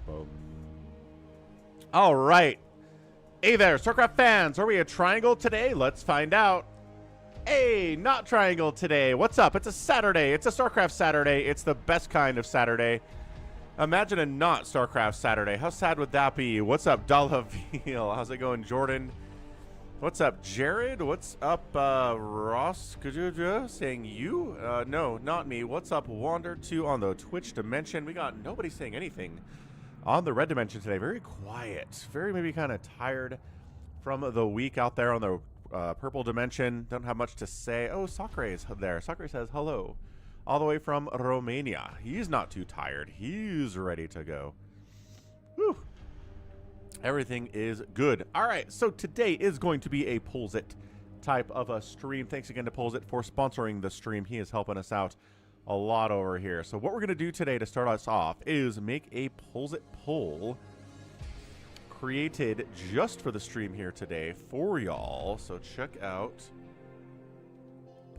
Boom. All right. Hey there, StarCraft fans. Are we a triangle today? Let's find out. Hey, not triangle today. What's up? It's a Saturday. It's a StarCraft Saturday. It's the best kind of Saturday. Imagine a not StarCraft Saturday. How sad would that be? What's up, Dalaville? How's it going, Jordan? What's up, Jared? What's up, Ross Kajuja? Saying you? No, not me. What's up, Wander2 on the Twitch dimension? We got nobody saying anything on the red dimension today. Very quiet. Very maybe kind of tired from the week out there on the purple dimension. Don't have much to say. Oh, Sacsri is there. Sacsri says hello. All the way from Romania. He's not too tired. He's ready to go. Whew. Everything is good. All right, so today is going to be a Pulls It type of a stream. Thanks again to Pulls It for sponsoring the stream. He is helping us out a lot over here. So what we're going to do today to start us off is make a Pulls It poll created just for the stream here today for y'all. So check out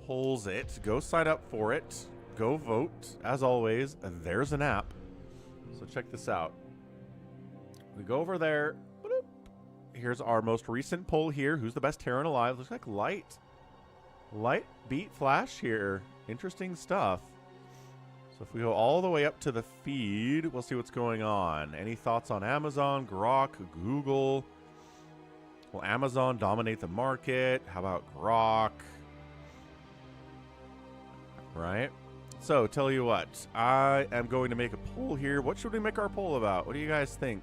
Pulls It. Go sign up for it. Go vote. As always, there's an app. So check this out. We go over there. Bloop. Here's our most recent poll here. Who's the best Terran alive? Looks like Light beat Flash here. Interesting stuff. So if we go all the way up to the feed, we'll see what's going on. Any thoughts on Amazon, Grok, Google? Will Amazon dominate the market? How about Grok? Right? So, tell you what. I am going to make a poll here. What should we make our poll about? What do you guys think?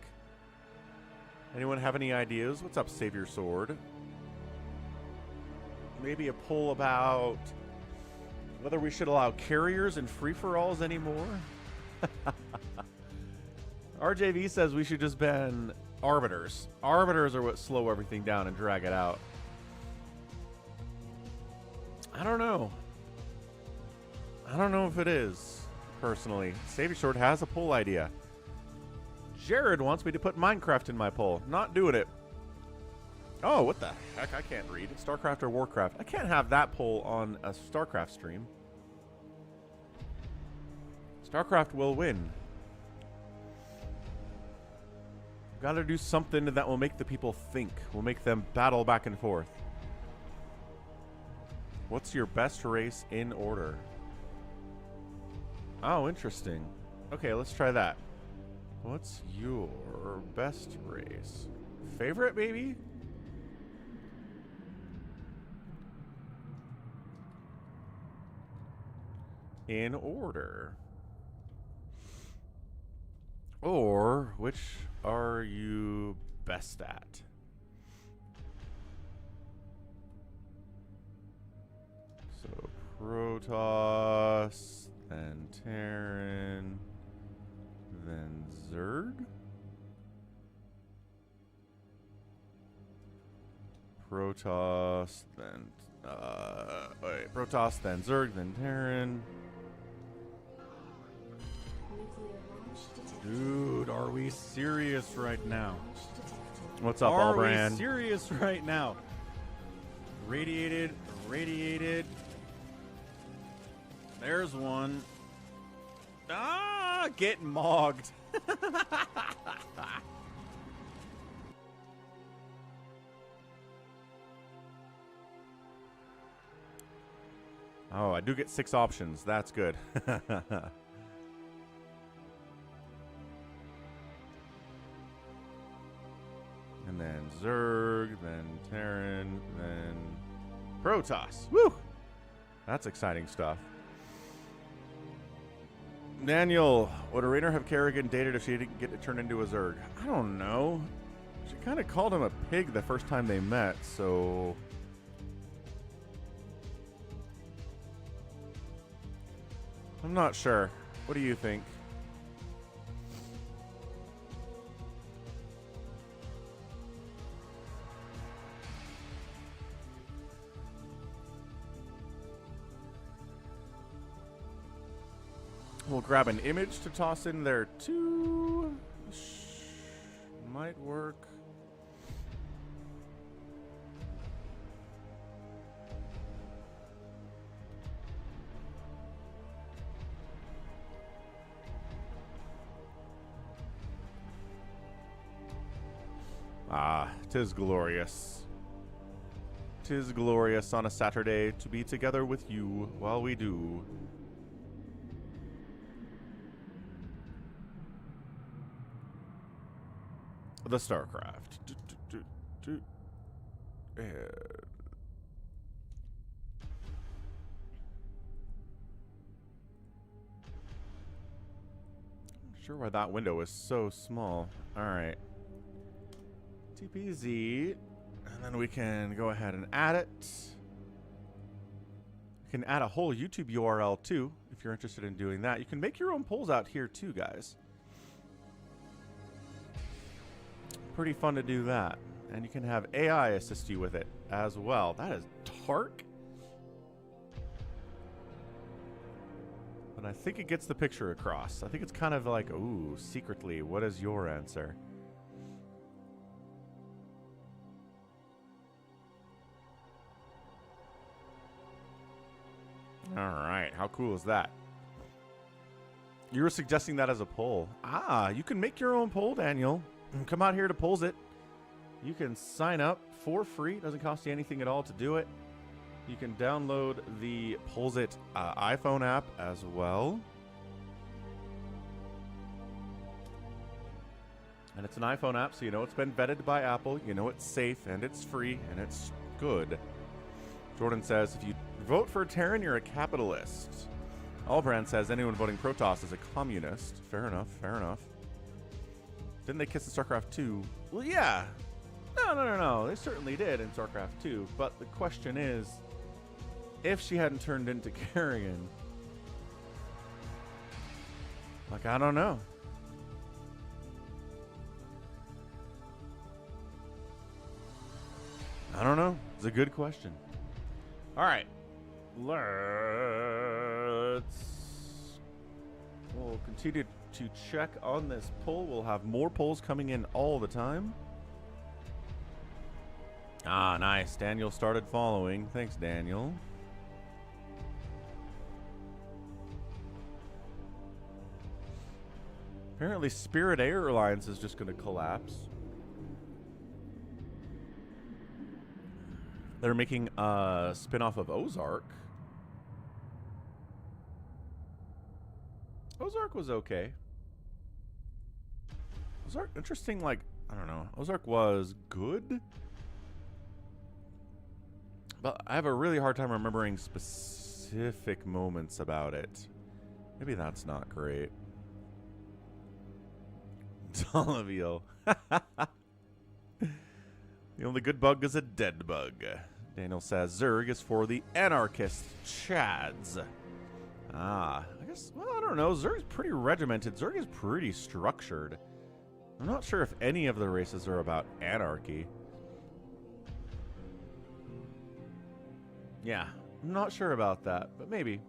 Anyone have any ideas? What's up, Savior Sword? Maybe a poll about whether we should allow carriers and free-for-alls anymore? RJV says we should just ban arbiters. Arbiters are what slow everything down and drag it out. I don't know. I don't know if it is, personally. Savior Sword has a poll idea. Jared wants me to put Minecraft in my poll. Not doing it. Oh, what the heck? I can't read. StarCraft or Warcraft? I can't have that poll on a StarCraft stream. StarCraft will win. Got to do something that will make the people think. Will make them battle back and forth. What's your best race in order? Oh, interesting. Okay, let's try that. What's your best race? Favorite, maybe? In order. Or, which are you best at? So, Protoss, then Terran, then Zerg? Protoss, then, wait, Protoss, then Zerg, then Terran. Dude, are we serious right now? What's up, Albrand? Are we serious right now? Radiated. There's one. Ah, get mogged. Oh, I do get 6 options. That's good. And then Zerg, then Terran, then Protoss. Woo! That's exciting stuff. Daniel, would a Rainer have Kerrigan dated if she didn't get to turn into a Zerg? I don't know. She kind of called him a pig the first time they met, so... I'm not sure. What do you think? We'll grab an image to toss in there too. Might work. Ah, 'tis glorious. 'Tis glorious on a Saturday to be together with you while we do. The StarCraft. Not sure why that window is so small. All right. TvZ, and then we can go ahead and add it. You can add a whole YouTube URL too, if you're interested in doing that. You can make your own polls out here too, guys. Pretty fun to do that. And you can have AI assist you with it as well. That is dark. But I think it gets the picture across. I think it's kind of like, ooh, secretly, what is your answer? All right, how cool is that? You were suggesting that as a poll. Ah, you can make your own poll, Daniel. Come out here to Polls It. You can sign up for free. It doesn't cost you anything at all to do it. You can download the Polls It iPhone app as well. And it's an iPhone app, so you know it's been vetted by Apple. You know it's safe, and it's free, and it's good. Jordan says, if you vote for Terran, you're a capitalist. Allbrand says, anyone voting Protoss is a communist. Fair enough, fair enough. Didn't they kiss in StarCraft 2? Well, yeah. No. They certainly did in StarCraft 2. But the question is, if she hadn't turned into Carrion, like, I don't know. I don't know. It's a good question. All right. We'll continue to check on this poll. We'll have more polls coming in all the time. Ah, nice. Daniel started following. Thanks, Daniel. Apparently, Spirit Airlines is just going to collapse. They're making a spin-off of Ozark. Ozark was okay. Ozark, interesting, like, I don't know. Ozark was good. But I have a really hard time remembering specific moments about it. Maybe that's not great. Dollaville. The only good bug is a dead bug. Daniel says Zerg is for the anarchist chads. Ah, I guess, well, I don't know. Zerg's pretty regimented. Zerg is pretty structured. I'm not sure if any of the races are about anarchy. Yeah, I'm not sure about that, but maybe.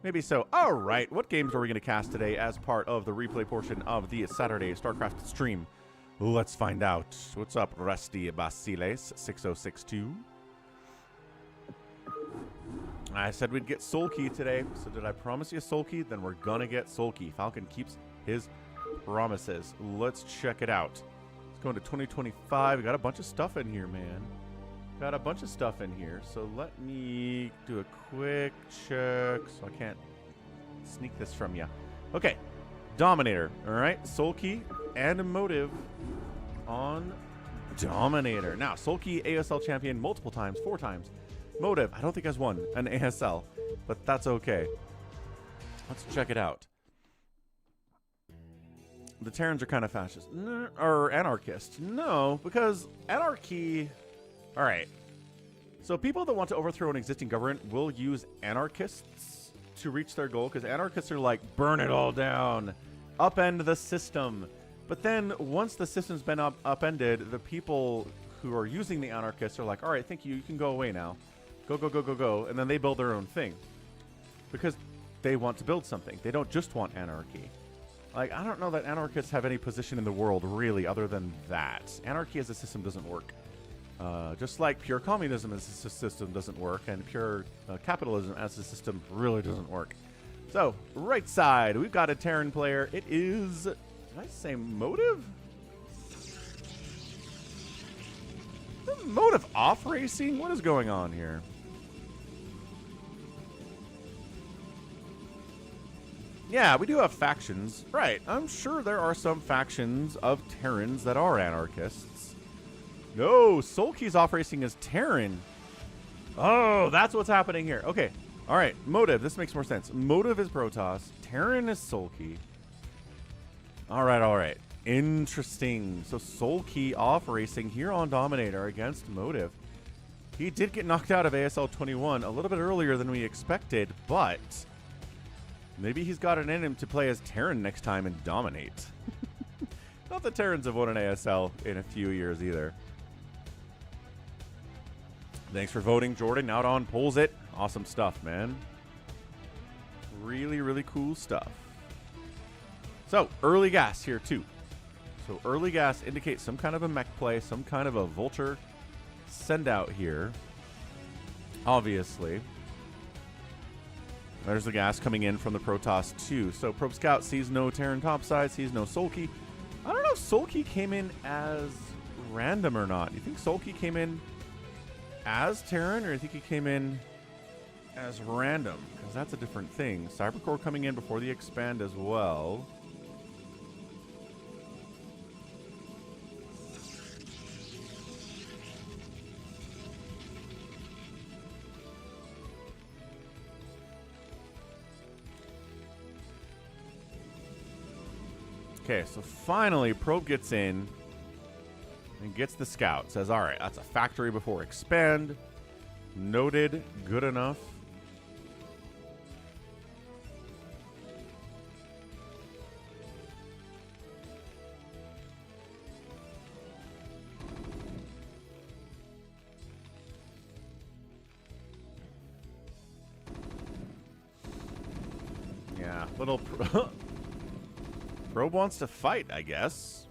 Maybe so. All right, what games are we going to cast today as part of the replay portion of the Saturday StarCraft stream? Let's find out. What's up, Rusty Basiles 6062? I said we'd get Soulkey today, so did I promise you Soulkey? Then we're gonna get Soulkey. Falcon keeps his promises. Let's check it out. Let's go into 2025. We got a bunch of stuff in here, man. Got a bunch of stuff in here, so let me do a quick check so I can't sneak this from you. Okay, Dominator, all right, Soulkey and Motive on Dominator. Now, Soulkey ASL champion multiple times, 4 times. Motive, I don't think has won an ASL, but that's okay. Let's check it out. The Terrans are kind of fascist, or anarchist. No, because anarchy... All right. So people that want to overthrow an existing government will use anarchists to reach their goal, because anarchists are like, burn it all down, upend the system. But then once the system's been upended, the people who are using the anarchists are like, all right, thank you, you can go away now. Go, go, go, go, go. And then they build their own thing because they want to build something. They don't just want anarchy. Like, I don't know that anarchists have any position in the world, really, other than that. Anarchy as a system doesn't work. Just like pure communism as a system doesn't work, and pure capitalism as a system really doesn't work. So, right side, we've got a Terran player. It is, did I say Motive? Motive off racing? What is going on here? Yeah, we do have factions. Right. I'm sure there are some factions of Terrans that are anarchists. No, Soulkey's off racing is Terran. Oh, that's what's happening here. Okay. All right. Motive. This makes more sense. Motive is Protoss. Terran is Soulkey. All right. All right. Interesting. So Soulkey off racing here on Dominator against Motive. He did get knocked out of ASL 21 a little bit earlier than we expected, but maybe he's got it in him to play as Terran next time and dominate. Not that Terrans have won an ASL in a few years either. Thanks for voting, Jordan. Out on pulls it. Awesome stuff, man. Really, really cool stuff. So, early gas here, too. So, early gas indicates some kind of a mech play, some kind of a vulture send out here. Obviously. There's the gas coming in from the Protoss, too. So, Probe Scout sees no Terran topside, sees no Soulkey. I don't know if Soulkey came in as random or not. Do you think Soulkey came in as Terran, or do you think he came in as random? Because that's a different thing. Cybercore coming in before the expand as well. Okay, so finally Probe gets in and gets the scout. Says, all right, that's a factory before expand. Noted. Good enough. Yeah, little Probe wants to fight, I guess.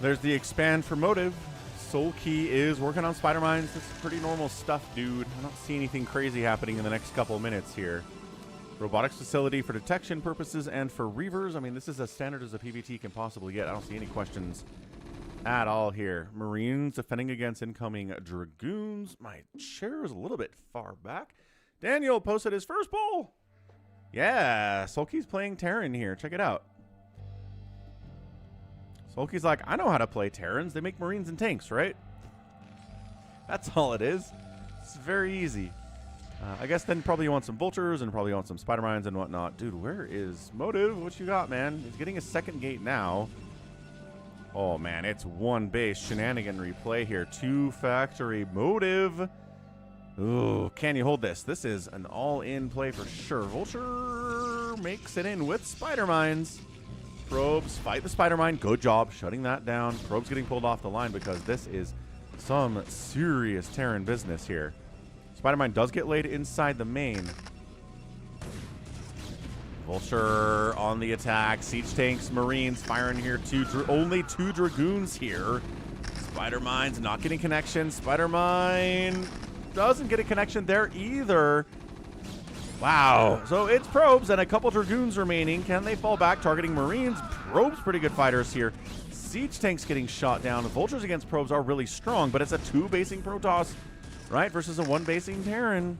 There's the expand for Motive. Soulkey is working on spider mines. This is pretty normal stuff, dude. I don't see anything crazy happening in the next couple of minutes here. Robotics facility for detection purposes and for reavers. I mean, this is as standard as a PVT can possibly get. I don't see any questions at all here. Marines defending against incoming Dragoons. My chair is a little bit far back. Daniel posted his first poll. Yeah, Soulkey's playing Terran here. Check it out. Soulkey's like, I know how to play Terrans. They make Marines and tanks, right? That's all it is. It's very easy. I guess then probably you want some vultures and probably you want some spider mines and whatnot. Dude, where is Motive? What you got, man? He's getting a second gate now. Oh, man, it's one base shenanigan replay here. 2 factory Motive. Ooh, can you hold this? This is an all-in play for sure. Vulture makes it in with spider mines. Probes fight the spider mine. Good job shutting that down. Probes getting pulled off the line because this is some serious Terran business here. Spider mine does get laid inside the main. Vulture on the attack. Siege tanks, Marines firing here. Only 2 Dragoons here. Spider mine's not getting connection. Spider mine doesn't get a connection there either. Wow. So it's Probes and a couple Dragoons remaining. Can they fall back targeting Marines? Probes pretty good fighters here. Siege tanks getting shot down. Vultures against Probes are really strong, but it's a 2-basing Protoss, right, versus a 1-basing Terran.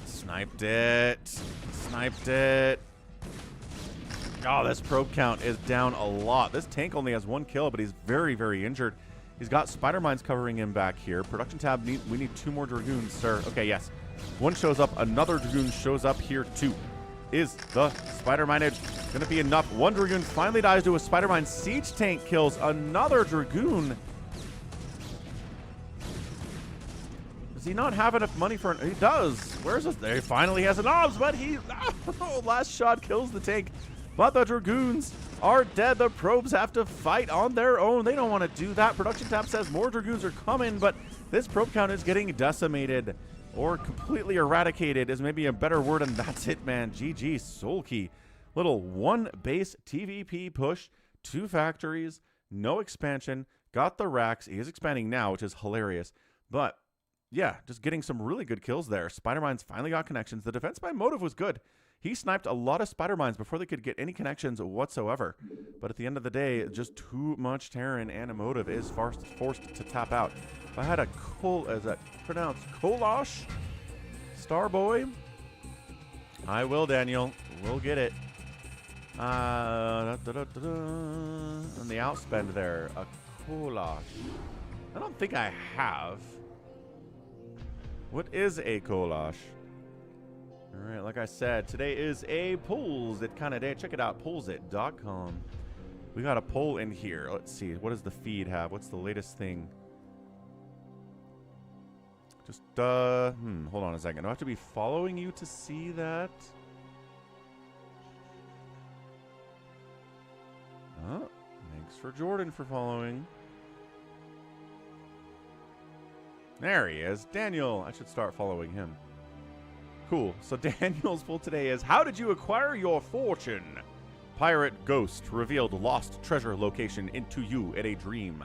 Sniped it. Sniped it. Oh, this probe count is down a lot. This tank only has 1 kill, but he's very, very injured. He's got spider mines covering him back here. Production tab, we need 2 more dragoons, sir. Okay, yes. 1 shows up, another dragoon shows up here too. Is the spider mineage gonna be enough? 1 dragoon finally dies to a spider mine. Siege tank kills another dragoon. Does he not have enough money for an... He does. Where's this? There he finally has an OBS, but he... Oh, last shot kills the tank. But the dragoons are dead. The probes have to fight on their own. They don't want to do that. Production tab says more dragoons are coming, but this probe count is getting decimated. Or completely eradicated is maybe a better word, and that's it, man. GG, Soulkey. Little 1 base TvP push, 2 factories, no expansion, got the racks. He is expanding now, which is hilarious. But, yeah, just getting some really good kills there. Spider Mines finally got connections. The defense by Motive was good. He sniped a lot of spider mines before they could get any connections whatsoever. But at the end of the day, just too much Terran and a Motive is forced to tap out. If I had a is that pronounced Kolosh? Starboy? I will, Daniel. We'll get it. And the outspend there. A Kolosh. I don't think I have. What is a Kolosh? All right, like I said, today is a polls it kind of day. Check it out, pollsit.com. We got a poll in here. Let's see. What does the feed have? What's the latest thing? Just, hold on a second. Do I have to be following you to see that? Oh, thanks for Jordan for following. There he is. Daniel. I should start following him. Cool. So Daniel's poll today is, how did you acquire your fortune? Pirate Ghost revealed lost treasure location into you in a dream.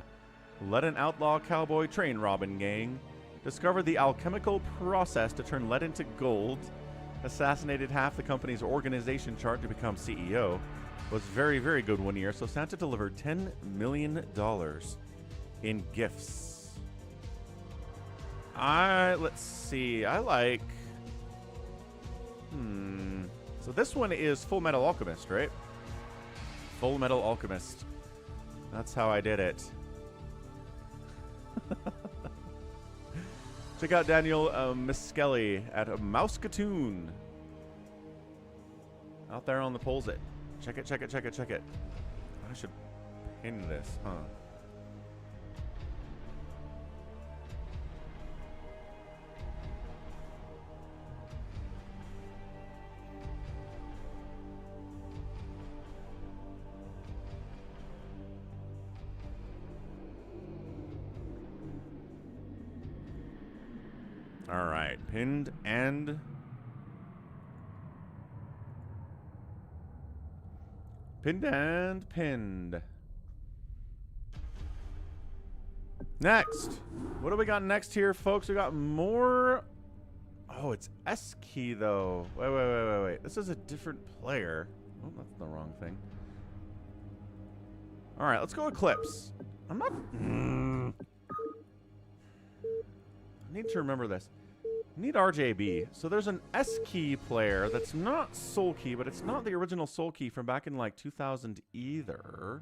Let an outlaw cowboy train robbing gang. Discovered the alchemical process to turn lead into gold. Assassinated half the company's organization chart to become CEO. Was very, very good one year. So Santa delivered $10 million in gifts. Let's see. I like... So this one is Full Metal Alchemist, right? Full Metal Alchemist. That's how I did it. Check out Daniel Miskelly at Mouskatoon. Out there on the polls it. Check it, check it, check it, check it. I should pin this, huh? All right, pinned and pinned. Next, what do we got next here, folks? We got more. Oh, it's S-Key though. Wait. This is a different player. Oh, that's the wrong thing. All right, let's go Eclipse. I'm not. I need to remember this. I need RJB. So there's an S-Key player that's not Soulkey, but it's not the original Soulkey from back in like 2000 either.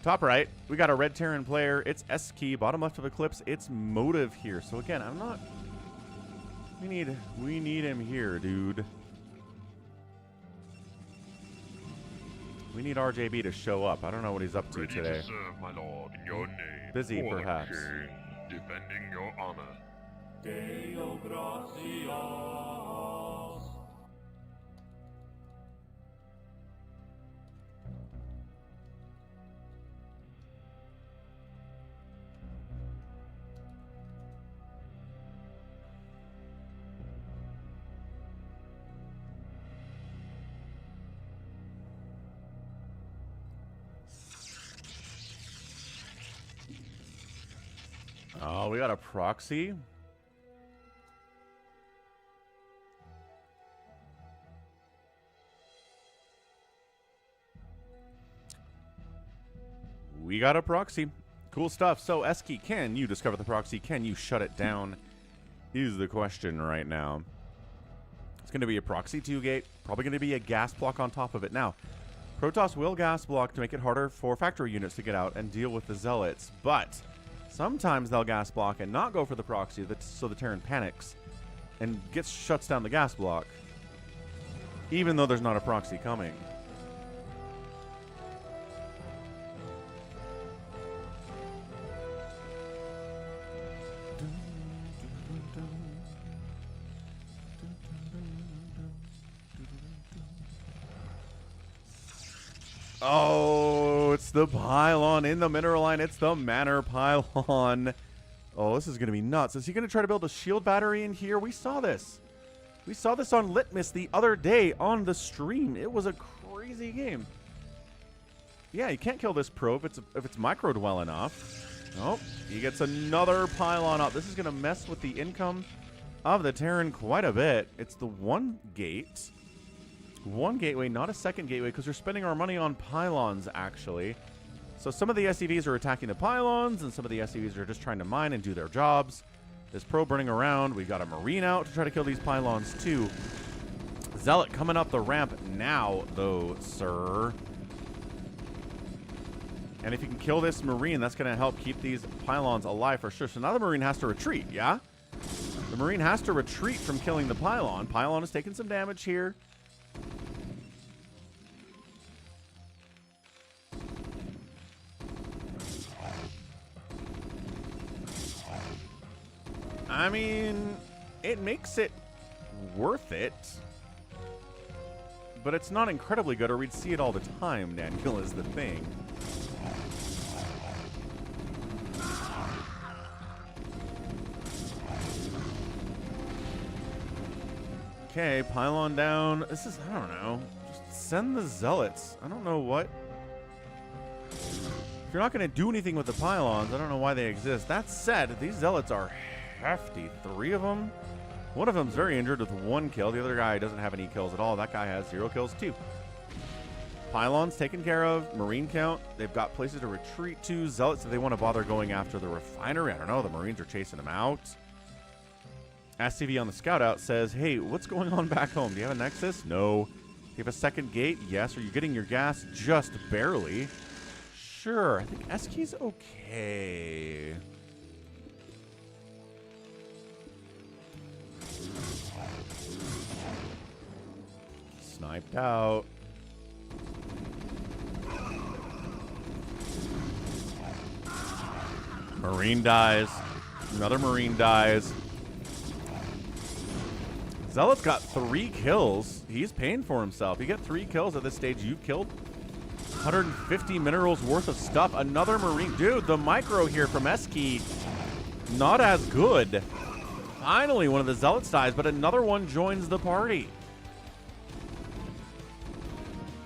Top right, we got a red Terran player. It's S-Key. Bottom left of Eclipse, it's Motive here. So again, I'm not... We need him here, dude. We need RJB to show up. I don't know what he's up to today. To serve, my lord, in your name. Busy, for perhaps. The king, defending your honor. Oh, we got a proxy. We got a proxy. Cool stuff. So, S-Key, can you discover the proxy? Can you shut it down? Is the question right now. It's going to be a proxy 2-gate, probably going to be a gas block on top of it. Now, Protoss will gas block to make it harder for factory units to get out and deal with the Zealots, but sometimes they'll gas block and not go for the proxy, so the Terran panics and shuts down the gas block, even though there's not a proxy coming. Oh, it's the pylon in the mineral line. It's the Manor pylon. Oh, this is going to be nuts. Is he going to try to build a shield battery in here? We saw this. We saw this on Litmus the other day on the stream. It was a crazy game. Yeah, you can't kill this probe if it's microed well enough. Oh, he gets another pylon up. This is going to mess with the income of the Terran quite a bit. It's the one gate. One gateway, not a second gateway, because we're spending our money on pylons, actually. So some of the SCVs are attacking the pylons, and some of the SCVs are just trying to mine and do their jobs. This probe burning around. We've got a Marine out to try to kill these pylons, too. Zealot coming up the ramp now, though, sir. And if you can kill this Marine, that's going to help keep these pylons alive for sure. So now the Marine has to retreat, yeah? The Marine has to retreat from killing the pylon. Pylon is taking some damage here. I mean, it makes it worth it, but it's not incredibly good, or we'd see it all the time, Daniel, is the thing. Okay, pylon down. This is, I don't know. Just send the Zealots. I don't know what. If you're not going to do anything with the pylons, I don't know why they exist. That said, these Zealots are hefty. 3 of them. One of them's very injured with 1 kill. The other guy doesn't have any kills at all. That guy has 0 kills too. Pylons taken care of. Marine count. They've got places to retreat to. Zealots, if they want to bother going after the refinery, I don't know. The Marines are chasing them out. SCV on the scout out says, hey, what's going on back home? Do you have a Nexus? No. Do you have a second gate? Yes. Are you getting your gas? Just barely. Sure. I think Eski's okay. Sniped out. Marine dies. Another Marine dies. Zealot's got 3 kills. He's paying for himself. You get 3 kills at this stage. You've killed 150 minerals worth of stuff. Another Marine. Dude, the micro here from Eski, not as good. Finally, one of the Zealots dies, but another one joins the party.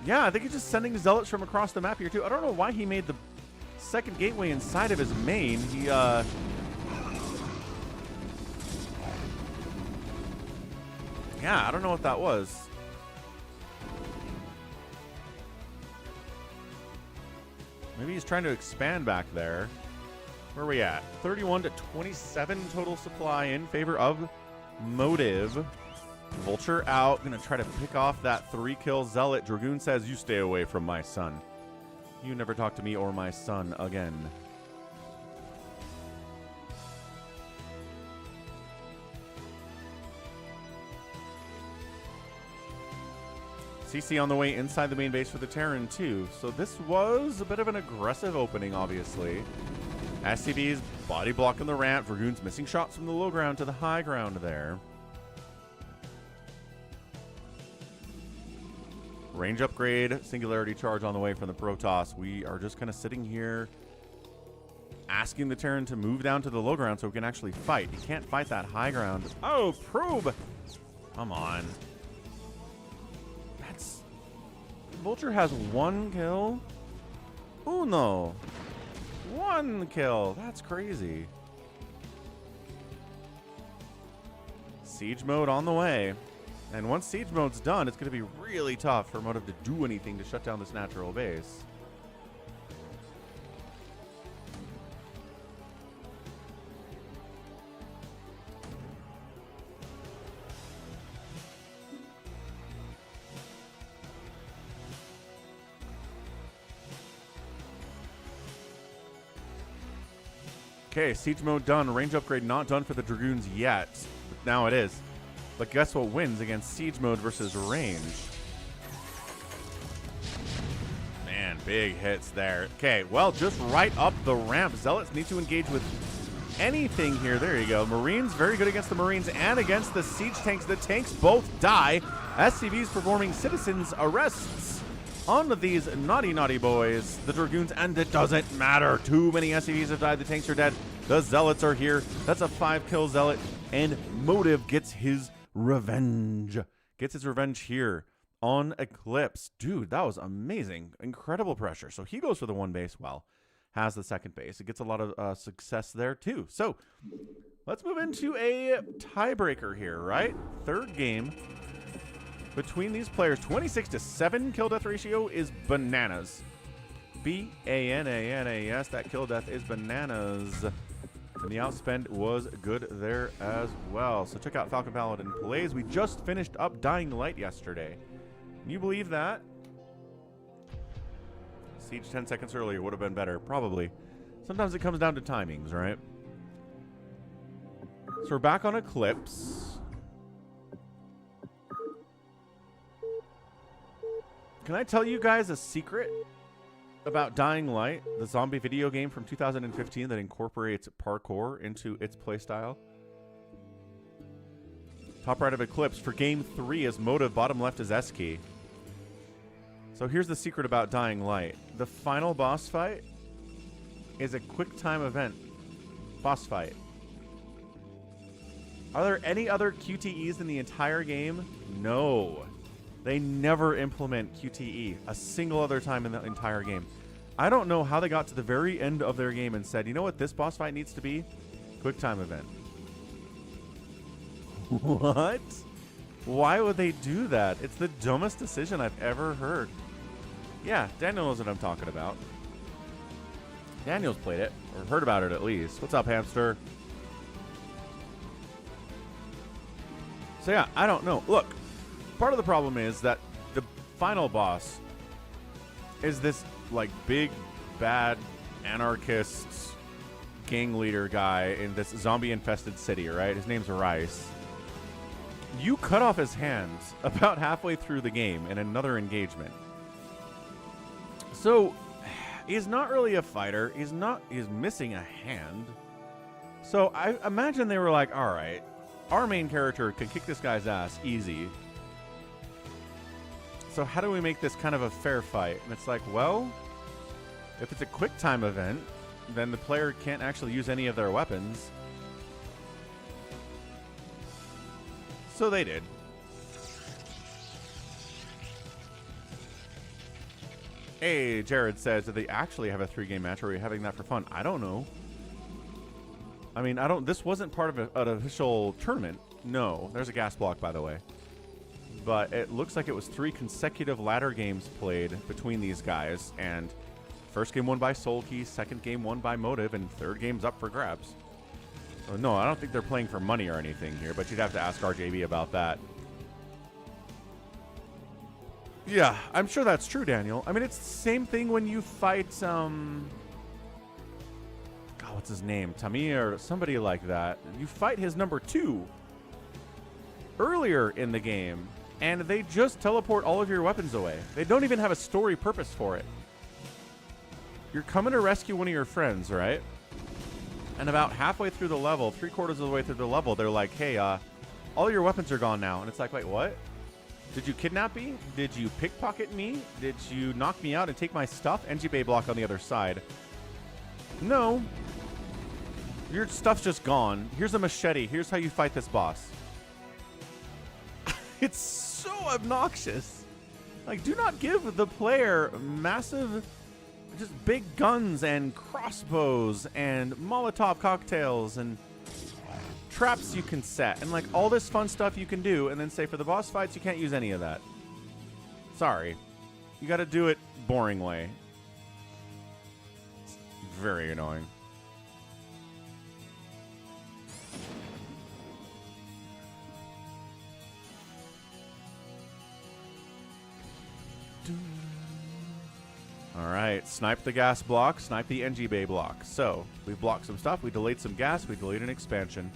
Yeah, I think he's just sending Zealots from across the map here, too. I don't know why he made the second gateway inside of his main. He, yeah, I don't know what that was. Maybe he's trying to expand back there. Where are we at? 31 to 27 total supply in favor of Motive. Vulture out. Gonna try to pick off that 3-kill Zealot. Dragoon says, you stay away from my son. You never talk to me or my son again. CC on the way inside the main base for the Terran, too. So this was a bit of an aggressive opening, obviously. SCV's body blocking the ramp. Dragoon's missing shots from the low ground to the high ground there. Range upgrade, singularity charge on the way from the Protoss. We are just kind of sitting here asking the Terran to move down to the low ground so we can actually fight. He can't fight that high ground. Oh, probe! Come on. That's... Vulture has 1 kill? Uno! 1 kill! That's crazy. Siege mode on the way. And once siege mode's done, it's going to be really tough for Motive to do anything to shut down this natural base. Okay, siege mode done. Range upgrade not done for the Dragoons yet. But now it is. But guess what wins against siege mode versus range? Man, big hits there. Okay, well, just right up the ramp. Zealots need to engage with anything here. There you go. Marines, very good against the Marines and against the siege tanks. The tanks both die. SCVs performing citizens arrests on these naughty, naughty boys. The Dragoons, and it doesn't matter. Too many SCVs have died. The tanks are dead. The Zealots are here. That's a 5-kill Zealot, and Motive gets his revenge. Gets his revenge here on Eclipse. Dude, that was amazing. Incredible pressure. So he goes for the 1 base. Well, has the 2nd base. It gets a lot of success there too. So let's move into a tiebreaker here, right? 3rd game between these players. 26-7 kill death ratio is bananas. B-A-N-A-N-A-S. That kill death is bananas. And the outspend was good there as well. So check out Falcon Paladin plays. We just finished up Dying Light yesterday. Can you believe that? Siege 10 seconds earlier would have been better. Probably. Sometimes it comes down to timings, right? So we're back on Eclipse. Can I tell you guys a secret about Dying Light, the zombie video game from 2015 that incorporates parkour into its playstyle? Top right of Eclipse for game 3 is Motive, bottom left is S-Key. So here's the secret about Dying Light. The final boss fight is a quick time event boss fight. Are there any other QTEs in the entire game? No. They never implement QTE a single other time in the entire game. I don't know how they got to the very end of their game and said, you know what this boss fight needs to be? Quick time event. What? Why would they do that? It's the dumbest decision I've ever heard. Yeah, Daniel knows what I'm talking about. Daniel's played it, or heard about it at least. What's up, hamster? So yeah, I don't know. Look, part of the problem is that the final boss is this, like, big, bad, anarchist gang leader guy in this zombie-infested city, right? His name's Rice. You cut off his hands about halfway through the game in another engagement. So, he's not really a fighter. He's missing a hand. So, I imagine they were like, all right, our main character can kick this guy's ass easy. So how do we make this kind of a fair fight? And it's like, well, if it's a quick time event, then the player can't actually use any of their weapons. So they did. Hey, Jared says, did they actually have a 3-game match, or are you having that for fun? I don't know. I mean, this wasn't part of an official tournament. No, there's a gas block, by the way. But it looks like it was 3 consecutive ladder games played between these guys, and first game won by Soulkey, second game won by Motive, and third game's up for grabs. So no, I don't think they're playing for money or anything here, but you'd have to ask RJB about that. Yeah, I'm sure that's true, Daniel. I mean, it's the same thing when you fight, God, what's his name? Tamir or somebody like that. You fight his number 2 earlier in the game, and they just teleport all of your weapons away. They don't even have a story purpose for it. You're coming to rescue one of your friends, right? And about halfway through the level, 3/4 of the way through the level, they're like, hey, all your weapons are gone now. And it's like, wait, what? Did you kidnap me? Did you pickpocket me? Did you knock me out and take my stuff? NG Bay block on the other side. No. Your stuff's just gone. Here's a machete. Here's how you fight this boss. It's so obnoxious. Like, do not give the player massive, just big guns and crossbows and Molotov cocktails and traps you can set and like all this fun stuff you can do, and then say for the boss fights you can't use any of that. Sorry. You got to do it boring way. It's very annoying. All right, snipe the gas block, snipe the NG Bay block. So, we've blocked some stuff, we delayed some gas, we delayed an expansion.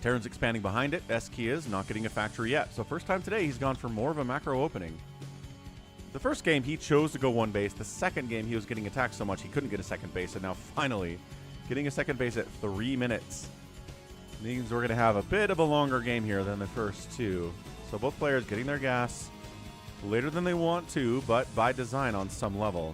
Terran's expanding behind it. SKey is not getting a factory yet. So first time today, he's gone for more of a macro opening. The first game, he chose to go one base. The second game, he was getting attacked so much he couldn't get a second base. And now finally, getting a second base at 3 minutes. Means we're going to have a bit of a longer game here than the first two. So both players getting their gas later than they want to, but by design on some level.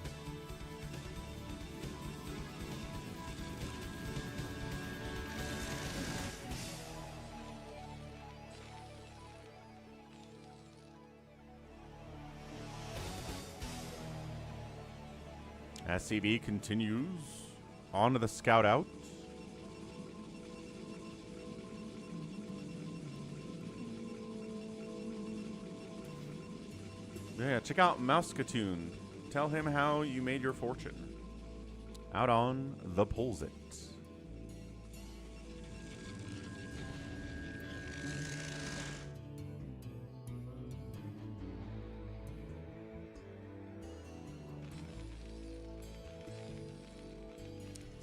SCV continues on to the scout out. Yeah, check out Mouskatoon. Tell him how you made your fortune. Out on the Polsit.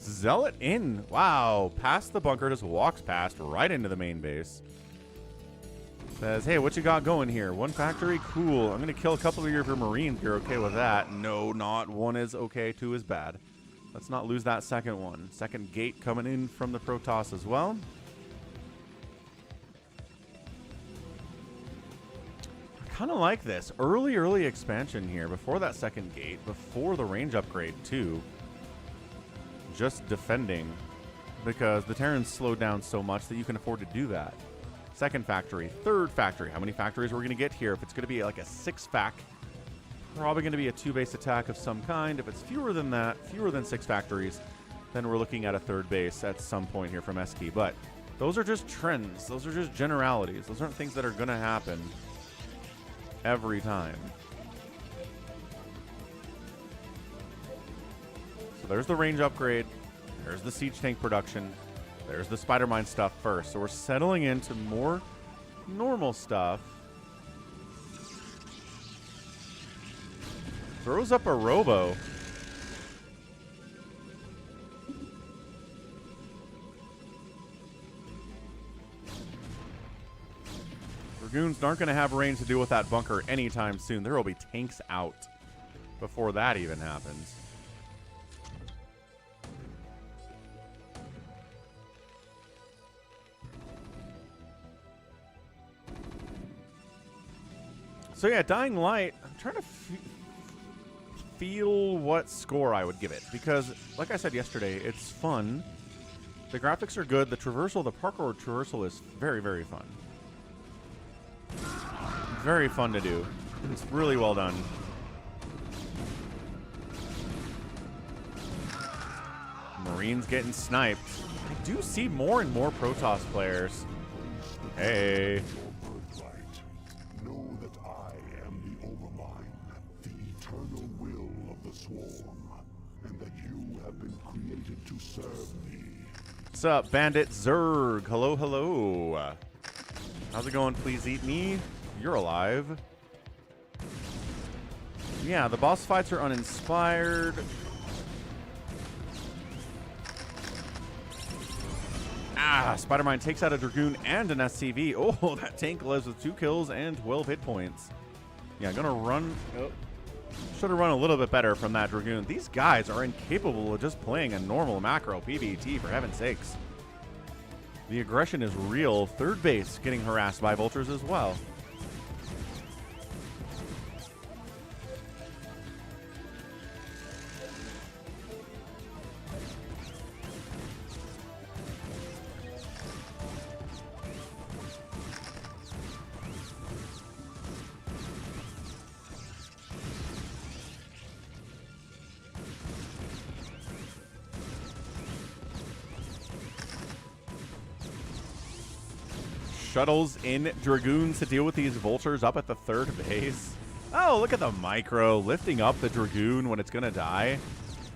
Zealot in. Wow. Past the bunker, just walks past right into the main base. Says, hey, what you got going here? One factory? Cool. I'm going to kill a couple of your Marines. You're okay with that? No, not. One is okay. Two is bad. Let's not lose that second one. Second gate coming in from the Protoss as well. I kind of like this. Early expansion here before that second gate, before the range upgrade too. Just defending because the Terrans slowed down so much that you can afford to do that. Second factory, third factory. How many factories we're going to get here? If it's going to be like a 6-fac, probably going to be a 2-base attack of some kind. If it's fewer than that, fewer than 6 factories, then we're looking at a 3rd base at some point here from SKey. But those are just trends. Those are just generalities. Those aren't things that are going to happen every time. So there's the range upgrade. There's the siege tank production. There's the spider mine stuff first. So we're settling into more normal stuff. Throws up a robo. Dragoons aren't going to have range to deal with that bunker anytime soon. There will be tanks out before that even happens. So yeah, Dying Light, I'm trying to feel what score I would give it. Because, like I said yesterday, it's fun. The graphics are good. The traversal, the parkour traversal is very, very fun. Very fun to do. It's really well done. Marines getting sniped. I do see more and more Protoss players. Hey. What's up, Bandit Zerg? Hello, hello. How's it going? Please eat me. You're alive. Yeah, the boss fights are uninspired. Ah, Spider-Mine takes out a Dragoon and an SCV. Oh, that tank lives with 2 kills and 12 hit points. Yeah, gonna run. Oh. Should have run a little bit better from that Dragoon. These guys are incapable of just playing a normal macro PvT, for heaven's sakes. The aggression is real. 3rd base getting harassed by vultures as well. Shuttles in Dragoons to deal with these vultures up at the 3rd base. Oh, look at the micro lifting up the Dragoon when it's going to die.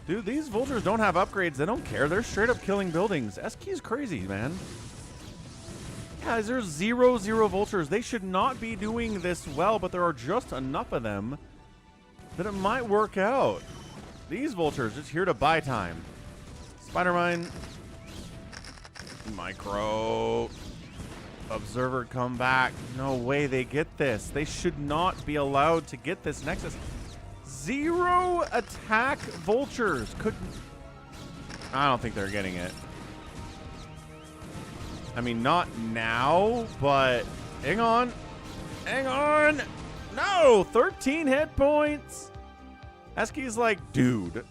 Dude, these vultures don't have upgrades. They don't care. They're straight up killing buildings. SKey's crazy, man. Guys, there's 0 vultures. They should not be doing this well, but there are just enough of them that it might work out. These vultures just here to buy time. Spider Mine. Micro. Observer come back. No way they get this. They should not be allowed to get this Nexus. 0 attack vultures. Couldn't. I don't think they're getting it. I mean, not now, but hang on. Hang on. No, 13 hit points. Eski's like, dude.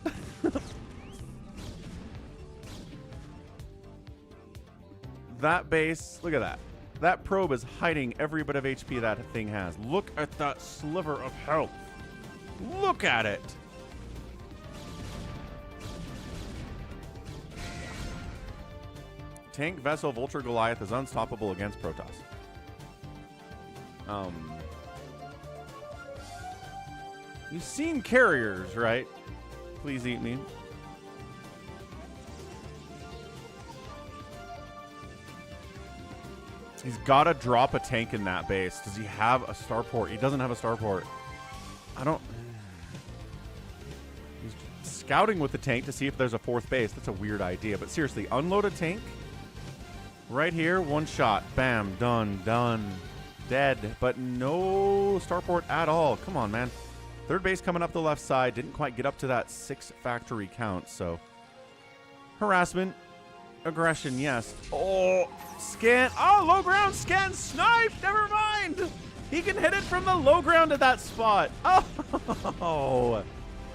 That base, look at that. That probe is hiding every bit of HP that thing has. Look at that sliver of health. Look at it. Tank, Vessel, Vulture, Goliath is unstoppable against Protoss. You've seen carriers, right? Please eat me. He's got to drop a tank in that base. Does he have a starport? He doesn't have a starport. I don't... He's scouting with the tank to see if there's a fourth base. That's a weird idea. But seriously, unload a tank. Right here, one shot. Bam, done, done. Dead. But no starport at all. Come on, man. Third base coming up the left side. Didn't quite get up to that 6 factory count, so... Harassment. Aggression, yes. Oh, scan. Oh, low ground scan sniped. Never mind. He can hit it from the low ground at that spot. Oh,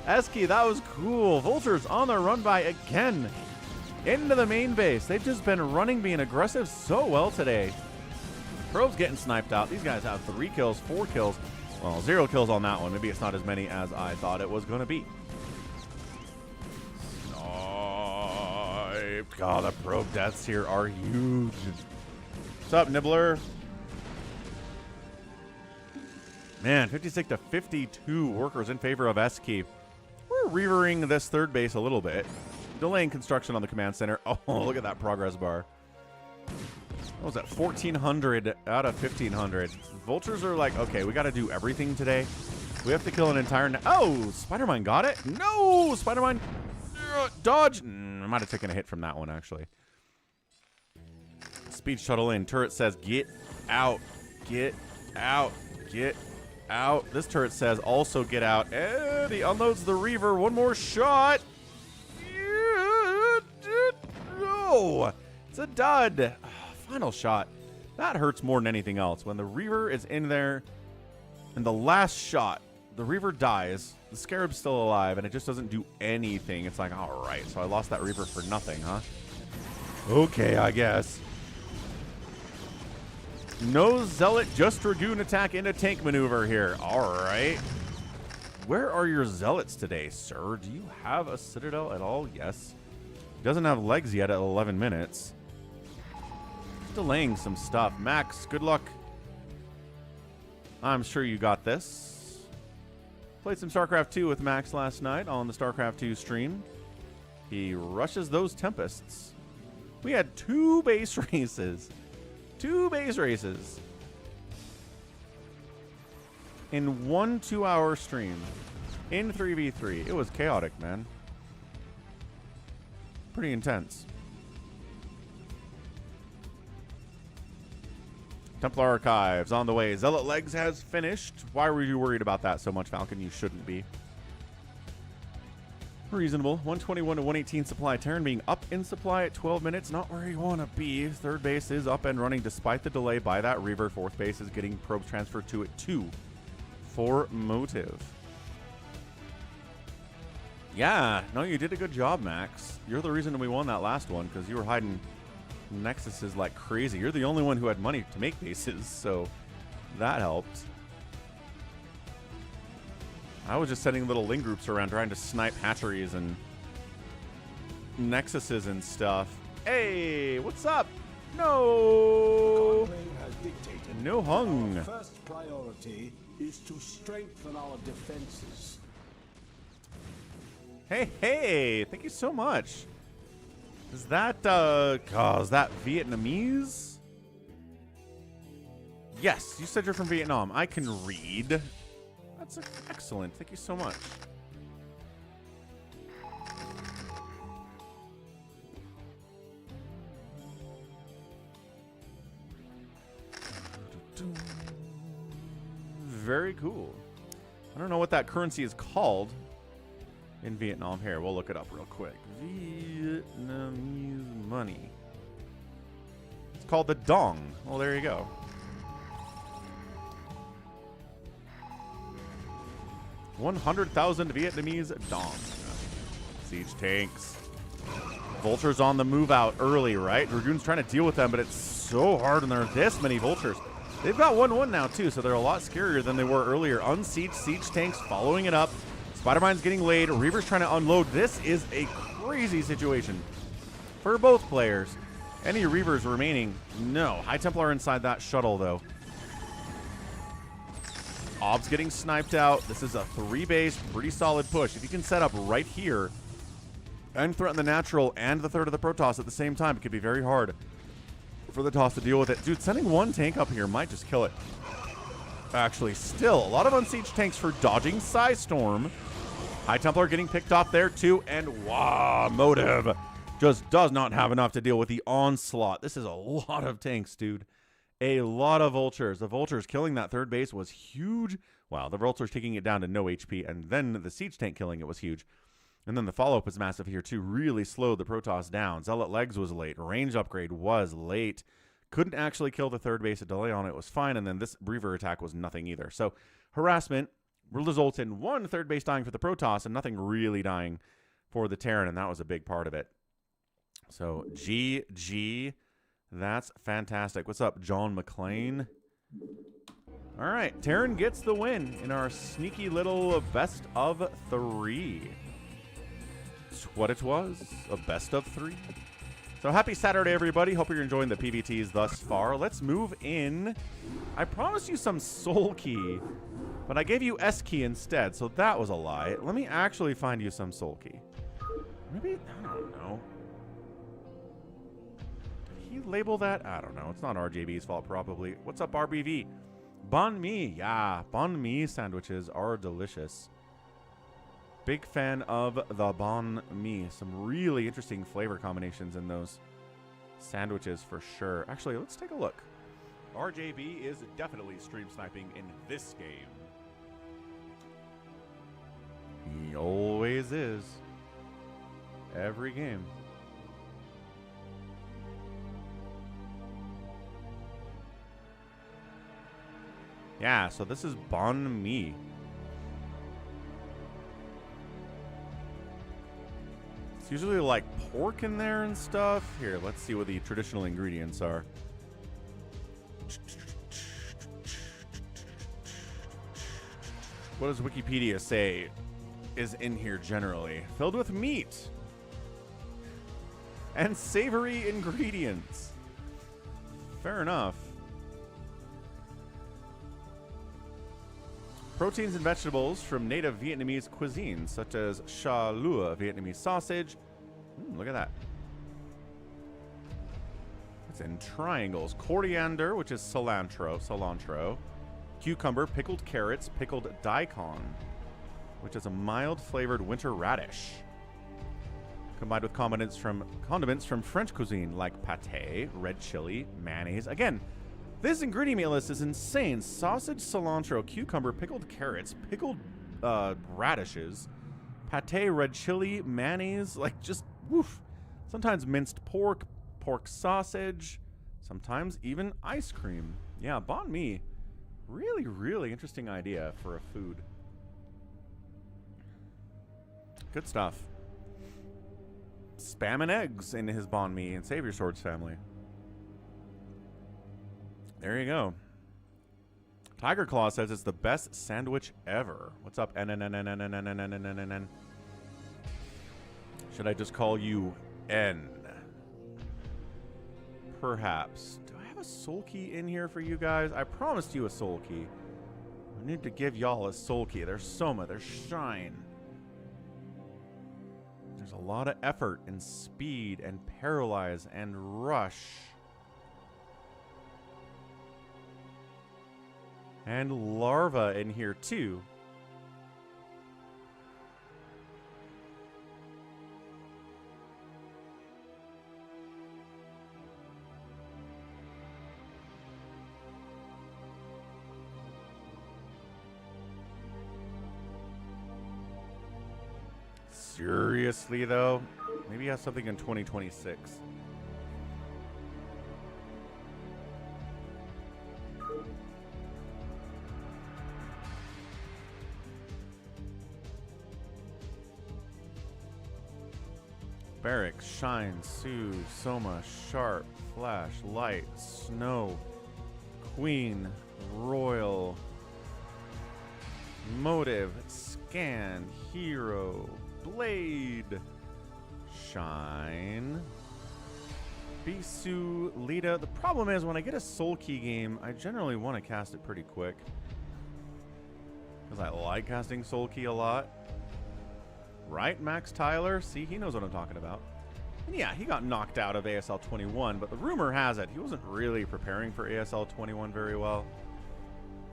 Eski, that was cool. Vultures on the run by again. Into the main base. They've just been running, being aggressive so well today. Probe's getting sniped out. These guys have 3 kills, 4 kills. Well, 0 kills on that one. Maybe it's not as many as I thought it was going to be. God, the probe deaths here are huge. What's up, Nibbler? Man, 56 to 52 workers in favor of Eski. We're reavering this third base a little bit. Delaying construction on the command center. Oh, look at that progress bar. What was that? 1,400 out of 1,500. Vultures are like, okay, we got to do everything today. We have to kill an entire... Oh, Spider-Mine got it? No! Spider-Mine... Dodge. I might have taken a hit from that one, actually. Speed shuttle in. Turret says, get out. Get out. Get out. This turret says, also get out. And he unloads the Reaver. One more shot. No. It's a dud. Final shot. That hurts more than anything else. When the Reaver is in there and the last shot, the Reaver dies. The Scarab's still alive, and it just doesn't do anything. It's like, all right, so I lost that Reaver for nothing, huh? Okay, I guess. No Zealot, just Dragoon attack into tank maneuver here. All right. Where are your Zealots today, sir? Do you have a Citadel at all? Yes. Doesn't have legs yet at 11 minutes. Delaying some stuff. Max, good luck. I'm sure you got this. Played some StarCraft 2 with Max last night on the StarCraft 2 stream. He rushes those Tempests. We had 2 base races. 2 base races. In 1 2-hour stream. In 3v3. It was chaotic, man. Pretty intense. Templar Archives on the way. Zealot Legs has finished. Why were you worried about that so much, Falcon? You shouldn't be. Reasonable. 121 to 118 supply. Terran being up in supply at 12 minutes. Not where you want to be. Third base is up and running despite the delay by that Reaver. Fourth base is getting probes transferred to it too. For motive. Yeah. No, you did a good job, Max. You're the reason we won that last one because you were hiding Nexuses like crazy. You're the only one who had money to make bases, so that helped. I was just sending little Ling groups around trying to snipe hatcheries and Nexuses and stuff. Hey, what's up? No. No hung. Our first priority is to strengthen our defenses. Hey, thank you so much. Is that, is that Vietnamese? Yes, you said you're from Vietnam. I can read. That's excellent. Thank you so much. Very cool. I don't know what that currency is called in Vietnam. Here, we'll look it up real quick. Vietnamese money. It's called the dong. Well, there you go. $100,000 Vietnamese dong. Siege tanks. Vultures on the move out early, right? Dragoon's trying to deal with them, but it's so hard when there are this many vultures. They've got 1-1 now, too, so they're a lot scarier than they were earlier. Unsieged siege tanks following it up. Spider-Mine's getting laid. Reaver's trying to unload. This is a crazy situation for both players. Any Reavers remaining? No. High Templar inside that shuttle, though. Ob's getting sniped out. This is a 3-base, pretty solid push. If you can set up right here and threaten the natural and the third of the Protoss at the same time, it could be very hard for the Toss to deal with it. Dude, sending one tank up here might just kill it. Actually, still, a lot of unsieged tanks for dodging Psystorm. High Templar getting picked off there, too. And, wow, Motive just does not have enough to deal with the onslaught. This is a lot of tanks, dude. A lot of Vultures. The Vultures killing that third base was huge. Wow, the Vultures taking it down to no HP. And then the Siege Tank killing it was huge. And then the follow-up was massive here, too. Really slowed the Protoss down. Zealot Legs was late. Range upgrade was late. Couldn't actually kill the third base. A delay on it was fine. And then this Reaver attack was nothing either. So harassment results in one third base dying for the Protoss and nothing really dying for the Terran. And that was a big part of it. So GG. That's fantastic. What's up, John McClain? All right. Terran gets the win in our sneaky little best of 3. What it was, a best of 3. So happy Saturday, everybody. Hope you're enjoying the PVTs thus far. Let's move in. I promised you some Soulkey, but I gave you S-Key instead, so that was a lie. Let me actually find you some Soulkey. Maybe, I don't know. Did he label that? I don't know. It's not RJB's fault, probably. What's up, RBV? Banh mi. Yeah, banh mi sandwiches are delicious. Big fan of the banh mi. Some really interesting flavor combinations in those sandwiches for sure. Actually, let's take a look. RJB is definitely stream sniping in this game. He always is. Every game. Yeah, so this is banh mi. It's usually like pork in there and stuff. Here, let's see what the traditional ingredients are. What does Wikipedia say is in here generally? Filled with meat and savory ingredients. Fair enough. Proteins and vegetables from native Vietnamese cuisine, such as cha lua, Vietnamese sausage. Look at that. It's in triangles. Coriander, which is cilantro. Cucumber, pickled carrots, pickled daikon, which is a mild-flavored winter radish. Combined with condiments from French cuisine, like pâté, red chili, mayonnaise. Again, this ingredient list is insane. Sausage, cilantro, cucumber, pickled carrots, pickled radishes, pâté, red chili, mayonnaise, like just woof. Sometimes minced pork, pork sausage, sometimes even ice cream. Yeah, banh mi. Really, really interesting idea for a food. Good stuff. Spam and eggs in his banh mi and Savior Swords family. There you go. Tiger Claw says it's the best sandwich ever. What's up, N? Should I just call you N? Perhaps. Do I have a Soulkey in here for you guys? I promised you a Soulkey. I need to give y'all a Soulkey. There's Soma, there's Shine. There's a lot of effort and speed and paralyze and rush. And larva in here too. Seriously, though? Maybe he has something in 2026. Barracks, Shine, Sue, Soma, Sharp, Flash, Light, Snow, Queen, Royal, Motive, Scan, Hero, Blade, Shine, Bisu, Lita. The problem is when I get a Soulkey game, I generally want to cast it pretty quick. Because I like casting Soulkey a lot. Right, Max Tyler? See, he knows what I'm talking about. And yeah, he got knocked out of ASL 21, but the rumor has it he wasn't really preparing for ASL 21 very well.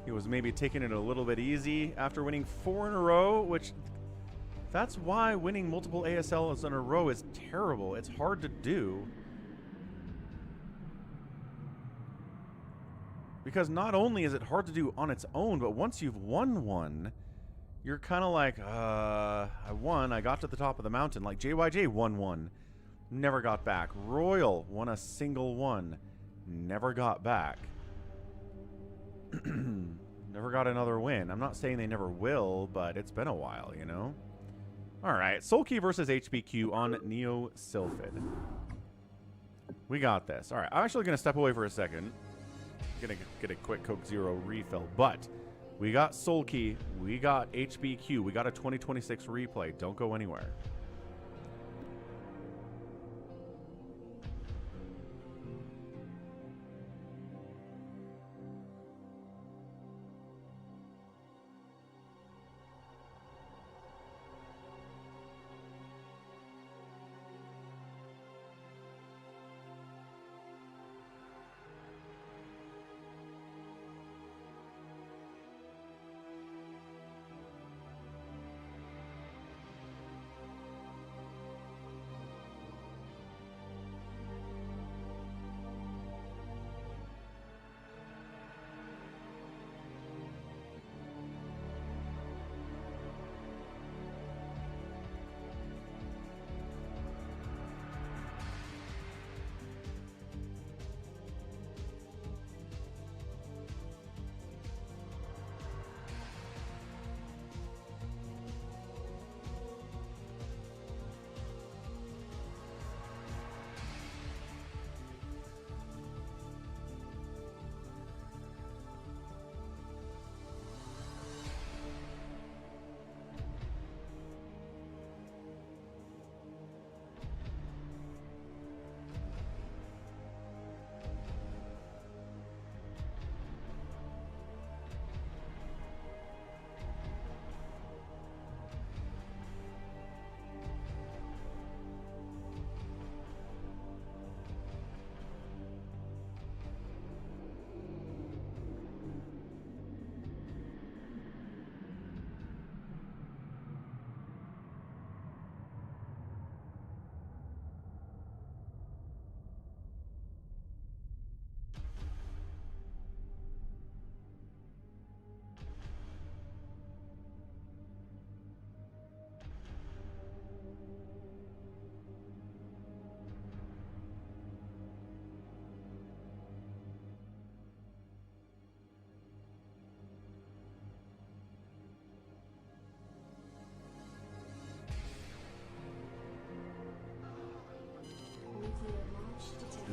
He was maybe taking it a little bit easy after winning 4 in a row, which that's why winning multiple ASLs in a row is terrible. It's hard to do. Because not only is it hard to do on its own, but once you've won one, you're kind of like, I won, I got to the top of the mountain. Like JYJ won one, never got back. Royal won a single one, never got back. Never got another win. I'm not saying they never will, but it's been a while, you know? All right, Soulkey versus HBQ on Neo Sylphid. We got this. All right, I'm actually going to step away for a second. Gonna get a quick Coke Zero refill, but we got Soulkey, we got HBQ, we got a 2026 replay. Don't go anywhere.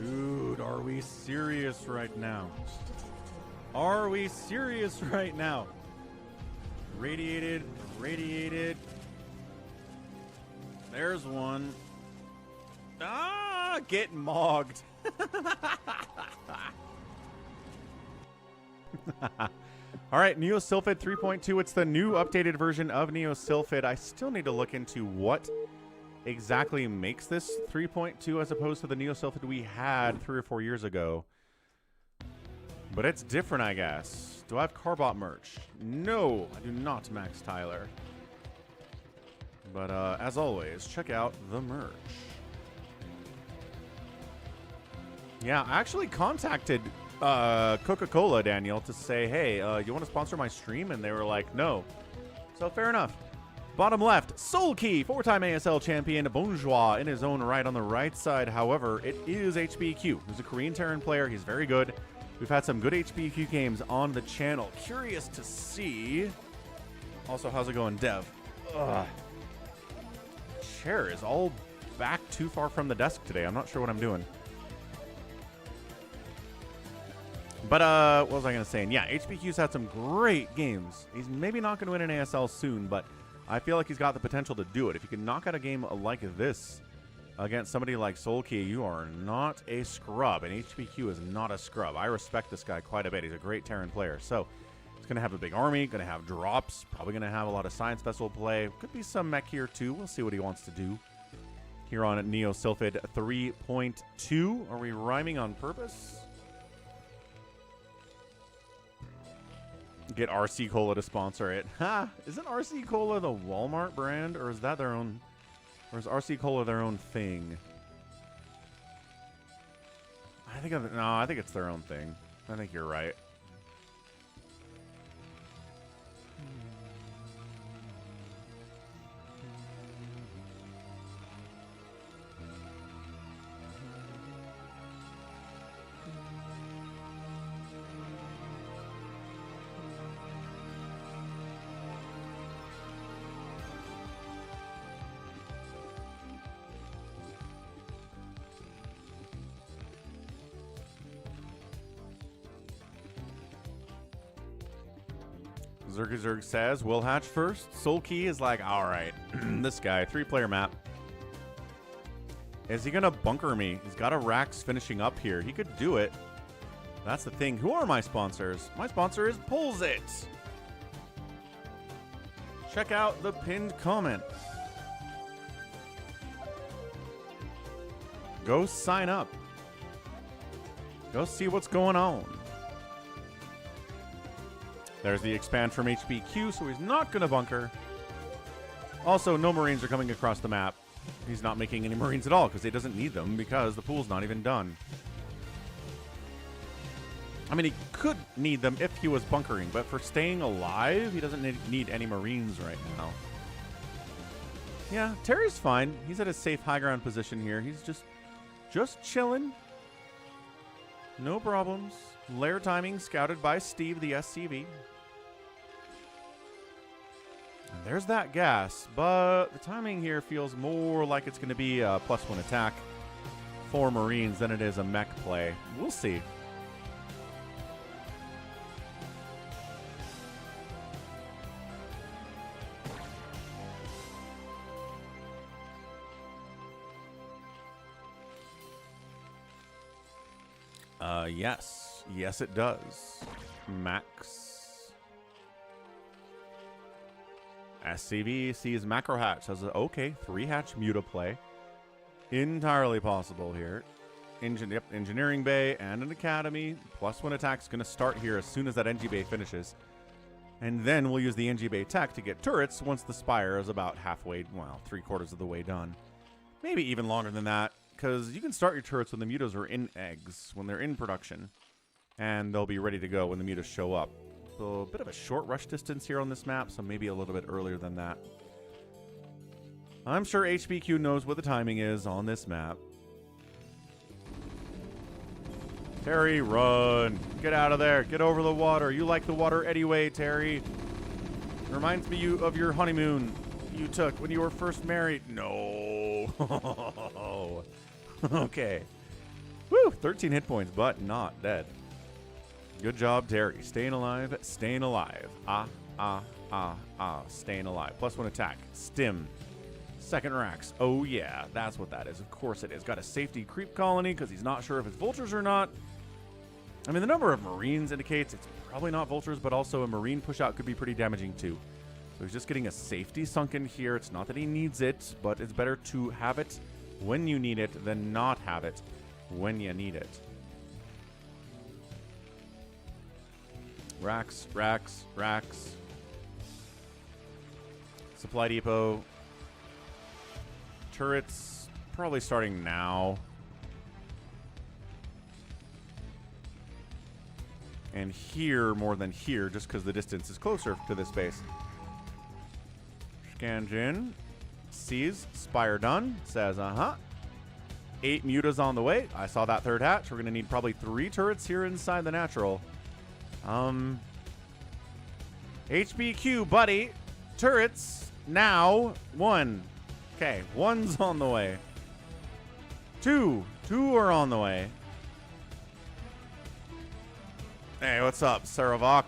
Dude, are we serious right now? Are we serious right now? Radiated, radiated. There's one. Ah, get mogged. All right, Neo Sylphid 3.2. It's the new updated version of Neo Sylphid. I still need to look into what exactly makes this 3.2 as opposed to the Neo Sylphid we had 3 or 4 years ago. But it's different, I guess. Do I have Carbot merch? No, I do not, Max Tyler. But as always, check out the merch. Yeah, I actually contacted Coca-Cola, Daniel, to say, hey, you want to sponsor my stream? And they were like, no. So fair enough. Bottom left, Soulkey, 4-time ASL champion, Bonjour in his own right on the right side. However, it is HBQ. He's a Korean Terran player. He's very good. We've had some good HBQ games on the channel. Curious to see. Also, how's it going, Dev? Ugh. Chair is all back too far from the desk today. I'm not sure what I'm doing. But what was I going to say? And yeah, HBQ's had some great games. He's maybe not going to win an ASL soon, but I feel like he's got the potential to do it. If you can knock out a game like this against somebody like Soulkey, you are not a scrub, and HBQ is not a scrub. I respect this guy quite a bit. He's a great Terran player. So he's going to have a big army, going to have drops, probably going to have a lot of science vessel play. Could be some mech here too. We'll see what he wants to do. Here on Neo Sylphid 3.2. Are we rhyming on purpose? Get RC Cola to sponsor it. Ha! Isn't RC Cola the Walmart brand, or is that their own? Or is RC Cola their own thing? I think it's their own thing. I think you're right. Zerg says, we'll hatch first. Soulkey is like, all right, this guy, 3-player map. Is he going to bunker me? He's got a Rax finishing up here. He could do it. That's the thing. Who are my sponsors? My sponsor is Pulls It. Check out the pinned comment. Go sign up. Go see what's going on. There's the expand from HBQ, so he's not going to bunker. Also, no Marines are coming across the map. He's not making any Marines at all because he doesn't need them because the pool's not even done. I mean, he could need them if he was bunkering, but for staying alive, he doesn't need any Marines right now. Yeah, Terry's fine. He's at a safe high ground position here. He's just chilling. No problems. Lair timing scouted by Steve, the SCV. And there's that gas, but the timing here feels more like it's going to be a +1 attack for Marines than it is a mech play. We'll see. Yes. Yes, it does. Max. SCV sees macro hatch. Says, okay, 3 hatch muta play. Entirely possible here. Engineering bay and an academy. +1 attack's going to start here as soon as that NG bay finishes. And then we'll use the NG bay tech to get turrets once the spire is about halfway, well, 3/4 of the way done. Maybe even longer than that. Because you can start your turrets when the mutas are in eggs, when they're in production. And they'll be ready to go when the mutas show up. So a bit of a short rush distance here on this map, so maybe a little bit earlier than that. I'm sure HBQ knows what the timing is on this map. Terry, run. Get out of there. Get over the water. You like the water anyway, Terry. Reminds me of your honeymoon you took when you were first married. No. Okay. Woo! 13 hit points, but not dead. Good job, Terry. Staying alive, staying alive. Staying alive. +1 attack. Stim. Second Rax. Oh, yeah. That's what that is. Of course it is. Got a safety creep colony because he's not sure if it's vultures or not. I mean, the number of Marines indicates it's probably not vultures, but also a Marine push-out could be pretty damaging too. So he's just getting a safety sunk in here. It's not that he needs it, but it's better to have it when you need it than not have it when you need it. Racks, racks, racks. Supply depot. Turrets probably starting now. And here more than here just because the distance is closer to this base. Scans in. Sees. Spire done. Says, uh-huh. 8 mutas on the way. I saw that third hatch. We're going to need probably 3 turrets here inside the natural. HBQ, buddy. Turrets. Now. 1. Okay. 1's on the way. 2. 2 are on the way. Hey, what's up, Saravok?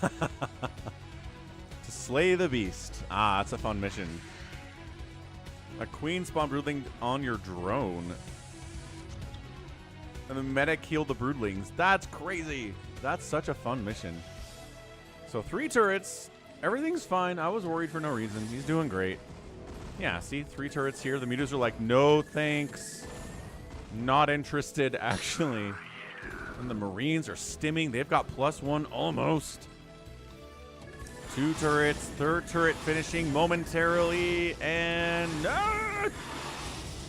To slay the beast. Ah, that's a fun mission. A queen spawn broodling on your drone. And the medic healed the broodlings. That's crazy. That's such a fun mission. So 3 turrets. Everything's fine. I was worried for no reason. He's doing great. Yeah, see? 3 turrets here. The mutas are like, no thanks. Not interested, actually. And the Marines are stimming. They've got +1 almost. 2 turrets. 3rd turret finishing momentarily. And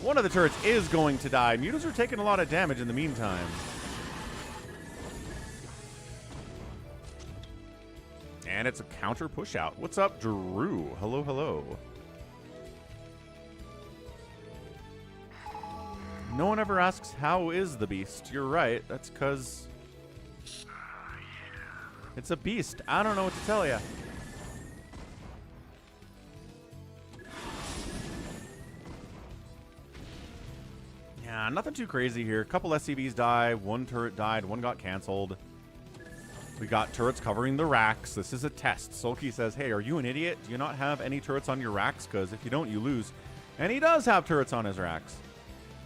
one of the turrets is going to die. Mutas are taking a lot of damage in the meantime. And it's a counter push out. What's up, Drew? Hello, hello. No one ever asks, how is the beast? You're right. That's because it's a beast. I don't know what to tell you. Yeah, nothing too crazy here. A couple SCVs die. 1 turret died. 1 got canceled. We got turrets covering the racks. This is a test. Soulkey says, hey, are you an idiot? Do you not have any turrets on your racks? Because if you don't, you lose. And he does have turrets on his racks.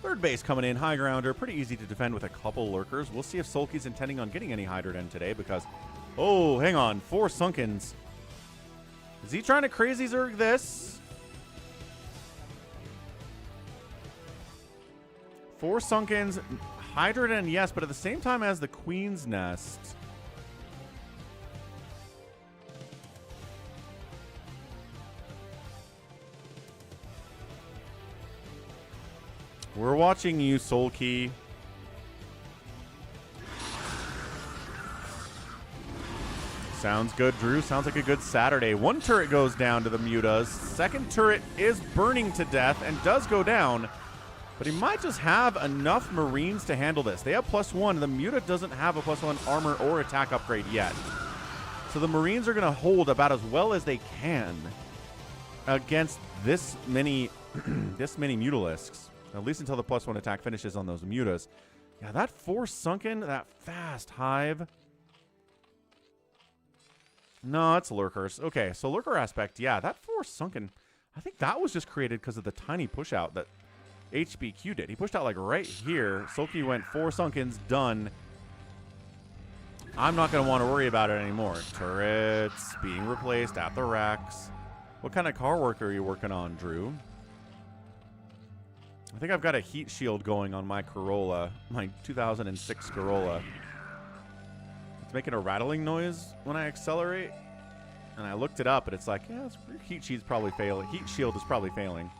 3rd base coming in, high grounder, pretty easy to defend with a couple lurkers. We'll see if Soulkey's intending on getting any Hydra Den today because, oh, hang on, 4 Sunkens. Is he trying to crazy Zerg this? 4 Sunkens, Hydra Den, yes, but at the same time as the Queen's Nest. We're watching you, Soulkey. Sounds good, Drew. Sounds like a good Saturday. 1 turret goes down to the mutas. 2nd turret is burning to death and does go down. But he might just have enough Marines to handle this. They have +1. The muta doesn't have a +1 armor or attack upgrade yet. So the Marines are going to hold about as well as they can against this many Mutalisks. At least until the +1 attack finishes on those mutas. Yeah, that 4 Sunken, that fast hive. No, it's lurkers. Okay, so lurker aspect, yeah, that 4 Sunken, I think that was just created because of the tiny push out that HBQ did. He pushed out like right here. Soulkey went 4 Sunkens, done. I'm not going to want to worry about it anymore. Turrets being replaced at the racks. What kind of car work are you working on, Drew? I think I've got a heat shield going on my Corolla, my 2006 Corolla. It's making a rattling noise when I accelerate. And I looked it up, and it's like, yeah, your heat shield's probably failing. Heat shield is probably failing.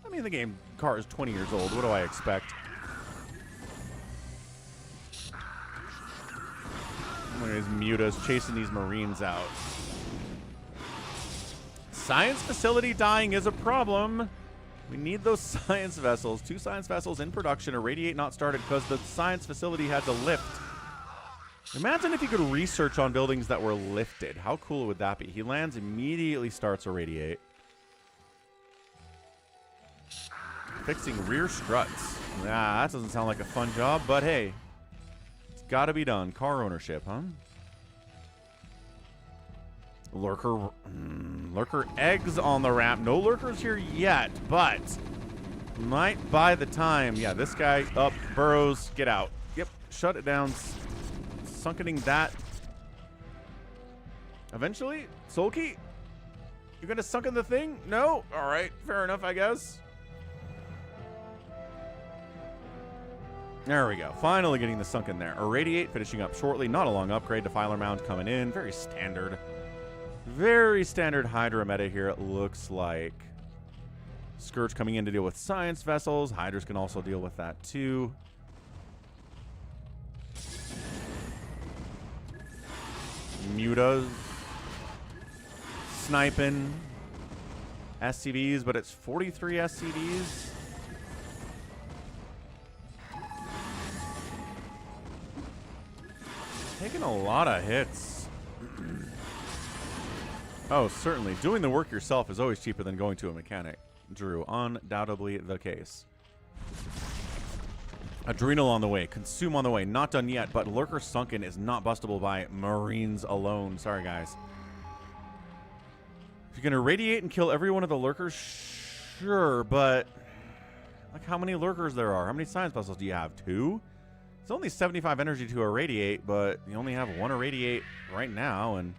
I mean, the game car is 20 years old. What do I expect? Look at his mutas chasing these Marines out. Science facility dying is a problem. We need those science vessels. 2 science vessels in production. Irradiate not started because the science facility had to lift. Imagine if you could research on buildings that were lifted. How cool would that be? He lands, immediately starts Irradiate. Fixing rear struts. Nah, that doesn't sound like a fun job, but hey. It's got to be done. Car ownership, huh? Lurker eggs on the ramp. No lurkers here yet, but might buy the time. Yeah, this guy up, burrows, get out. Yep, shut it down. Sunkening that. Eventually, Soulkey, you're gonna sunken the thing? No? All right, fair enough, I guess. There we go. Finally getting the sunken there. Irradiate finishing up shortly. Not a long upgrade. Defiler Mound coming in. Very standard. Very standard Hydra meta here, it looks like. Scourge coming in to deal with science vessels. Hydras can also deal with that too. Bermudas. Sniping. SCVs, but it's 43 SCVs. Taking a lot of hits. Oh, certainly. Doing the work yourself is always cheaper than going to a mechanic. Drew, undoubtedly the case. Adrenal on the way. Consume on the way. Not done yet, but Lurker Sunken is not bustable by Marines alone. Sorry, guys. If you're going to radiate and kill every one of the Lurkers, sure, but... Like, how many Lurkers there are? How many science vessels do you have? 2? It's only 75 energy to irradiate, but you only have 1 irradiate right now, and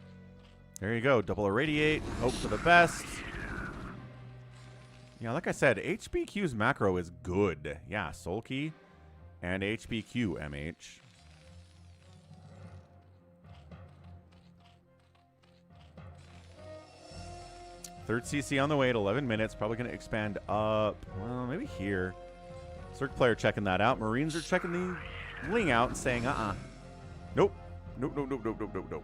there you go. Double irradiate. Hope for the best. Yeah, like I said, HBQ's macro is good. Yeah, Soulkey and HBQ MH. Third CC on the way at 11 minutes. Probably going to expand up. Well, maybe here. Circ player checking that out. Marines are checking the Ling out and saying, Nope. Nope, nope, nope, nope, nope, nope, nope.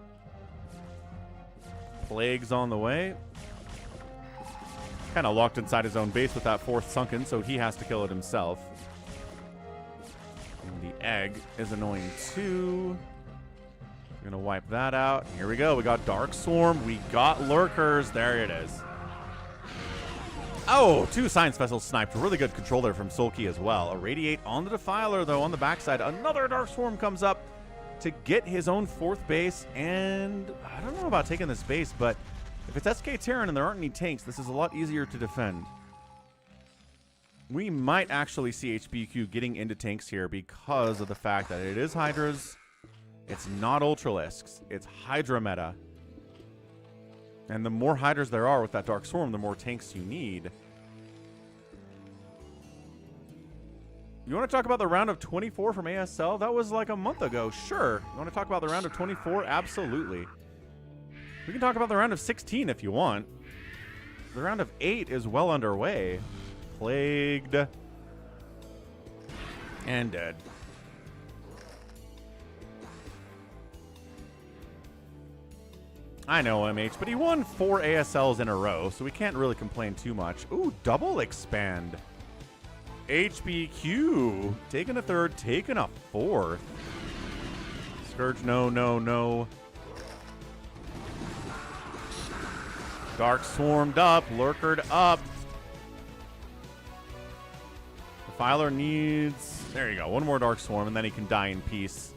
Plague's on the way. Kind of locked inside his own base with that 4th sunken, so he has to kill it himself. And the egg is annoying too. We're going to wipe that out. Here we go. We got Dark Swarm. We got Lurkers. There it is. Oh, 2 science vessels sniped. Really good control there from Soulkey as well. Irradiate on the Defiler, though, on the backside. Another Dark Swarm comes up to get his own 4th base. And I don't know about taking this base, but if it's SK Terran and there aren't any tanks, this is a lot easier to defend. We might actually see HBQ getting into tanks here because of the fact that it is Hydras. It's not Ultralisks. It's Hydra meta. And the more Hydras there are with that Dark Swarm, the more tanks you need. You want to talk about the round of 24 from ASL? That was like a month ago. Sure. You want to talk about the round of 24? Absolutely. We can talk about the round of 16 if you want. The round of 8 is well underway. Plagued. And dead. I know, MH, but he won 4 ASLs in a row, so we can't really complain too much. Ooh, double expand. HBQ. Taking a 3rd, taking a 4th. Scourge, no, no, no. Dark Swarmed up, Lurkered up. Defiler needs... There you go, 1 more Dark Swarm, and then he can die in peace.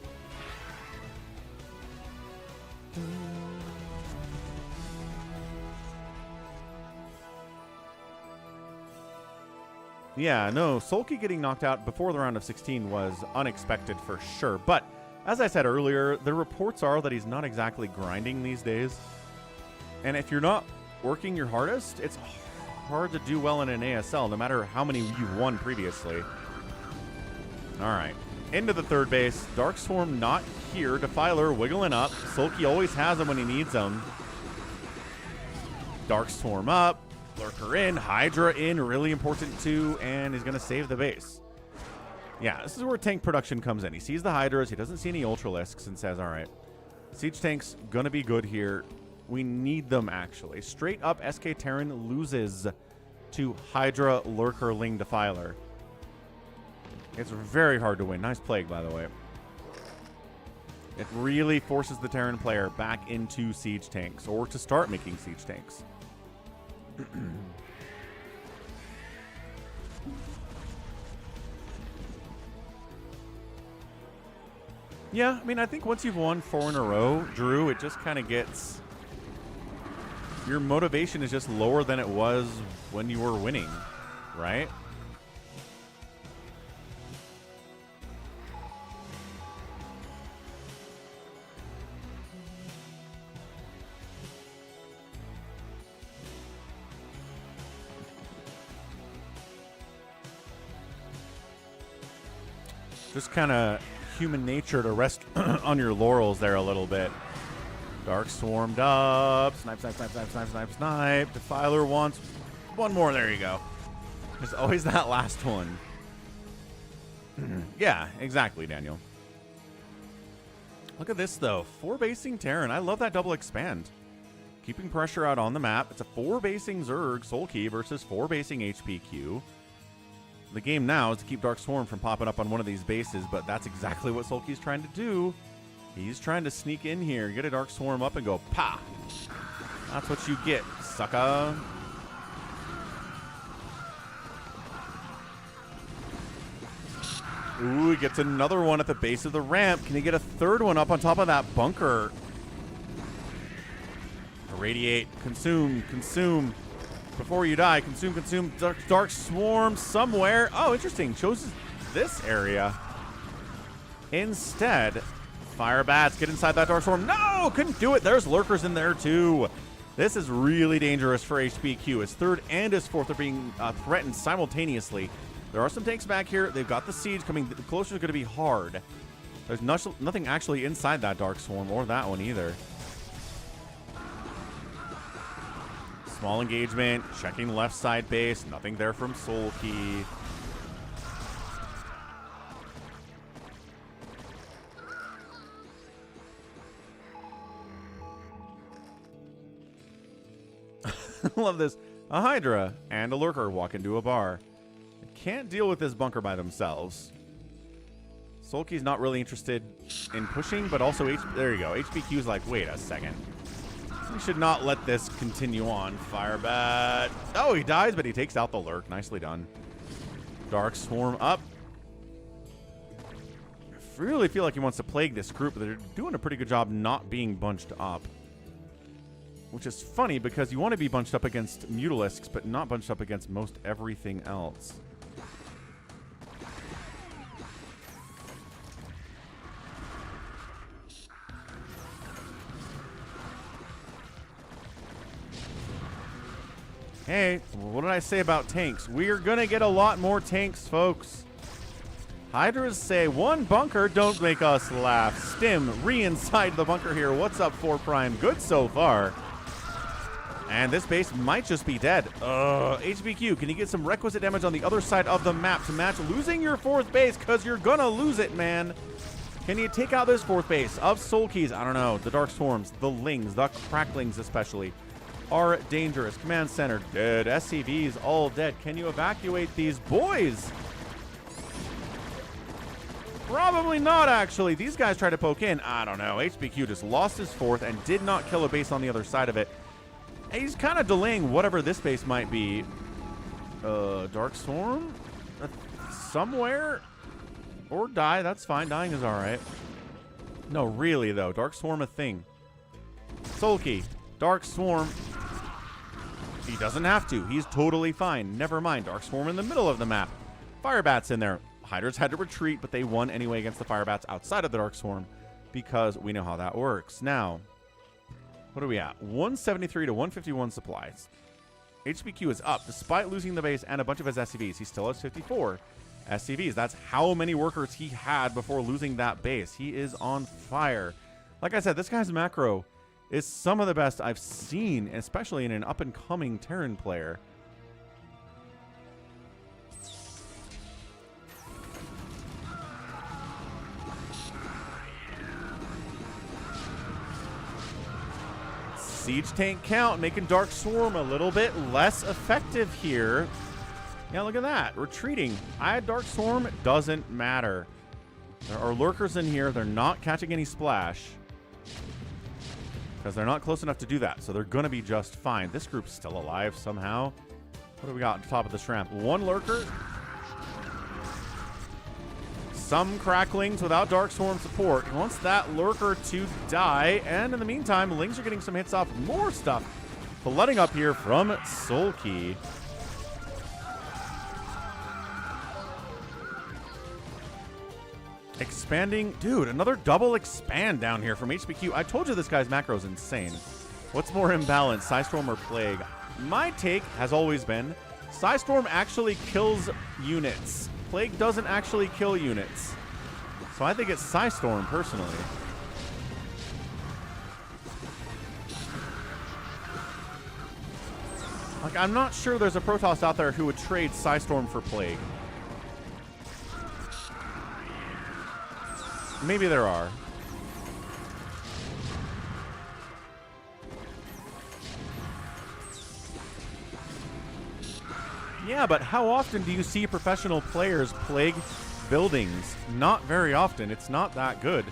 Yeah, no, Soulkey getting knocked out before the round of 16 was unexpected for sure. But, as I said earlier, the reports are that he's not exactly grinding these days. And if you're not working your hardest, it's hard to do well in an ASL, no matter how many you've won previously. Alright, into the 3rd base. Dark Swarm not here. Defiler wiggling up. Soulkey always has him when he needs him. Dark Swarm up. Lurker in, Hydra in, really important too, and he's going to save the base. Yeah, this is where tank production comes in. He sees the Hydras, he doesn't see any Ultralisks, and says, all right, siege tank's going to be good here. We need them, actually. Straight up, SK Terran loses to Hydra, Lurker, Ling, Defiler. It's very hard to win. Nice Plague, by the way. It really forces the Terran player back into siege tanks, or to start making siege tanks. Yeah, I mean, I think once you've won 4 in a row, Drew, it just kind of gets... Your motivation is just lower than it was when you were winning, right? Just kind of human nature to rest on your laurels there a little bit. Dark Swarmed up. Snipe, snipe, snipe, snipe, snipe, snipe, snipe. Defiler wants 1 more. There you go. There's always that last one. Yeah, exactly, Daniel. Look at this, though. 4-basing Terran. I love that double expand. Keeping pressure out on the map. It's a 4-basing Zerg Soulkey versus 4-basing HBQ. The game now is to keep Dark Swarm from popping up on one of these bases, but that's exactly what Soulkey's trying to do. He's trying to sneak in here, get a Dark Swarm up, and go, pa! That's what you get, sucker. Ooh, he gets another one at the base of the ramp. Can he get a third one up on top of that bunker? Irradiate, consume, consume. Before you die, consume, consume. Dark Swarm somewhere. Oh, interesting. Chose this area. Instead, Fire Bats, get inside that Dark Swarm. No, couldn't do it. There's lurkers in there too. This is really dangerous for HBQ. His third and his fourth are being threatened simultaneously. There are some tanks back here. They've got the siege coming. The closer is going to be hard. There's nothing actually inside that Dark Swarm or that one either. Small engagement. Checking left side base. Nothing there from Soulkey. Love this. A Hydra and a Lurker walk into a bar. Can't deal with this bunker by themselves. Soulkey's not really interested in pushing, but also there you go. HBQ's like, wait a second. We should not let this continue on. Fire Bat. Oh, he dies, but he takes out the Lurk. Nicely done. Dark Swarm up. I really feel like he wants to plague this group, but they're doing a pretty good job not being bunched up. Which is funny because you want to be bunched up against Mutalisks, but not bunched up against most everything else. Hey, what did I say about tanks? We're going to get a lot more tanks, folks. Hydras say, one bunker, don't make us laugh. Stim, re-inside the bunker here. What's up, 4 Prime? Good so far. And this base might just be dead. HBQ, can you get some requisite damage on the other side of the map to match losing your 4th base? Because you're going to lose it, man. Can you take out this 4th base of Soulkeys? I don't know. The Dark Swarms, the Lings, the Cracklings especially, are dangerous. Command Center dead. SCVs all dead. Can you evacuate these boys? Probably not, actually. These guys tried to poke in. I don't know. HBQ just lost his 4th and did not kill a base on the other side of it. He's kind of delaying whatever this base might be. Dark Swarm? Somewhere? Or die. That's fine. Dying is alright. No, really, though. Dark Swarm a thing. Soulkey. Dark Swarm. He doesn't have to. He's totally fine. Never mind. Dark Swarm in the middle of the map. Fire Bats in there. Hydras had to retreat, but they won anyway against the Fire Bats outside of the Dark Swarm because we know how that works. Now, what are we at? 173 to 151 supplies. HBQ is up despite losing the base and a bunch of his SCVs. He still has 54 SCVs. That's how many workers he had before losing that base. He is on fire. Like I said, this guy's macro is some of the best I've seen, especially in an up-and-coming Terran player. Siege tank count, making Dark Swarm a little bit less effective here. Yeah, look at that. Retreating. I had Dark Swarm. It doesn't matter. There are lurkers in here. They're not catching any splash because they're not close enough to do that. So they're going to be just fine. This group's still alive somehow. What do we got on top of this ramp? One lurker. Some cracklings without Dark Swarm support. He wants that lurker to die. And in the meantime, Lings are getting some hits off. More stuff flooding up here from Soulkey. Expanding. Dude, another double expand down here from HBQ. I told you this guy's macro is insane. What's more imbalanced, Psystorm or Plague? My take has always been Psystorm actually kills units. Plague doesn't actually kill units. So I think it's Psystorm, personally. Like, I'm not sure there's a Protoss out there who would trade Psystorm for Plague. Maybe there are. Yeah, but how often do you see professional players plague buildings? Not very often. It's not that good.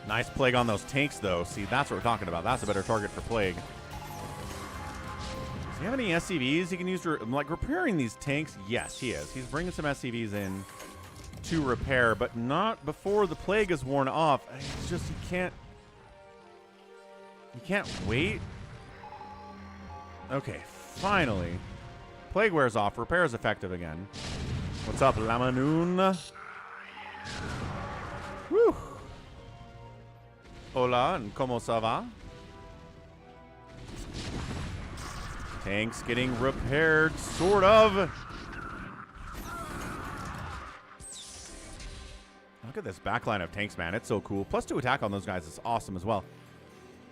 Nice plague on those tanks, though. See, that's what we're talking about. That's a better target for plague. Does he have any SCVs he can use to, like, repairing these tanks? Yes, he is. He's bringing some SCVs in to repair, but not before the plague is worn off. It's just, he can't wait. Okay, finally. Plague wears off. Repair is effective again. What's up, Lamanoon? Whew. Hola, and como ça va? Tanks getting repaired, sort of. Look at this backline of tanks, man. It's so cool. +2 attack on those guys is awesome as well.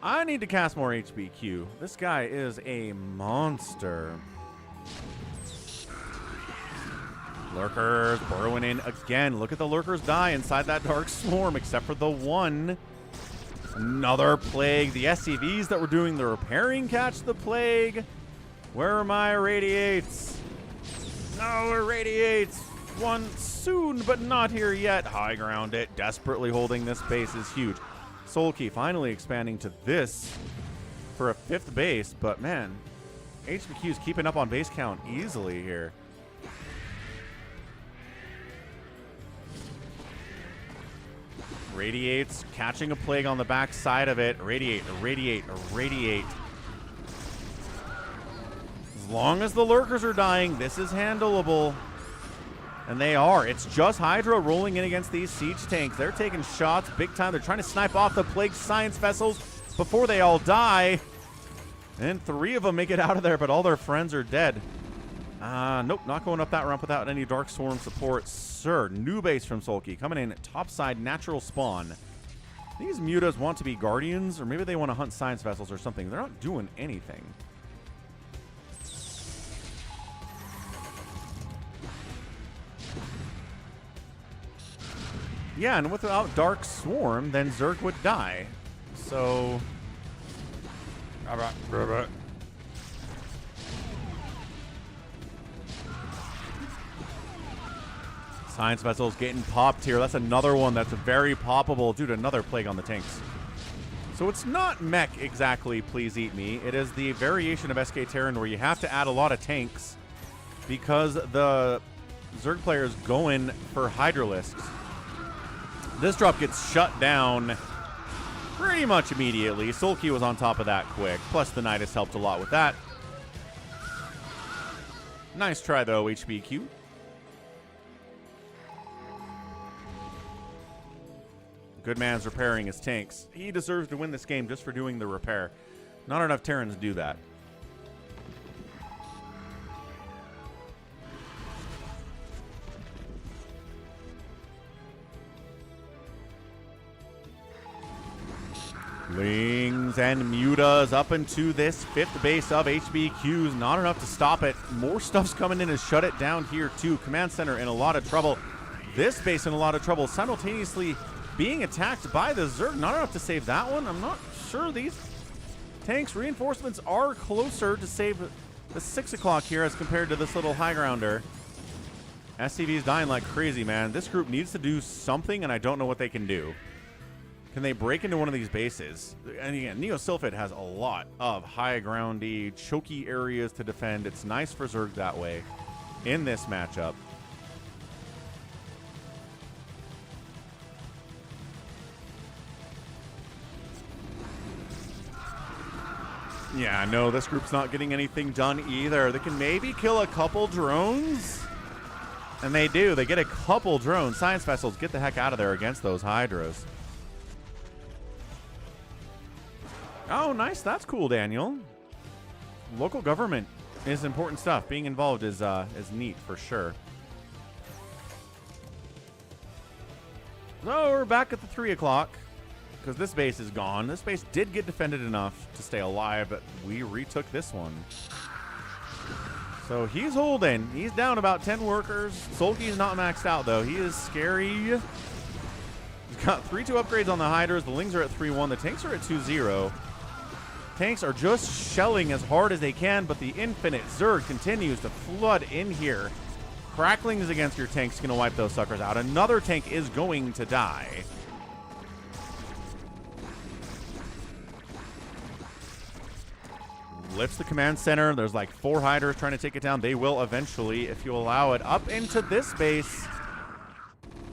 I need to cast more HBQ. This guy is a monster. Lurkers burrowing in again. Look at the lurkers die inside that dark swarm, except for the one. Another plague. The SCVs that were doing the repairing catch the plague. Where are my radiates? No irradiates. One soon, but not here yet. High ground it. Desperately holding this base is huge. Soulkey finally expanding to this for a 5th base, but man, HBQ is keeping up on base count easily here. Radiates, catching a plague on the back side of it. Radiate, irradiate, irradiate. As long as the lurkers are dying, this is handleable. And they are. It's just Hydra rolling in against these siege tanks. They're taking shots big time. They're trying to snipe off the plague science vessels before they all die. And 3 of them make it out of there, but all their friends are dead. Nope, not going up that ramp without any Dark Swarm support. Sir, new base from Soulkey coming in topside natural spawn. These mutas want to be guardians, or maybe they want to hunt science vessels or something. They're not doing anything. Yeah, and without Dark Swarm, then Zerg would die. So... Science vessels getting popped here. That's another one that's very poppable. Dude, another plague on the tanks. So it's not mech exactly, please eat me. It is the variation of SK Terran where you have to add a lot of tanks because the Zerg player is going for Hydralisks. This drop gets shut down pretty much immediately. Soulkey was on top of that quick. Plus the Nidus helped a lot with that. Nice try though, HBQ. Good man's repairing his tanks. He deserves to win this game just for doing the repair. Not enough Terrans do that. Lings and mutas up into this 5th base of HBQs. Not enough to stop it. More stuff's coming in to shut it down here too. Command center in a lot of trouble. This base in a lot of trouble. Simultaneously being attacked by the Zerg. Not enough to save that one. I'm not sure these tanks reinforcements are closer to save the 6 o'clock here as compared to this little high grounder. SCV's dying like crazy, man. This group needs to do something, and I don't know what they can do. Can they break into one of these bases? And again, Neo Sylphid has a lot of high groundy, choky areas to defend. It's nice for Zerg that way in this matchup. Yeah, no, this group's not getting anything done either. They can maybe kill a couple drones. And they do. They get a couple drones. Science vessels, get the heck out of there against those Hydras. Oh, nice. That's cool, Daniel. Local government is important stuff. Being involved is neat for sure. So we're back at the 3 o'clock. Because this base is gone. This base did get defended enough to stay alive, but we retook this one. So he's holding. He's down about 10 workers. Soulkey's not maxed out, though. He is scary. He's got 3-2 upgrades on the Hydras. The Lings are at 3-1. The tanks are at 2-0. Tanks are just shelling as hard as they can, but the infinite Zerg continues to flood in here. Cracklings against your tank's going to wipe those suckers out. Another tank is going to die. Lifts the command center. There's like 4 hiders trying to take it down. They will eventually, if you allow it. Up into this base.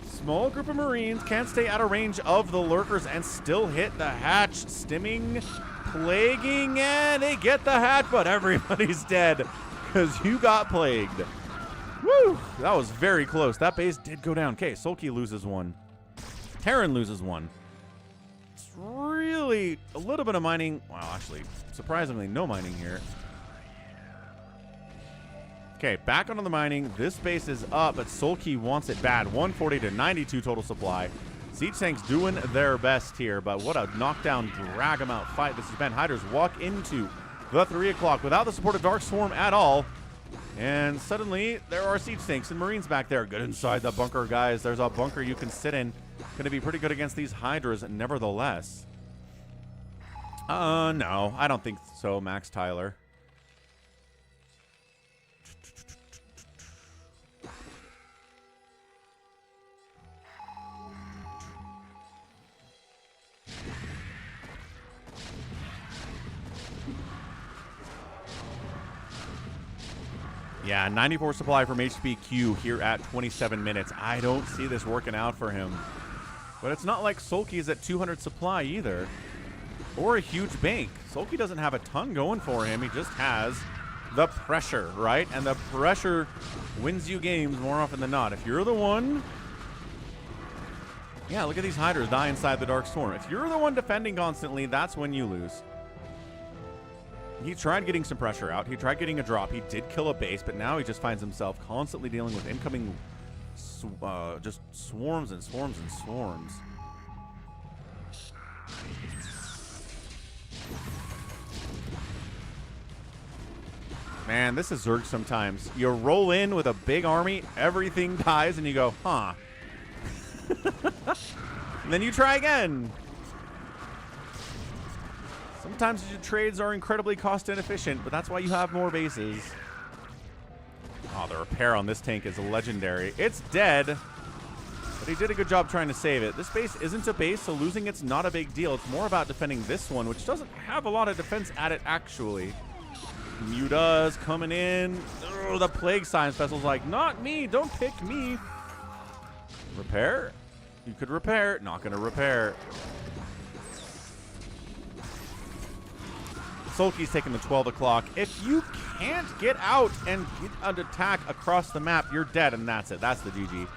Small group of Marines can't stay out of range of the lurkers and still hit the hatch. Stimming, plaguing, and they get the hatch, but everybody's dead because you got plagued. Woo! That was very close. That base did go down. Okay, Soulkey loses 1. Terran loses 1. It's really a little bit of mining. Wow, actually, surprisingly, no mining here. Okay, back onto the mining. This base is up, but Soulkey wants it bad. 140 to 92 total supply. Siege tanks doing their best here, but what a knockdown, drag them out fight this has been. Hiders walk into the 3 o'clock without the support of Dark Swarm at all. And suddenly, there are siege tanks and Marines back there. Good inside the bunker, guys. There's a bunker you can sit in. Going to be pretty good against these Hydras, nevertheless. No, I don't think so, Max Tyler. Yeah, 94 supply from HBQ here at 27 minutes. I don't see this working out for him. But it's not like Soulkey is at 200 supply either. Or a huge bank. Soulkey doesn't have a ton going for him. He just has the pressure, right? And the pressure wins you games more often than not. If you're the one... Yeah, look at these hiders die inside the Dark Storm. If you're the one defending constantly, that's when you lose. He tried getting some pressure out. He tried getting a drop. He did kill a base, but now he just finds himself constantly dealing with incoming just swarms and swarms and swarms. Man, this is Zerg sometimes. You roll in with a big army, everything dies, and you go, huh. And then you try again. Sometimes your trades are incredibly cost inefficient, but that's why you have more bases. Oh, the repair on this tank is legendary. It's dead, but he did a good job trying to save it. This base isn't a base, so losing it's not a big deal. It's more about defending this one, which doesn't have a lot of defense at it, actually. Muta's coming in. Oh, the Plague Science Vessel's like, not me, don't pick me. Repair? You could repair. Not going to repair. Soulkey's taking the 12 o'clock. If you can't get out and get an attack across the map, you're dead, and that's it. That's the GG.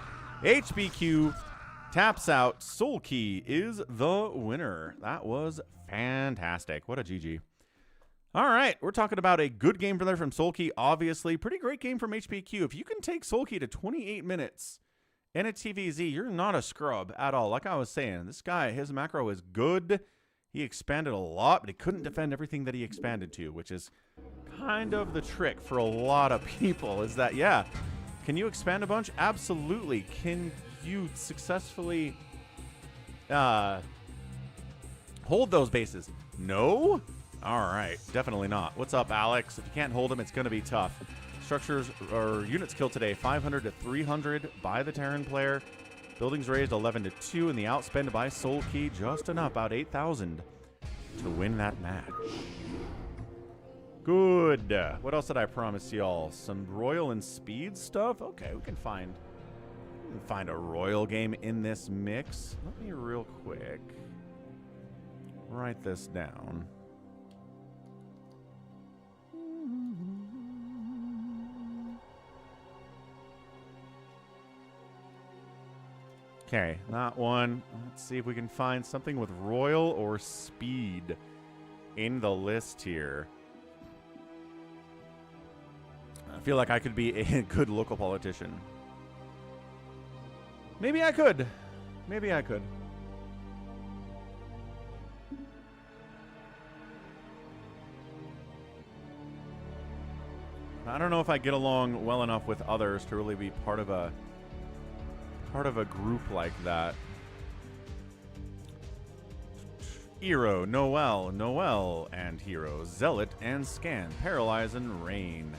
HBQ taps out. Soulkey is the winner. That was fantastic. What a GG. All right, we're talking about a good game from there from Soulkey, obviously. Pretty great game from HBQ. If you can take Soulkey to 28 minutes in a TvZ, you're not a scrub at all. Like I was saying, this guy, his macro is good. He expanded a lot, but he couldn't defend everything that he expanded to, which is kind of the trick for a lot of people, is that, yeah, can you expand a bunch? Absolutely. Can you successfully hold those bases? No? All right, definitely not. What's up, Alex? If you can't hold them, it's going to be tough. Structures or units killed today, 500 to 300 by the Terran player. Buildings raised 11 to 2, and the outspend by Soulkey just enough, about 8,000 to win that match. Good. What else did I promise y'all? Some royal and speed stuff? Okay, we can find a royal game in this mix. Let me real quick write this down. Okay, that one. Let's see if we can find something with royal or speed in the list here. I feel like I could be a good local politician. Maybe I could. Maybe I could. I don't know if I get along well enough with others to really be part of a group like that. Hero, Noel, and Hero, Zealot, and Scan, Paralyze, and Rain.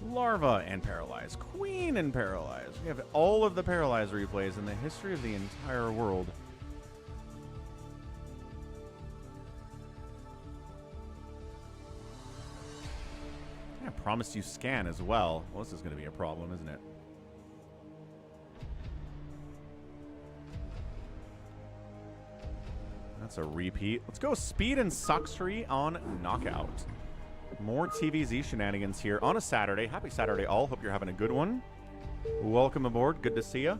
Larva and Paralyze, Queen and Paralyze. We have all of the Paralyze replays in the history of the entire world. I promised you Scan as well. Well, this is going to be a problem, isn't it? That's a repeat. Let's go Speed and Sacsri on Knockout. More TvZ shenanigans here on a Saturday. Happy Saturday all. Hope you're having a good one. Welcome aboard. Good to see ya.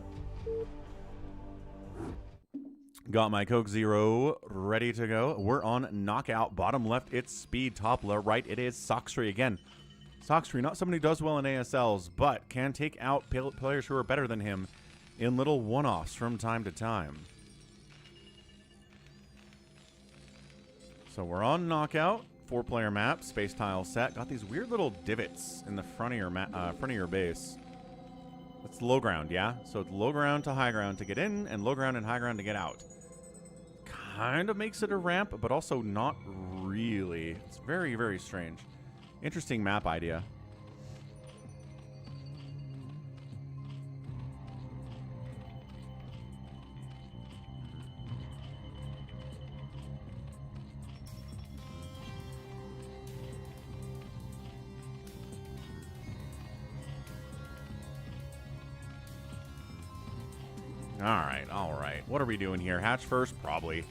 Got my Coke Zero ready to go. We're on Knockout. Bottom left, it's Speed. Top left, right, it is Sacsri again. Sacsri, not somebody who does well in ASLs, but can take out players who are better than him in little one-offs from time to time. So we're on Knockout. 4-player map, space tile set. Got these weird little divots in the front of your base. That's low ground, yeah? So it's low ground to high ground to get in, and low ground and high ground to get out. Kind of makes it a ramp, but also not really. It's very, very strange. Interesting map idea. All right. What are we doing here? Hatch first? Probably.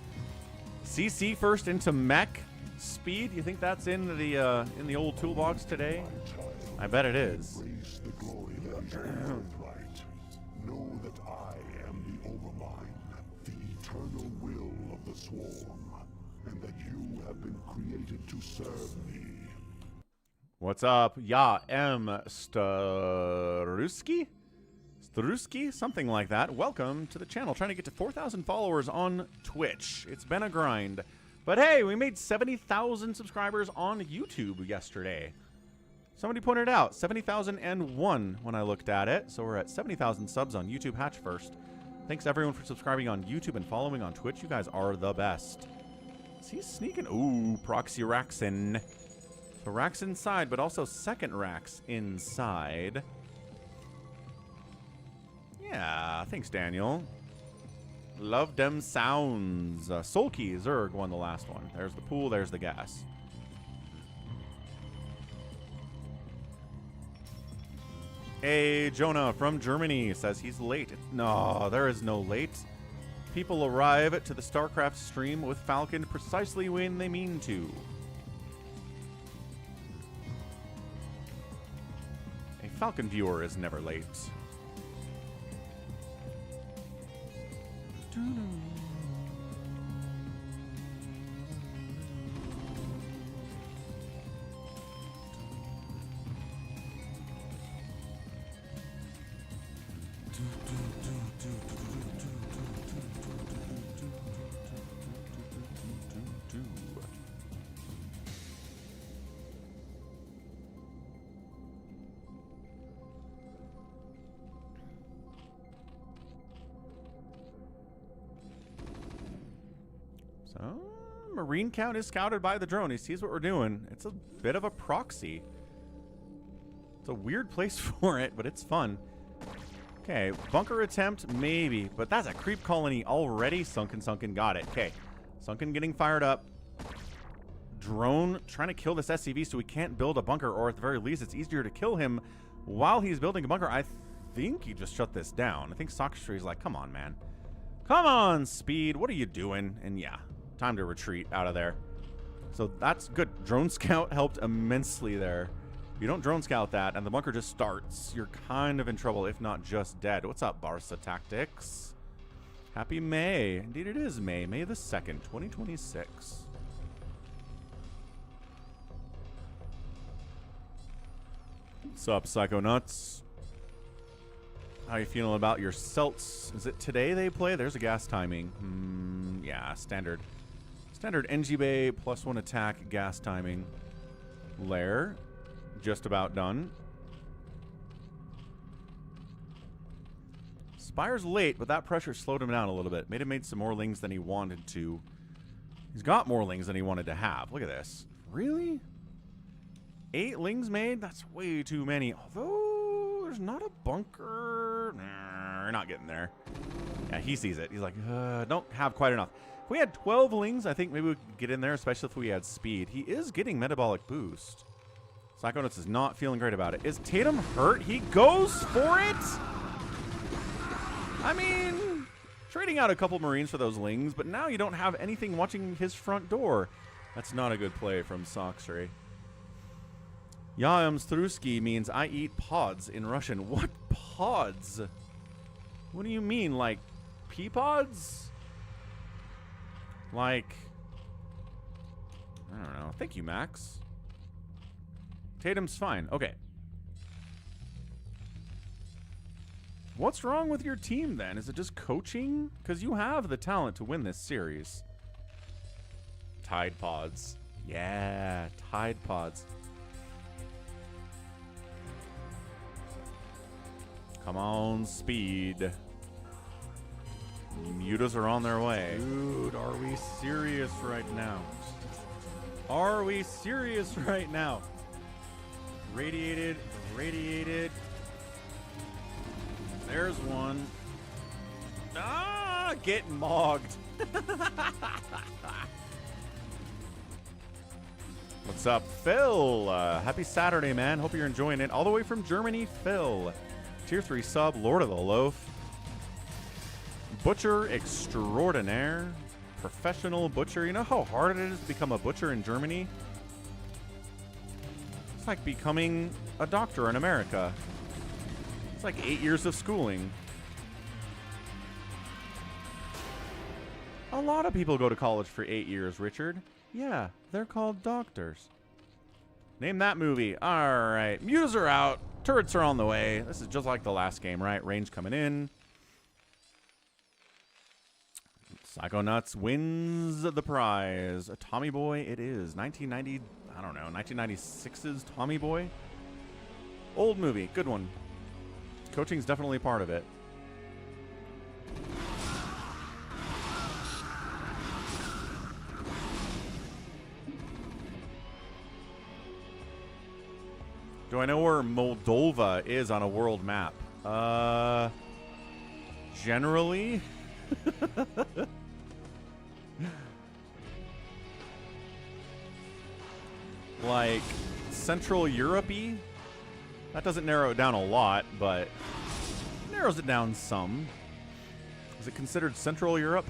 CC first into mech. Speed? You think that's in the old toolbox today? I bet it is. Embrace the glory of your birthright. Know that I am the Overmind, the eternal will of the Swarm, and that you have been created to serve me. What's up? Ya M. Staruski? Staruski? Something like that. Welcome to the channel. Trying to get to 4,000 followers on Twitch. It's been a grind. But hey, we made 70,000 subscribers on YouTube yesterday. Somebody pointed out 70,001 when I looked at it. So we're at 70,000 subs on YouTube. Hatch first. Thanks everyone for subscribing on YouTube and following on Twitch. You guys are the best. Is he sneaking? Ooh, proxy racks in. So racks inside, but also second racks inside. Yeah, thanks, Daniel. Love them sounds. Soulkey Zerg won the last one. There's the pool, there's the gas. Hey, Jonah from Germany says he's late. No, there is no late. People arrive to the StarCraft stream with Falcon precisely when they mean to. A Falcon viewer is never late. So, Marine count is scouted by the drone. He sees what we're doing. It's a bit of a proxy. It's a weird place for it, but it's fun. Okay, bunker attempt, maybe. But that's a creep colony already. Sunken, got it. Okay, Sunken getting fired up. Drone trying to kill this SCV so we can't build a bunker, or at the very least, it's easier to kill him while he's building a bunker. I think he just shut this down. I think Sacsri's like, come on, man. Come on, Speed. What are you doing? And yeah, time to retreat out of there. So that's good. Drone scout helped immensely there. If you don't drone scout that and the bunker just starts, you're kind of in trouble, if not just dead. What's up, Barca Tactics? Happy May. Indeed it is May. May the 2nd, 2026. What's up, Psychonauts? How you feeling about your Celts? Is it today they play? There's a gas timing. Yeah, standard. Standard NG Bay +1 attack, gas timing. Lair. Just about done. Spire's late, but that pressure slowed him down a little bit. Made him some more lings than he wanted to. He's got more lings than he wanted to have. Look at this. Really? 8 lings made? That's way too many. Although, there's not a bunker. Nah, we're not getting there. Yeah, he sees it. He's like, don't have quite enough. If we had 12 lings, I think maybe we could get in there, especially if we had speed. He is getting metabolic boost. Psychonauts is not feeling great about it. Is Tatum hurt? He goes for it? I mean, trading out a couple Marines for those lings, but now you don't have anything watching his front door. That's not a good play from Sacsri. Yaemstruski means I eat pods in Russian. What pods? What do you mean, like pea pods? Like, I don't know. Thank you, Max. Tatum's fine. Okay. What's wrong with your team then? Is it just coaching? Because you have the talent to win this series. Tide pods. Yeah, Tide pods. Come on, speed. Mutas are on their way. Dude, are we serious right now? Are we serious right now? Radiated, radiated. There's one. Ah, get mogged. What's up, Phil? Happy Saturday, man. Hope you're enjoying it. All the way from Germany, Phil. Tier 3 sub, Lord of the Loaf. Butcher extraordinaire. Professional butcher. You know how hard it is to become a butcher in Germany? It's like becoming a doctor in America. It's like 8 years of schooling. A lot of people go to college for 8 years, Richard. Yeah, they're called doctors. Name that movie. All right. Mutas are out. Turrets are on the way. This is just like the last game, right? Range coming in. Psychonauts wins the prize. A Tommy Boy it is. 1990, I don't know, 1996's Tommy Boy. Old movie. Good one. Coaching's definitely part of it. Do I know where Moldova is on a world map? Generally. Like Central Europe-y? That doesn't narrow it down a lot, but narrows it down some. Is it considered Central Europe?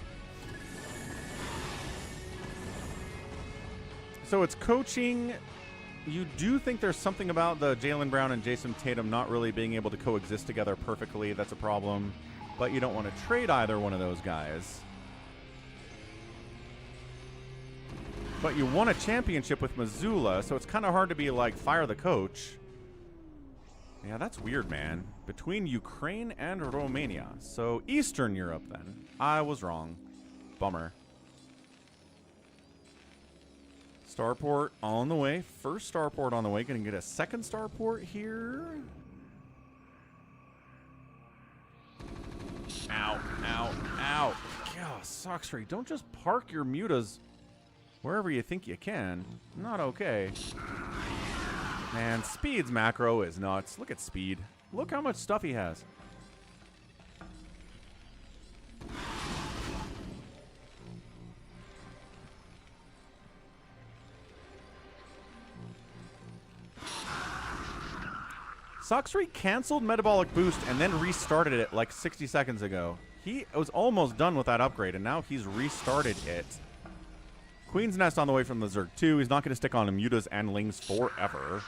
So it's coaching. You do think there's something about the Jaylen Brown and Jason Tatum not really being able to coexist together perfectly. That's a problem. But you don't want to trade either one of those guys. But you won a championship with Missoula, so it's kind of hard to be like, fire the coach. Yeah, that's weird, man. Between Ukraine and Romania. So Eastern Europe, then. I was wrong. Bummer. Starport on the way. First starport on the way. Gonna get a second starport here. Ow, ow, ow. God, Sacsri, don't just park your mutas wherever you think you can. Not okay. Man, Speed's macro is nuts. Look at Speed. Look how much stuff he has. Sacsri canceled Metabolic Boost and then restarted it like 60 seconds ago. He was almost done with that upgrade, and now he's restarted it. Queen's Nest on the way from the Zerg 2. He's not going to stick on mutas and lings forever.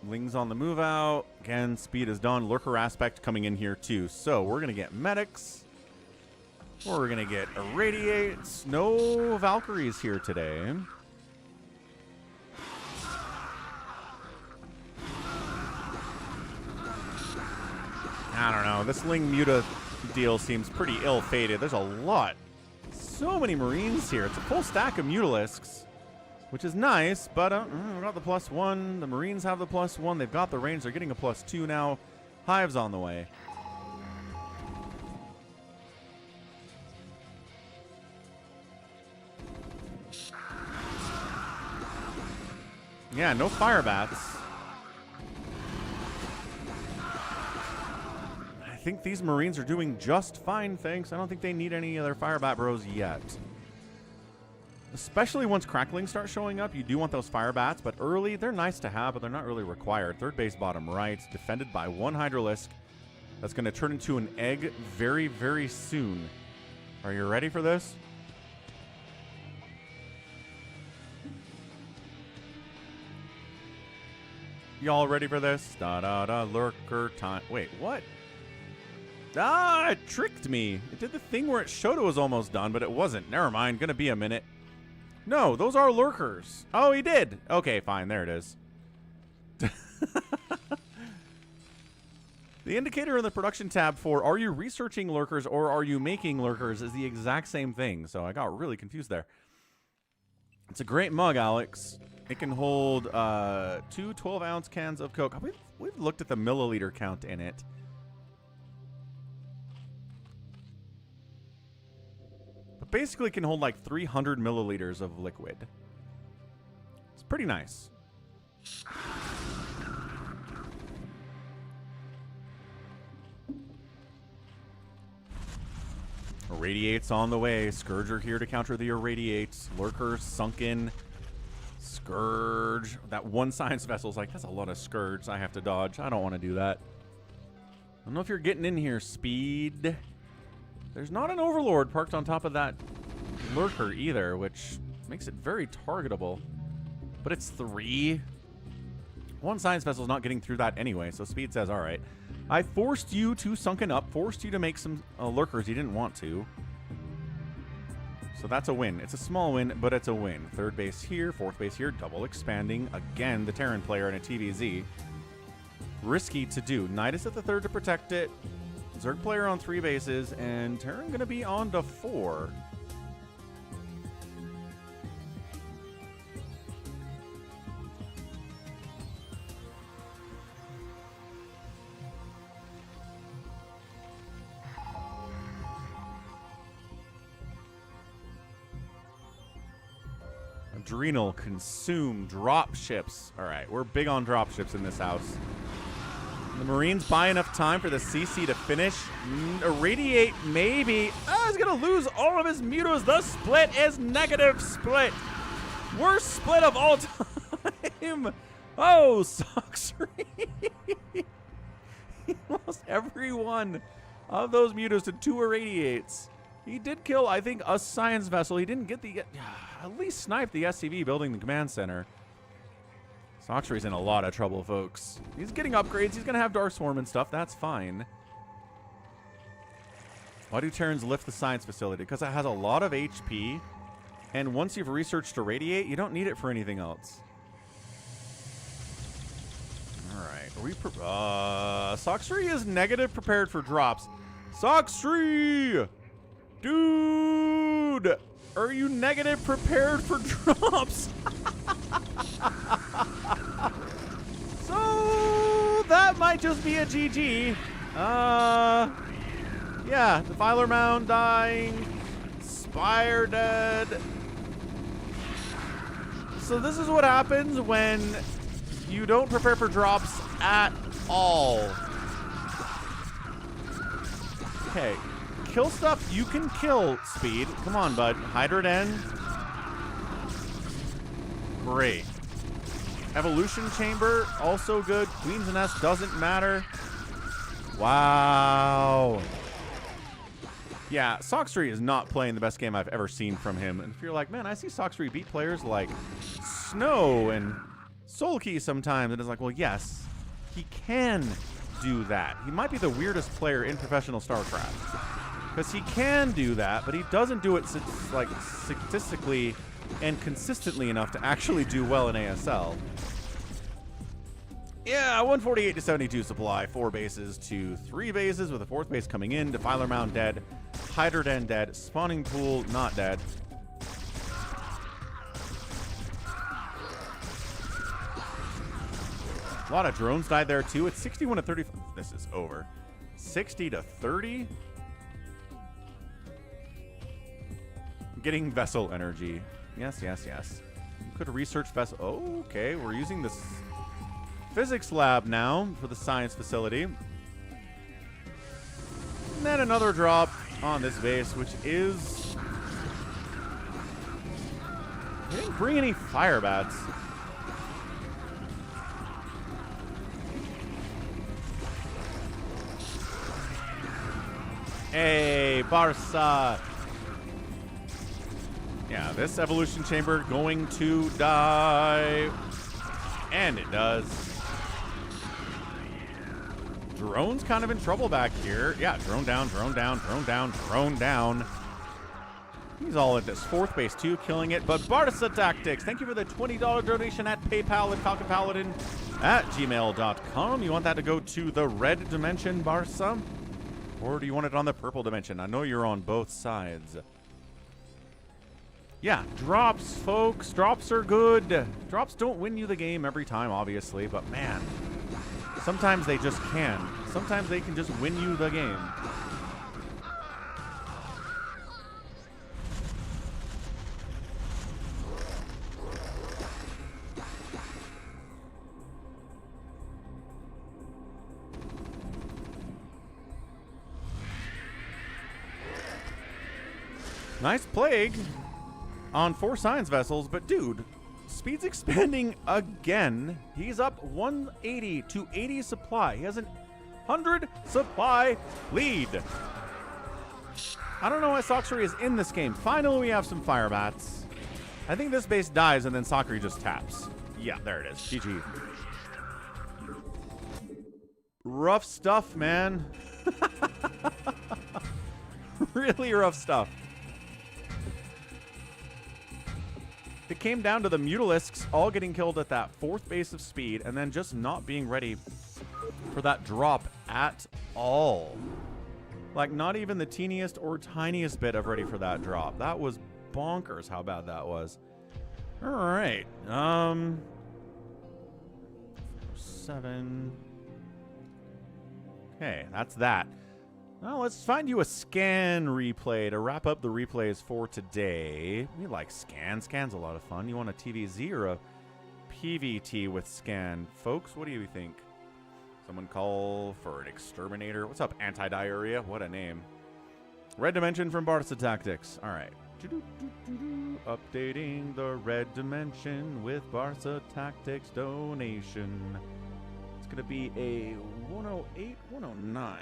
Lings on the move out. Again, speed is done. Lurker aspect coming in here too. So we're going to get medics. We're going to get irradiates. No Valkyries here today. I don't know. This Ling Muta deal seems pretty ill-fated. There's a lot. So many Marines here. It's a full stack of Mutalisks. which is nice, but we got the +1. The Marines have the +1. They've got the range. They're getting a +2 now. Hive's on the way. Yeah, no fire bats. I think these Marines are doing just fine, thanks. I don't think they need any other fire bat bros yet. Especially once crackling starts showing up, you do want those fire bats, but early, they're nice to have, but they're not really required. Third base bottom right, defended by one Hydralisk. That's going to turn into an egg very, very soon. Are you ready for this? Y'all ready for this? Da-da-da, lurker time. Wait, what? Ah, it tricked me. It did the thing where it showed it was almost done, but it wasn't. Never mind, gonna be a minute. No, those are lurkers. Oh, he did. Okay, fine, there it is. The indicator in the production tab for are you researching lurkers or are you making lurkers is the exact same thing, so I got really confused there. It's a great mug, Alex. It can hold 2 12-ounce cans of Coke. We've looked at the milliliter count in it. But basically it can hold like 300 milliliters of liquid. It's pretty nice. Irradiate's on the way. Scourger here to counter the Irradiates. Lurker sunken. Scourge. That one science vessel's like, that's a lot of Scourge I have to dodge. I don't want to do that. I don't know if you're getting in here, Speed. There's not an Overlord parked on top of that Lurker either, which makes it very targetable. But it's 3. One science vessel's not getting through that anyway, so Speed says, all right. I forced you to sunken up, forced you to make some lurkers you didn't want to. So that's a win. It's a small win, but it's a win. Third base here, fourth base here, double expanding. Again, the Terran player in a TvZ. Risky to do. Nidus at the third to protect it. Zerg player on 3 bases, and Terran going to be on to 4. Adrenal, consume, drop ships. All right, we're big on drop ships in this house. The Marines buy enough time for the CC to finish. Irradiate, maybe. Oh, he's going to lose all of his mutos. The split is negative split. Worst split of all time. Oh, Sacsri. He lost every one of those mutos to 2 Irradiates. He did kill, I think, a science vessel. He didn't get the... at least snipe the SCV building the command center. Sacsri's in a lot of trouble, folks. He's getting upgrades. He's going to have Dark Swarm and stuff. That's fine. Why do Terrans lift the science facility? Because it has a lot of HP. And once you've researched Irradiate, you don't need it for anything else. Alright. Are we... Sacsri is negative prepared for drops. Sacsri! Dude! Are you negative prepared for drops? So that might just be a GG. Yeah, Defiler Mound dying. Spire dead. So this is what happens when you don't prepare for drops at all. Okay. Kill stuff you can kill, Speed. Come on, bud. Hydroden. Great. Evolution Chamber, also good. Queen's Nest doesn't matter. Wow. Yeah, Sacsri is not playing the best game I've ever seen from him. And if you're like, man, I see Sacsri beat players like Snow and Soulkey sometimes. And it's like, well, yes, he can do that. He might be the weirdest player in professional StarCraft. Because he can do that, but he doesn't do it like statistically and consistently enough to actually do well in ASL. Yeah, 148 to 72 supply, 4 bases to 3 bases with a 4th base coming in. Defiler Mound dead, Hydroden dead, Spawning Pool not dead. A lot of drones died there too. It's 61 to 30. This is over. 60 to 30. Getting vessel energy. Yes, yes, yes. Could research vessel. Oh, okay. We're using this physics lab now for the science facility. And then another drop on this base, which is... They didn't bring any fire bats. Hey, Barca. Yeah, this evolution chamber going to die. And it does. Drone's kind of in trouble back here. Yeah, drone down, drone down, drone down, drone down. He's all at this fourth base too, killing it. But Barca Tactics, thank you for the $20 donation at PayPal at falconpaladin at gmail.com. You want that to go to the red dimension, Barca? Or do you want it on the purple dimension? I know you're on both sides. Yeah, drops, folks. Drops are good. Drops don't win you the game every time, obviously, but man, sometimes they just can. Sometimes they can just win you the game. Nice plague on 4 science vessels, but dude, speed's expanding again. He's up 180 to 80 supply. He has an 100 supply lead. I don't know why Sacsri is in this game. Finally, we have some fire bats. I think this base dies and then Sacsri just taps. Yeah, there it is. GG. Rough stuff, man. Really rough stuff. It came down to the Mutalisks all getting killed at that 4th base of speed and then just not being ready for that drop at all. Like, not even the teeniest or tiniest bit of ready for that drop. That was bonkers how bad that was. All right. 7. Okay, that's that. Well, let's find you a scan replay to wrap up the replays for today. We like scan. Scan's a lot of fun. You want a TvZ or a PVT with scan? Folks, what do you think? Someone call for an exterminator. What's up, anti-diarrhea? What a name. Red dimension from Barca Tactics. All right. Updating the red dimension with Barca Tactics donation. It's going to be a 108, 109.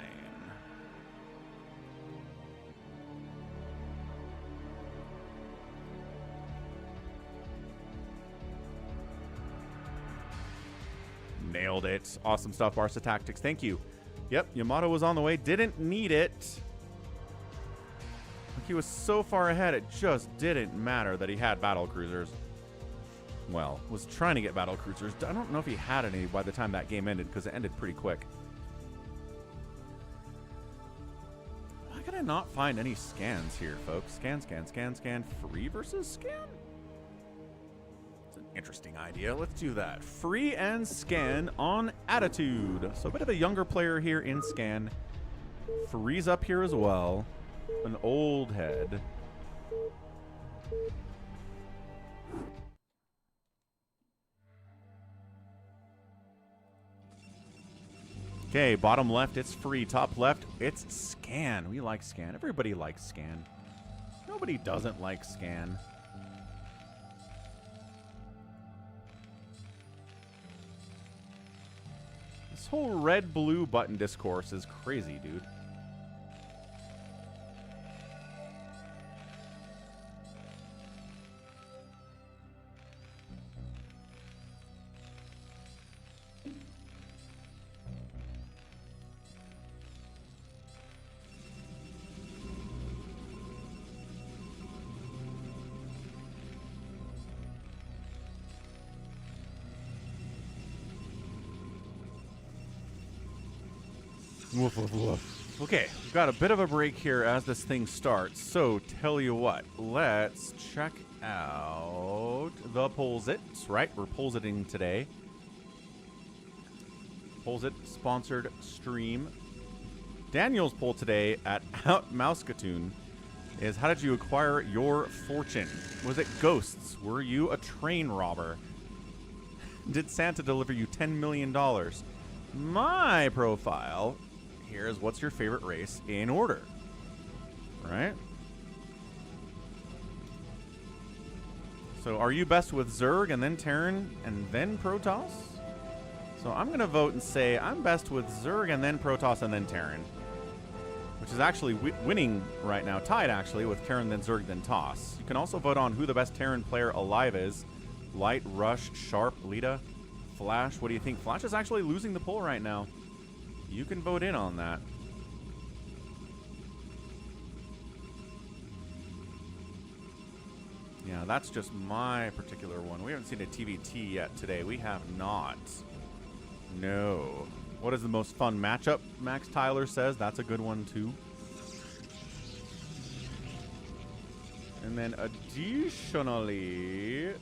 Nailed it. Awesome stuff, Barca Tactics. Thank you. Yep, Yamato was on the way. Didn't need it. He was so far ahead, it just didn't matter that he had battle cruisers. Well, was trying to get battle cruisers. I don't know if he had any by the time that game ended, because it ended pretty quick. Why could I not find any scans here, folks? Scan, scan, scan, scan. Free versus scan? Interesting idea. Let's do that. Free and scan on attitude. So a bit of a younger player here in scan. Free's up here as well. An old head. Okay, bottom left, it's free. Top left, it's scan. We like scan. Everybody likes scan. Nobody doesn't like scan. This whole red-blue button discourse is crazy, dude. Woof, woof, woof. Okay, we've got a bit of a break here as this thing starts. So, tell you what, let's check out the Polls It, right? We're Polls Itting today. Pulls It sponsored stream. Daniel's poll today at Mousecatoon is, how did you acquire your fortune? Was it ghosts? Were you a train robber? Did Santa deliver you $10 million? My profile, here's what's your favorite race in order. Right? So are you best with Zerg and then Terran and then Protoss? So I'm going to vote and say I'm best with Zerg and then Protoss and then Terran. Which is actually winning right now. Tied, actually, with Terran, then Zerg, then Toss. You can also vote on who the best Terran player alive is. Light, Rush, Sharp, Lita, Flash. What do you think? Flash is actually losing the poll right now. You can vote in on that. Yeah, that's just my particular one. We haven't seen a TVT yet today. We have not. No. What is the most fun matchup? Max Tyler says that's a good one too. And then additionally,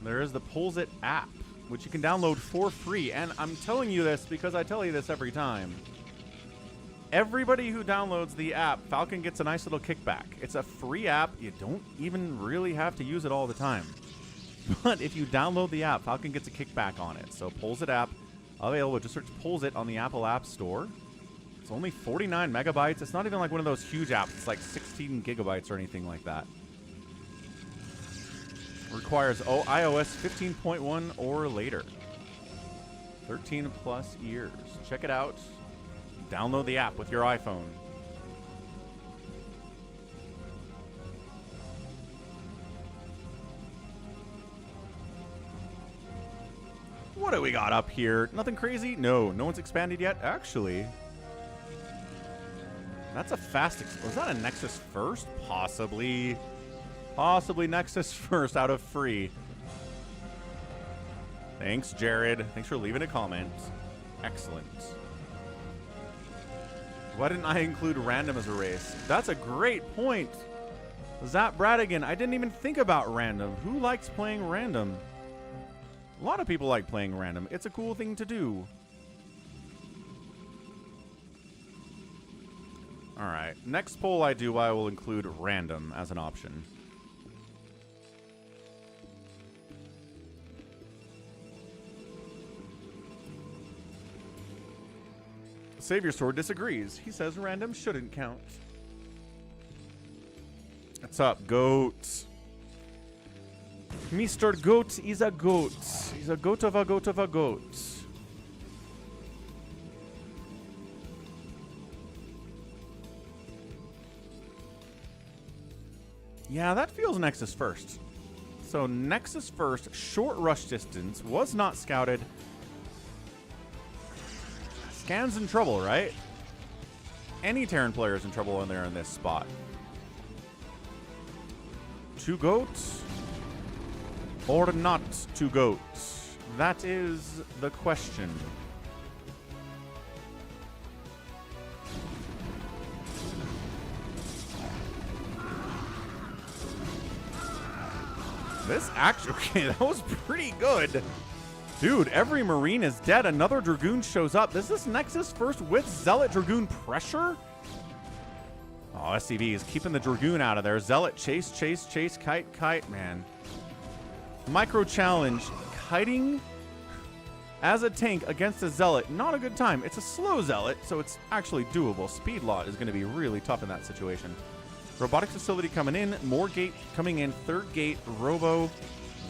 there is the Pulls It app, which you can download for free. And I'm telling you this because I tell you this every time. Everybody who downloads the app, Falcon gets a nice little kickback. It's a free app. You don't even really have to use it all the time. But if you download the app, Falcon gets a kickback on it. So Pulls It app, available. Just search Pulls It on the Apple App Store. It's only 49 megabytes. It's not even like one of those huge apps. It's like 16 gigabytes or anything like that. Requires iOS 15.1 or later. 13 plus years. Check it out. Download the app with your iPhone. What do we got up here? Nothing crazy? No. No one's expanded yet? Actually. That's a fast... Was that a Nexus first? Possibly. Possibly Nexus first out of free. Thanks, Jared. Thanks for leaving a comment. Excellent. Why didn't I include random as a race? That's a great point. Zap Bradigan, I didn't even think about random. Who likes playing random? A lot of people like playing random. It's a cool thing to do. All right. Next poll I do, I will include random as an option. Savior Sword disagrees. He says random shouldn't count. What's up, goat? Mr. Goat is a goat. He's a goat of a goat of a goat. Yeah, that feels Nexus first. So Nexus first, short rush distance, was not scouted. Scan's in trouble, right? Any Terran player is in trouble when they're in this spot. Two goats? Or not two goats? That is the question. This actually, okay, that was pretty good. Dude, every Marine is dead. Another Dragoon shows up. Is this Nexus first with Zealot Dragoon pressure? Oh, SCV is keeping the Dragoon out of there. Zealot, chase, chase, chase, kite, kite, man. Micro challenge. Kiting as a tank against a Zealot. Not a good time. It's a slow Zealot, so it's actually doable. Speed lot is going to be really tough in that situation. Robotics facility coming in. More gate coming in. Third gate. Robo.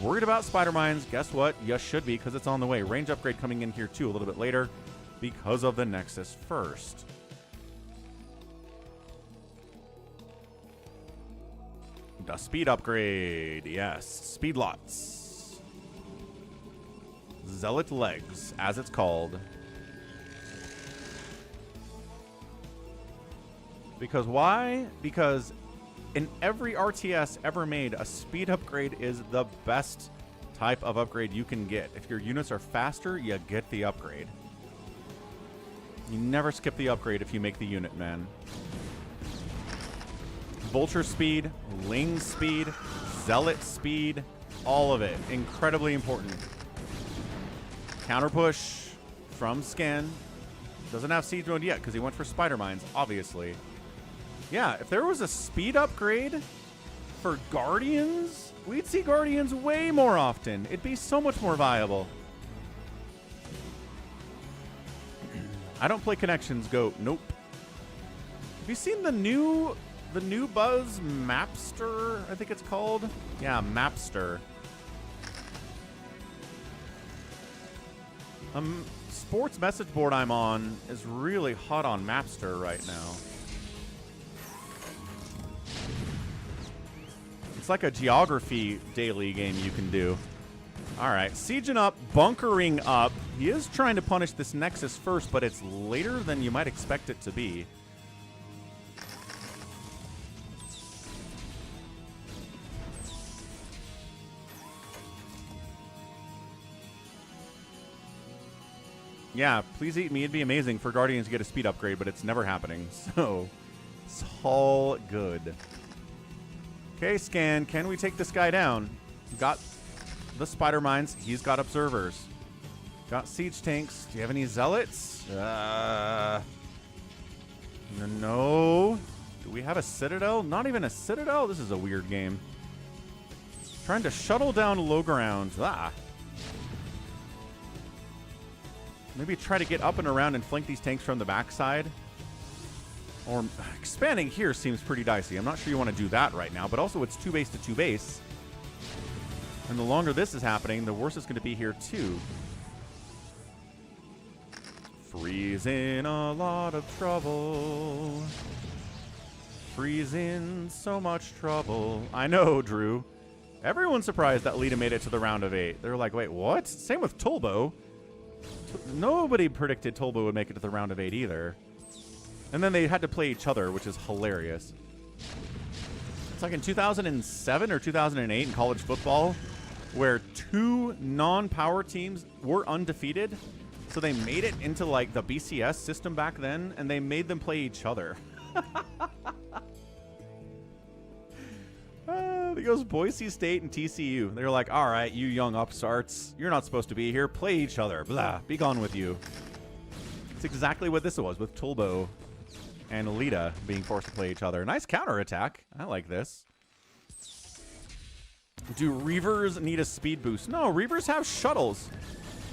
Worried about spider mines? Guess what? You should be, because it's on the way. Range upgrade coming in here too a little bit later because of the Nexus first. The speed upgrade. Yes. Speed lots. Zealot legs, as it's called. Because why? Because in every RTS ever made, a speed upgrade is the best type of upgrade you can get. If your units are faster, you get the upgrade. You never skip the upgrade if you make the unit, man. Vulture speed, Ling speed, Zealot speed, all of it. Incredibly important. Counter push from Scan. Doesn't have siege mode yet because he went for spider mines, obviously. Yeah, if there was a speed upgrade for Guardians, we'd see Guardians way more often. It'd be so much more viable. I don't play Connections, Goat. Nope. Have you seen the new Buzz Mapster, I think it's called? Yeah, Mapster. Sports message board I'm on is really hot on Mapster right now. It's like a geography daily game you can do. All right, sieging up, bunkering up. He is trying to punish this Nexus first, but it's later than you might expect it to be. Yeah, please eat me. It'd be amazing for Guardians to get a speed upgrade, but it's never happening. So, it's all good. Okay, Scan. Can we take this guy down? Got the spider mines. He's got observers. Got siege tanks. Do you have any zealots? No. Do we have a citadel? Not even a citadel? This is a weird game. Trying to shuttle down low ground. Maybe try to get up and around and flank these tanks from the backside. Or expanding here seems pretty dicey. I'm not sure you want to do that right now, but also it's 2 base to 2 base. And the longer this is happening, the worse it's going to be here too. Freeze in a lot of trouble. Freeze in so much trouble. I know, Drew. Everyone's surprised that Lita made it to the round of 8. They're like, wait, what? Same with Tulbo. Nobody predicted Tulbo would make it to the round of 8 either. And then they had to play each other, which is hilarious. It's like in 2007 or 2008 in college football, where 2 non-power teams were undefeated. So they made it into like the BCS system back then, and they made them play each other. It goes Boise State and TCU. They're like, all right, you young upstarts, you're not supposed to be here. Play each other. Blah, be gone with you. It's exactly what this was with Tulbo and Lita being forced to play each other. Nice counterattack. I like this. Do Reavers need a speed boost? No, Reavers have shuttles.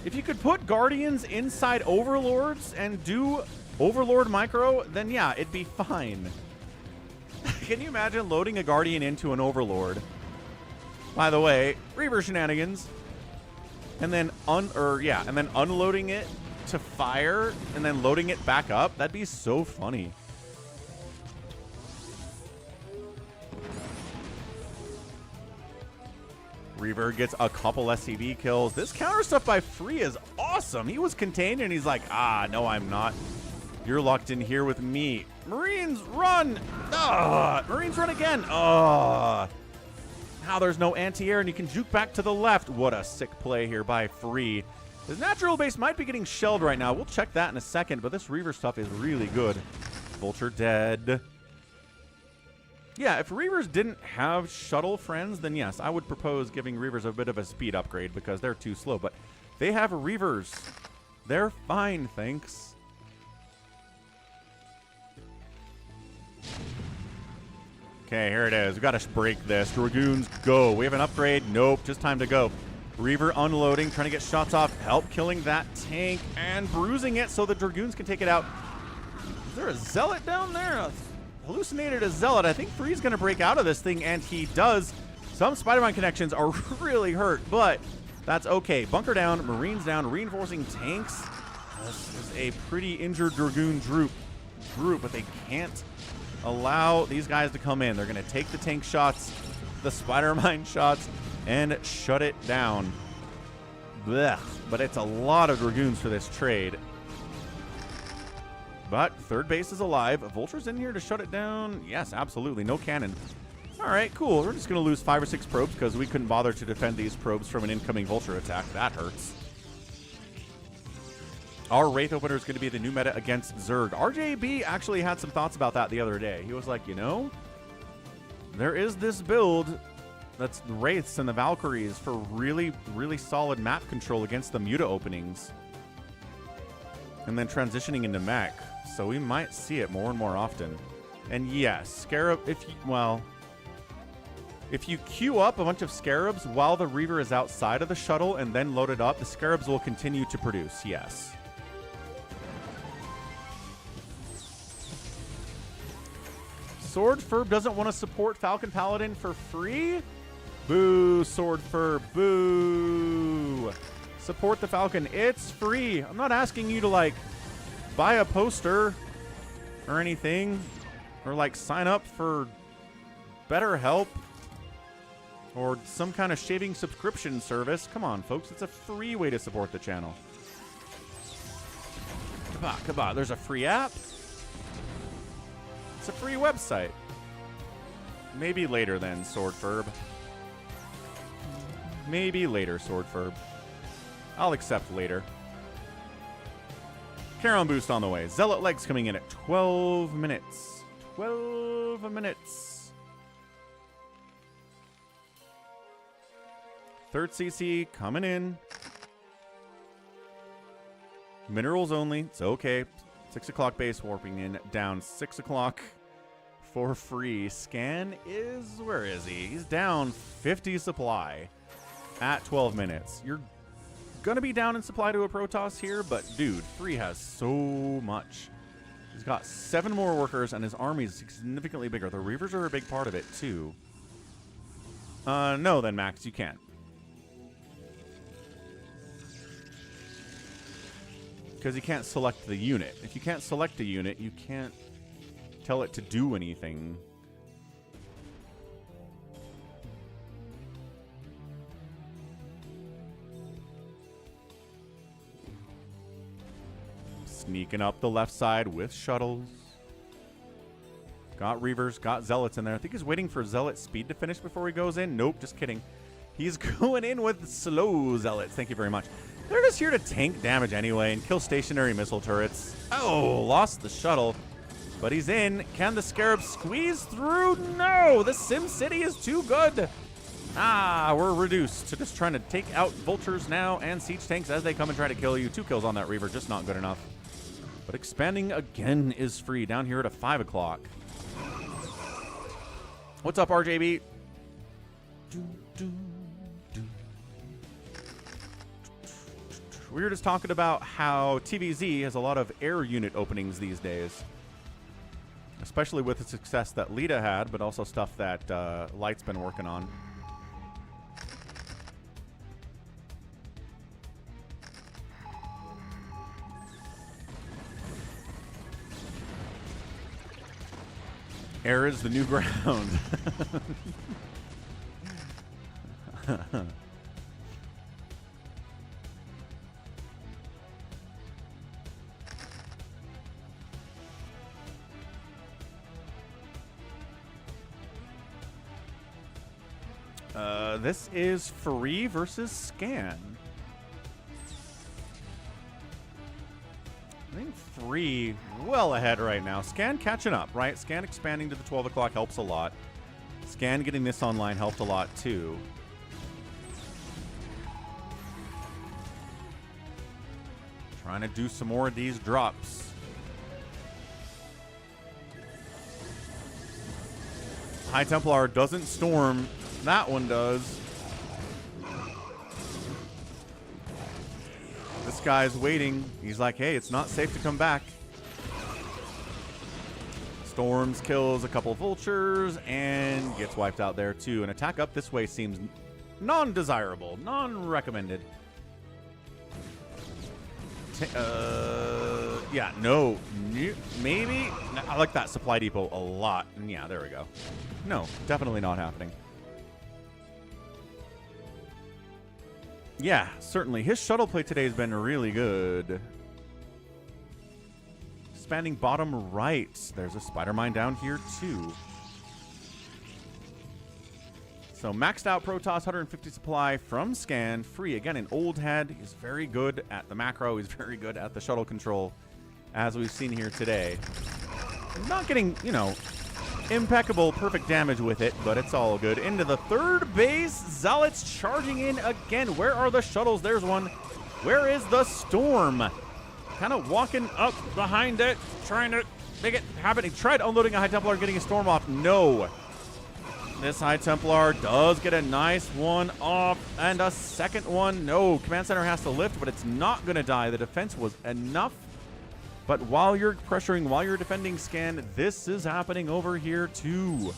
If you could put Guardians inside Overlords and do Overlord micro, then yeah, it'd be fine. Can you imagine loading a Guardian into an Overlord? By the way, Reaver shenanigans. And then unloading it to fire and then loading it back up. That'd be so funny. Reaver gets a couple SCV kills. This counter stuff by Free is awesome. He was contained and he's like, ah, no, I'm not. You're locked in here with me. Marines, run! Marines, run again! Now there's no anti-air and you can juke back to the left. What a sick play here by Free. His natural base might be getting shelled right now. We'll check that in a second, but this Reaver stuff is really good. Vulture dead. Yeah, if Reavers didn't have shuttle friends, then yes, I would propose giving Reavers a bit of a speed upgrade because they're too slow. But they have Reavers. They're fine, thanks. Okay, here it is. We've got to break this. Dragoons, go. We have an upgrade. Nope, just time to go. Reaver unloading, trying to get shots off. Help killing that tank and bruising it so the Dragoons can take it out. Is there a Zealot down there? Hallucinated a Zealot. I think Free's going to break out of this thing, and he does. Some Spider-Man connections are really hurt, but that's okay. Bunker down, Marines down, reinforcing tanks. This is a pretty injured Dragoon group, but they can't allow these guys to come in. They're going to take the tank shots, the Spider-Mine shots, and shut it down. Blech. But it's a lot of Dragoons for this trade. But third base is alive. Vulture's in here to shut it down. Yes, absolutely. No cannon. All right, cool. We're just going to lose 5 or 6 probes because we couldn't bother to defend these probes from an incoming Vulture attack. That hurts. Our Wraith opener is going to be the new meta against Zerg. RJB actually had some thoughts about that the other day. He was like, you know, there is this build that's the Wraiths and the Valkyries for really, really solid map control against the Muta openings. And then transitioning into mech. So we might see it more and more often. And yes, Scarab, if you queue up a bunch of Scarabs while the Reaver is outside of the shuttle and then load it up, the Scarabs will continue to produce, yes. Swordfurb doesn't want to support Falcon Paladin for free? Boo, Swordfurb, boo. Support the Falcon. It's free. I'm not asking you to, like, buy a poster or anything. Or, like, sign up for BetterHelp. Or some kind of shaving subscription service. Come on, folks. It's a free way to support the channel. Come on, come on. There's a free app. It's a free website. Maybe later then, Swordfurb. Maybe later, Swordfurb. I'll accept later. Charon boost on the way. Zealot legs coming in at 12 minutes. 12 minutes. Third CC coming in. Minerals only. It's okay. 6 o'clock base warping in. Down 6 o'clock for free. Scan is... Where is he? He's down 50 supply at 12 minutes. You're going to be down in supply to a Protoss here, but dude, Free has so much. He's got 7 more workers, and his army is significantly bigger. The Reavers are a big part of it, too. No, then, Max, you can't. Because you can't select the unit. If you can't select a unit, you can't tell it to do anything. Sneaking up the left side with shuttles. Got Reavers, got Zealots in there. I think he's waiting for Zealot speed to finish before he goes in. Nope, just kidding. He's going in with slow Zealots. Thank you very much. They're just here to tank damage anyway and kill stationary missile turrets. Oh, lost the shuttle. But he's in. Can the Scarab squeeze through? No! The Sim City is too good. Ah, we're reduced to just trying to take out vultures now and siege tanks as they come and try to kill you. 2 kills on that Reaver, just not good enough. But expanding again is free down here at a 5 o'clock. What's up, RJB? We were just talking about how TvZ has a lot of air unit openings these days. Especially with the success that Lita had, but also stuff that Light's been working on. Air is the new ground. This is Free versus Scan. I think Free well ahead right now. Scan catching up, right? Scan expanding to the 12 o'clock helps a lot. Scan getting this online helped a lot too. Trying to do some more of these drops. High Templar doesn't storm. That one does. This guy's waiting. He's like, hey, it's not safe to come back. Storms kills a couple vultures and gets wiped out there too. An attack up this way seems non-desirable, non-recommended. Yeah, no, maybe. I like that supply depot a lot. Yeah, there we go. No, definitely not happening. Yeah, certainly. His shuttle play today has been really good. Expanding bottom right. There's a spider mine down here too. So maxed out Protoss, 150 supply from Scan. Free, again, an old head. He's very good at the macro. He's very good at the shuttle control, as we've seen here today. Not getting, you know, impeccable, perfect damage with it, but it's all good. Into the third base, Zealots charging in again. Where are the shuttles? There's one. Where is the Storm? Kind of walking up behind it, trying to make it happen. He tried unloading a High Templar and getting a Storm off. No. This High Templar does get a nice one off, and a second one. No, Command Center has to lift, but it's not going to die. The defense was enough. But while you're pressuring, while you're defending Scan, this is happening over here too.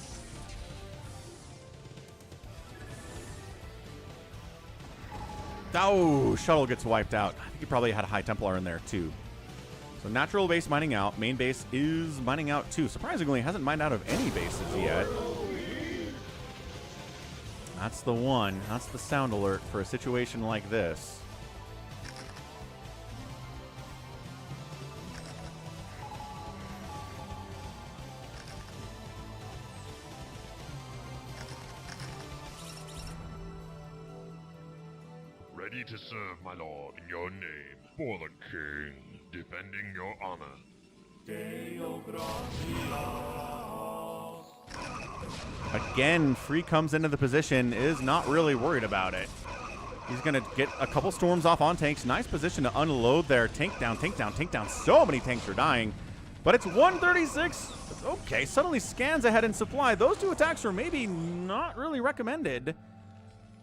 Oh, Shuttle gets wiped out. I think he probably had a High Templar in there too. So natural base mining out. Main base is mining out too. Surprisingly, hasn't mined out of any bases yet. That's the one. That's the sound alert for a situation like this. Ready to serve, my lord, in your name, for the king, defending your honor. Again, Free comes into the position, is not really worried about it. He's going to get a couple storms off on tanks. Nice position to unload there. Tank down, tank down, tank down. So many tanks are dying. But it's 136. Okay, suddenly Scans ahead in supply. Those two attacks are maybe not really recommended.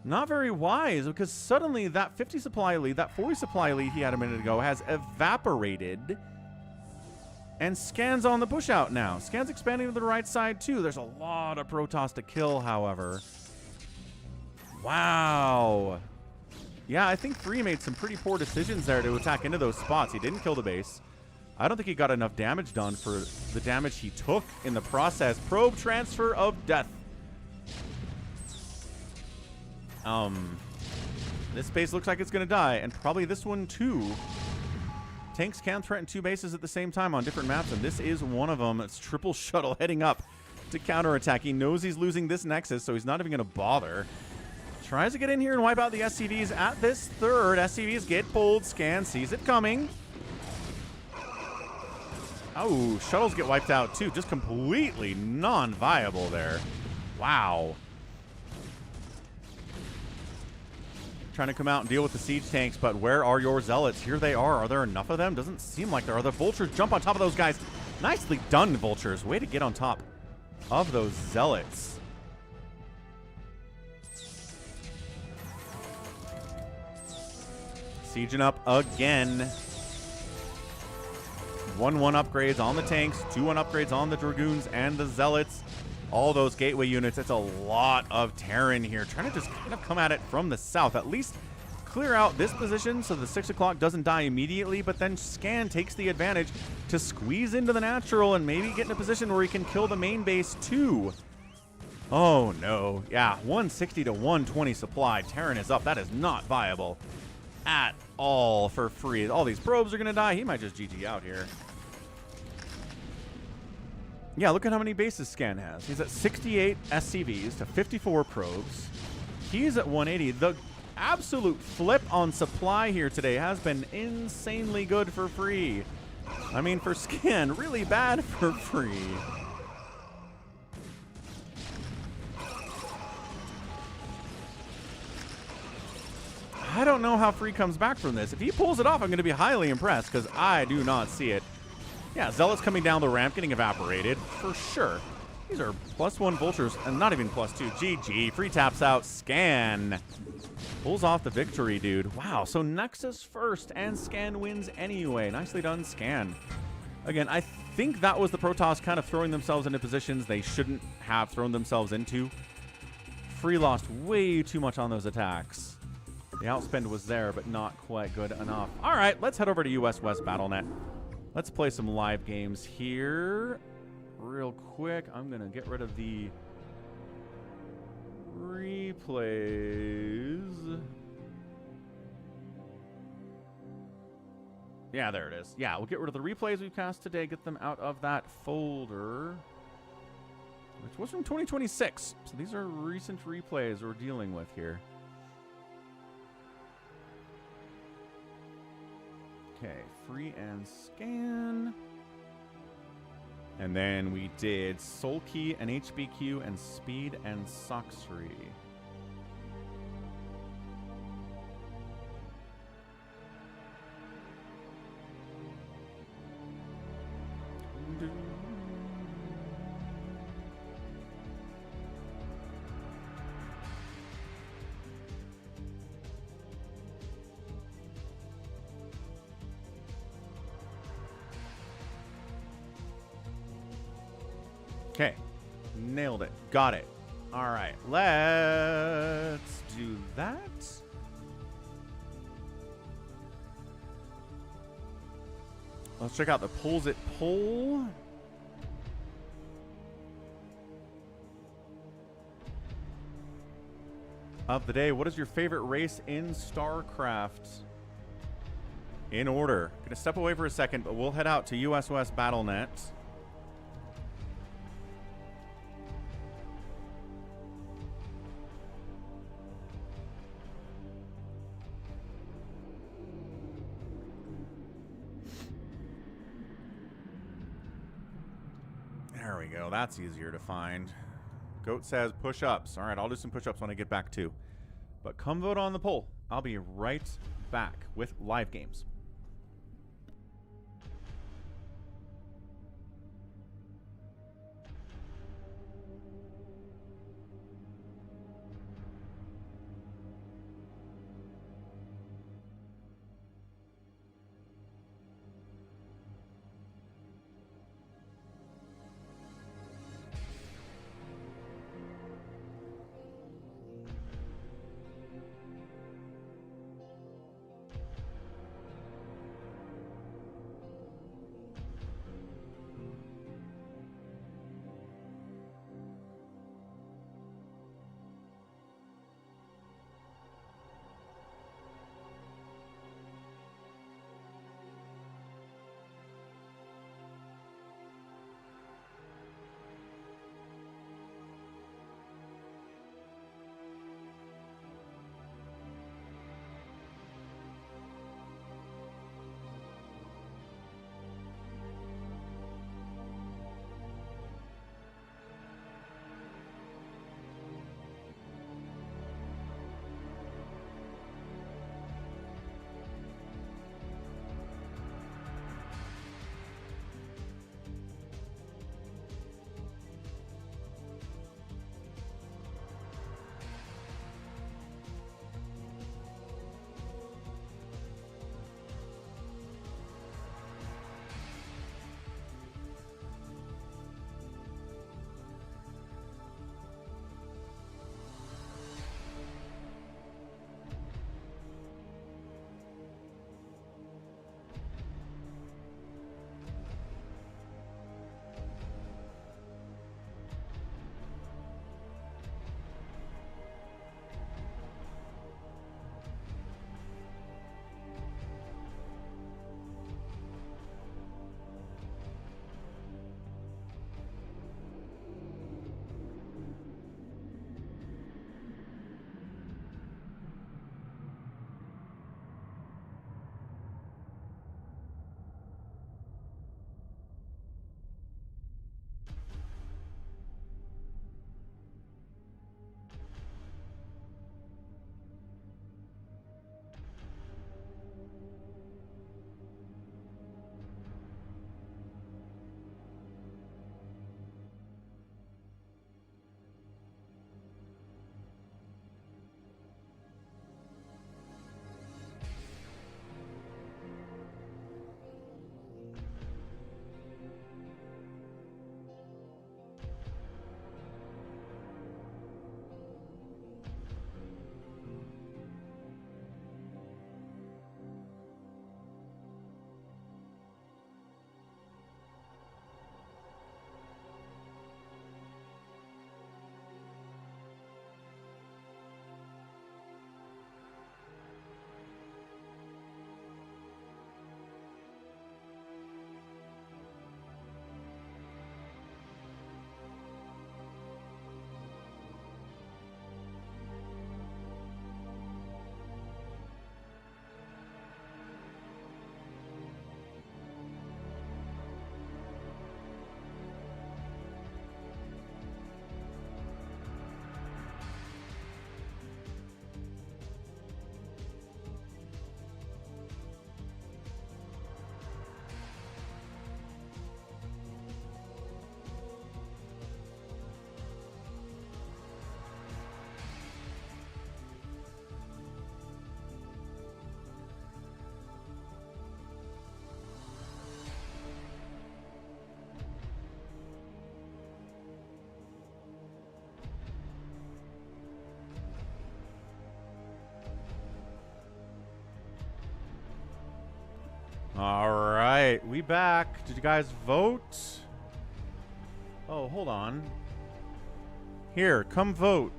Not very wise, because suddenly that 50 supply lead, that 40 supply lead he had a minute ago has evaporated. And Scan's on the push out now. Scan's expanding to the right side too. There's a lot of Protoss to kill, however. Wow. Yeah, I think Free made some pretty poor decisions there to attack into those spots. He didn't kill the base. I don't think he got enough damage done for the damage he took in the process. Probe transfer of death. This base looks like it's going to die, and probably this one too. Tanks can threaten two bases at the same time on different maps, and this is one of them. It's triple shuttle heading up to counterattack. He knows he's losing this Nexus, so he's not even going to bother. Tries to get in here and wipe out the SCVs at this third. SCVs get pulled. Scan sees it coming. Oh, shuttles get wiped out too. Just completely non-viable there. Wow. Trying to come out and deal with the siege tanks, but where are your zealots? Here they are. Are there enough of them? Doesn't seem like there are. The vultures jump on top of those guys. Nicely done, vultures. Way to get on top of those zealots. Sieging up again. 1-1 upgrades on the tanks, 2-1 upgrades on the dragoons and the zealots. All those gateway units. It's a lot of Terran here. Trying to just kind of come at it from the south. At least clear out this position so the 6 o'clock doesn't die immediately, but then Scan takes the advantage to squeeze into the natural and maybe get in a position where he can kill the main base too. Oh no. Yeah, 160 to 120 supply. Terran is up. That is not viable at all for Free. All these probes are going to die. He might just GG out here. Yeah, look at how many bases Scan has. He's at 68 SCVs to 54 probes. He's at 180. The absolute flip on supply here today has been insanely good for Free. I mean, for Scan, really bad for Free. I don't know how Free comes back from this. If he pulls it off, I'm going to be highly impressed, because I do not see it. Yeah, Zealots coming down the ramp, getting evaporated, for sure. These are +1 vultures, and not even +2. GG. Free taps out. Scan pulls off the victory, dude. Wow, so Nexus first, and Scan wins anyway. Nicely done, Scan. Again, I think that was the Protoss kind of throwing themselves into positions they shouldn't have thrown themselves into. Free lost way too much on those attacks. The outspend was there, but not quite good enough. All right, let's head over to US West BattleNet. Let's play some live games here real quick. I'm going to get rid of the replays. Yeah, there it is. Yeah, we'll get rid of the replays we've cast today, get them out of that folder, which was from 2026. So these are recent replays we're dealing with here. Okay, Free and Scan. And then we did Soulkey and HBQ and Speed and Sacsri. Okay, nailed it. Got it. All right, let's do that. Let's check out the Pulls It poll. Of the day, what is your favorite race in StarCraft? In order. Gonna step away for a second, but we'll head out to US West BattleNet. There we go. That's easier to find. Goat says push-ups. All right, I'll do some push-ups when I get back too. But come vote on the poll. I'll be right back with live games. right, we back. Did you guys vote? Oh, hold on. Here, come vote.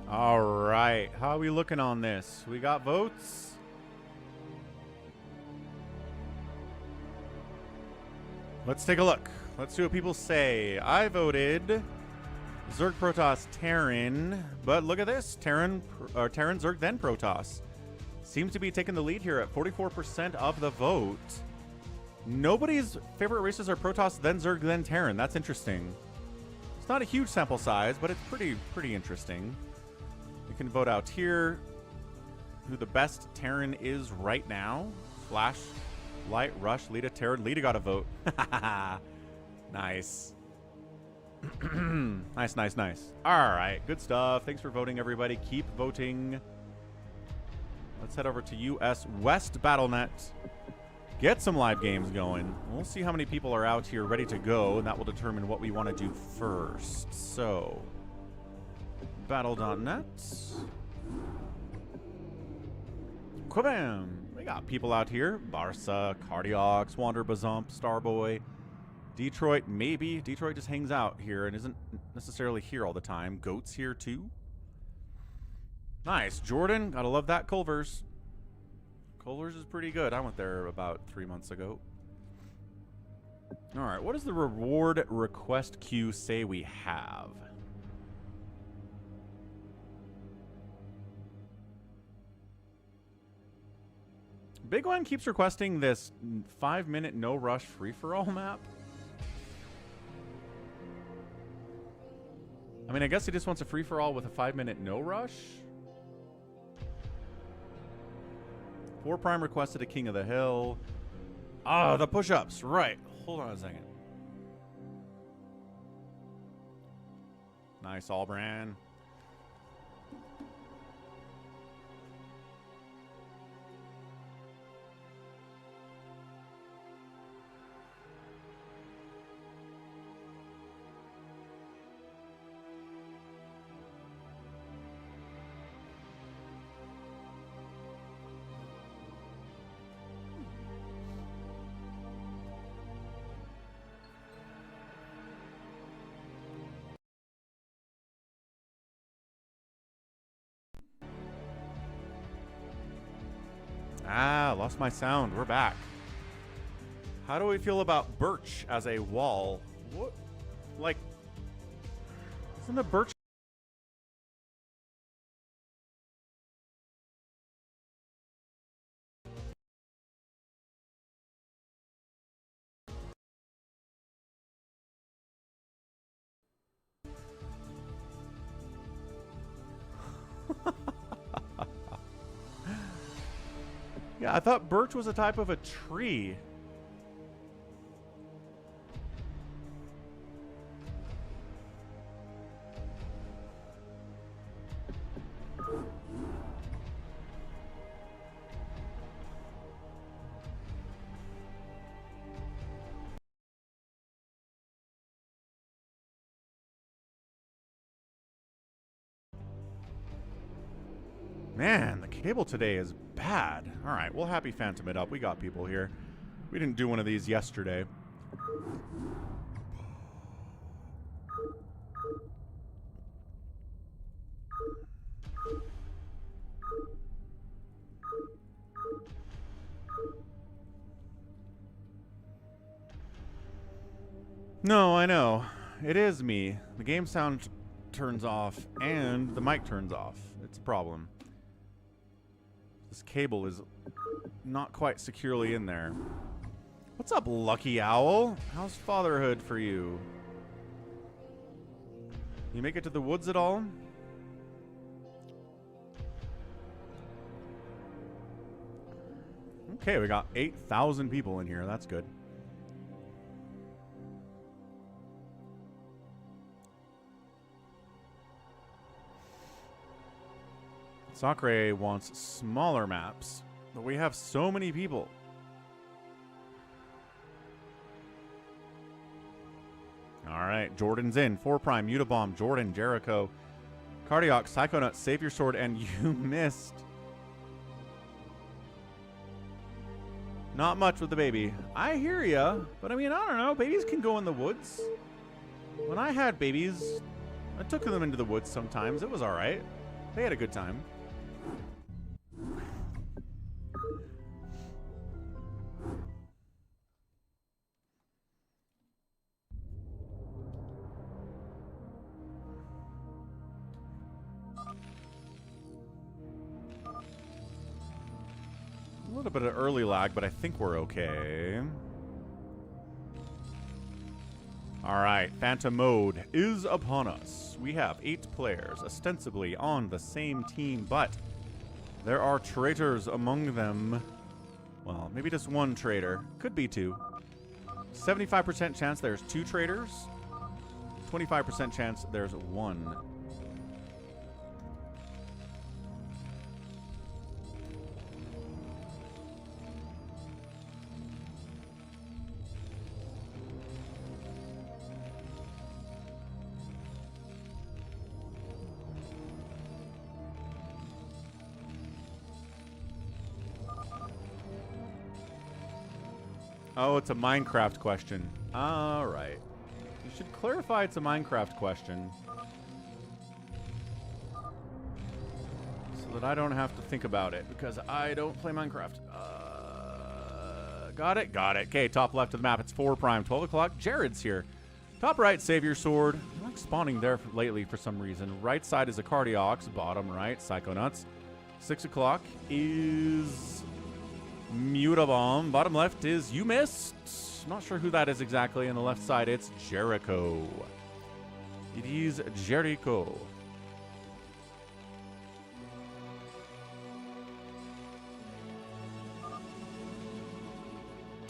All right, how are we looking on this? We got votes? Let's take a look. Let's see what people say. I voted Zerg, Protoss, Terran, but look at this. Terran, Zerg, then Protoss. Seems to be taking the lead here at 44% of the vote. Nobody's favorite races are Protoss, then Zerg, then Terran. That's interesting. It's not a huge sample size, but it's pretty interesting. You can vote out here who the best Terran is right now. Flash, Light, Rush, Lita, Terran. Lita got a vote. Nice. Nice. All right, good stuff. Thanks for voting, everybody. Keep voting. Let's head over to US West BattleNet. Get some live games going. We'll see how many people are out here ready to go, and that will determine what we want to do first. So, battle.net. Kabam! We got people out here. Barca, Cardiox, Wander Bazump, Starboy. Detroit, maybe. Detroit just hangs out here and isn't necessarily here all the time. Goat's here too. Nice. Jordan, gotta love that. Culver's. Culver's is pretty good. I went there about 3 months ago. All right, what does the reward request queue say we have? Big One keeps requesting this 5-minute no rush free-for-all map. I mean, I guess he just wants a free-for-all with a 5-minute no rush. 4 Prime requested a King of the Hill. Ah, the push-ups. Right. Hold on a second. Nice, Allbrand. Ah, lost my sound. We're back. How do we feel about birch as a wall? What? Like, isn't the birch... Yeah, I thought birch was a type of a tree. Man, the cable today is bad. All right, we'll happy phantom it up. We got people here. We didn't do one of these yesterday. No, I know. It is me. The game sound turns off and the mic turns off. It's a problem. This cable is not quite securely in there. What's up, Lucky Owl? How's fatherhood for you? You make it to the woods at all? Okay, we got 8,000 people in here. That's good. Sacsri wants smaller maps, but we have so many people. All right, Jordan's in. 4 Prime, Mutabomb, Jordan, Jericho, Cardiac, Psychonaut, Save Your Sword, and you missed. Not much with the baby. I hear ya, but I mean, I don't know. Babies can go in the woods. When I had babies, I took them into the woods sometimes. It was all right. They had a good time. A little bit of early lag, but I think we're okay. All right, Phantom mode is upon us. We have 8 players, ostensibly on the same team, but there are traitors among them. Well, maybe just 1 traitor. Could be 2. 75% chance there's 2 traitors. 25% chance there's 1. Oh, it's a Minecraft question. All right. You should clarify it's a Minecraft question, so that I don't have to think about it, because I don't play Minecraft. Got it? Got it. Okay, top left of the map, it's 4 Prime, 12 o'clock. Jared's here. Top right, Save Your Sword. I like spawning there lately for some reason. Right side is a Cardiacs. Bottom right, Psychonauts. 6 o'clock is Mutabomb. Bottom left is You Missed. Not sure who that is exactly. On the left side, it's Jericho. It is Jericho.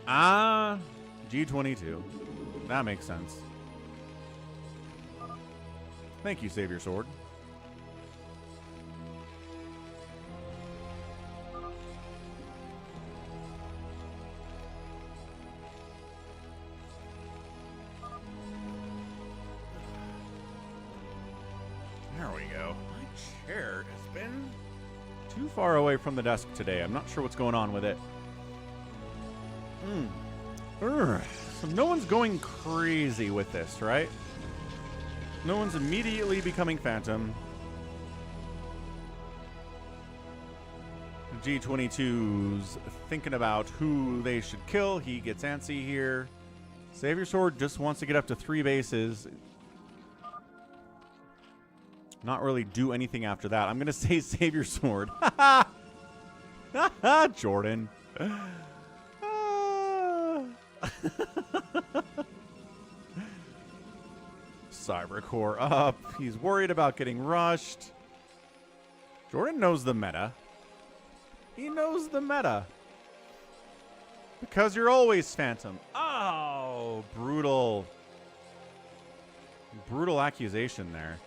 Ah, G22. That makes sense. Thank you, Save Your Sword. There we go. My chair has been too far away from the desk today. I'm not sure what's going on with it. So no one's going crazy with this, right? No one's immediately becoming Phantom. G22's thinking about who they should kill. He gets antsy here. Save Your Sword just wants to get up to 3 bases. Not really do anything after that. I'm going to say Save Your Sword. Jordan. Cybercore up. He's worried about getting rushed. Jordan knows the meta. He knows the meta. Because you're always Phantom. Oh, brutal. Brutal accusation there.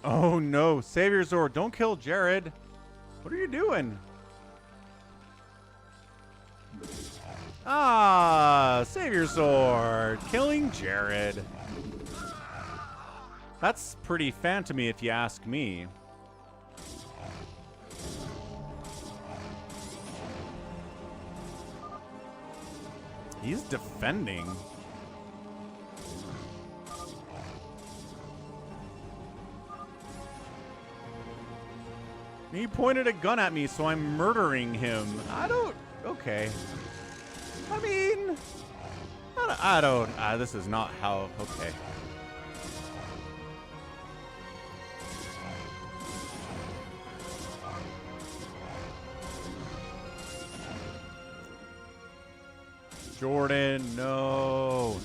Oh no, Savior Sword, don't kill Jared. What are you doing? Ah, Savior Sword, killing Jared. That's pretty phantom-y if you ask me. He's defending. He pointed a gun at me, so I'm murdering him. Okay. I mean, I don't, this is not how, okay. Jordan, no.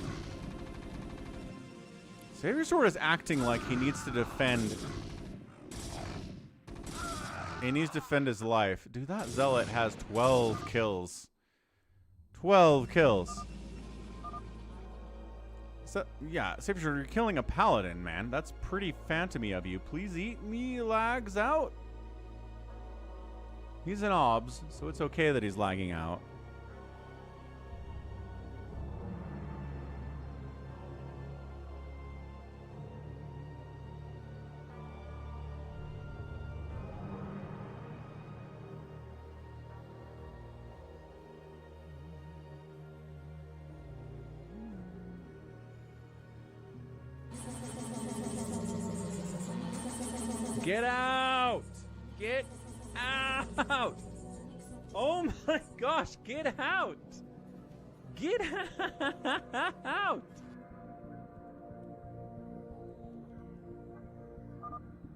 Savior Sword is acting like he needs to defend. He needs to defend his life. Dude, that Zealot has 12 kills. 12 kills. So, yeah, Savior Sword, you're killing a paladin, man. That's pretty phantom-y of you. Please eat me lags out. He's an obs, so it's okay that he's lagging out. Get out! Get out! Oh my gosh, get out! Get out!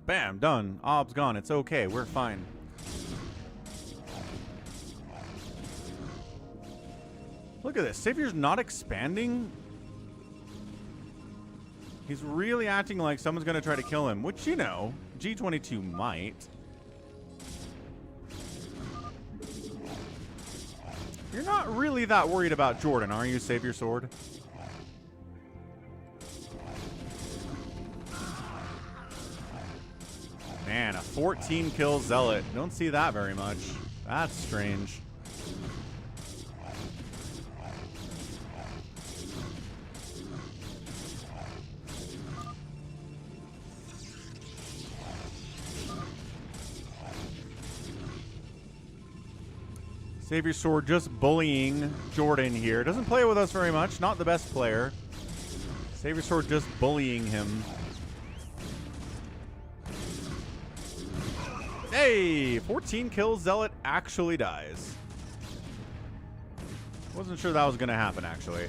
Bam, done. Ob's gone. It's okay. We're fine. Look at this. Savior's not expanding. He's really acting like someone's going to try to kill him, which, you know, G22 might. You're not really that worried about Jordan, are you, Savior Sword? Man, a 14 kill Zealot. Don't see that very much. That's strange. Savior Sword just bullying Jordan here. Doesn't play with us very much. Not the best player. Savior Sword just bullying him. Hey! 14 kills. Zealot actually dies. Wasn't sure that was going to happen, actually.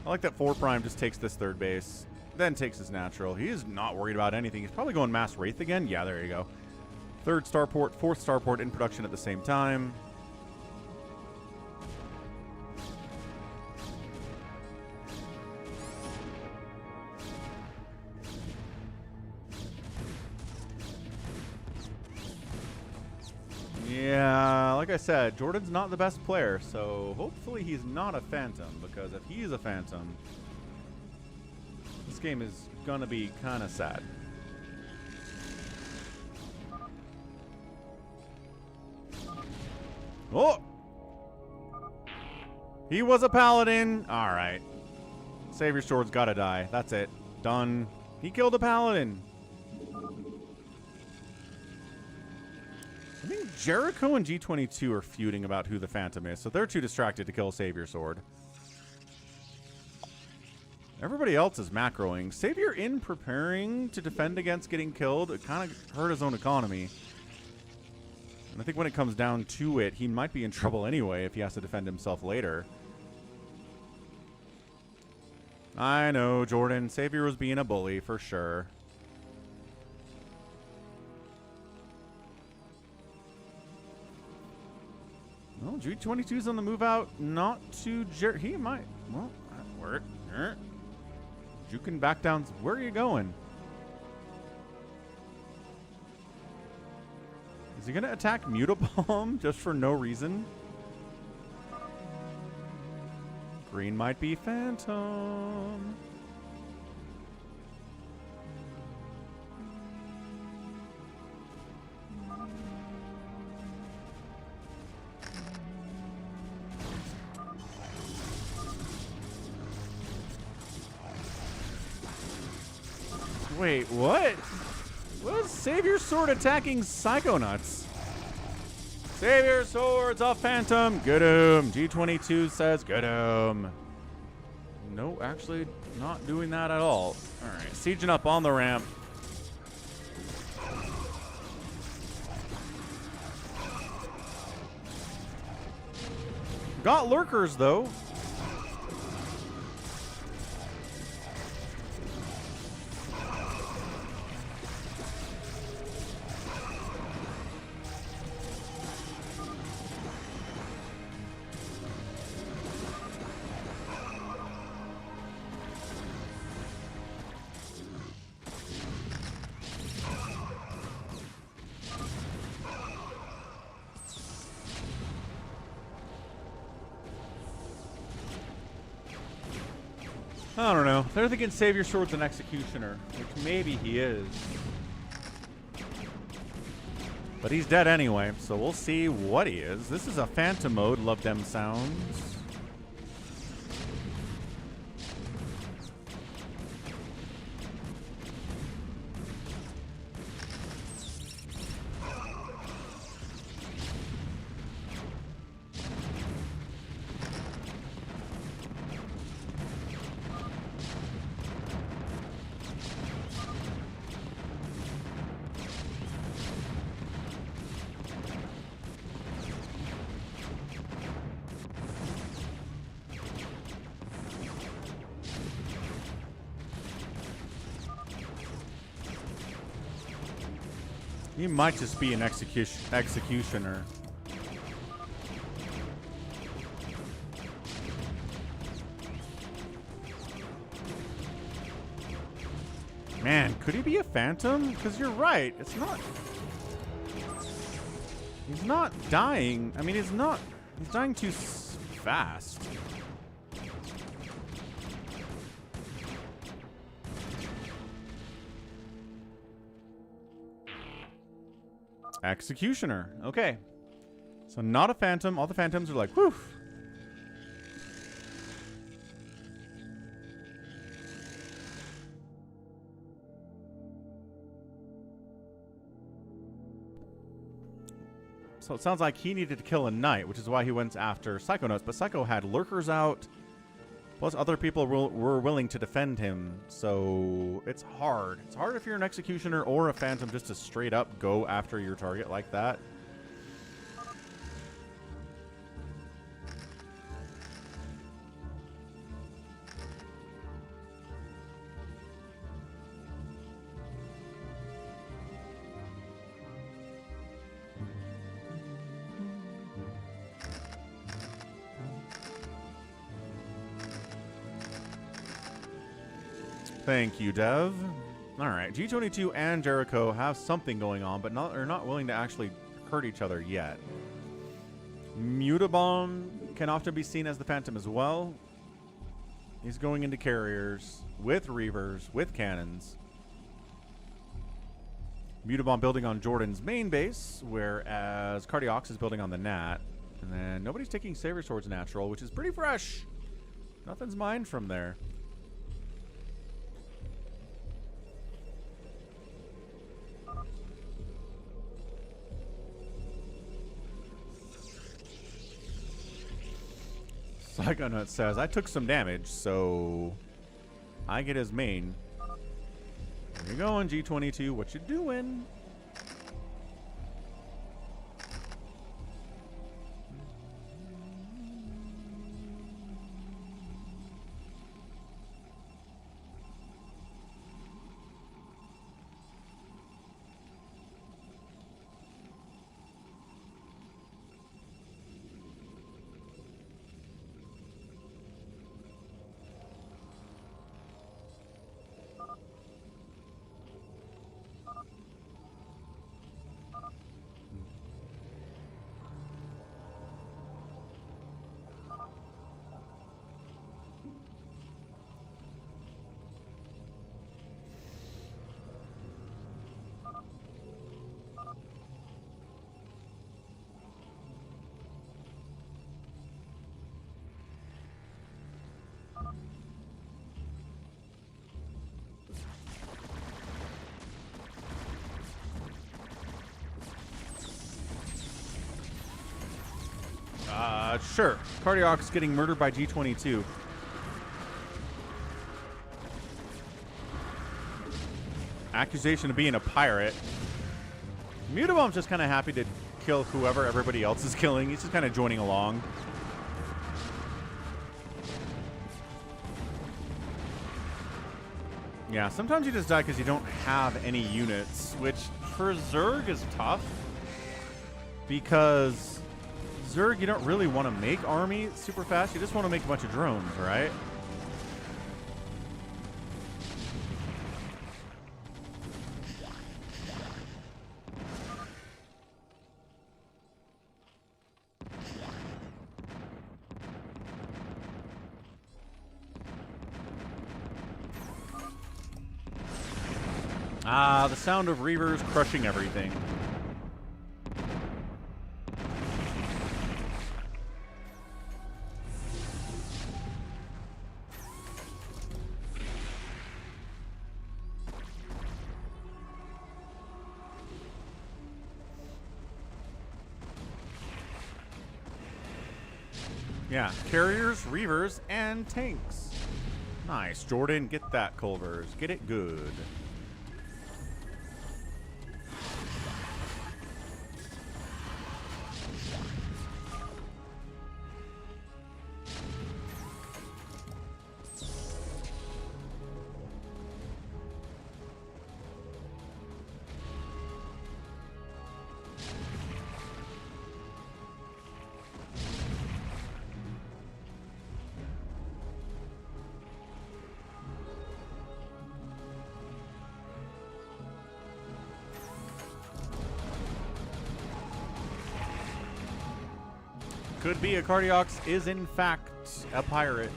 I like that 4 Prime just takes this third base. Then takes his natural. He is not worried about anything. He's probably going Mass Wraith again. Yeah, there you go. Third starport, fourth starport in production at the same time. Yeah, like I said, Jordan's not the best player, so hopefully he's not a phantom, because if he's a phantom, this game is gonna be kind of sad. Oh! He was a paladin. All right. Savior Sword's got to die. That's it. Done. He killed a paladin. I think Jericho and G22 are feuding about who the Phantom is, so they're too distracted to kill Savior Sword. Everybody else is macroing. Savior in preparing to defend against getting killed. It kind of hurt his own economy. And I think when it comes down to it, he might be in trouble anyway if he has to defend himself later. I know, Jordan. Savior was being a bully for sure. Well, G22's on the move out. Not to he might. Well, that worked. Juking back down. Where are you going? Is he going to attack Mutapalm just for no reason? Green might be Phantom. Wait, what? What is Savior Sword attacking Psychonauts? Savior Sword's a phantom. Get him. G22 says get him. No, actually not doing that at all. All right, sieging up on the ramp. Got lurkers, though. I don't know. They're thinking Savior Sword's an executioner, which maybe he is. But he's dead anyway, so we'll see what he is. This is a phantom mode. Love them sounds. He might just be an executioner. Man, could he be a phantom? Because you're right. It's not. He's not dying. I mean, he's not. He's dying too fast. Executioner. Okay. So not a phantom. All the phantoms are like, whew. So it sounds like he needed to kill a knight, which is why he went after Psychonauts. But Psycho had lurkers out. Plus other people were willing to defend him. So it's hard. It's hard if you're an executioner or a phantom just to straight up go after your target like that. Thank you, Dev. All right, G22 and Jericho have something going on, but are not willing to actually hurt each other yet. Mutabomb can often be seen as the Phantom as well. He's going into carriers with Reavers, with cannons. Mutabomb building on Jordan's main base, whereas Cardiox is building on the Nat. And then nobody's taking Savior Swords natural, which is pretty fresh. Nothing's mined from there. Psychonaut says, I took some damage, so I get his main. Where you going, G22? What you doing? Sure. Cardiac's getting murdered by G22. Accusation of being a pirate. Mutabomb's just kind of happy to kill whoever everybody else is killing. He's just kind of joining along. Yeah, sometimes you just die because you don't have any units, which for Zerg is tough. Because Zerg, you don't really want to make army super fast. You just want to make a bunch of drones, right? Ah, the sound of Reavers crushing everything. Yeah, carriers, Reavers, and tanks. Nice, Jordan. Get that, Culvers. Get it good. Could be a Cardiax is in fact a pirate.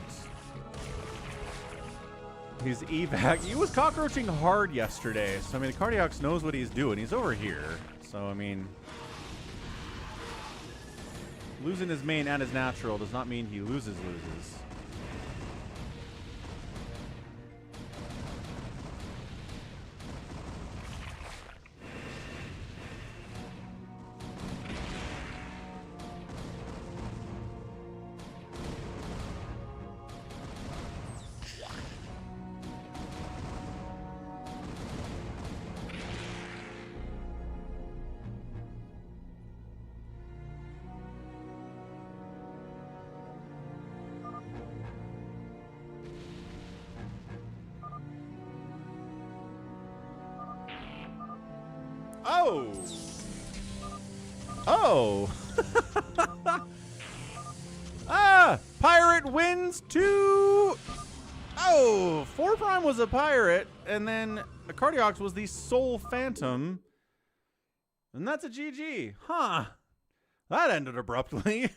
His evac. He was cockroaching hard yesterday, so I mean the Cardiax knows what he's doing. He's over here, so I mean losing his main and his natural does not mean he loses. Oh! Oh! Ah! Pirate wins 2! Oh! 4 Prime was a pirate, and then the Cardiax was the Soul Phantom. And that's a GG. Huh. That ended abruptly.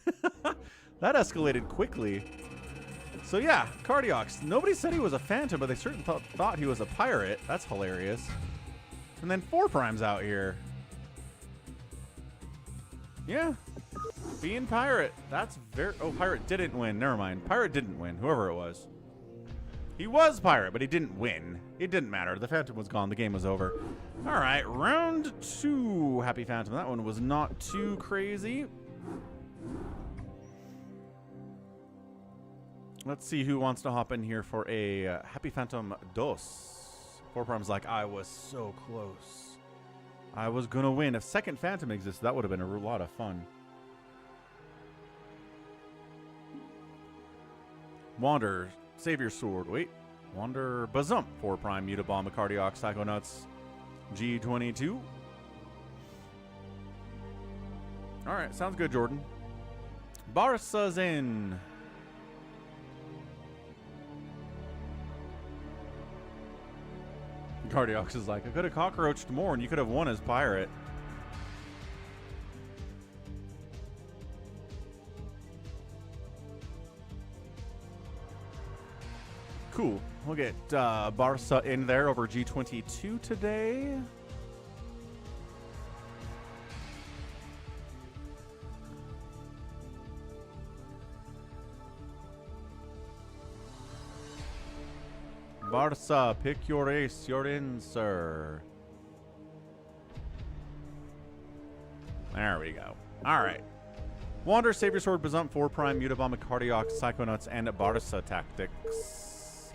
That escalated quickly. So yeah, Cardiax. Nobody said he was a Phantom, but they certainly thought he was a pirate. That's hilarious. And then 4 Prime's out here. Yeah. Being pirate. That's very... Oh, pirate didn't win. Never mind. Pirate didn't win. Whoever it was. He was pirate, but he didn't win. It didn't matter. The Phantom was gone. The game was over. All right. Round 2. Happy Phantom. That one was not too crazy. Let's see who wants to hop in here for a Happy Phantom Dos. 4 Prime's like, I was so close. I was going to win. If second Phantom existed, that would have been a lot of fun. Wander, save your sword. Wait. Wander, Bazump. 4 Prime, Mutabomb, Cardiac, Psychonauts, G22. All right, sounds good, Jordan. Barsa's in. Cardiax is like, I could have cockroached more and you could have won as pirate. Cool. We'll get Barsa in there over G22 today. Barsa, pick your race. You're in, sir. There we go. All right. Wander, Savior Sword, Bazump, 4 Prime, Mutabomb, Cardiac, Psychonauts, and Barca Tactics.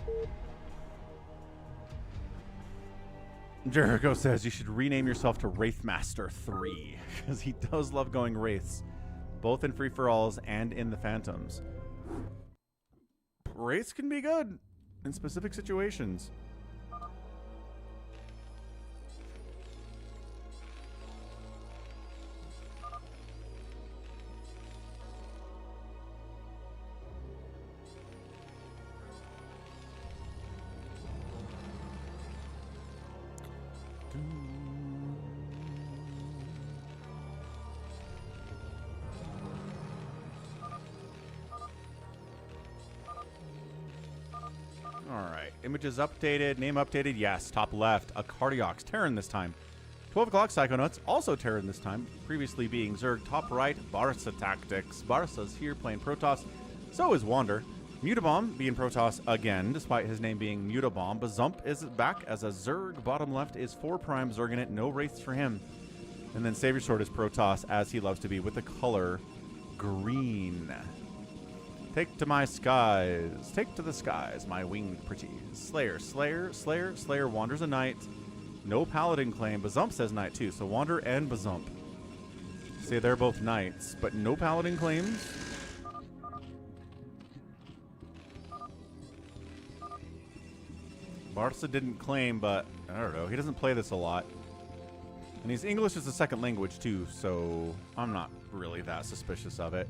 Jericho says you should rename yourself to Wraithmaster 3 because he does love going Wraiths, both in free-for-alls and in the Phantoms. Wraiths can be good in specific situations. Images updated, name updated, yes. Top left, a Cardiacs, Terran this time. 12 o'clock, Psychonauts, also Terran this time. Previously being Zerg. Top right, Barca Tactics. Barca's here playing Protoss. So is Wander. Mutabomb being Protoss again, despite his name being Mutabomb. Bazump is back as a Zerg. Bottom left is 4 Prime Zerg in it. No Wraiths for him. And then Savior Sword is Protoss, as he loves to be, with the color green. Take to my skies. Take to the skies, my winged pretties. Slayer, Slayer, Slayer, Slayer. Wander's a knight. No paladin claim. Bazump says knight too. So Wander and Bazump say they're both knights, but no paladin claims. Barca didn't claim, but I don't know. He doesn't play this a lot. And he's English as a second language too, so I'm not really that suspicious of it.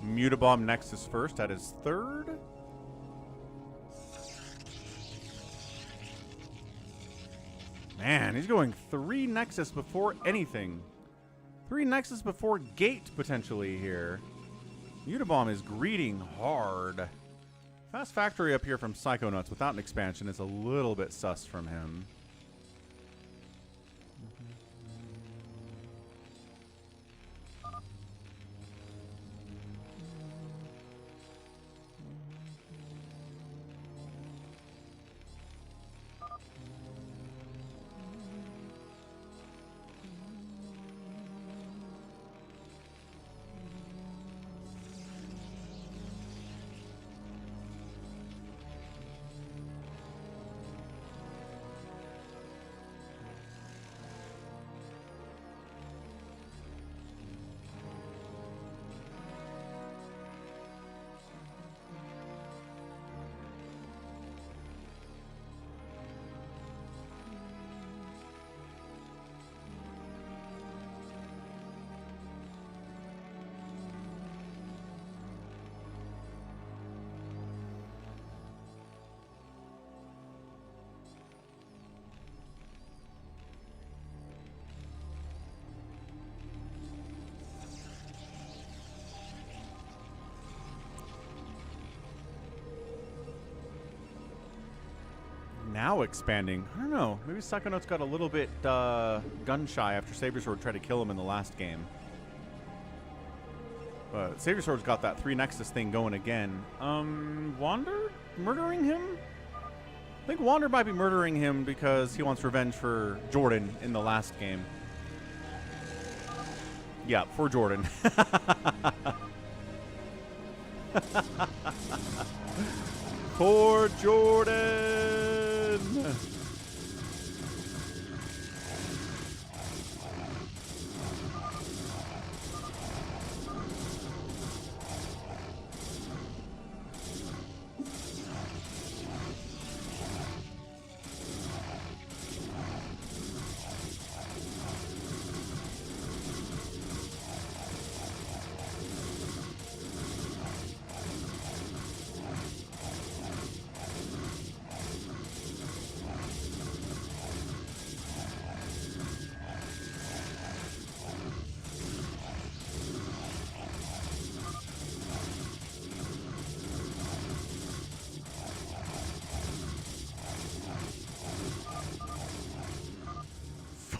Mutabomb Nexus first at his third. Man, he's going 3 Nexus before anything. 3 Nexus before Gate, potentially, here. Mutabomb is greeting hard. Fast Factory up here from Psychonauts without an expansion is a little bit sus from him. Now expanding. I don't know. Maybe Psychonauts got a little bit gun shy after Savior Sword tried to kill him in the last game. But Savior Sword's got that 3 Nexus thing going again. Wander? Murdering him? think Wander might be murdering him because he wants revenge for Jordan in the last game. Yeah, for Jordan. For Jordan!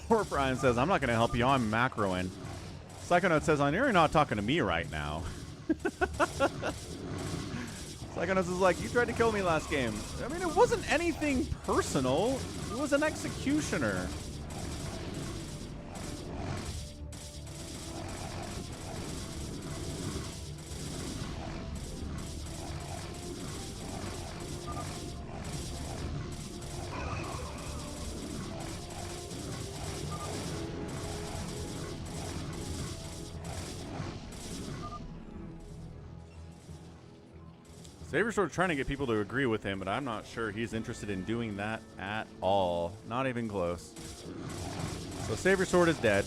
Poor Brian says, I'm not going to help you. I'm macroing. Psychonaut says, I know you're not talking to me right now. Psychonaut is like, you tried to kill me last game. I mean, it wasn't anything personal. It was an executioner. Saber's sort of trying to get people to agree with him, but I'm not sure he's interested in doing that at all. Not even close. So Saber Sword is dead.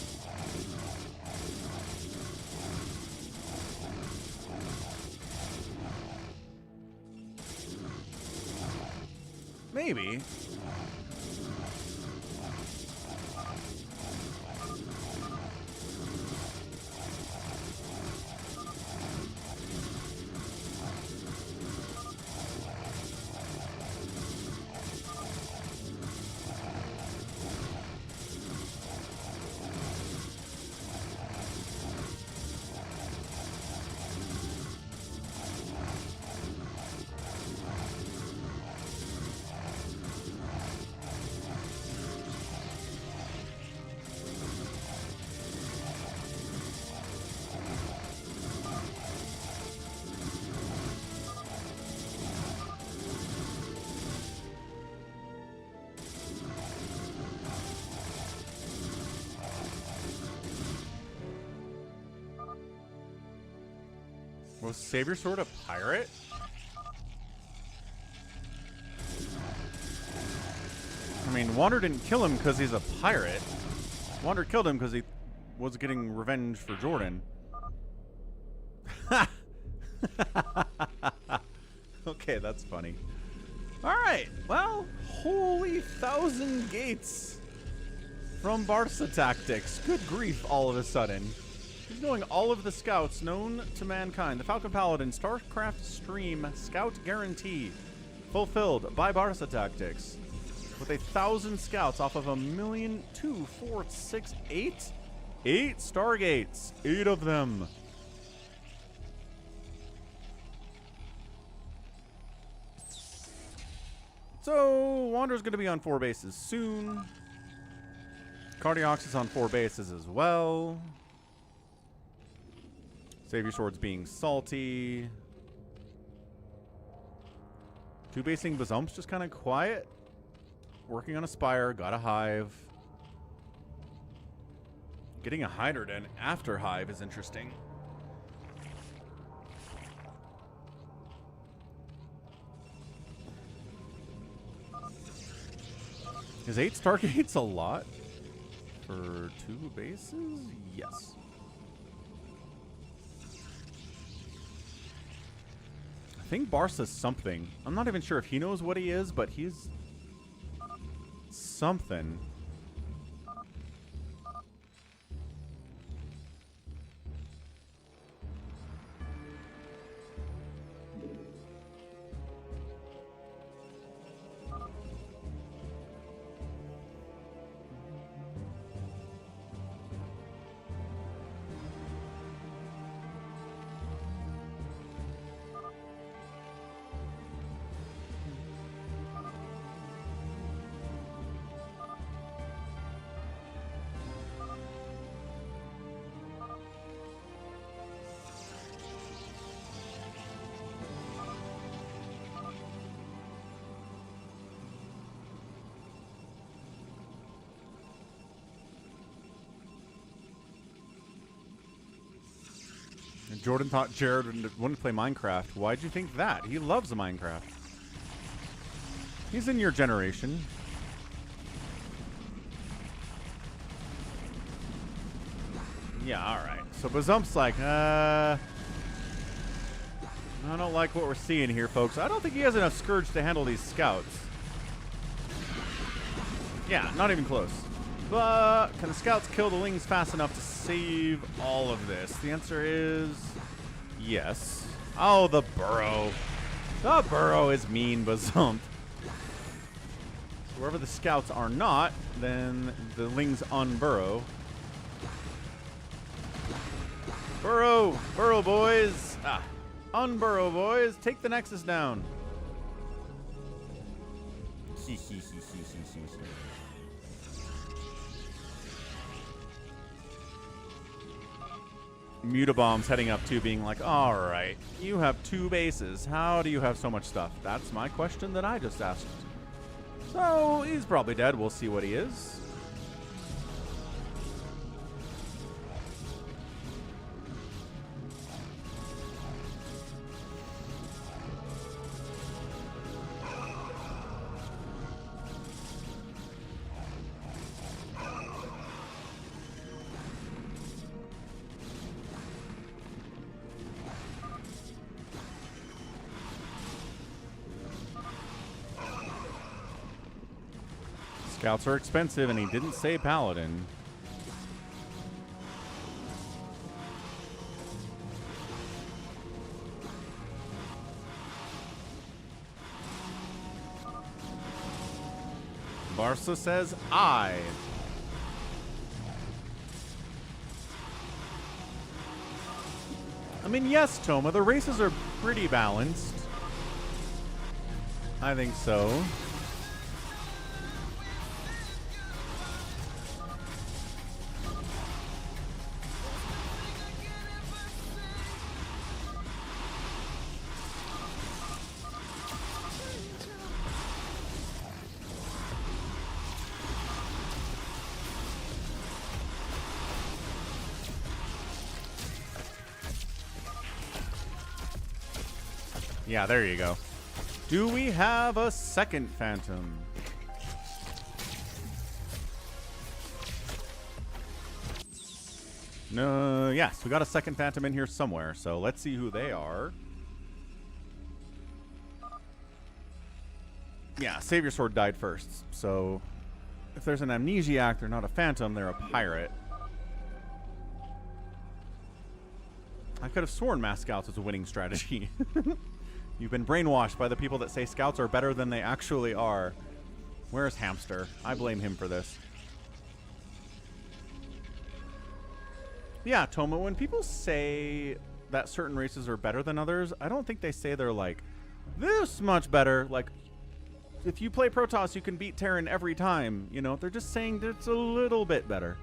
Maybe. Was Saber Sword a pirate? I mean, Wander didn't kill him because he's a pirate. Wander killed him because he was getting revenge for Jordan. Okay, that's funny. Alright, well, holy 1,000 gates from Barca Tactics. Good grief, all of a sudden. He's knowing all of the scouts known to mankind. The Falcon Paladin StarCraft stream scout guarantee fulfilled by Barca Tactics. With 1,000 scouts off of 1,000,000, 2, 4, 6, 8? 8 Stargates. 8 of them. So, Wander's going to be on 4 bases soon. Cardiox is on 4 bases as well. Savior Sword's being salty. 2-basing Bazump's just kind of quiet. Working on a Spire. Got a Hive. Getting a Hydroden after Hive is interesting. Is 8 Stargates a lot? For 2 bases? Yes. I think Barca's something. I'm not even sure if he knows what he is, but he's something. Jordan thought Jared wouldn't play Minecraft. Why'd you think that? He loves Minecraft. He's in your generation. Yeah, alright. So Bazump's like, I don't like what we're seeing here, folks. I don't think he has enough Scourge to handle these scouts. Yeah, not even close. But can the scouts kill the lings fast enough to save all of this? The answer is yes. Oh, the burrow. The burrow is mean, Bazump. Wherever the scouts are not, then the lings unburrow. Burrow! Burrow, boys! Ah. Unburrow, boys! Take the Nexus down! Mutabomb's heading up too, being like, alright, you have 2 bases. How do you have so much stuff? That's my question that I just asked. So, he's probably dead. We'll see what he is. Scouts are expensive, and he didn't say Paladin. Barca says, I mean, yes, Toma, the races are pretty balanced. I think so. Yeah, there you go. Do we have a second Phantom? No, yes, we got a second Phantom in here somewhere, so let's see who they are. Yeah, Savior Sword died first, so if there's an Amnesiac, they're not a Phantom, they're a Pirate. I could have sworn Mass Scouts was a winning strategy. You've been brainwashed by the people that say Scouts are better than they actually are. Where's Hamster? I blame him for this. Yeah, Toma, when people say that certain races are better than others, I don't think they say they're like, this much better. Like, if you play Protoss, you can beat Terran every time. You know, they're just saying that it's a little bit better.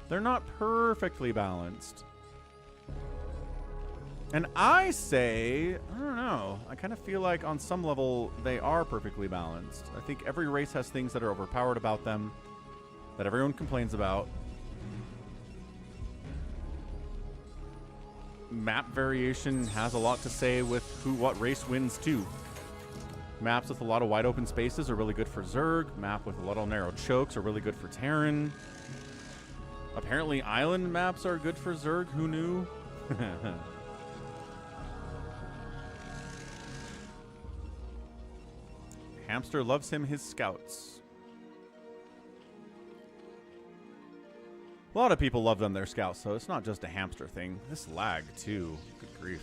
They're not perfectly balanced. And I say, I don't know, I kind of feel like on some level they are perfectly balanced. I think every race has things that are overpowered about them, that everyone complains about. Map variation has a lot to say with what race wins too. Maps with a lot of wide open spaces are really good for Zerg. Map with a lot of narrow chokes are really good for Terran. Apparently island maps are good for Zerg, who knew? Hamster loves him his scouts. A lot of people love them their scouts, so it's not just a Hamster thing. This lag, too. Good grief.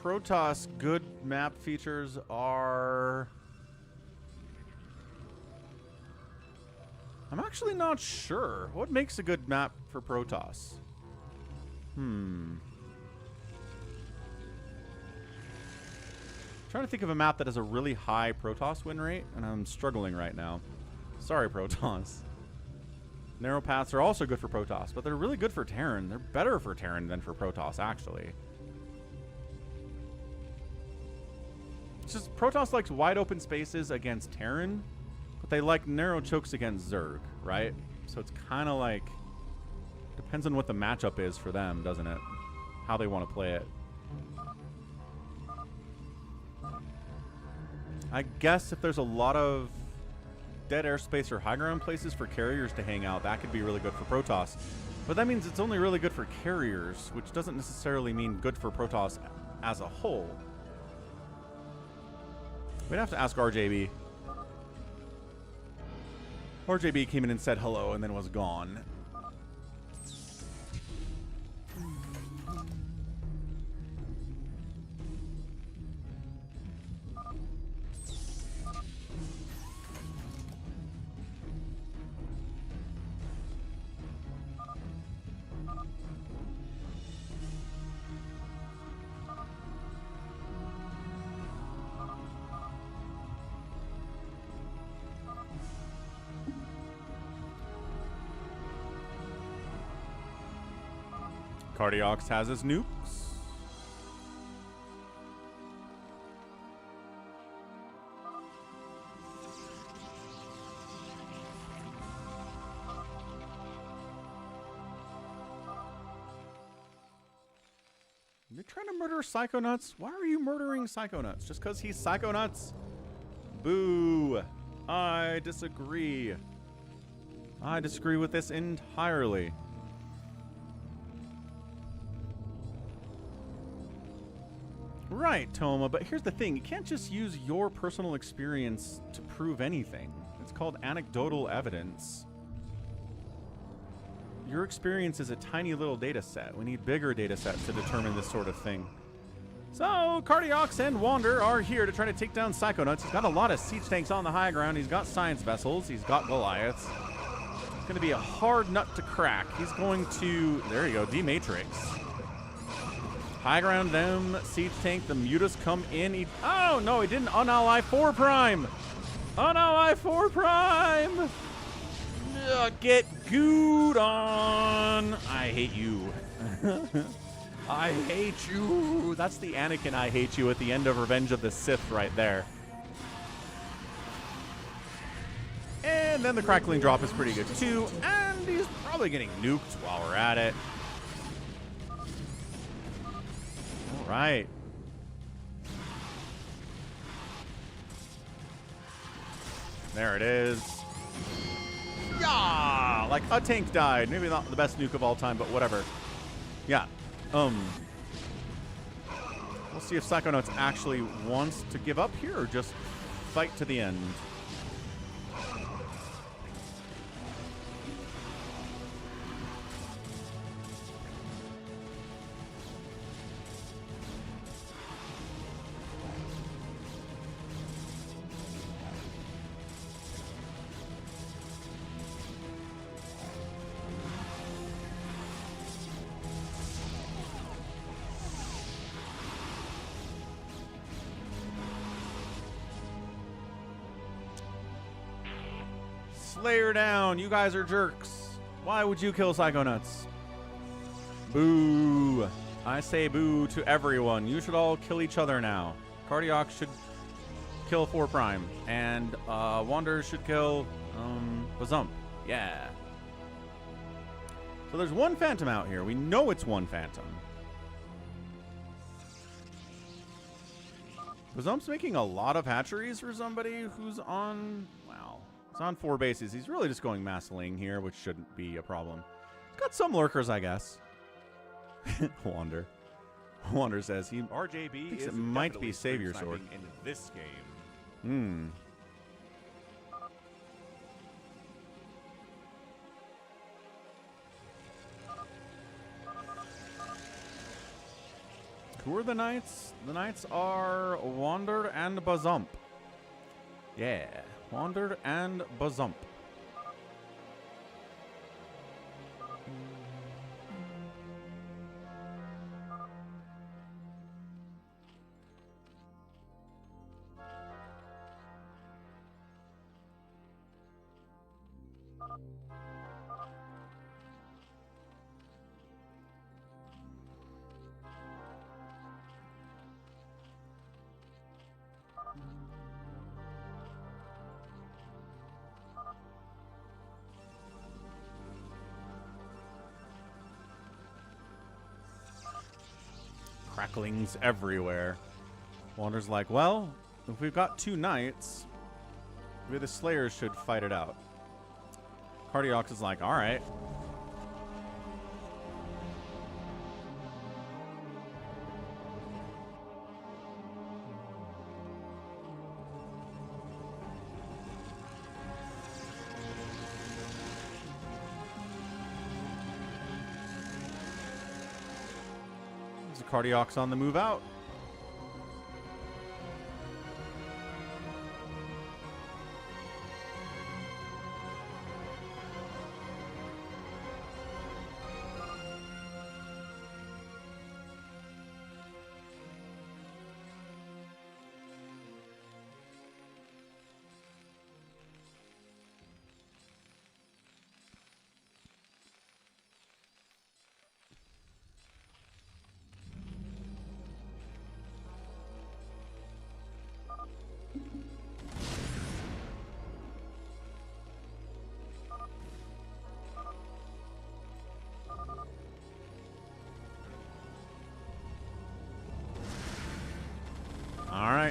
Protoss good map features are I'm actually not sure. What makes a good map for Protoss? Trying to think of a map that has a really high Protoss win rate, and I'm struggling right now. Sorry, Protoss. Narrow paths are also good for Protoss, but they're really good for Terran. They're better for Terran than for Protoss, actually. It's just Protoss likes wide open spaces against Terran, but they like narrow chokes against Zerg, right? So it's kind of like, depends on what the matchup is for them, doesn't it? How they want to play it. I guess if there's a lot of dead airspace or high ground places for carriers to hang out, that could be really good for Protoss. But that means it's only really good for carriers, which doesn't necessarily mean good for Protoss as a whole. We'd have to ask RJB. RJB came in and said hello and then was gone. Cardiox has his nukes. You're trying to murder Psychonauts? Why are you murdering Psychonauts? Just because he's Psychonauts? Boo. I disagree. I disagree with this entirely. Right, Toma, but here's the thing. You can't just use your personal experience to prove anything. It's called anecdotal evidence. Your experience is a tiny little data set. We need bigger data sets to determine this sort of thing. So, Cardiox and Wander are here to try to take down Psychonauts. He's got a lot of siege tanks on the high ground. He's got science vessels. He's got Goliaths. It's going to be a hard nut to crack. He's going to... There you go, D-Matrix. High ground them, siege tank, the mutas come in. Oh, no, he didn't unally 4 prime. Unally 4 prime. Get gooed on. I hate you. I hate you. That's the Anakin I hate you at the end of Revenge of the Sith right there. And then the crackling drop is pretty good too. And he's probably getting nuked while we're at it. Right. There it is. Yeah! Like a tank died. Maybe not the best nuke of all time, but whatever. Yeah. We'll see if Psychonauts actually wants to give up here or just fight to the end. Slayer down. You guys are jerks. Why would you kill Psychonauts? Boo. I say boo to everyone. You should all kill each other now. Cardiox should kill 4 prime. And Wander should kill Bazump. Yeah. So there's one Phantom out here. We know it's one Phantom. Bazump's making a lot of hatcheries for somebody who's on... Wow. It's on 4 bases. He's really just going mass-ling here, which shouldn't be a problem. He's got some lurkers, I guess. Wander. Wander says he RJB is it might be Savior Sword in this game. Who are the Knights? The Knights are Wander and Bazump. Yeah. Wandered and Bazump. cracklings everywhere. Wander's like, well, if we've got 2 knights, maybe the Slayers should fight it out. Cardiox is like, all right. There's a Cardiox on the move out.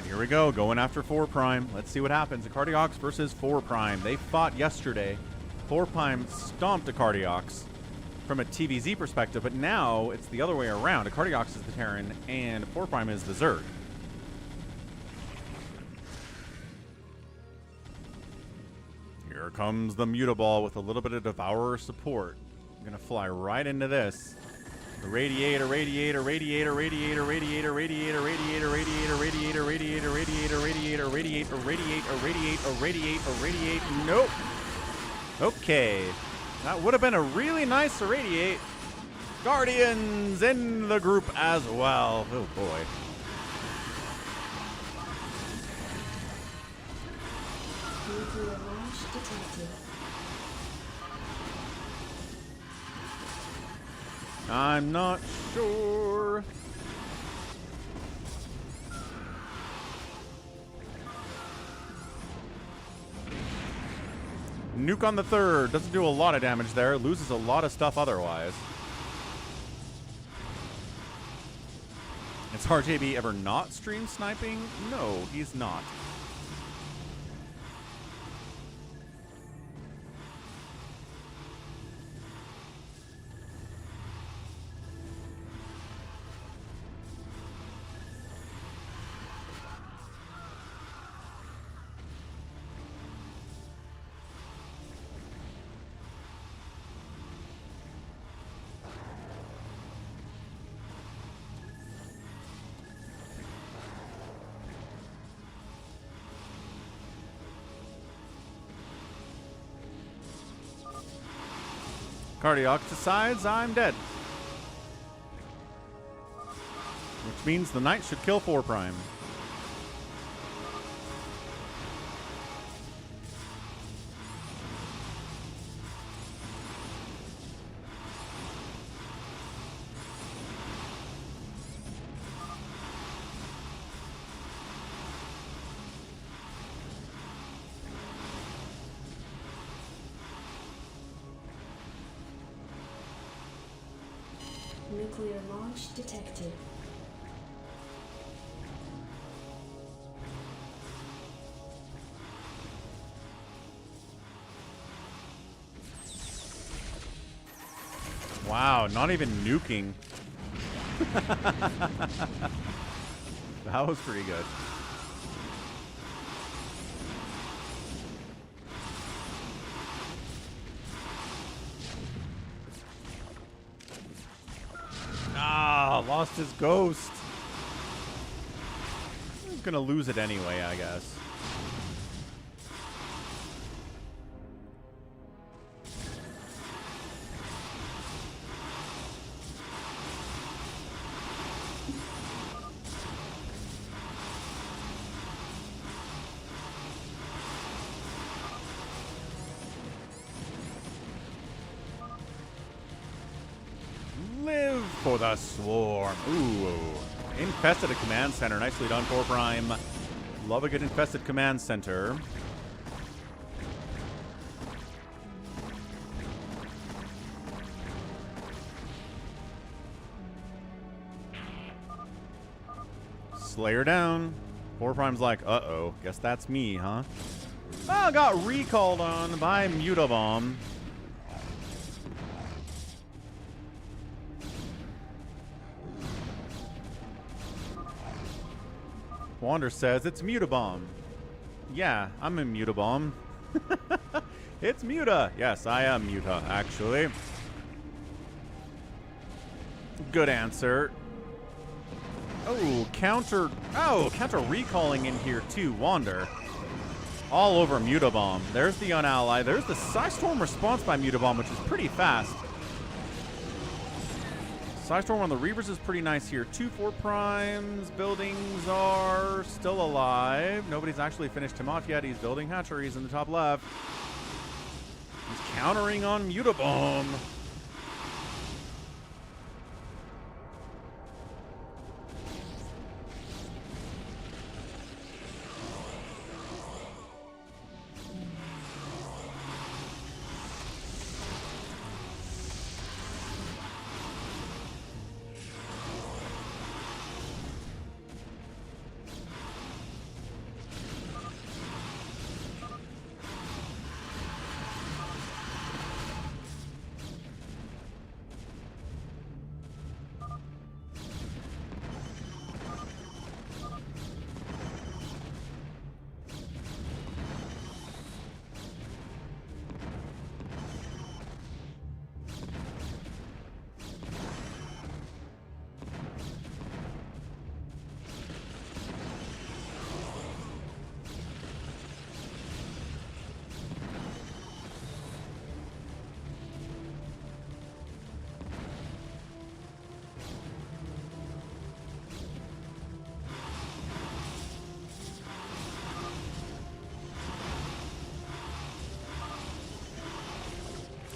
Here we go, going after 4 Prime. Let's see what happens. A Cardiox versus 4 Prime. They fought yesterday. 4 Prime stomped a Cardiox from a TvZ perspective, but now it's the other way around. A Cardiox is the Terran, and 4 Prime is the Zerg. Here comes the Mutaball with a little bit of Devourer support. I'm gonna fly right into this. Radiator, radiator, radiator, radiator, radiator, radiator, radiator, radiator, radiator, radiator, radiator, radiator, radiator, radiator, radiator, radiator, radiate. Nope. Okay. That would have been a really nice irradiate. Guardians in the group as well. Oh boy. I'm not sure. Nuke on the 3rd. Doesn't do a lot of damage there. Loses a lot of stuff otherwise. Is RJB ever not stream sniping? No, he's not. Cardiox decides I'm dead. Which means the Knight should kill 4 Prime. Nuclear launch detected. Wow, not even nuking. That was pretty good. Lost his ghost. He's gonna lose it anyway, I guess. For the swarm. Ooh. Infested a command center. Nicely done, 4 Prime. Love a good infested command center. Slayer down. 4 Prime's like, uh-oh, guess that's me, huh? Oh, got recalled on by Mutabomb. Wander says, it's Mutabomb. Yeah, I'm a Mutabomb. It's Muta. Yes, I am Muta, actually. Good answer. Oh, counter recalling in here too, Wander. All over Mutabomb. There's the Unally. There's the Psystorm response by Mutabomb, which is pretty fast. Psystorm on the Reavers is pretty nice here. 2-4 primes. Buildings are still alive. Nobody's actually finished him off yet. He's building hatcheries in the top left. He's countering on Mutabomb.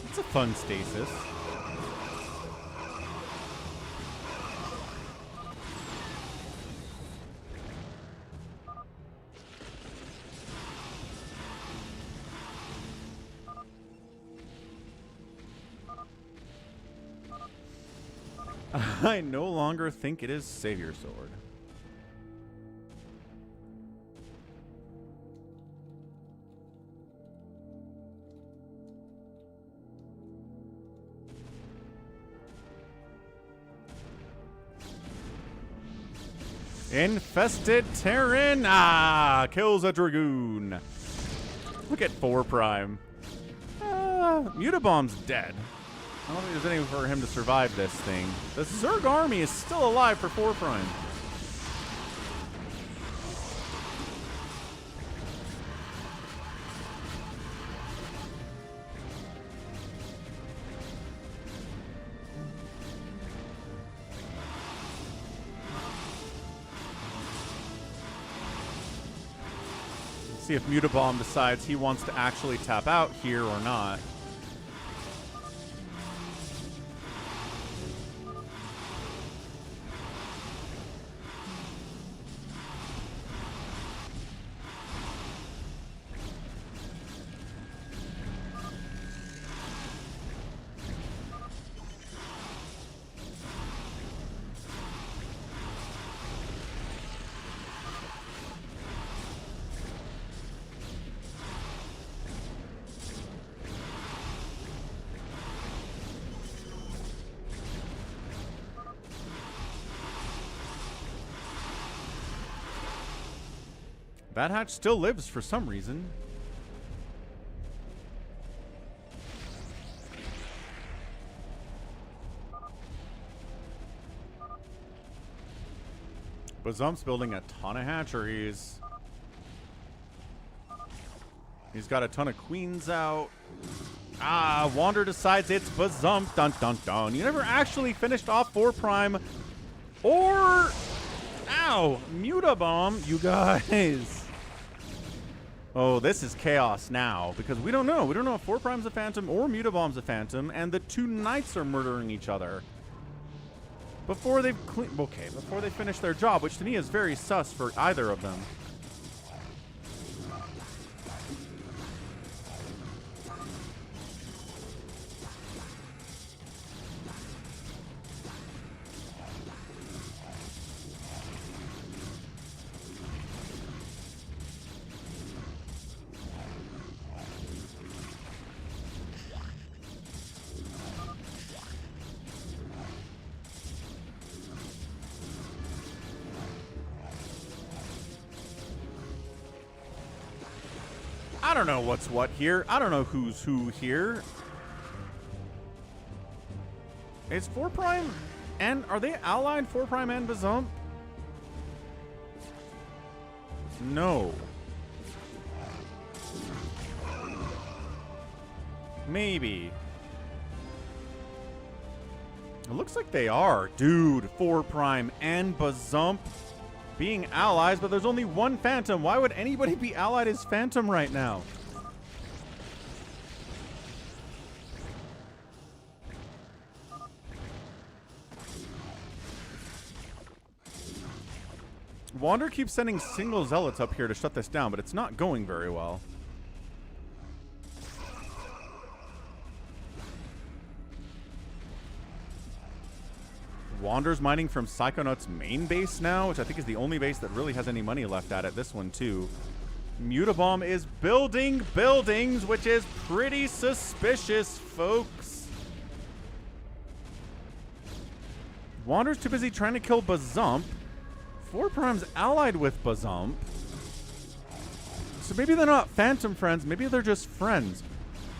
It's a fun stasis. I no longer think it is Savior Sword. Infested Terran! Ah! Kills a Dragoon. Look at 4 Prime. Mutabomb's dead. I don't think there's any for him to survive this thing. The Zerg army is still alive for 4 Prime. See if Mutabomb decides he wants to actually tap out here or not. Bad Hatch still lives for some reason. Bazump's building a ton of hatcheries. He's got a ton of queens out. Ah, Wander decides it's Bazump. Dun dun dun. You never actually finished off 4 Prime or... Ow! Mutabomb, you guys. Oh, this is chaos now, because we don't know. We don't know if 4 Prime's a Phantom or Mutabomb's a Phantom, and the 2 Knights are murdering each other. Before they've before they finish their job, which to me is very sus for either of them. I don't know what's what here. I don't know who's who here. Is 4 Prime and are they allied 4 Prime and Bazump? No. Maybe. It looks like they are. Dude, 4 Prime and Bazump being allies, but there's only one Phantom. Why would anybody be allied as Phantom right now? Wander keeps sending single zealots up here to shut this down, but it's not going very well. Wander's mining from Psychonaut's main base now, which I think is the only base that really has any money left at it. This one, too. Mutabomb is building buildings, which is pretty suspicious, folks. Wander's too busy trying to kill Bazump. 4 Prime's allied with Bazump. So maybe they're not Phantom friends. Maybe they're just friends.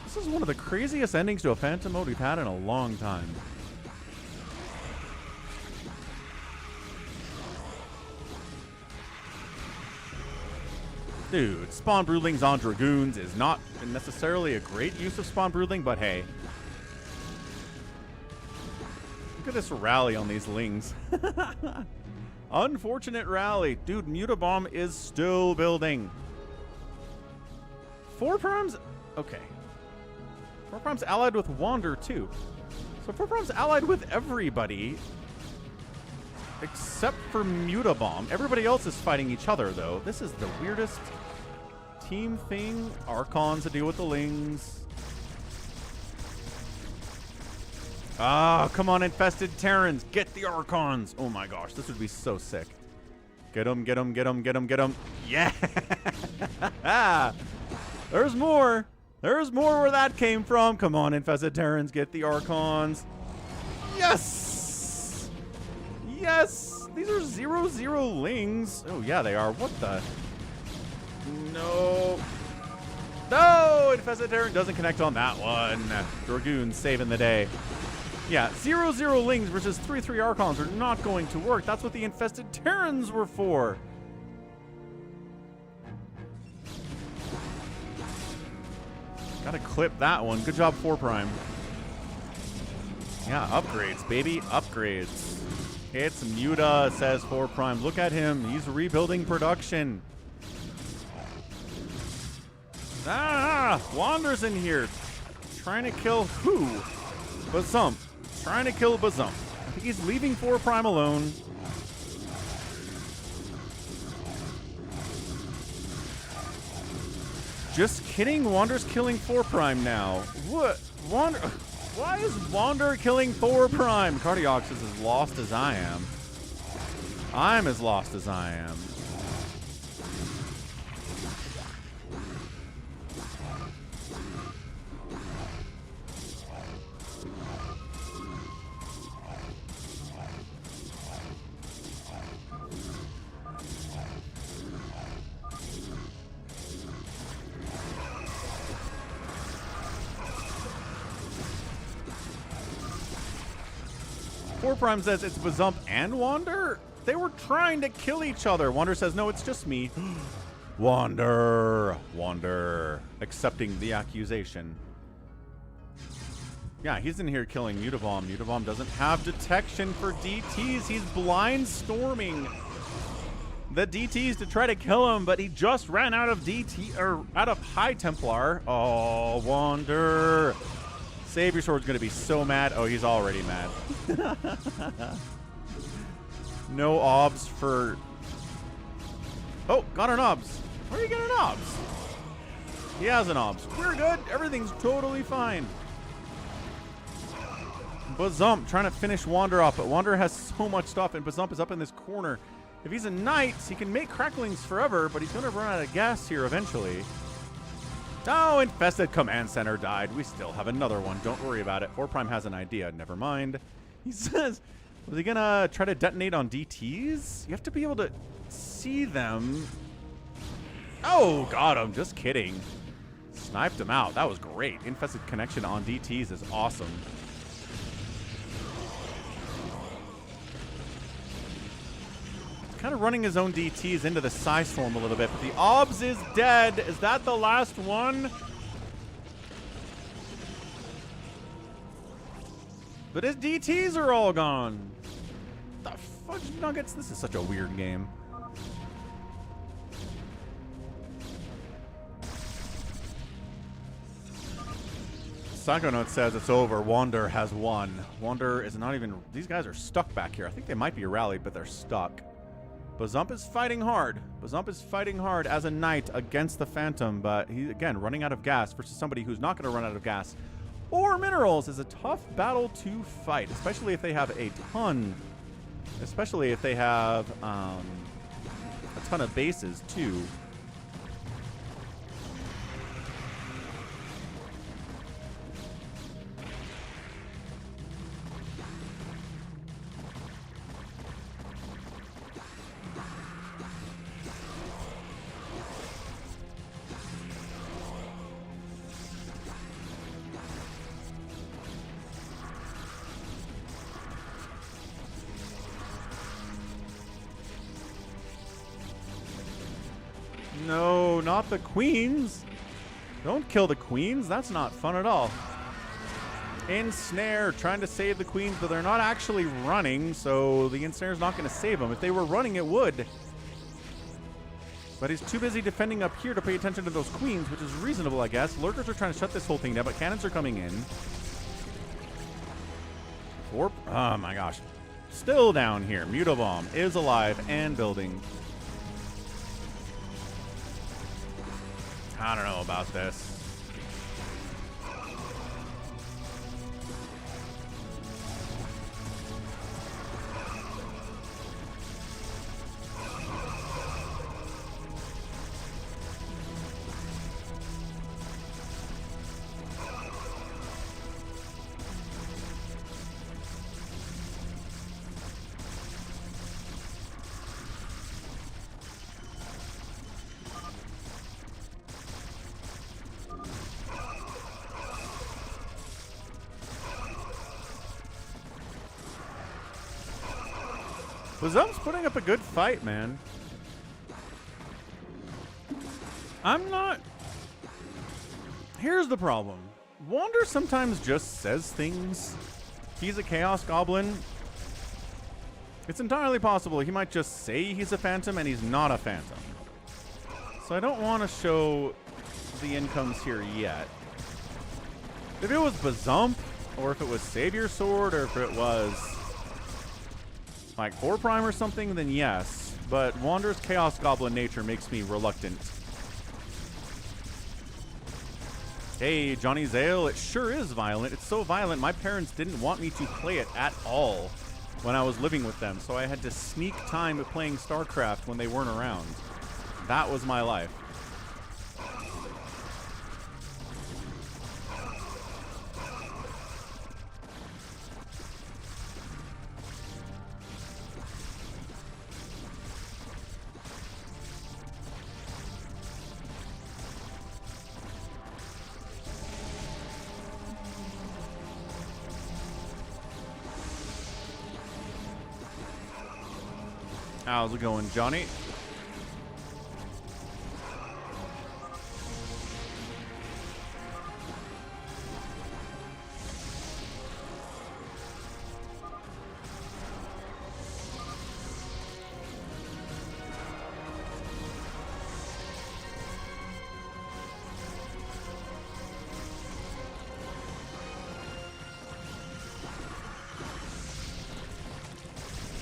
This is one of the craziest endings to a Phantom mode we've had in a long time. Dude, Spawn Broodlings on Dragoons is not necessarily a great use of Spawn Broodling, but hey. Look at this rally on these Lings. Unfortunate rally. Dude, Mutabomb is still building. 4 Prime's... Okay. 4 Prime's allied with Wander, too. So 4 Prime's allied with everybody. Except for Mutabomb. Everybody else is fighting each other, though. This is the weirdest team thing. Archons to deal with the Lings. Ah, come on, infested Terrans. Get the Archons. Oh my gosh, this would be so sick. Get them, get them, get them, get them, get them. Yeah! There's more. There's more where that came from. Come on, infested Terrans. Get the Archons. Yes! Yes! These are 0-0 Lings. Oh, yeah, they are. What the? No. No! Infested Terran doesn't connect on that one. Dragoon saving the day. Yeah, 0-0 Lings versus 3-3 Archons are not going to work. That's what the infested Terrans were for. Gotta clip that one. Good job, 4 Prime. Yeah, upgrades, baby. Upgrades. It's Muta, says 4 Prime. Look at him. He's rebuilding production. Ah! Wander's in here. Trying to kill who? Bazump. Trying to kill Bazump. I think he's leaving 4 Prime alone. Just kidding. Wander's killing 4 Prime now. What? Wander... Why is Wander killing 4 Prime? Cardiox is as lost as I am. I'm as lost as I am. Prime says it's Bazump and Wander? They were trying to kill each other. Wander says, no, it's just me. Wander. Wander. Accepting the accusation. Yeah, he's in here killing Mutabomb. Mutabomb doesn't have detection for DTs. He's blind storming the DTs to try to kill him, but he just ran out of DT, or out of High Templar. Oh, Wander. Savior Sword's gonna be so mad. Oh, he's already mad. No obs for... Oh, got an obs. Where are you getting obs? He has an obs. We're good. Everything's totally fine. Bazump trying to finish Wander off, but Wander has so much stuff, and Bazump is up in this corner. If he's a knight, he can make cracklings forever, but he's gonna run out of gas here eventually. Oh, infested command center died. We still have another one. Don't worry about it. 4 Prime has an idea. Never mind. He says, was he gonna try to detonate on DTs? You have to be able to see them. Oh, got him. Just kidding. Sniped him out. That was great. Infested connection on DTs is awesome. Kind of running his own DTs into the Psy Storm a little bit, but the OBS is dead. Is that the last one? But his DTs are all gone. The fudge nuggets? This is such a weird game. Psychonaut says it's over. Wander has won. Wander is not even... These guys are stuck back here. I think they might be rallied, but they're stuck. Bazump is fighting hard. Bazump is fighting hard as a knight against the Phantom, but he's, again, running out of gas versus somebody who's not going to run out of gas or minerals is a tough battle to fight, especially if they have a ton, especially if they have a ton of bases, too. No, not the queens. Don't kill the queens. That's not fun at all. Ensnare, trying to save the queens, but they're not actually running, so the Ensnare's not going to save them. If they were running, it would. But he's too busy defending up here to pay attention to those queens, which is reasonable, I guess. Lurkers are trying to shut this whole thing down, but cannons are coming in. Oh my gosh. Still down here. Mutobomb is alive and building. I don't know about this. Bazump's putting up a good fight, man. I'm not... Here's the problem. Wander sometimes just says things. He's a Chaos Goblin. It's entirely possible he might just say he's a Phantom and he's not a Phantom. So I don't want to show the incomes here yet. If it was Bazump, or if it was Savior Sword, or if it was... like 4 Prime or something, then yes. But Wander's Chaos Goblin nature makes me reluctant. Hey, Johnny Zale, it sure is violent. It's so violent, my parents didn't want me to play it at all when I was living with them, so I had to sneak time at playing StarCraft when they weren't around. That was my life. How's it going, Johnny?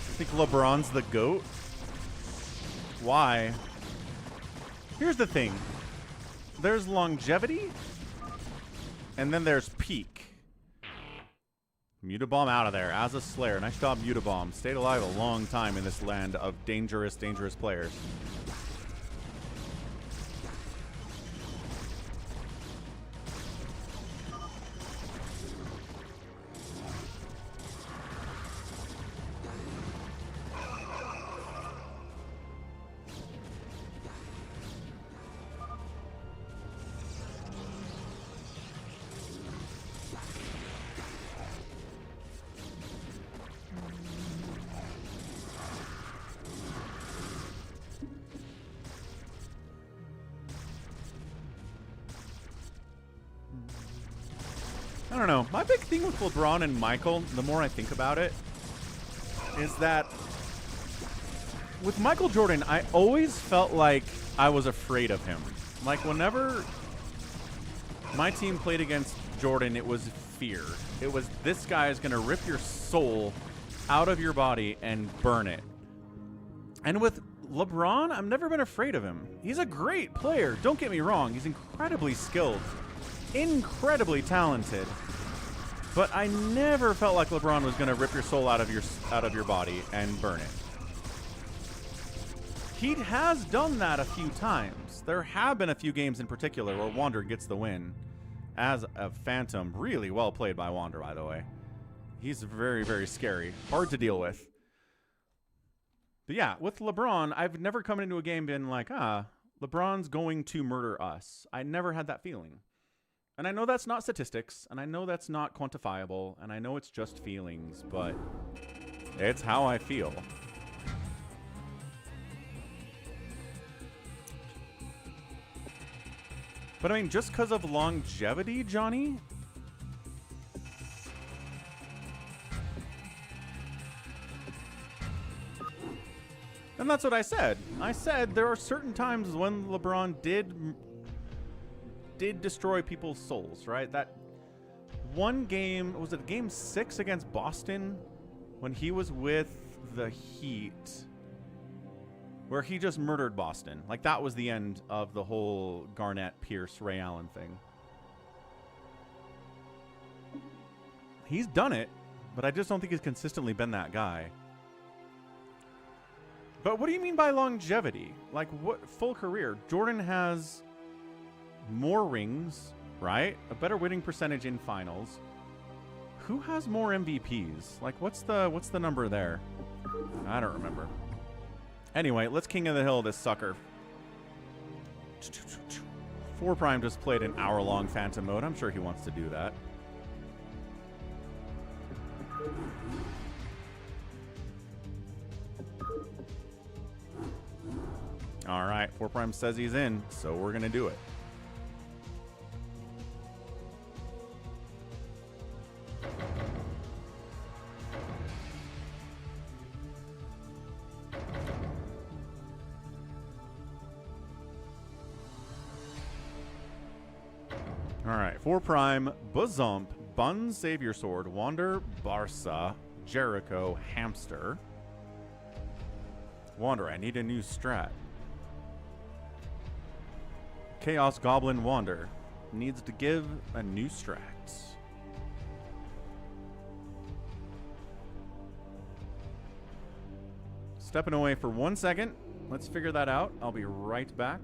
I think LeBron's the GOAT. Why? Here's the thing. There's longevity, and then there's peak. Mutobomb out of there as a Slayer. Nice job, Mutobomb. Stayed alive a long time in this land of dangerous, dangerous players. I don't know. My big thing with LeBron and Michael, the more I think about it, is that with Michael Jordan, I always felt like I was afraid of him. Like, whenever my team played against Jordan, it was fear. It was, this guy is going to rip your soul out of your body and burn it. And with LeBron, I've never been afraid of him. He's a great player. Don't get me wrong. He's incredibly skilled, incredibly talented. But I never felt like LeBron was going to rip your soul out of your body and burn it. He has done that a few times. There have been a few games in particular where Wander gets the win as a Phantom. Really well played by Wander, by the way. He's very, very scary. Hard to deal with. But yeah, with LeBron, I've never come into a game been like, LeBron's going to murder us. I never had that feeling. And I know that's not statistics, and I know that's not quantifiable, and I know it's just feelings, but it's how I feel. But I mean, just because of longevity, Johnny? And that's what I said. I said there are certain times when LeBron did destroy people's souls, right? That one game, was it game 6 against Boston when he was with the Heat, where he just murdered Boston. Like, that was the end of the whole Garnett, Pierce, Ray Allen thing. He's done it, but I just don't think he's consistently been that guy. But what do you mean by longevity? Like, what full career? Jordan has more rings, right? A better winning percentage in finals. Who has more MVPs? Like, what's the number there? I don't remember. Anyway, let's King of the Hill this sucker. 4 Prime just played an hour-long Phantom mode. I'm sure he wants to do that. All right, 4 Prime says he's in, so we're going to do it. All right, 4 Prime, Bazump, Bun, Savior Sword, Wander, Barca, Jericho, Hamster. Wander, I need a new strat. Chaos Goblin Wander needs to give a new strat. Stepping away for 1 second. Let's figure that out. I'll be right back.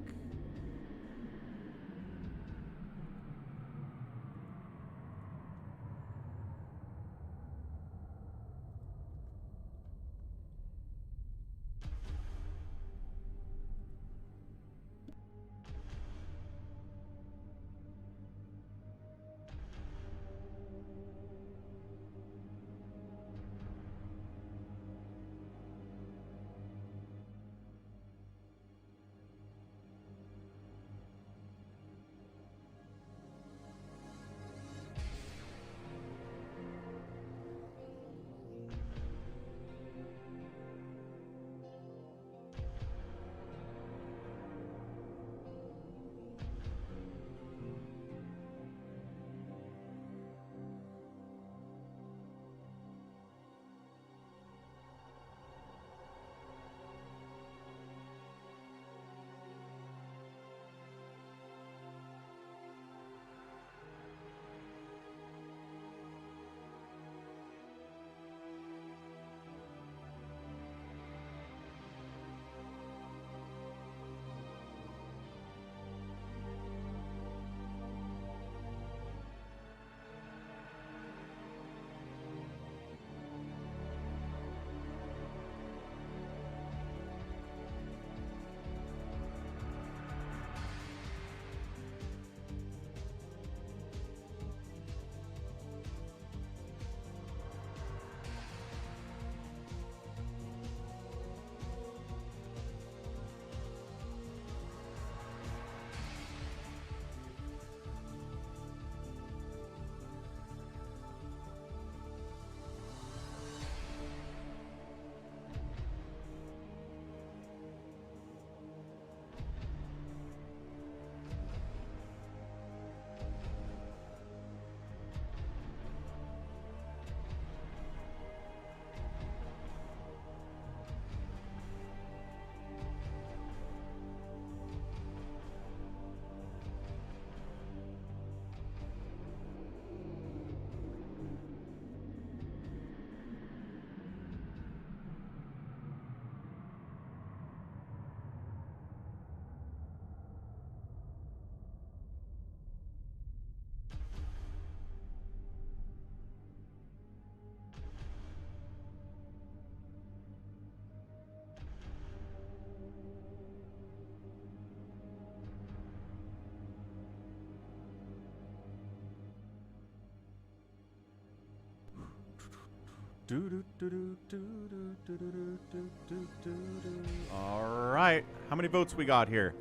All right. How many votes we got here?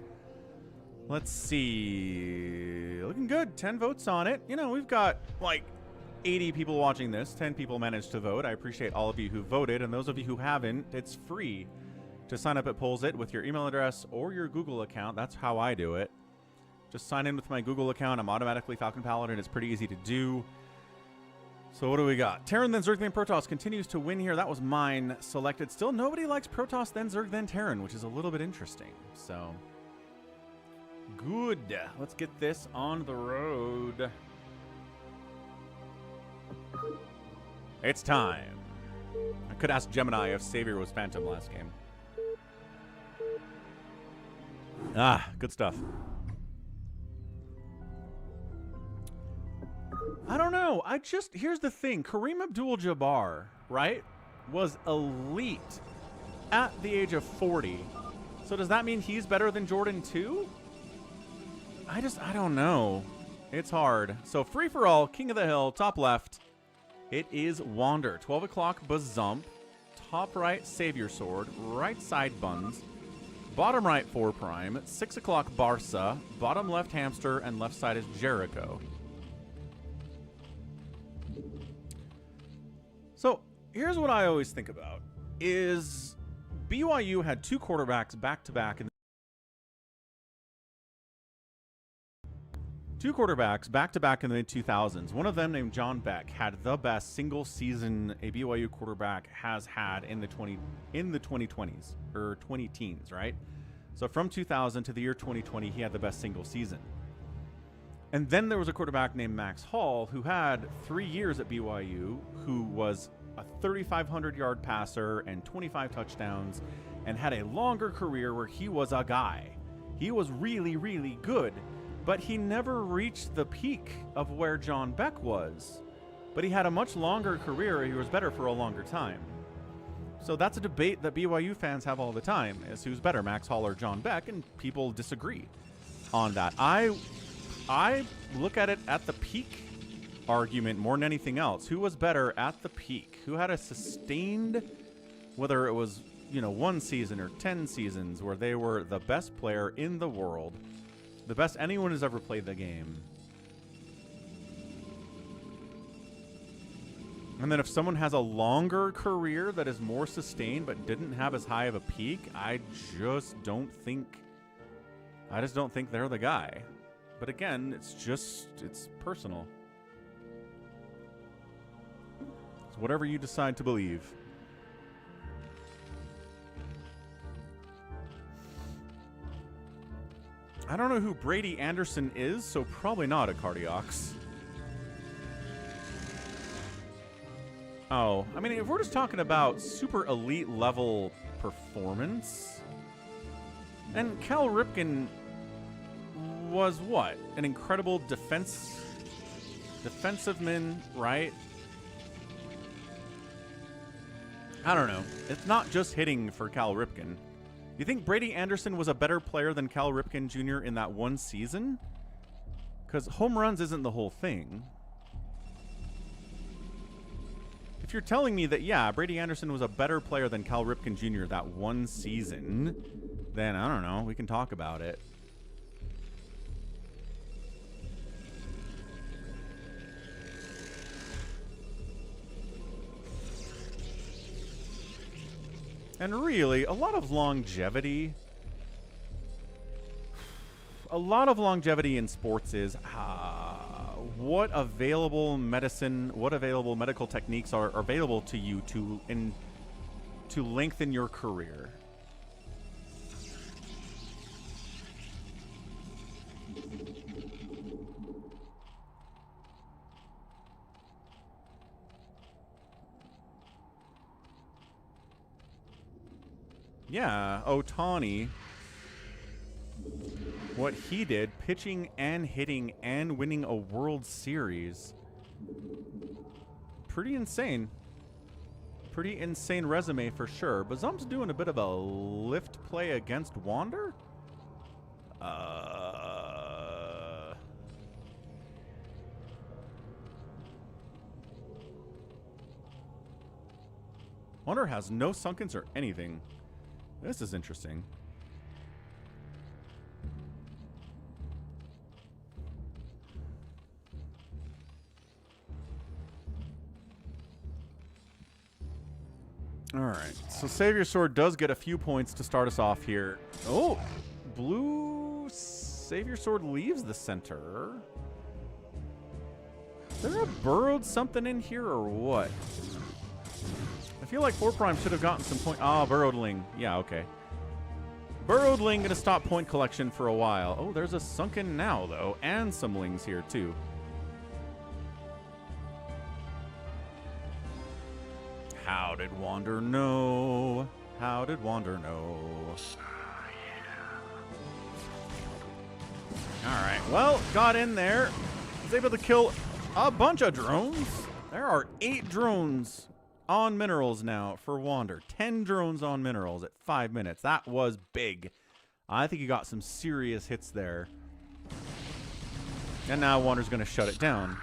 Let's see. Looking good. 10 votes on it. You know, we've got like 80 people watching this. 10 people managed to vote. I appreciate all of you who voted. And those of you who haven't, it's free to sign up at Polls.it with your email address or your Google account. That's how I do it. Just sign in with my Google account. I'm automatically Falcon Paladin. It's pretty easy to do. So what do we got? Terran, then Zerg, then Protoss continues to win here. That was mine selected. Still, nobody likes Protoss, then Zerg, then Terran, which is a little bit interesting. So, good. Let's get this on the road. It's time. I could ask Gemini if Savior was Phantom last game. Ah, good stuff. I don't know. Here's the thing. Kareem Abdul-Jabbar, right, was elite at the age of 40. So does that mean he's better than Jordan too? I don't know. It's hard. So free for all, King of the Hill, top left. It is Wander. 12 o'clock Bazump. Top right Savior Sword. Right side Buns. Bottom right 4 Prime. 6 o'clock Barca. Bottom left Hamster. And left side is Jericho. So here's what I always think about is BYU had 2 quarterbacks back-to-back in the mid-2000s. One of them, named John Beck, had the best single season a BYU quarterback has had in the 2020s or 20-teens, right? So from 2000 to the year 2020, he had the best single season. And then there was a quarterback named Max Hall who had 3 years at BYU, who was a 3,500-yard passer and 25 touchdowns and had a longer career where he was a guy. He was really, really good, but he never reached the peak of where John Beck was. But he had a much longer career. He was better for a longer time. So that's a debate that BYU fans have all the time, is who's better, Max Hall or John Beck, and people disagree on that. I look at it at the peak argument more than anything else. Who was better at the peak? Who had a sustained, whether it was, you know, 1 season or 10 seasons, where they were the best player in the world, the best anyone has ever played the game. And then if someone has a longer career that is more sustained but didn't have as high of a peak, I just don't think they're the guy. But again, it's personal. It's whatever you decide to believe. I don't know who Brady Anderson is, so probably not a Cardiox. Oh, I mean, if we're just talking about super elite level performance, and Cal Ripken was what? An incredible defensive man, right? I don't know. It's not just hitting for Cal Ripken. You think Brady Anderson was a better player than Cal Ripken Jr. in that 1 season? Because home runs isn't the whole thing. If you're telling me that, yeah, Brady Anderson was a better player than Cal Ripken Jr. that 1 season, then I don't know. We can talk about it. And really, a lot of longevity in sports is what available medical techniques are available to you to lengthen your career. Yeah, Ohtani, what he did, pitching and hitting and winning a World Series. Pretty insane. Pretty insane resume for sure. Bazump's doing a bit of a lift play against Wander? Wander has no sunkens or anything. This is interesting. Alright, so Savior Sword does get a few points to start us off here. Oh, blue Savior Sword leaves the center. Is there a burrowed something in here or what? I feel like 4 Prime should have gotten some point. Ah, burrowed Ling. Yeah, okay. Burrowed Ling gonna stop point collection for a while. Oh, there's a sunken now though, and some Lings here too. How did Wander know? How did Wander know? Alright, well, got in there. Was able to kill a bunch of drones. There are 8 drones on minerals now for Wander. 10 drones on minerals at 5 minutes. That was big. I think he got some serious hits there. And now Wander's going to shut it down.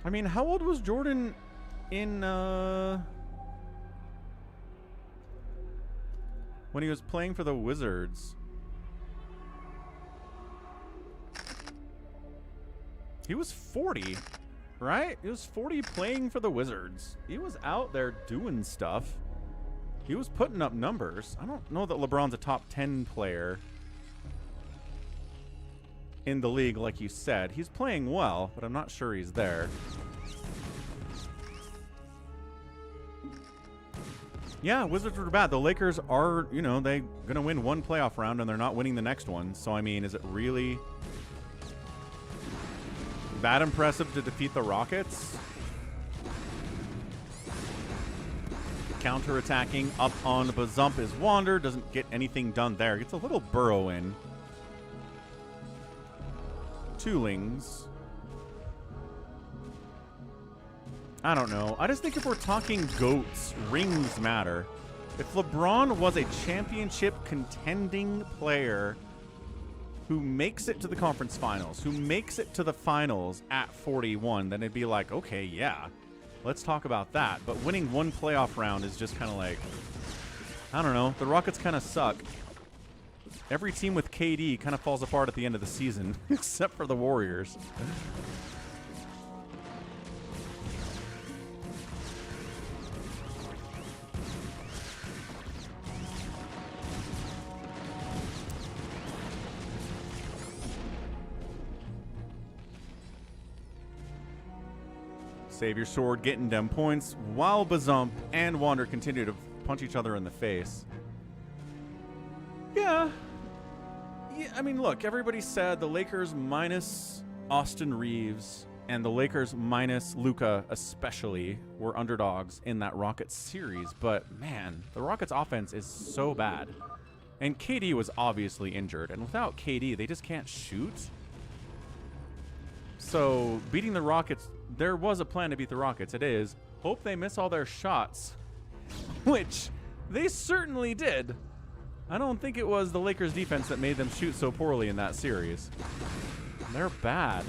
I mean, how old was Jordan in, when he was playing for the Wizards? He was 40, right? He was 40 playing for the Wizards. He was out there doing stuff. He was putting up numbers. I don't know that LeBron's a top 10 player in the league, like you said. He's playing well, but I'm not sure he's there. Yeah, Wizards were bad. The Lakers are, you know, they're going to win one playoff round and they're not winning the next one. So, I mean, is it really that impressive to defeat the Rockets? Counter-attacking up on Bazump is Wander. Doesn't get anything done there. Gets a little burrow in. 2 Lings. I don't know. I just think if we're talking GOATs, rings matter. If LeBron was a championship contending player who makes it to the conference finals, who makes it to the finals at 41, then it'd be like, okay, yeah, let's talk about that. But winning one playoff round is just kind of like, I don't know. The Rockets kind of suck. Every team with KD kind of falls apart at the end of the season, except for the Warriors. Savior Sword getting them points while Bazump and Wander continue to punch each other in the face. Yeah, I mean, look, everybody said the Lakers minus Austin Reeves and the Lakers minus Luka especially were underdogs in that Rockets series. But, man, the Rockets offense is so bad. And KD was obviously injured. And without KD, they just can't shoot. So, beating the Rockets, there was a plan to beat the Rockets. It is, hope they miss all their shots. Which they certainly did. I don't think it was the Lakers defense that made them shoot so poorly in that series. They're bad.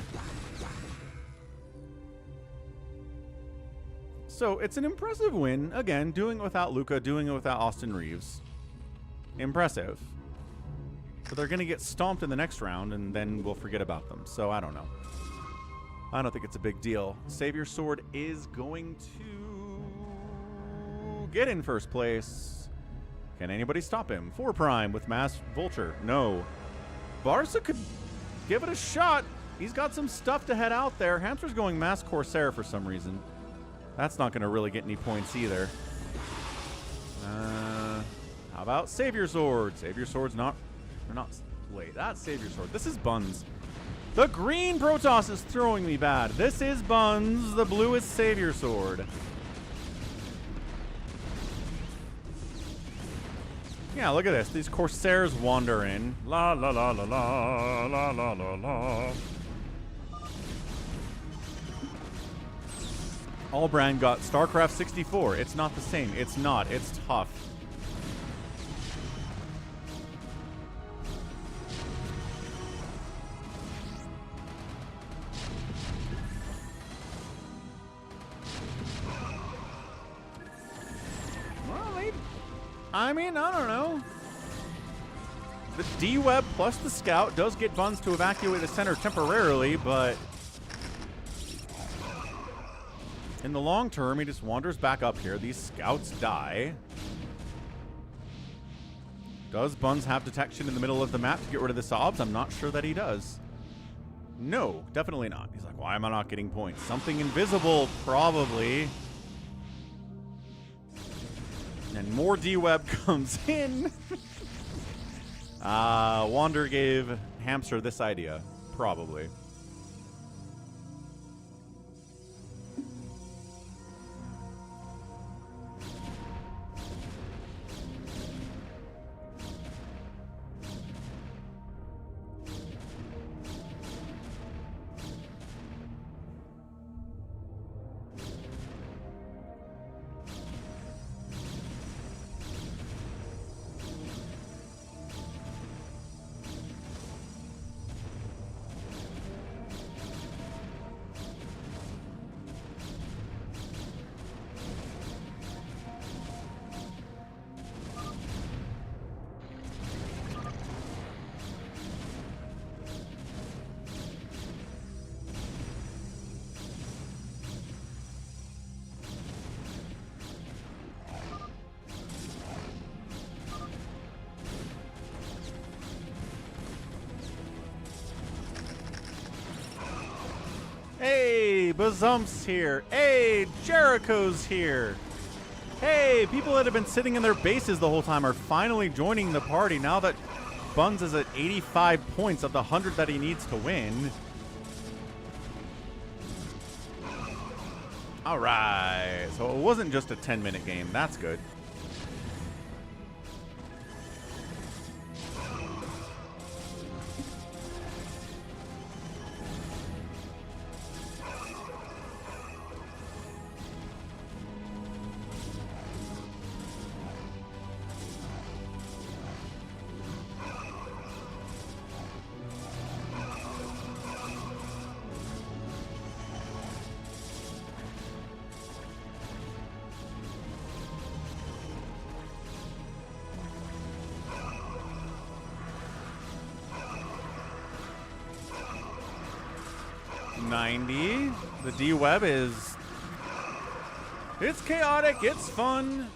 So it's an impressive win. Again, doing it without Luka, doing it without Austin Reeves. Impressive. But they're going to get stomped in the next round, and then we'll forget about them. So I don't know. I don't think it's a big deal. Savior Sword is going to get in first place. Can anybody stop him? 4 Prime with Mass Vulture. No. Barca could give it a shot. He's got some stuff to head out there. Hamster's going Mass Corsair for some reason. That's not going to really get any points either. How about Savior Sword? Savior Sword's not... Or not... Wait, that's Savior Sword. This is Buns. The green Protoss is throwing me bad. This is Buns. The blue is Savior Sword. Yeah, look at this. These Corsairs wander in. La la la la la la la la la. Allbrand got StarCraft 64. It's not the same. It's not. It's tough. I mean, I don't know. The D-Web plus the Scout does get Buns to evacuate the center temporarily, but in the long term, he just wanders back up here. These Scouts die. Does Buns have detection in the middle of the map to get rid of the Sobs? I'm not sure that he does. No, definitely not. He's like, why am I not getting points? Something invisible, probably. And more D-Web comes in. Wander gave Hamster this idea, probably. Hey, Bazump's here. Hey, Jericho's here. Hey, people that have been sitting in their bases the whole time are finally joining the party now that Buns is at 85 points of the 100 that he needs to win. All right, so it wasn't just a 10-minute game. That's good. The D-Web is... It's chaotic. It's fun.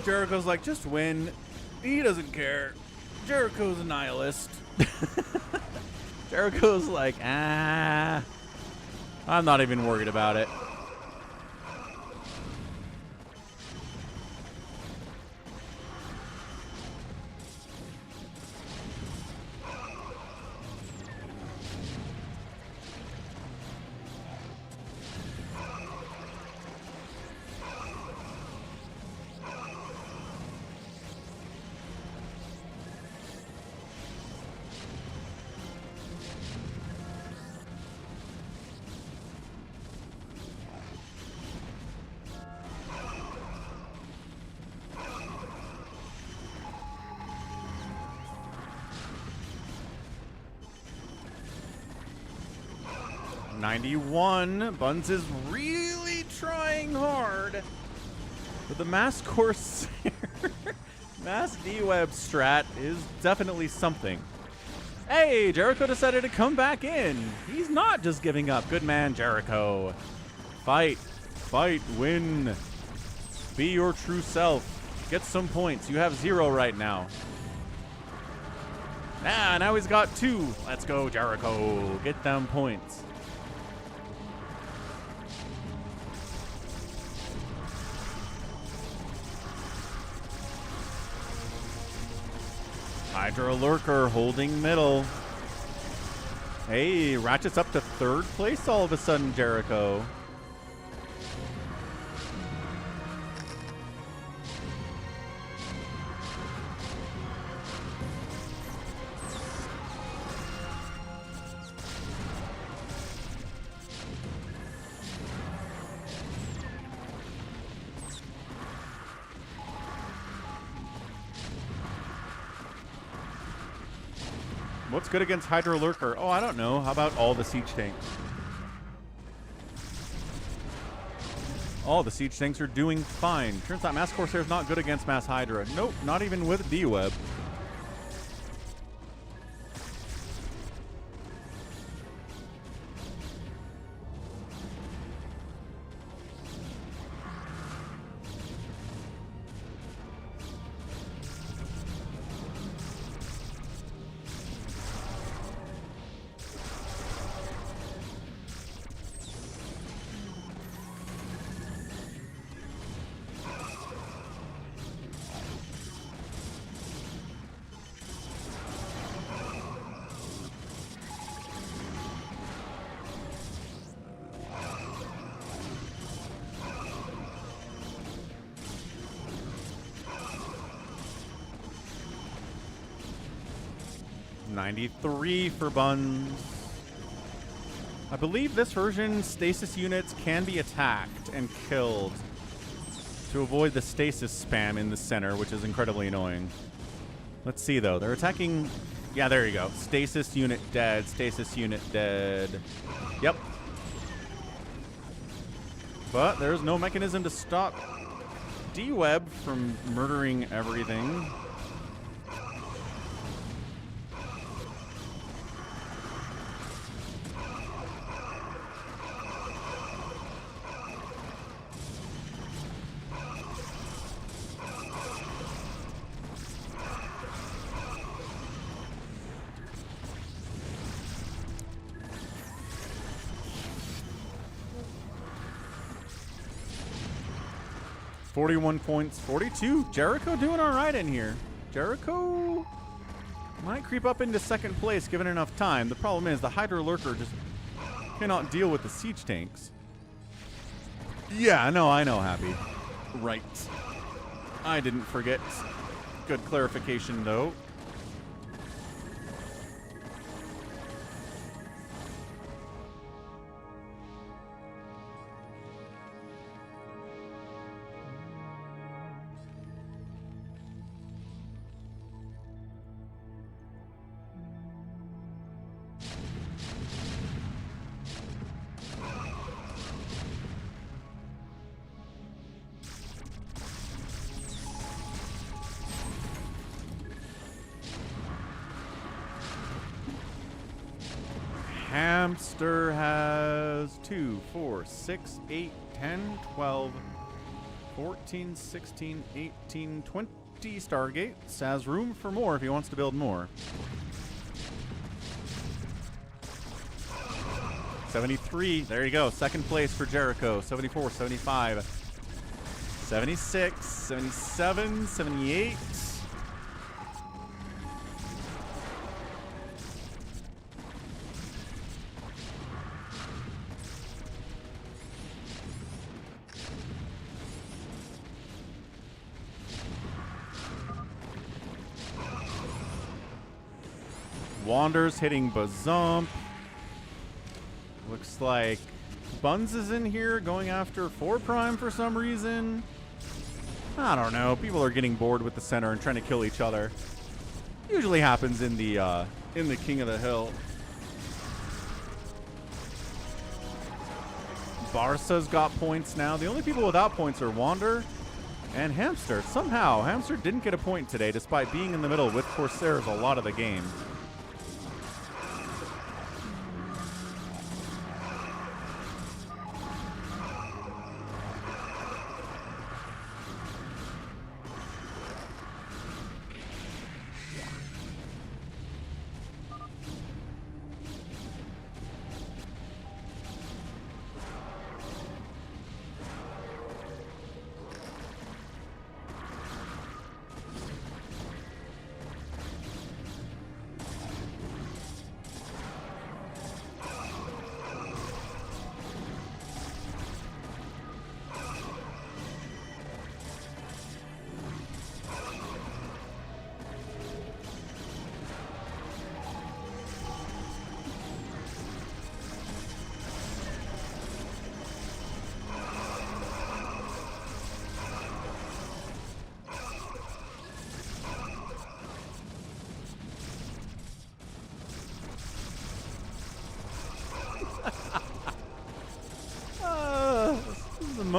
Jericho's like, just win. He doesn't care. Jericho's a nihilist. Jericho's like, I'm not even worried about it. Buns is really trying hard. But the Mass Corsair, Mass D-Web strat is definitely something. Hey, Jericho decided to come back in. He's not just giving up. Good man, Jericho. Fight, win. Be your true self. Get some points. You have 0 right now. Now he's got 2. Let's go, Jericho. Get them points. Hydra Lurker holding middle. Hey, Ratchet's up to 3rd place all of a sudden, Jericho. What's good against Hydra Lurker? Oh, I don't know. How about all the siege tanks? Oh, the siege tanks are doing fine. Turns out Mass Corsair's not good against Mass Hydra. Nope, not even with D-Web. $93 for Buns. I believe this version, stasis units can be attacked and killed to avoid the stasis spam in the center, which is incredibly annoying. Let's see, though. They're attacking... Yeah, there you go. Stasis unit dead. Stasis unit dead. Yep. But there's no mechanism to stop D-Web from murdering everything. $41 points, 42. Jericho doing all right in here. Jericho might creep up into second place given enough time. The problem is the Hydra Lurker just cannot deal with the siege tanks. Yeah, no, I know, Happy. Right. I didn't forget. Good clarification, though. Hamster has 2, 4, 6, 8, 10, 12, 14, 16, 18, 20 Stargates. Has room for more if he wants to build more. 73. There you go. Second place for Jericho. 74, 75, 76, 77, 78. Wander's hitting Bazump. Looks like Buns is in here going after 4 Prime for some reason. I don't know. People are getting bored with the center and trying to kill each other. Usually happens in the King of the Hill. Barca's got points now. The only people without points are Wander and Hamster. Somehow, Hamster didn't get a point today despite being in the middle with Corsairs a lot of the game.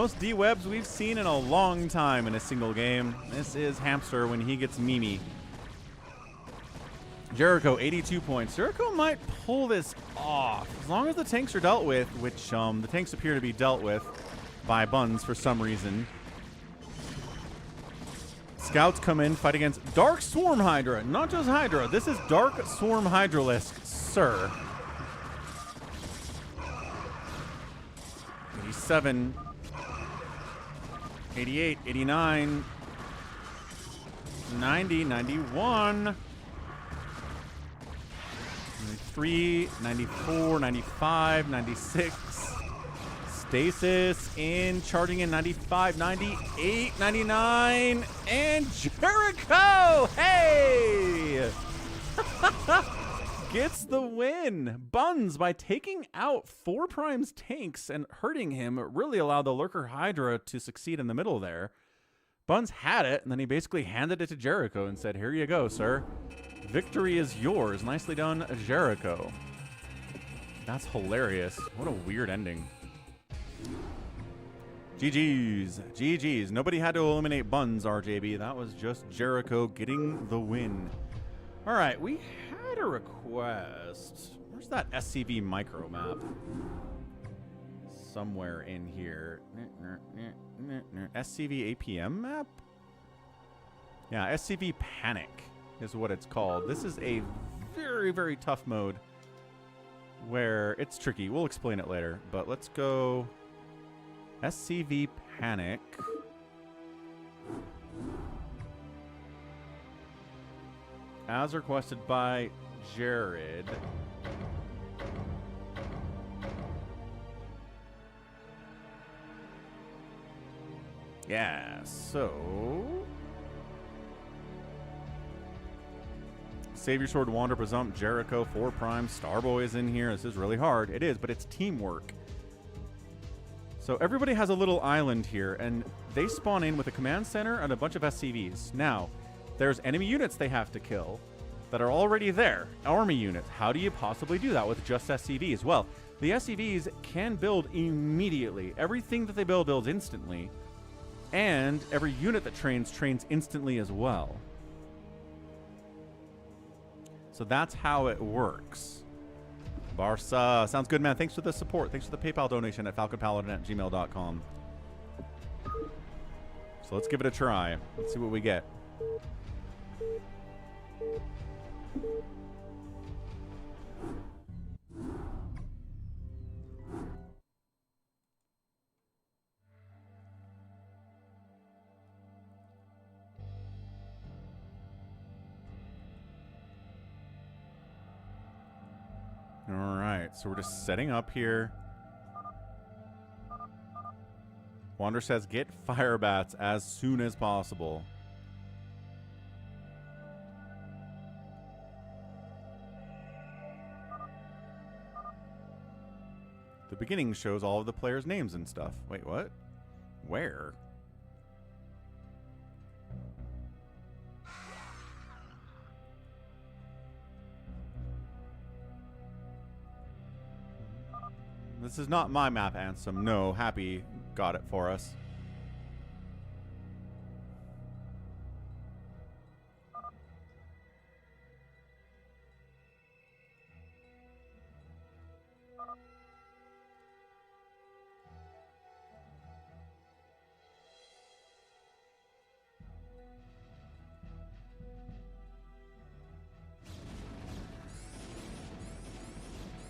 most D-webs we've seen in a long time in a single game. This is Hamster when he gets Mimi. Jericho, 82 points. Jericho might pull this off. As long as the tanks are dealt with, which the tanks appear to be dealt with by Buns for some reason. Scouts come in, fight against Dark Swarm Hydra. Not just Hydra. This is Dark Swarm Hydralisk, sir. 87. 88, 89. 90, 91. 93, 94, 95, 96. Stasis in, charging in 95, 98, 99, and Jericho! Hey! Gets the win. Buns, by taking out 4 Prime's tanks and hurting him, really allowed the Lurker Hydra to succeed in the middle there. Buns had it, and then he basically handed it to Jericho and said, here you go, sir. Victory is yours. Nicely done, Jericho. That's hilarious. What a weird ending. GG's. GG's. Nobody had to eliminate Buns, RJB. That was just Jericho getting the win. All right, we had a request. Where's that SCV micro map? Somewhere in here. SCV APM map? Yeah, SCV Panic is what it's called. This is a very, very tough mode where it's tricky. We'll explain it later, but let's go SCV Panic. As requested by Jared. Yeah, so Savior Sword, Wander, Presumpt, Jericho, 4 Prime, Starboy is in here. This is really hard. It is, but it's teamwork. So everybody has a little island here, and they spawn in with a command center and a bunch of SCVs. Now, there's enemy units they have to kill that are already there. Army units. How do you possibly do that with just SCVs? Well, the SCVs can build immediately. Everything that they build builds instantly. And every unit that trains instantly as well. So that's how it works. Barca. Sounds good, man. Thanks for the support. Thanks for the PayPal donation at falconpaladin@gmail.com. So let's give it a try. Let's see what we get. Alright, so we're just setting up here. Wander says, get fire bats as soon as possible. The beginning shows all of the players' names and stuff. Wait, what? Where? This is not my map, Ansem. No, Happy got it for us.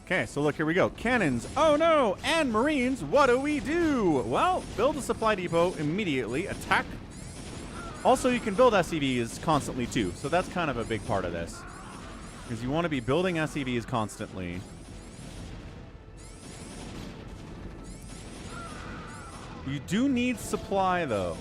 Okay, so look, here we go. Cannons, oh no, and Marines, what do we do? Well, build a supply depot immediately, attack. Also, you can build SCVs constantly too, so that's kind of a big part of this. Because you want to be building SCVs constantly. You do need supply though.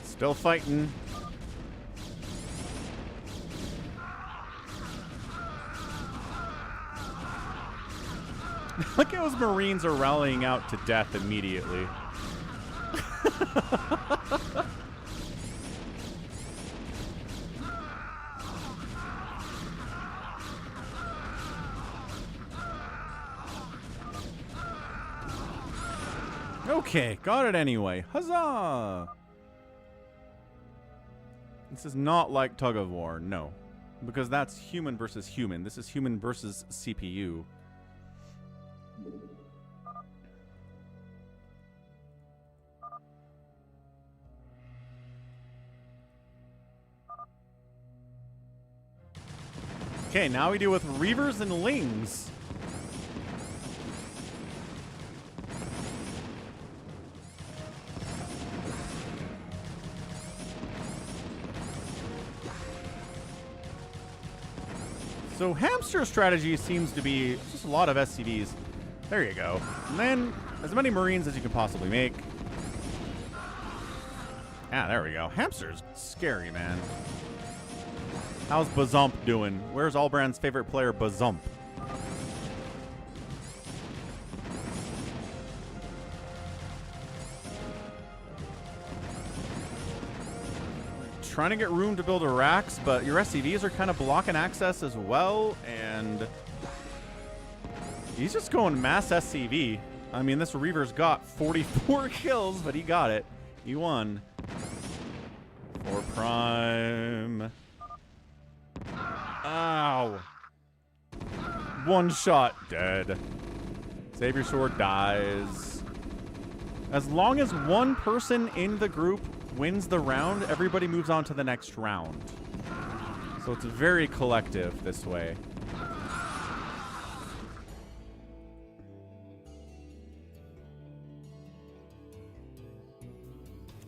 Still fighting. Look at those Marines are rallying out to death immediately. Okay, got it anyway. Huzzah! This is not like Tug of War, no. Because that's human versus human. This is human versus CPU. Okay, now we deal with Reavers and Lings. So Hamster's strategy seems to be just a lot of SCVs. There you go. And then as many Marines as you can possibly make. Ah, there we go. Hamster's scary, man. How's Bazump doing? Where's Albrand's favorite player, Bazump? Trying to get room to build a racks, but your SCVs are kind of blocking access as well, and he's just going mass SCV. I mean, this Reaver's got 44 kills, but he got it. He won. 4 prime. Ow. One shot, dead. Savior Sword dies. As long as one person in the group wins the round, everybody moves on to the next round. So it's very collective this way.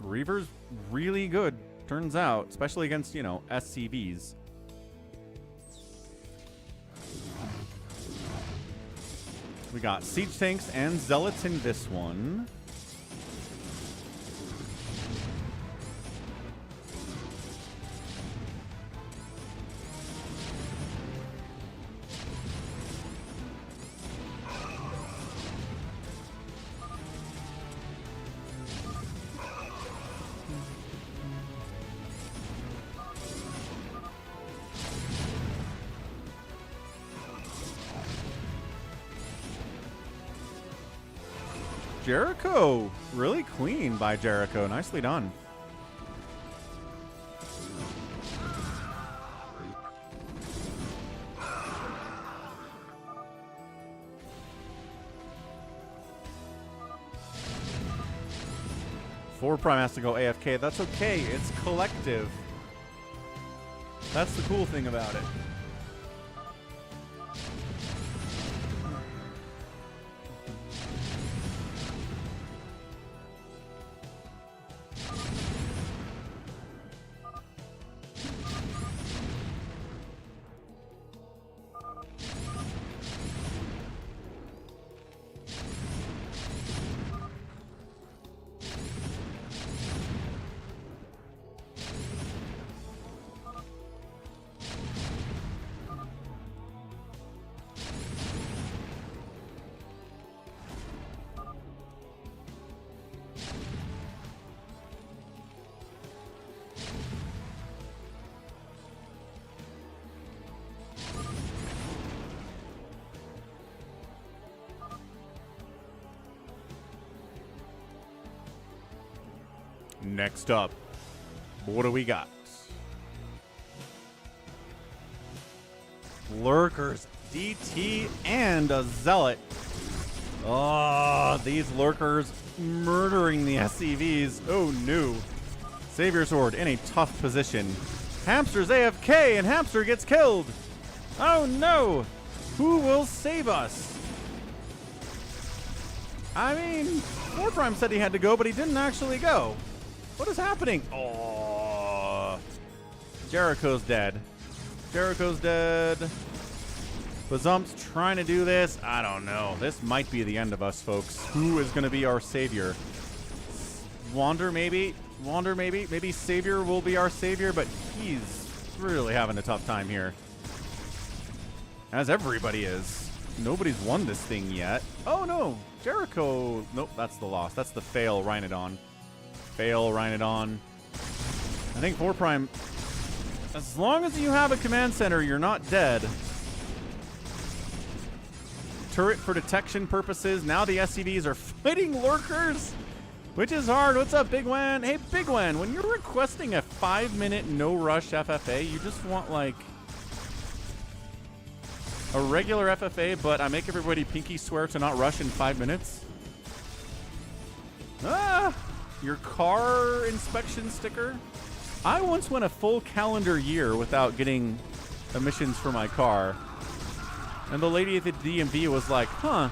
Reaver's really good, turns out, especially against, you know, SCVs. We got Siege Tanks and Zealots in this one. Jericho, really clean by Jericho. Nicely done. Four prime has to go AFK. That's okay. It's collective. That's the cool thing about it. Next up, what do we got? Lurkers, DT, and a Zealot. Oh, these Lurkers murdering the SCVs. Oh no. Savior Sword in a tough position. Hamster's AFK and Hamster gets killed. Oh no. Who will save us? I mean, 4 Prime said he had to go, but he didn't actually go. What is happening? Oh, Jericho's dead. Jericho's dead. Bazump's trying to do this. I don't know. This might be the end of us, folks. Who is going to be our savior? Wander, maybe? Wander, maybe? Maybe Savior will be our savior, but he's really having a tough time here. As everybody is. Nobody's won this thing yet. Oh, no. Jericho. Nope, that's the loss. That's the fail Rhinodon. Fail Rhinodon. I think 4 Prime, as long as you have a command center, you're not dead. Turret for detection purposes. Now the SCVs are fighting lurkers, which is hard. What's up, Big Wen? Hey, Big Wen, when you're requesting a 5-minute No Rush FFA, you just want, like, a regular FFA, but I make everybody pinky swear to not rush in 5 minutes? Ah! Your car inspection sticker? I once went a full calendar year without getting emissions for my car. And the lady at the DMV was like, huh,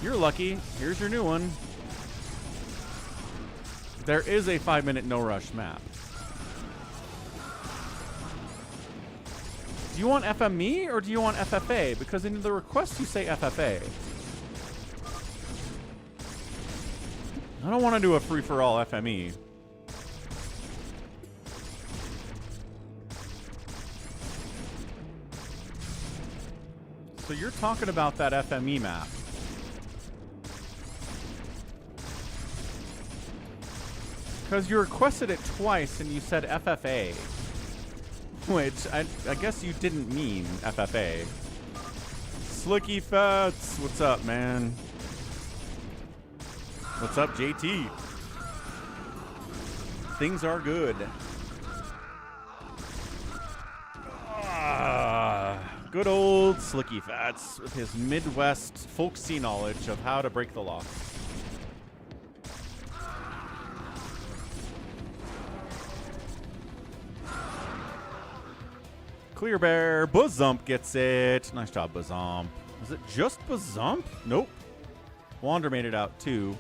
you're lucky. Here's your new one. There is a 5-minute no rush map. Do you want FME or do you want FFA? Because in the request you say FFA. I don't want to do a free-for-all FME. So you're talking about that FME map. Because you requested it twice and you said FFA. Which I guess you didn't mean FFA. Slicky Fats, what's up, man? What's up, JT? Things are good. Good old Slicky Fats with his Midwest folksy knowledge of how to break the law. Clear Bear, Bazump gets it. Nice job, Bazump. Is it just Bazump? Nope. Wander made it out too.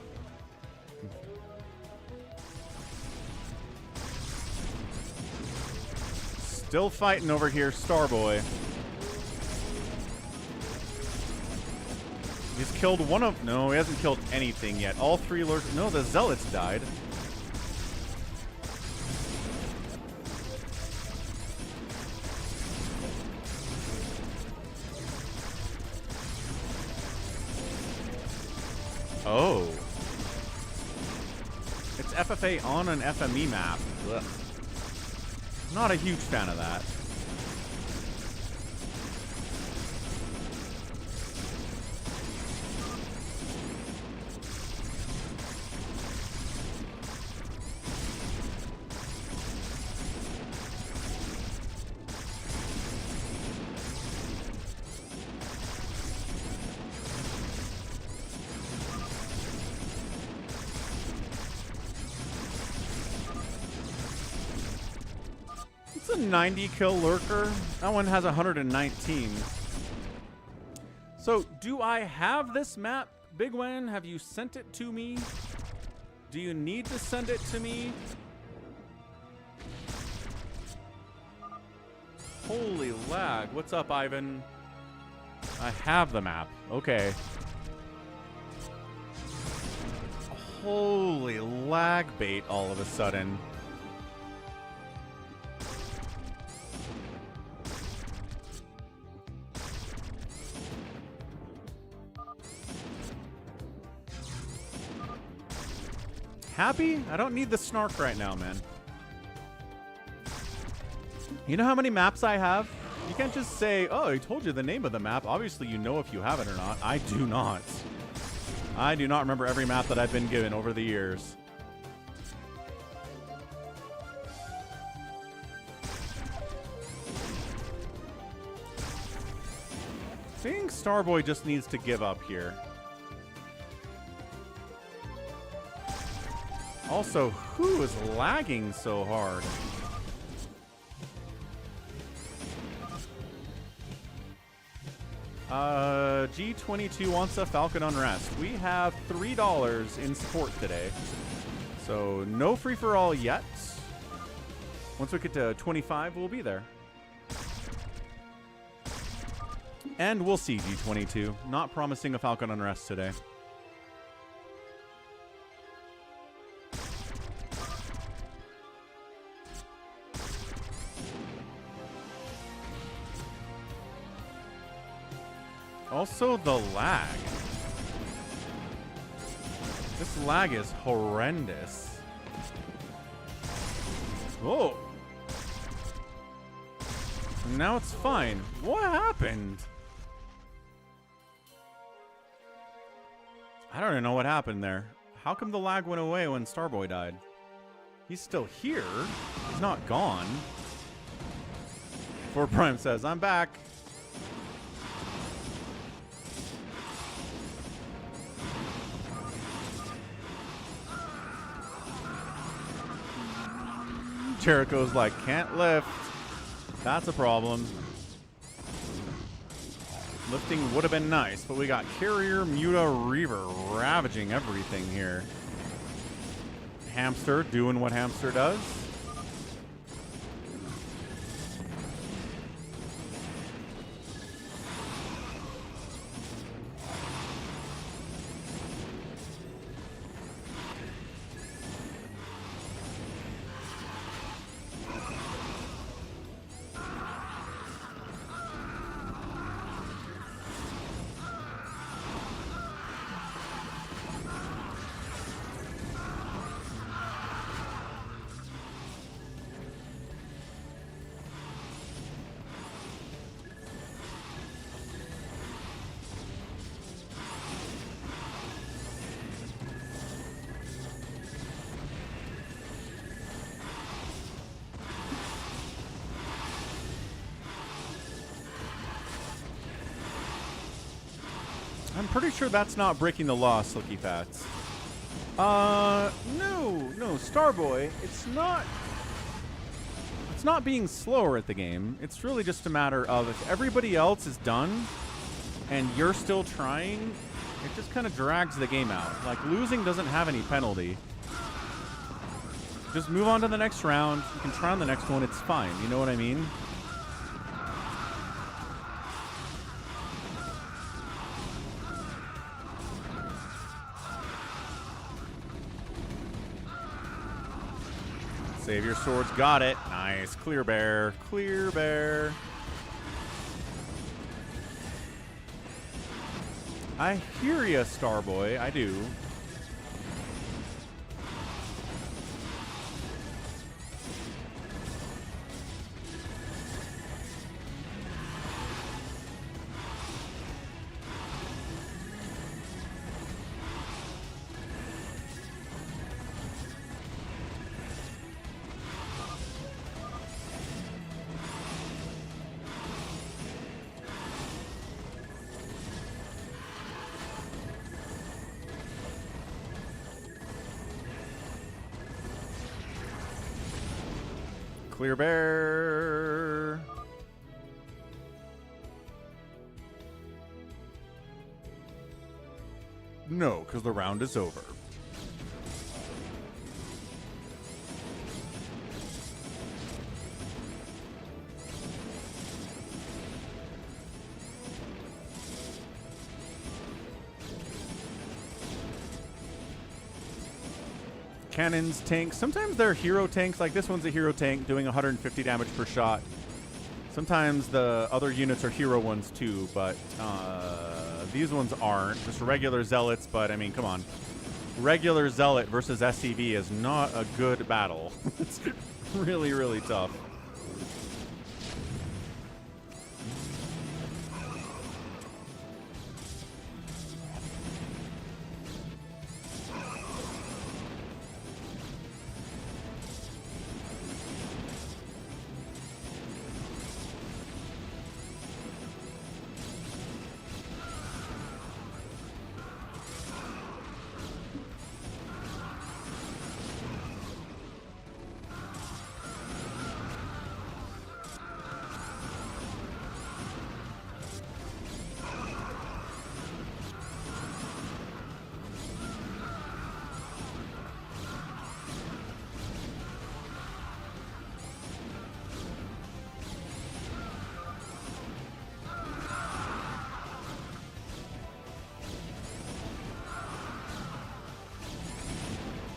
Still fighting over here, Starboy. He's killed one of... No, he hasn't killed anything yet. All 3 lurkers... No, the Zealots died. Oh. It's FFA on an FME map. Ugh. Not a huge fan of that. It's a 90 kill lurker. That one has 119. So, do I have this map, Big Wen? Have you sent it to me? Do you need to send it to me? Holy lag. What's up, Ivan? I have the map. Okay. Holy lag bait all of a sudden. Happy? I don't need the snark right now, man. You know how many maps I have? You can't just say, oh, I told you the name of the map. Obviously, you know if you have it or not. I do not. I do not remember every map that I've been given over the years. I think Starboy just needs to give up here. Also, who is lagging so hard? G22 wants a Falcon Unrest. We have $3 in support today. So no free-for-all yet. Once we get to 25, we'll be there. And we'll see, G22. Not promising a Falcon Unrest today. Also, the lag. This lag is horrendous. Whoa. Now it's fine. What happened? I don't even know what happened there. How come the lag went away when Starboy died? He's still here. He's not gone. Ford Prime says, I'm back. Jericho's like, can't lift. That's a problem. Lifting would have been nice, but we got Carrier, Muta, Reaver ravaging everything here. Hamster doing what Hamster does. I'm pretty sure that's not breaking the law, Soulkey Fats. No, Starboy, it's not being slower at the game. It's really just a matter of if everybody else is done and you're still trying, it just kind of drags the game out. Like, losing doesn't have any penalty. Just move on to the next round. You can try on the next one. It's fine. You know what I mean? Save your swords. Got it. Nice. Clear bear. Clear bear. I hear ya, Starboy. I do. Clear bear. No, because the round is over. Cannons, tanks. Sometimes they're hero tanks. Like this one's a hero tank doing 150 damage per shot. Sometimes the other units are hero ones too, but these ones aren't. Just regular zealots, but I mean, come on. Regular zealot versus SCV is not a good battle. It's really, really tough.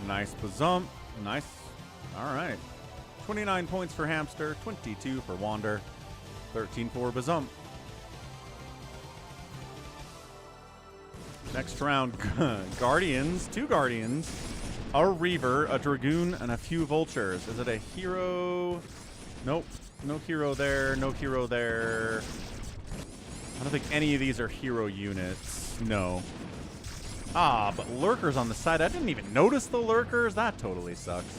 Nice bazump. Nice. All right. 29 points for Hamster, 22 for Wander, 13 for Bazump. Next round, Guardians, 2 Guardians, a Reaver, a Dragoon, and a few Vultures. Is it a hero? Nope. No hero there, no hero there. I don't think any of these are hero units. No. Ah, but Lurkers on the side. I didn't even notice the Lurkers. That totally sucks.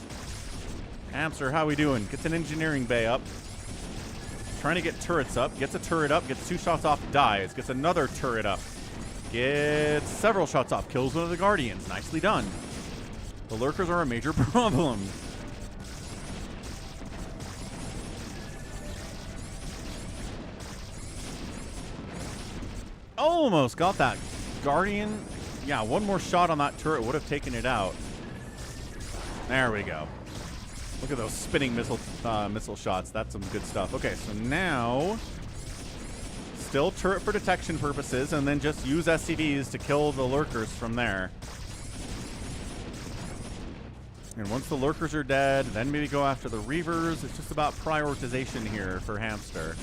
Hamster, how we doing? Gets an engineering bay up. Trying to get turrets up. Gets a turret up. Gets 2 shots off. Dies. Gets another turret up. Gets several shots off. Kills one of the Guardians. Nicely done. The Lurkers are a major problem. Almost got that Guardian. Yeah, one more shot on that turret would have taken it out. There we go. Look at those spinning missile shots. That's some good stuff. Okay, so now still turret for detection purposes, and then just use SCVs to kill the Lurkers from there. And once the Lurkers are dead, then maybe go after the Reavers. It's just about prioritization here for Hamster.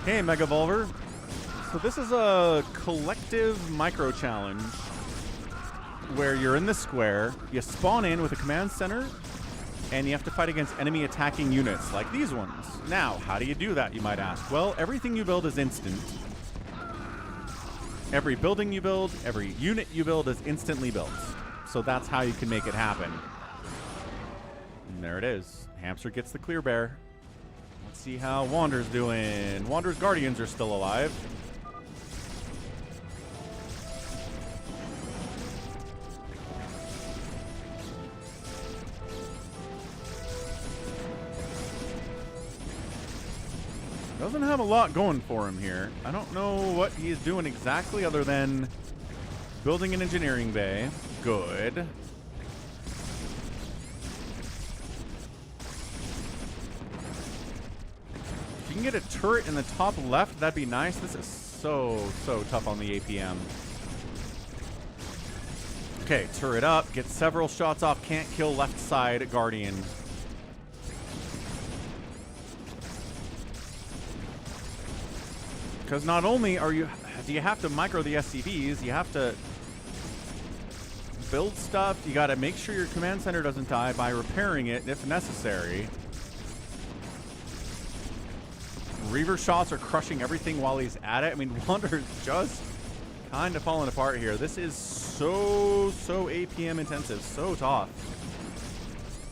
Hey, Mega Volver. So this is a collective micro challenge where you're in the square, you spawn in with a command center, and you have to fight against enemy attacking units like these ones. Now, how do you do that, you might ask? Well, everything you build is instant. Every building you build, every unit you build is instantly built. So that's how you can make it happen. And there it is. Hamster gets the clear bear. Let's see how Wander's doing. Wander's Guardians are still alive. Doesn't have a lot going for him here. I don't know what he's doing exactly other than building an engineering bay. Good. If you can get a turret in the top left, that'd be nice. This is so tough on the APM. Okay, turret up. Get several shots off. Can't kill left side Guardian. Because not only do you have to micro the SCVs, you have to build stuff. You got to make sure your command center doesn't die by repairing it if necessary. Reaver shots are crushing everything while he's at it. I mean, Wander's just kind of falling apart here. This is so APM intensive, so tough.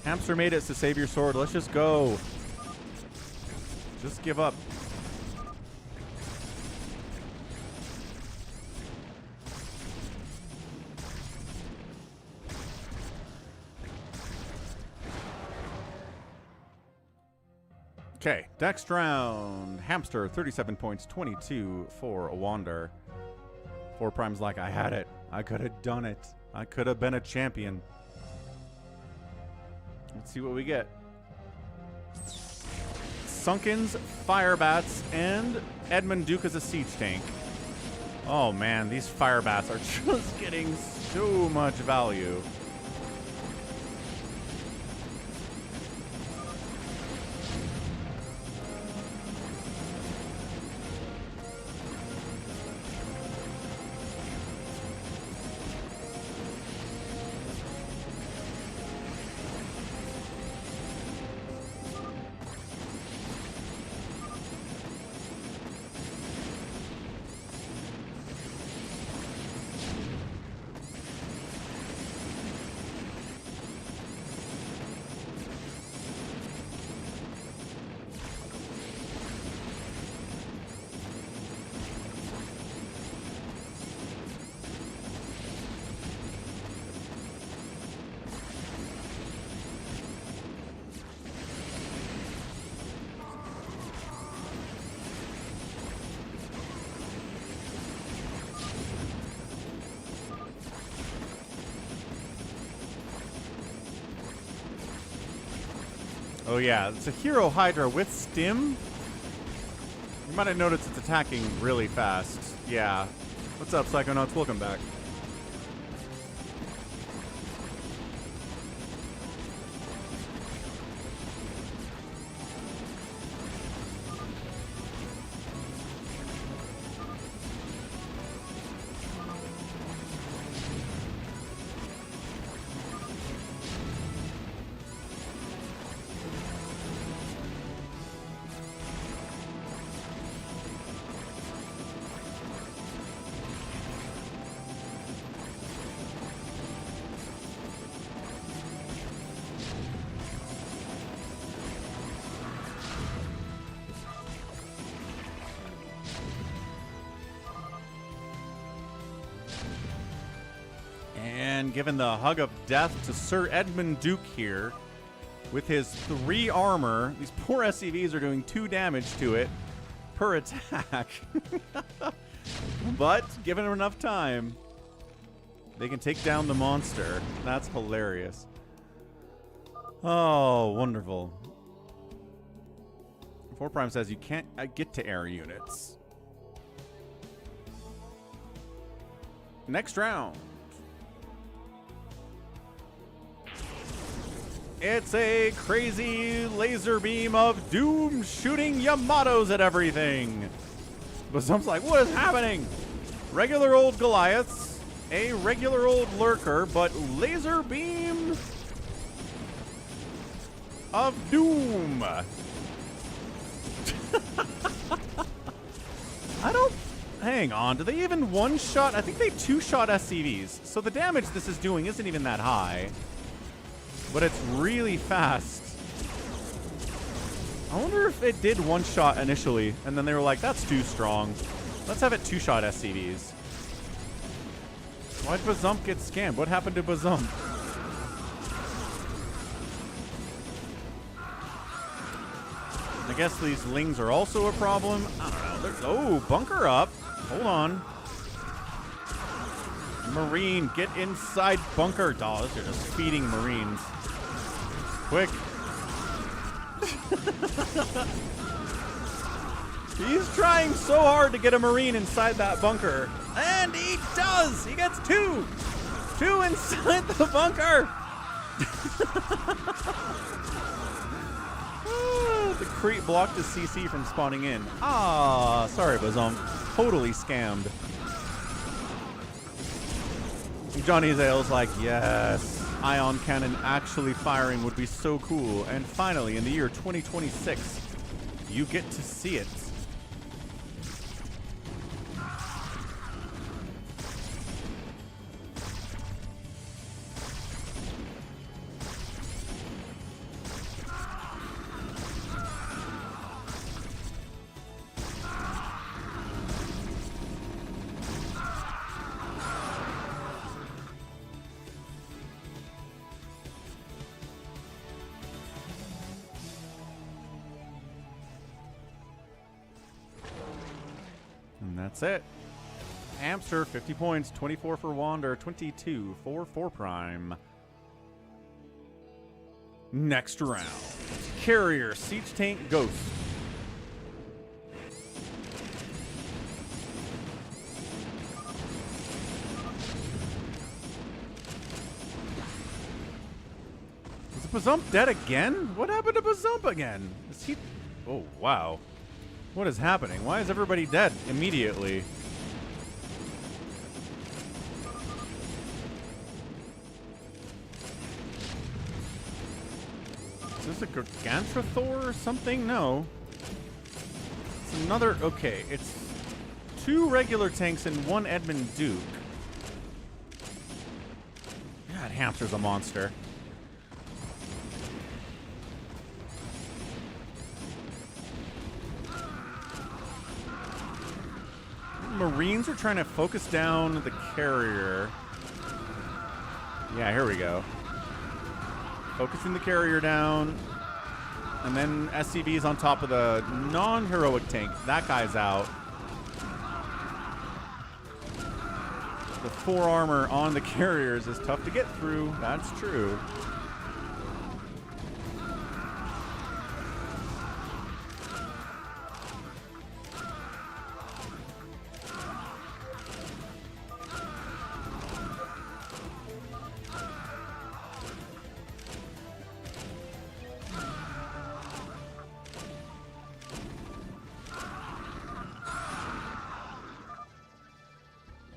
Hamster made it to save your sword. Let's just go. Just give up. Okay, next round. Hamster, 37 points, 22 for a Wander. 4 primes like I had it. I could have done it. I could have been a champion. Let's see what we get. Sunkens, Firebats, and Edmund Duke as a siege tank. Oh man, these Firebats are just getting so much value. Oh yeah, it's a Hero Hydra with Stim. You might have noticed it's attacking really fast. Yeah. What's up, Psychonauts? Welcome back. And given the hug of death to Sir Edmund Duke here, with his 3 armor, these poor SCVs are doing 2 damage to it per attack. But given enough time, they can take down the monster. That's hilarious. Oh, wonderful. 4 Prime says you can't get to air units. Next round. It's a crazy laser beam of doom shooting Yamatos at everything. But someone's like, what is happening? Regular old Goliaths, a regular old lurker, but laser beam of doom. I don't... Hang on, do they even one-shot? I think they 2-shot SCVs. So the damage this is doing isn't even that high. But it's really fast. I wonder if it did one-shot initially, and then they were like, that's too strong. Let's have it 2-shot SCVs. Why'd Bazump get scammed? What happened to Bazump? I guess these lings are also a problem. I don't know. Oh, bunker up. Hold on. Marine, get inside bunker. Oh, those are just feeding Marines. Quick. He's trying so hard to get a Marine inside that bunker. And he does! He gets 2! 2 inside the bunker! The creep blocked his CC from spawning in. Ah, sorry, Bazump. Totally scammed. Johnny Zale's like, yes, ion cannon actually firing would be so cool. And finally, in the year 2026, you get to see it. And that's it. Hamster, 50 points, 24 for Wander, 22 for 4 Prime. Next round. Carrier, Siege Tank, Ghost. Is Bazump dead again? What happened to Bazump again? Is he... Oh, wow. What is happening? Why is everybody dead immediately? Is this a Gargantuar or something? No. It's another... Okay, it's 2 regular tanks and 1 Edmund Duke. God, Hamster's a monster. Marines are trying to focus down the carrier. Yeah, here we go. Focusing the carrier down. And then SCV's on top of the non-heroic tank. That guy's out. The 4 armor on the carriers is tough to get through. That's true.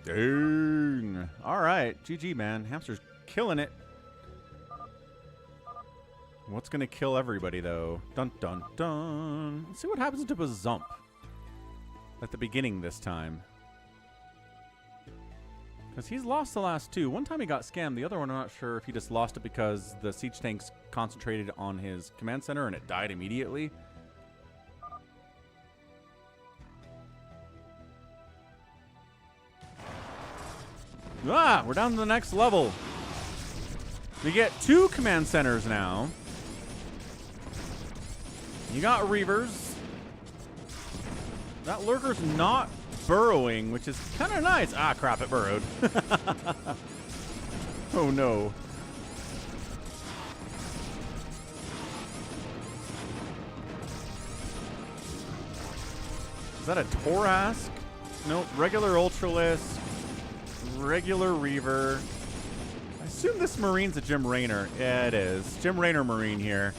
Dang. All right. GG, man. Hamster's killing it. What's going to kill everybody, though? Dun, dun, dun. Let's see what happens to Bazump at the beginning this time. Because he's lost the last 2. One time he got scammed. The other one, I'm not sure if he just lost it because the siege tanks concentrated on his command center and it died immediately. Ah, we're down to the next level. We get 2 command centers now. You got Reavers. That Lurker's not burrowing, which is kind of nice. Ah, crap, it burrowed. Oh, no. Is that a Torask? Nope, regular Ultralisk, regular Reaver. I assume this Marine's a Jim Raynor. Yeah, it is. Jim Raynor Marine here.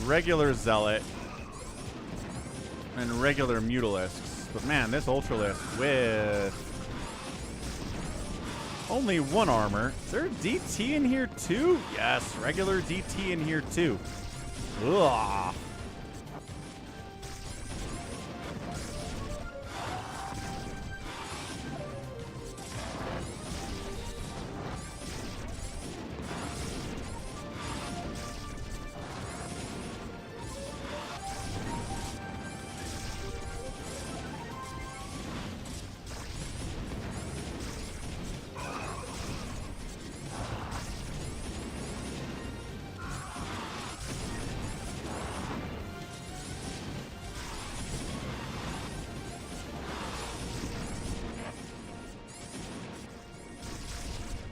Regular Zealot. And regular Mutalisks. But man, this Ultralisk with only 1 armor. Is there a DT in here too? Yes, regular DT in here too. Ugh.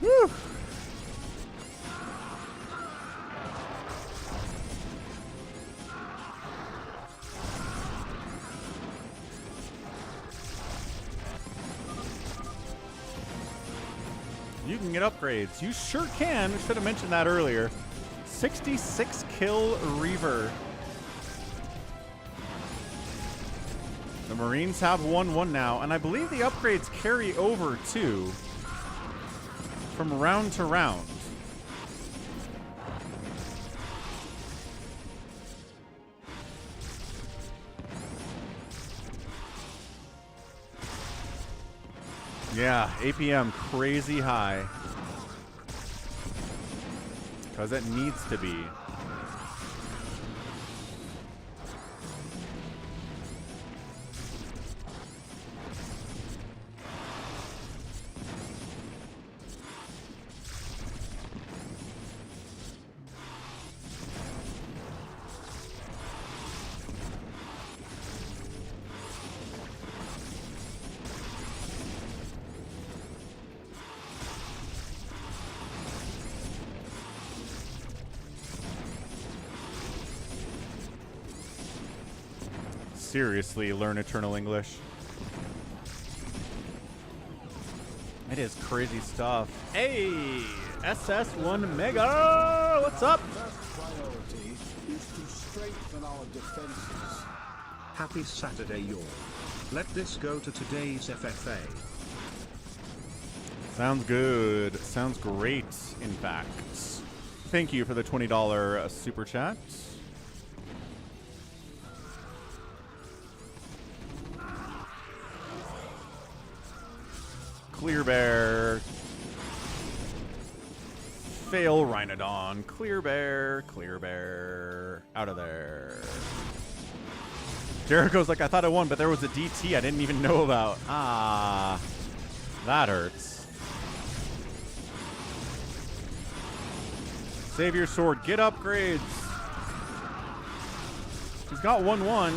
Whew. You can get upgrades. You sure can. Should have mentioned that earlier. 66 kill Reaver. The Marines have 1-1 now, and I believe the upgrades carry over too. From round to round. Yeah, APM crazy high. Because it needs to be. Seriously, learn Eternal English. It is crazy stuff. Hey, SS1 Mega, what's up? First priority is to strengthen our defenses. Happy Saturday, y'all. Let this go to today's FFA. Sounds good. Sounds great, in fact. Thank you for the $20 super chat. Clear Bear. Fail Rhinodon. Clear Bear. Clear Bear. Out of there. Jericho's like, I thought I won, but there was a DT I didn't even know about. Ah. That hurts. Save your sword. Get upgrades. He's got 1-1.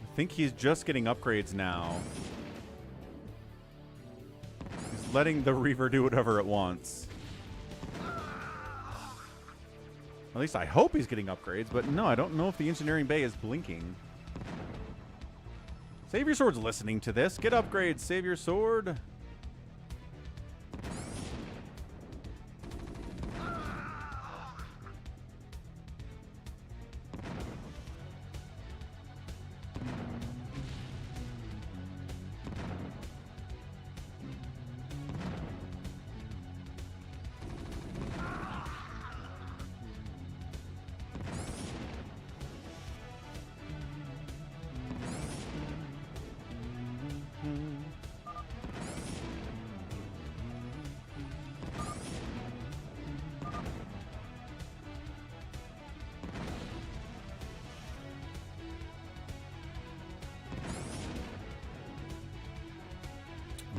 I think he's just getting upgrades now. He's letting the Reaver do whatever it wants. At least I hope he's getting upgrades, but no, I don't know if the engineering bay is blinking. Save your sword's listening to this. Get upgrades, save your sword.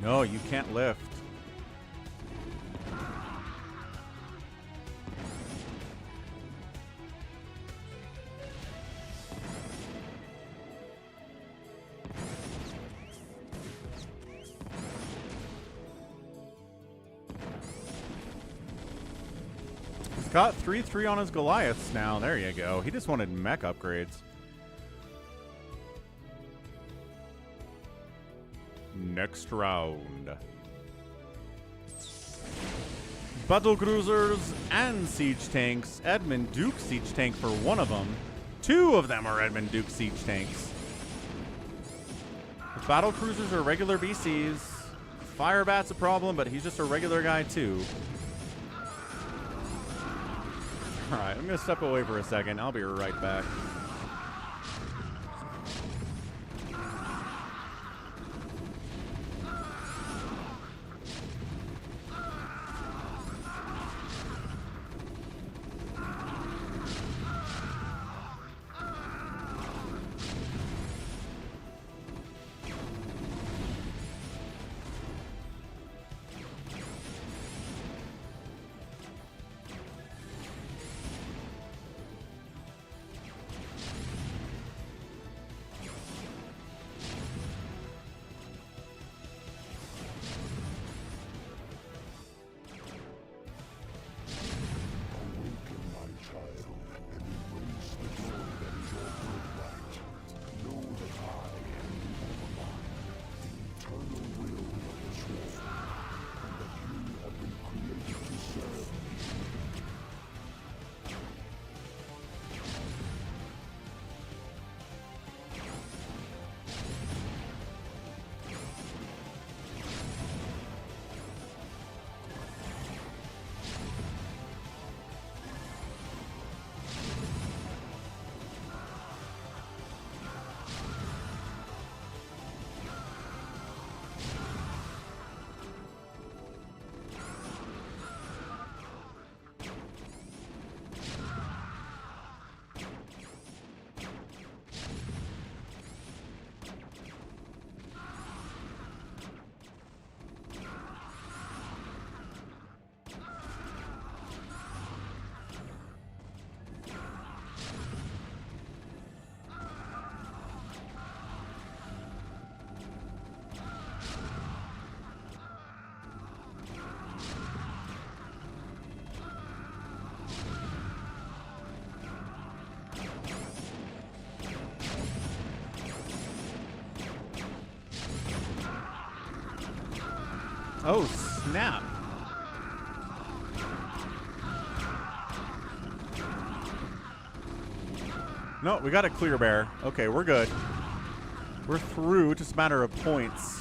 No, you can't lift. He's got 3-3 on his Goliaths now. There you go. He just wanted mech upgrades. Next round. Battle cruisers and siege tanks. Edmund Duke siege tank for one of them. Two of them are Edmund Duke siege tanks. The battle cruisers are regular BCs. Firebat's a problem, but he's just a regular guy too. Alright, I'm gonna step away for a second. I'll be right back. Oh, snap. No, we got a clear bear. Okay, we're good. We're through. Just a matter of points.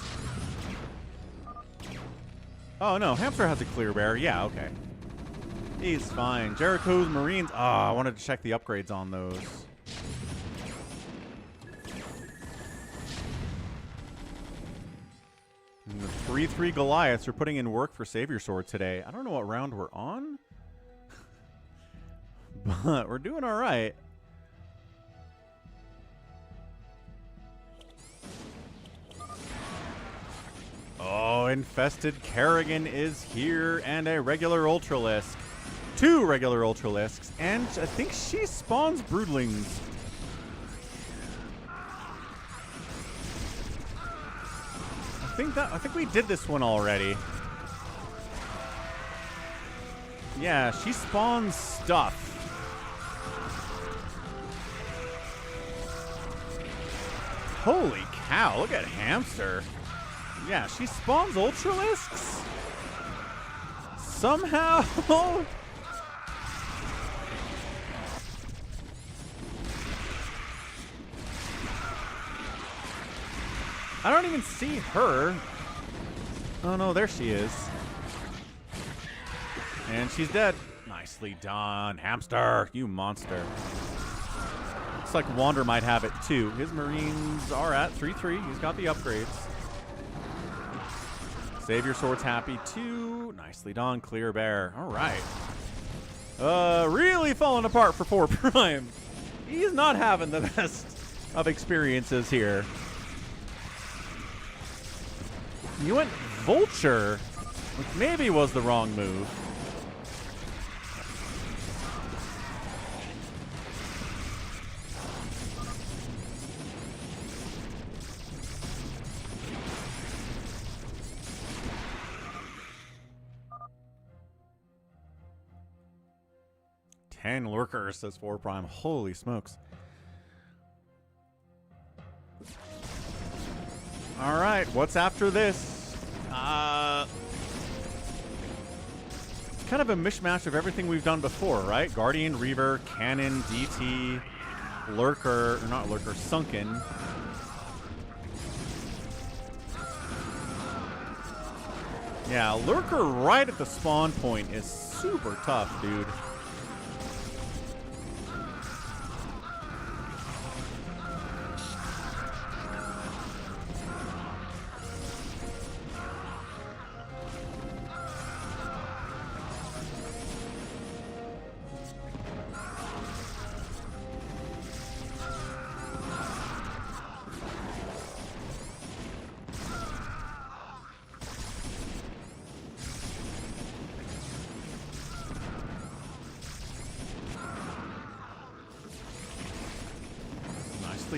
Oh, no. Hamster has a clear bear. Yeah, okay. He's fine. Jericho's Marines. Oh, I wanted to check the upgrades on those. And the 3-3 Goliaths are putting in work for Savior Sword today. I don't know what round we're on, but we're doing all right. Oh, Infested Kerrigan is here, and a regular Ultralisk. Two regular Ultralisks, and I think she spawns Broodlings. I think we did this one already. Yeah, she spawns stuff. Holy cow, look at Hamster. Yeah, she spawns Ultralisks? Somehow? I don't even see her. Oh no, there she is. And she's dead. Nicely done, Hamster, you monster. Looks like Wander might have it too. His Marines are at 3-3. He's got the upgrades. Savior Sword's happy too. Nicely done, Clear Bear. All right. Really falling apart for 4 Prime. He's not having the best of experiences here. You went Vulture, which maybe was the wrong move. And Lurker, says 4 Prime. Holy smokes. All right, what's after this? It's kind of a mishmash of everything we've done before, right? Guardian, Reaver, Cannon, DT, Lurker, or not Lurker, Sunken. Yeah, Lurker right at the spawn point is super tough, dude.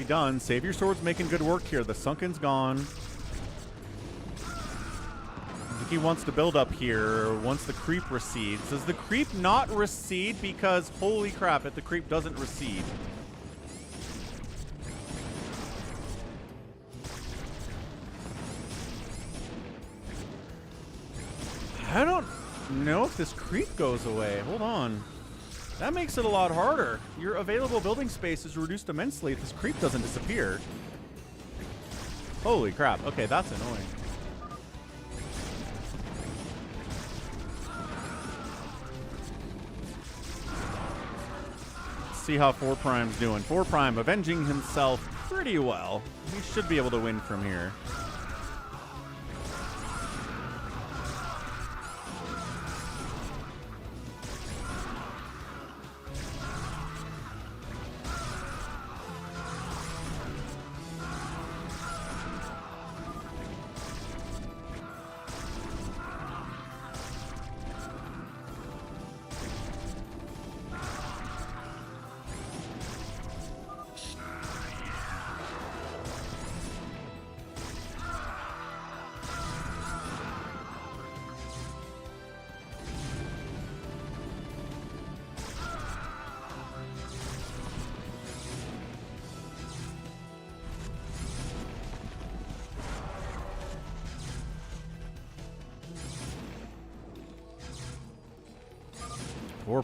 Done. Savior Sword's making good work here. The Sunken's gone. I think he wants to build up here once the creep recedes. Does the creep not recede? Because holy crap, if the creep doesn't recede. I don't know if this creep goes away. Hold on. That makes it a lot harder. Your available building space is reduced immensely if this creep doesn't disappear. Holy crap. Okay, that's annoying. Let's see how 4 Prime's doing. 4 Prime avenging himself pretty well. He should be able to win from here.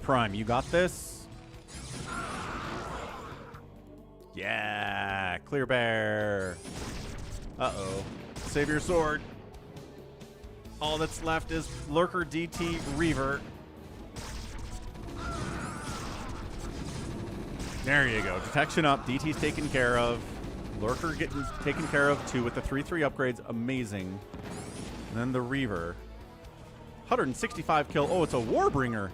Prime, you got this? Yeah, clear bear. Uh-oh. Savior Sword. All that's left is Lurker, DT, Reaver. There you go. Detection up. DT's taken care of. Lurker getting taken care of too with the 3/3 upgrades. Amazing. And then the Reaver. 165 kill. Oh, it's a Warbringer.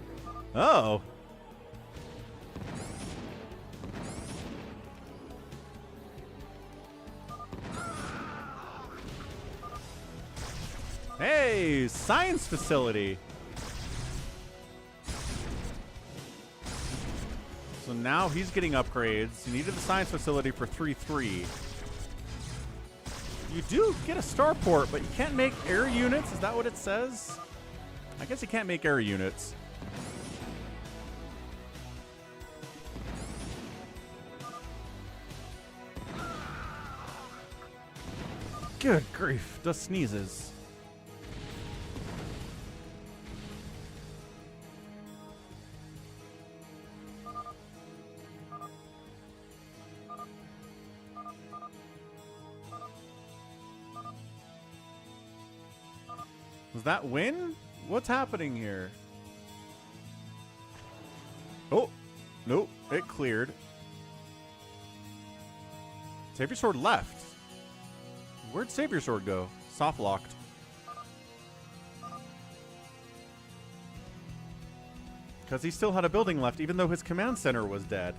Oh. Hey, science facility. So now he's getting upgrades. He needed the science facility for 3/3. You do get a starport, but you can't make air units. Is that what it says? I guess you can't make air units. Good grief, just sneezes. Was that win? What's happening here? Oh, nope, it cleared. Savior Sword left. Where'd Savior Sword go? Soft locked. Because he still had a building left, even though his command center was dead.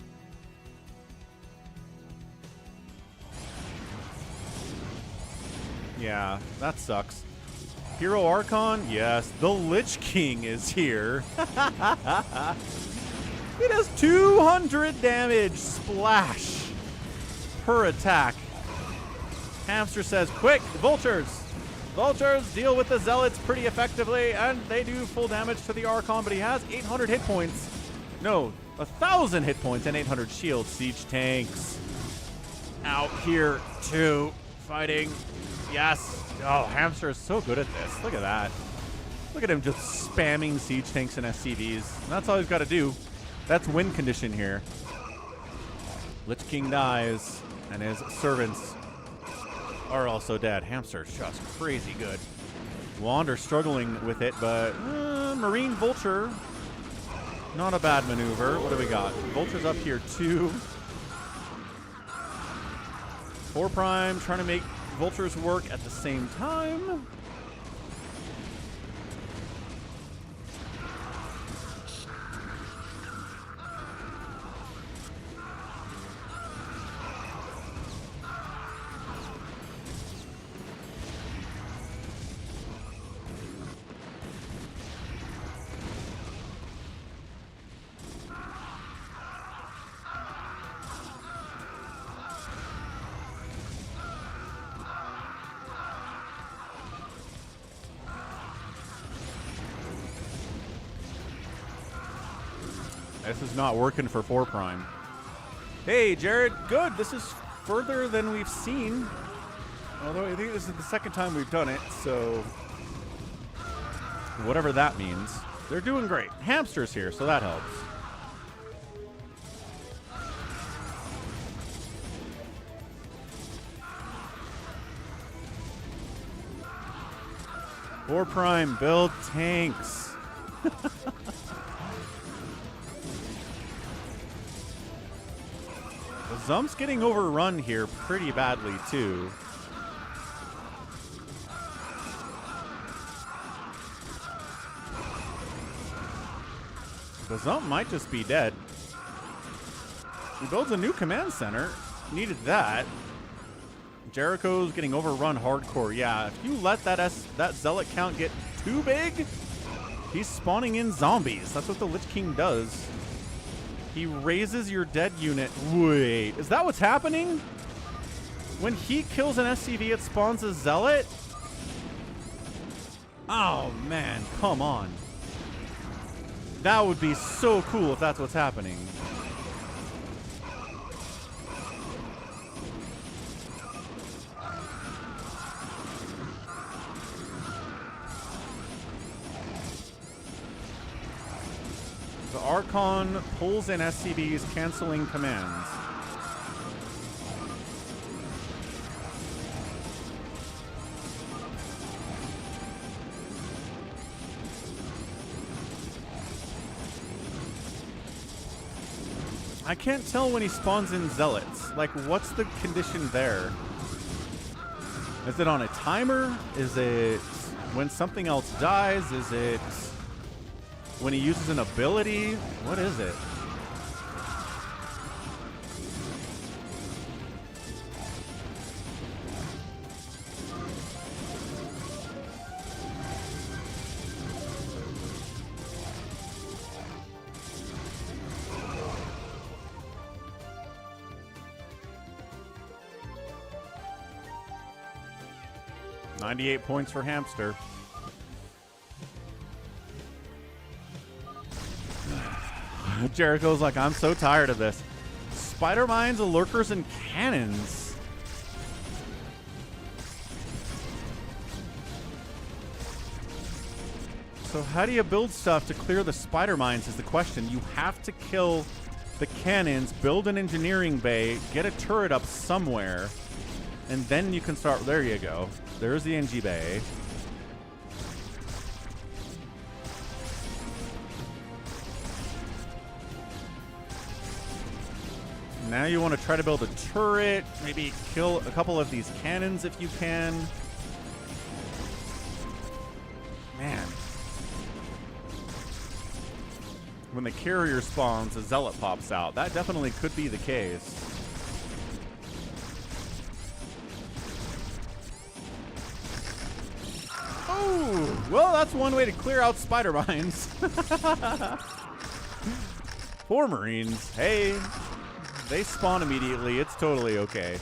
Yeah, that sucks. Hero Archon? Yes. The Lich King is here. It does 200 damage splash per attack. Hamster says, quick, vultures. Vultures deal with the zealots pretty effectively, and they do full damage to the Archon, but he has 800 hit points. No, 1,000 hit points and 800 shield. Siege tanks out here too, fighting. Yes. Oh, Hamster is so good at this. Look at that. Look at him just spamming siege tanks and SCVs. That's all he's got to do. That's win condition here. Lich King dies, and his servants are also dead. Hamster's just crazy good. Wander struggling with it, but Marine Vulture, not a bad maneuver. What do we got? Vulture's up here too. 4 Prime trying to make Vultures work at the same time. This is not working for 4 Prime. Hey, Jared. Good. This is further than we've seen. Although I think this is the second time we've done it, so whatever that means. They're doing great. Hamster's here, so that helps. Four Prime, build tanks. The Zump's getting overrun here pretty badly, too. The Zump might just be dead. He builds a new command center. Needed that. Jericho's getting overrun hardcore. Yeah, if you let that Zealot count get too big, he's spawning in zombies. That's what the Lich King does. He raises your dead unit. Wait, is that what's happening? When he kills an SCV, it spawns a Zealot? Oh, man, come on. That would be so cool if that's what's happening. The Archon pulls in SCVs, canceling commands. I can't tell when he spawns in Zealots. Like, what's the condition there? Is it on a timer? Is it when something else dies? Is it when he uses an ability? What is it? $98 points for Hamster. Jericho's like, I'm so tired of this. Spider mines, lurkers, and cannons. So how do you build stuff to clear the spider mines is the question. You have to kill the cannons, build an engineering bay, get a turret up somewhere, and then you can start. There you go. There's the NG bay. Now you want to try to build a turret, maybe kill a couple of these cannons if you can. Man. When the carrier spawns, a zealot pops out. That definitely could be the case. Oh, Well, that's one way to clear out spider mines. 4 Marines. Hey, they spawn immediately. It's totally okay.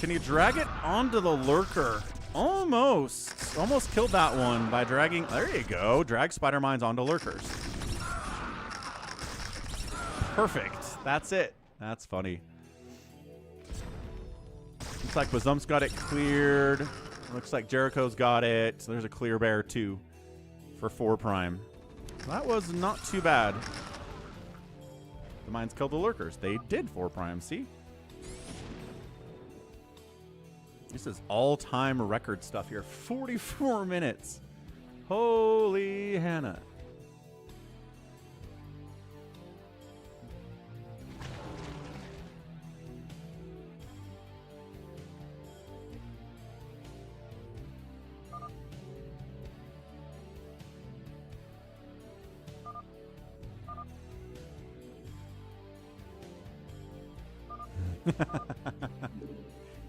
Can you drag it onto the lurker? Almost. Almost killed that one by dragging. There you go. Drag spider mines onto lurkers. Perfect. That's it. That's funny. Looks like Bazum's got it cleared. Looks like Jericho's got it. So there's a clear bear too for 4 prime. That was not too bad. The mines killed the lurkers. They did 4 prime. See? This is all-time record stuff here. 44 minutes. Holy Hannah.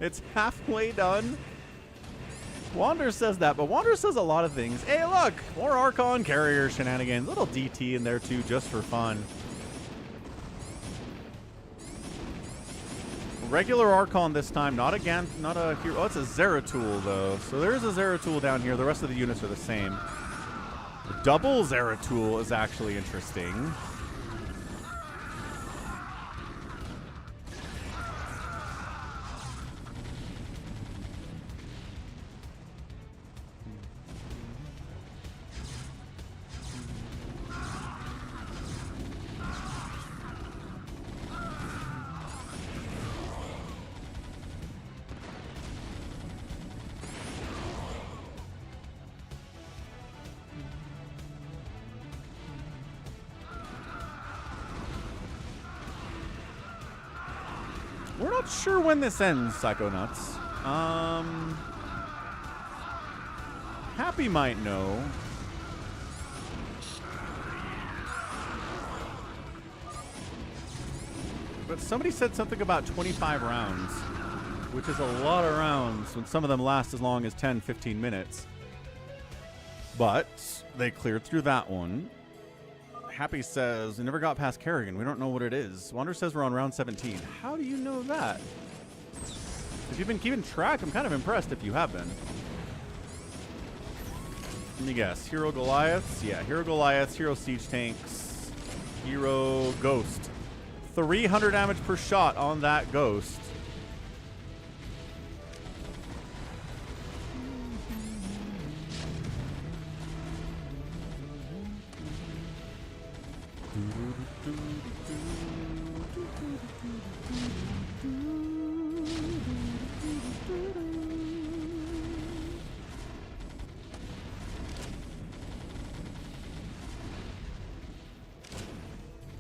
It's halfway done. Wander says that, but Wander says a lot of things. Hey, look, more Archon carrier shenanigans. Little DT in there too, just for fun. Regular Archon this time, not a hero. Oh, it's a Zeratul though. So there's a Zeratul down here. The rest of the units are the same. The double Zeratul is actually interesting. We're not sure when this ends, Psychonauts. Happy might know. But somebody said something about 25 rounds, which is a lot of rounds when some of them last as long as 10, 15 minutes. But they cleared through that one. Happy says, we never got past Kerrigan. We don't know what it is. Wander says we're on round 17. How do you know that? If you've been keeping track, I'm kind of impressed if you have been. Let me guess. Hero Goliaths? Yeah, Hero Goliaths, Hero Siege Tanks, Hero Ghost. 300 damage per shot on that Ghost.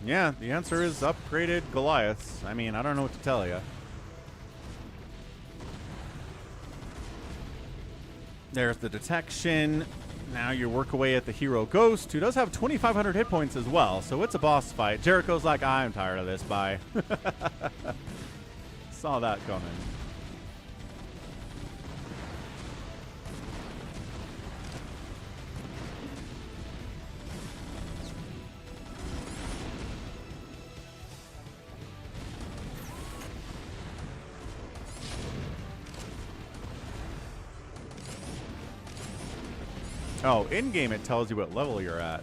Yeah, the answer is upgraded Goliaths. I mean, I don't know what to tell you. There's the detection. Now you work away at the Hero Ghost, who does have 2,500 hit points as well, so it's a boss fight. Jericho's like, I'm tired of this, bye. Saw that coming. Oh, in-game it tells you what level you're at.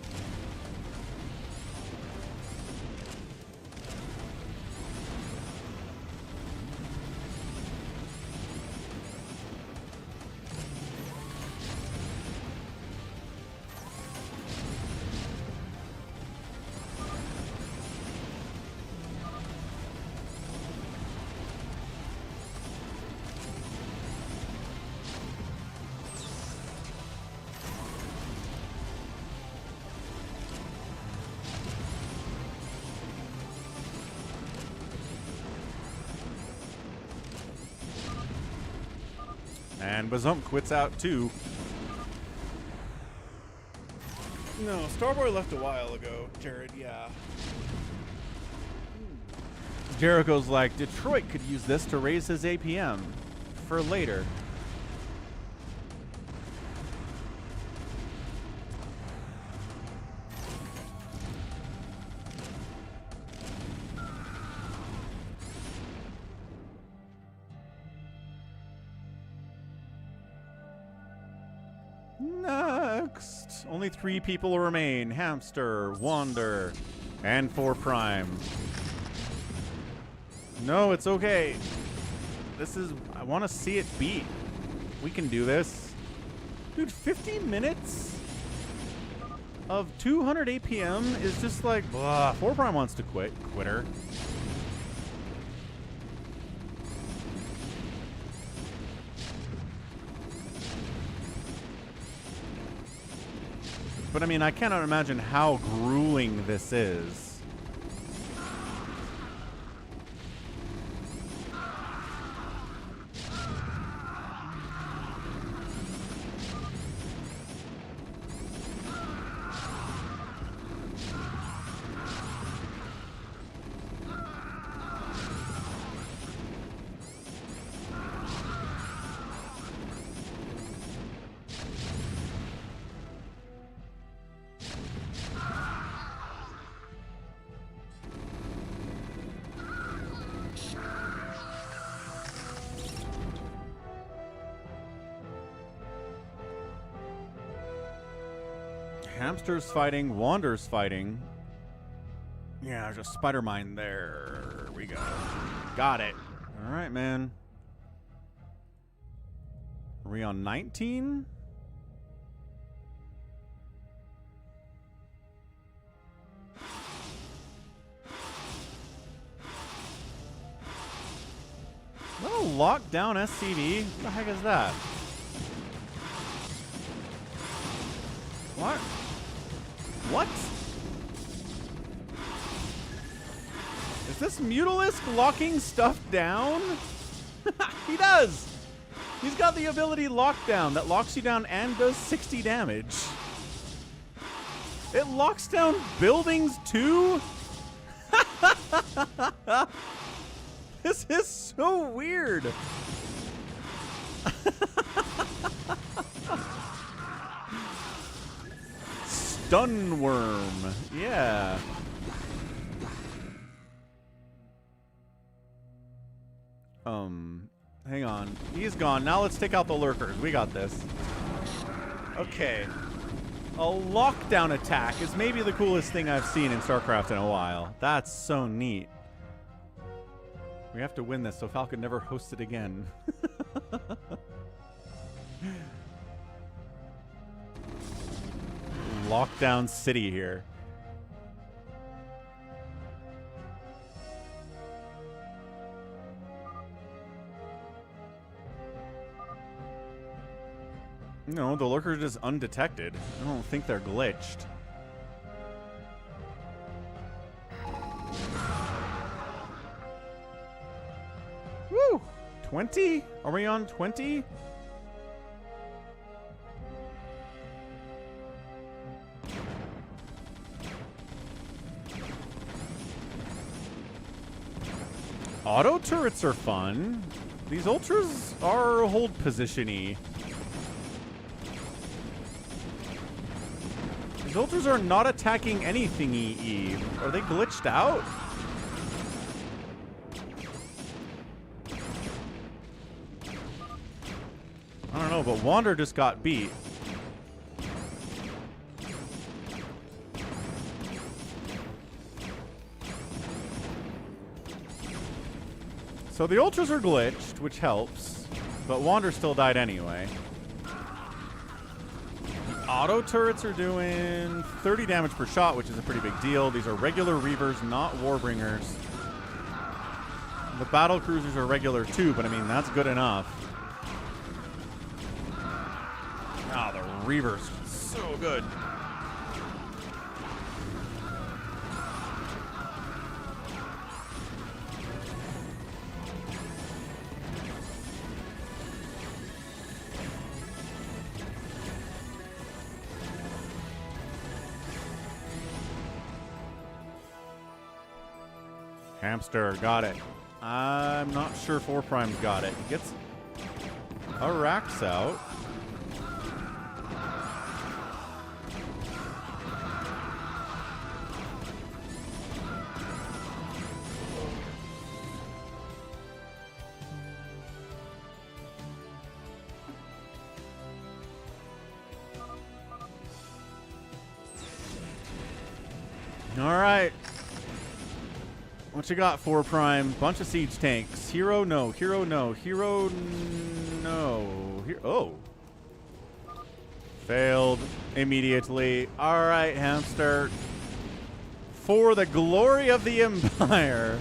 And Bazump quits out too. No, Starboy left a while ago, Jared, yeah. Jericho's like, Detroit could use this to raise his APM for later. Next. Only 3 people remain. Hamster, Wander, and 4 Prime. No, it's okay. This is... I want to see it beat. We can do this. Dude, 50 minutes of 200 APM is just like... Blah. 4 Prime wants to quit. Quitter. But I mean, I cannot imagine how grueling this is. Hamster's fighting, Wander's fighting. Yeah, there's a spider mine there. We go. Got it. All right, man. Are we on 19? Is that a lockdown SCV? What the heck is that? What? What? Is this Mutalisk locking stuff down? He does! He's got the ability Lockdown that locks you down and does 60 damage. It locks down buildings too? This is so weird. Stun worm. Yeah. Hang on. He's gone. Now let's take out the lurkers. We got this. Okay. A lockdown attack is maybe the coolest thing I've seen in StarCraft in a while. That's so neat. We have to win this so Falcon never hosts it again. Lockdown city here. No, the lurkers are just undetected. I don't think they're glitched. Woo! 20? Are we on 20? Auto turrets are fun. These ultras are hold position-y. These ultras are not attacking anything EE. Are they glitched out? I don't know, but Wander just got beat. So the ultras are glitched, which helps, but Wander still died anyway. The auto turrets are doing 30 damage per shot, which is a pretty big deal. These are regular Reavers, not Warbringers. The battle cruisers are regular too, but I mean, that's good enough. Ah, the Reavers, so good. Hamster, got it. I'm not sure 4 Prime's got it. He gets a Rax out. All right. What you got, 4 Prime? Bunch of siege tanks. Hero, no. Hero, no. Hero, no. Oh. Failed immediately. All right, Hamster. For the glory of the Empire.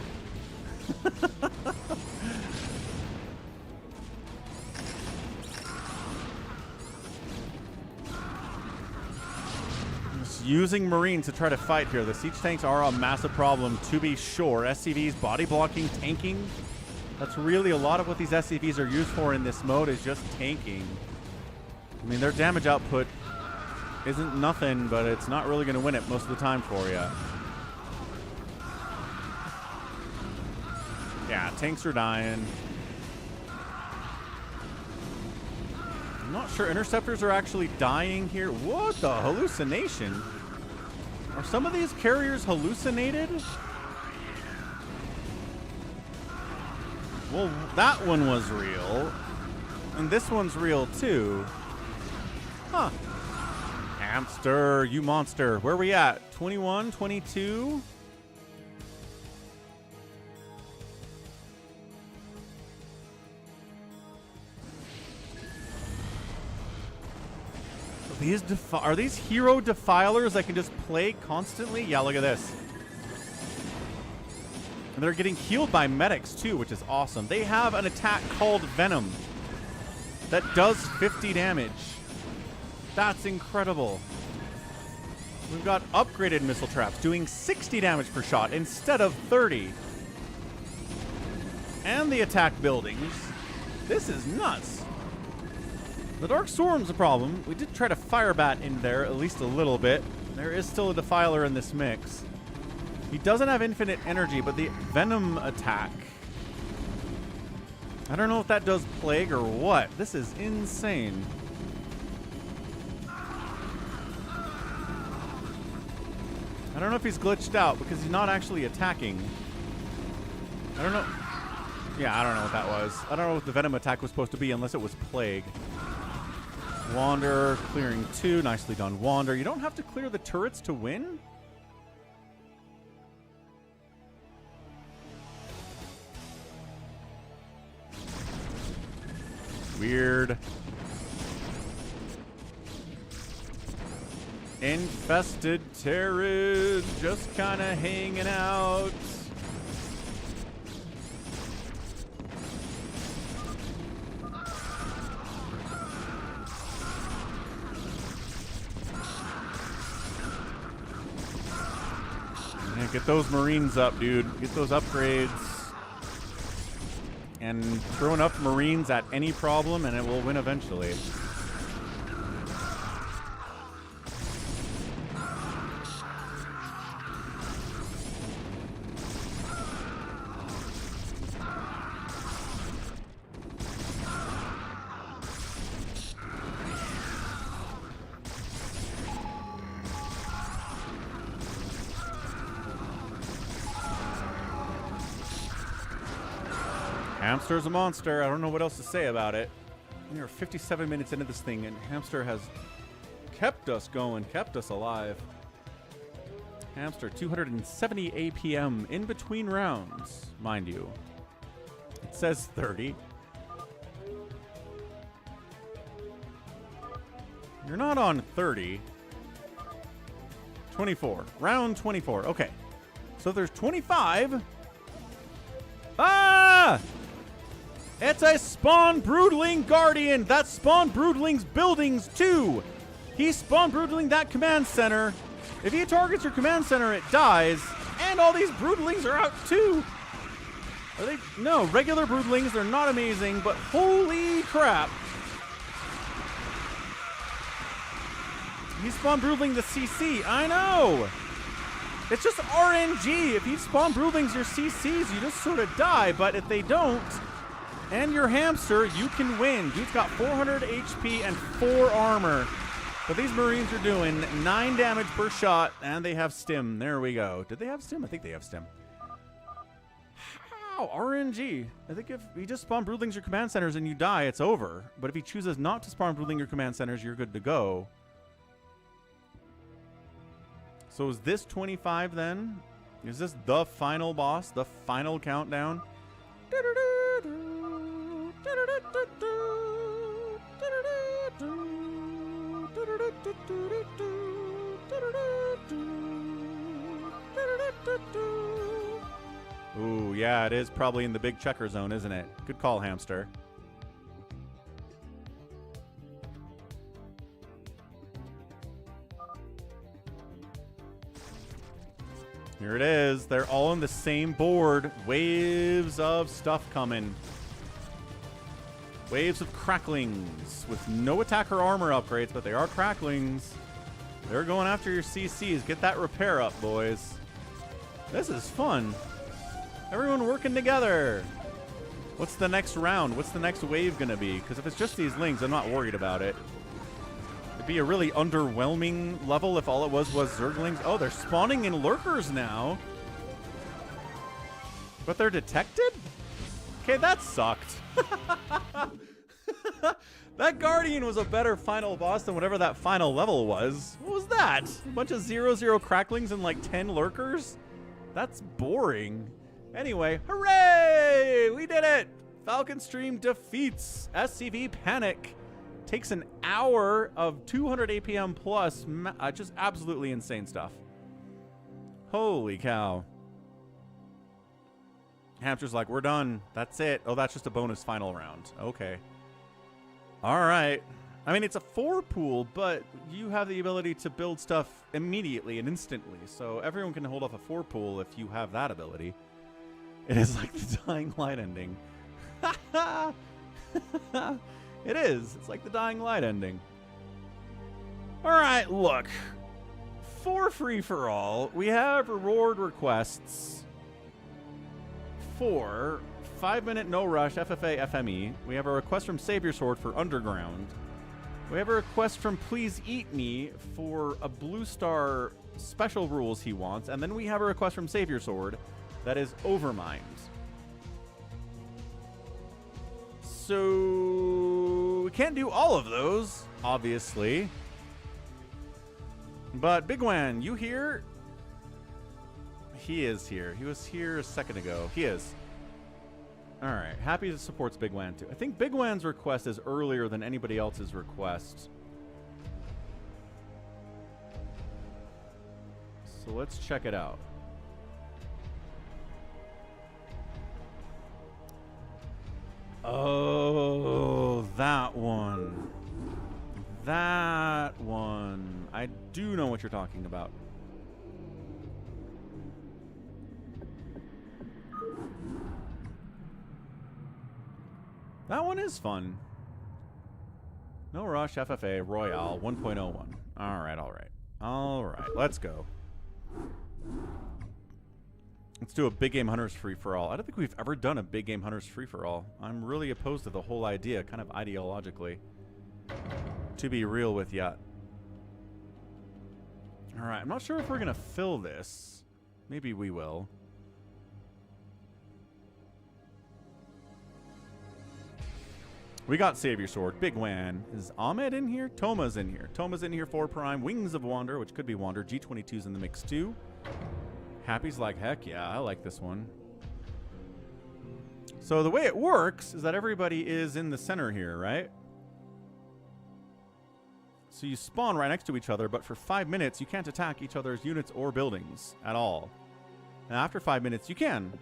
Using Marines to try to fight here. The siege tanks are a massive problem, to be sure. SCVs, body blocking, tanking. That's really a lot of what these SCVs are used for in this mode, is just tanking. I mean, their damage output isn't nothing, but it's not really going to win it most of the time for you. Yeah, tanks are dying. I'm not sure interceptors are actually dying here. What the hallucination? Are some of these carriers hallucinated? Well, that one was real. And this one's real too. Huh. Hamster, you monster. Where are we at? 21, 22? Are these hero defilers that can just play constantly? Yeah, look at this. And they're getting healed by medics too, which is awesome. They have an attack called Venom that does 50 damage. That's incredible. We've got upgraded missile traps doing 60 damage per shot instead of 30. And the attack buildings. This is nuts. The Dark Storm's a problem. We did try to fire bat in there at least a little bit. There is still a defiler in this mix. He doesn't have infinite energy, but the Venom attack. I don't know if that does plague or what. This is insane. I don't know if he's glitched out because he's not actually attacking. I don't know. Yeah, I don't know what that was. I don't know what the Venom attack was supposed to be unless it was plague. Wander, clearing 2. Nicely done, Wander. You don't have to clear the turrets to win? Weird. Infested Terran, just kind of hanging out. Yeah, get those Marines up, dude. Get those upgrades. And throw enough Marines at any problem and it will win eventually. Hamster's a monster. I don't know what else to say about it. We are 57 minutes into this thing, and Hamster has kept us going, kept us alive. Hamster, 270 APM in between rounds, mind you. It says 30. You're not on 30. 24. Round 24. Okay. So there's 25. Ah! It's a Spawn Broodling Guardian. That Spawn Broodling's buildings too. He Spawn Broodling that command center. If he targets your command center, it dies. And all these Broodlings are out too. Are they? No, regular Broodlings. They're not amazing, but holy crap. He Spawn Broodling the CC. I know. It's just RNG. If you spawn Broodlings your CCs, you just sort of die. But if they don't, and your Hamster, you can win. Dude's got 400 HP and 4 armor. But these Marines are doing 9 damage per shot, and they have stim. There we go. Did they have stim? I think they have stim. How? RNG. I think if you just spawn Broodlings your command centers and you die, it's over. But if he chooses not to spawn Broodling your command centers, you're good to go. So is this 25 then? Is this the final boss? The final countdown? Ooh, yeah, it is probably in the big checker zone, isn't it? Good call, hamster. Here it is. They're all on the same board. Waves of stuff coming. Waves of cracklings with no attack or armor upgrades, but they are cracklings. They're going after your CCs. Get that repair up, boys. This is fun. Everyone working together. What's the next round? What's the next wave going to be? Because if it's just these lings, I'm not worried about it. It'd be a really underwhelming level if all it was Zerglings. Oh, they're spawning in lurkers now. But they're detected? Okay, that sucked. That Guardian was a better final boss than whatever that final level was. What was that? A bunch of 0-0 cracklings and like 10 lurkers? That's boring. Anyway, hooray! We did it! Falcon Stream defeats SCV Panic. Takes an hour of 200 APM plus. Just absolutely insane stuff. Holy cow. Hamster's like, we're done. That's it. Oh, that's just a bonus final round. Okay. All right. I mean, it's a 4 pool, but you have the ability to build stuff immediately and instantly. So everyone can hold off a 4 pool if you have that ability. It is like the Dying Light ending. It is. It's like the Dying Light ending. All right, look. For free-for-all, we have reward requests for 5-minute No Rush FFA FME. We have a request from Savior Sword for Underground. We have a request from Please Eat Me for a Blue Star special rules he wants. And then we have a request from Savior Sword that is Overmind. So we can't do all of those, obviously. But Big Wan, you here? He is here. He was here a second ago. He is. All right. Happy to supports Big Wan too. I think Big Wan's request is earlier than anybody else's request. So let's check it out. Oh, that one. That one. I do know what you're talking about. That one is fun. No Rush FFA Royale 1.01. All right, all right. All right, let's go. Let's do a Big Game Hunters free-for-all. I don't think we've ever done a Big Game Hunters free-for-all. I'm really opposed to the whole idea, kind of ideologically. To be real with ya. All right, I'm not sure if we're going to fill this. Maybe we will. We got Savior Sword. Big Wan. Is Ahmed in here? Toma's in here. Toma's in here for Prime. Wings of Wander, which could be Wander. G22's in the mix too. Happy's like, heck yeah, I like this one. So the way it works is that everybody is in the center here, right? So you spawn right next to each other, but for 5 minutes, you can't attack each other's units or buildings at all. And after 5 minutes, you can.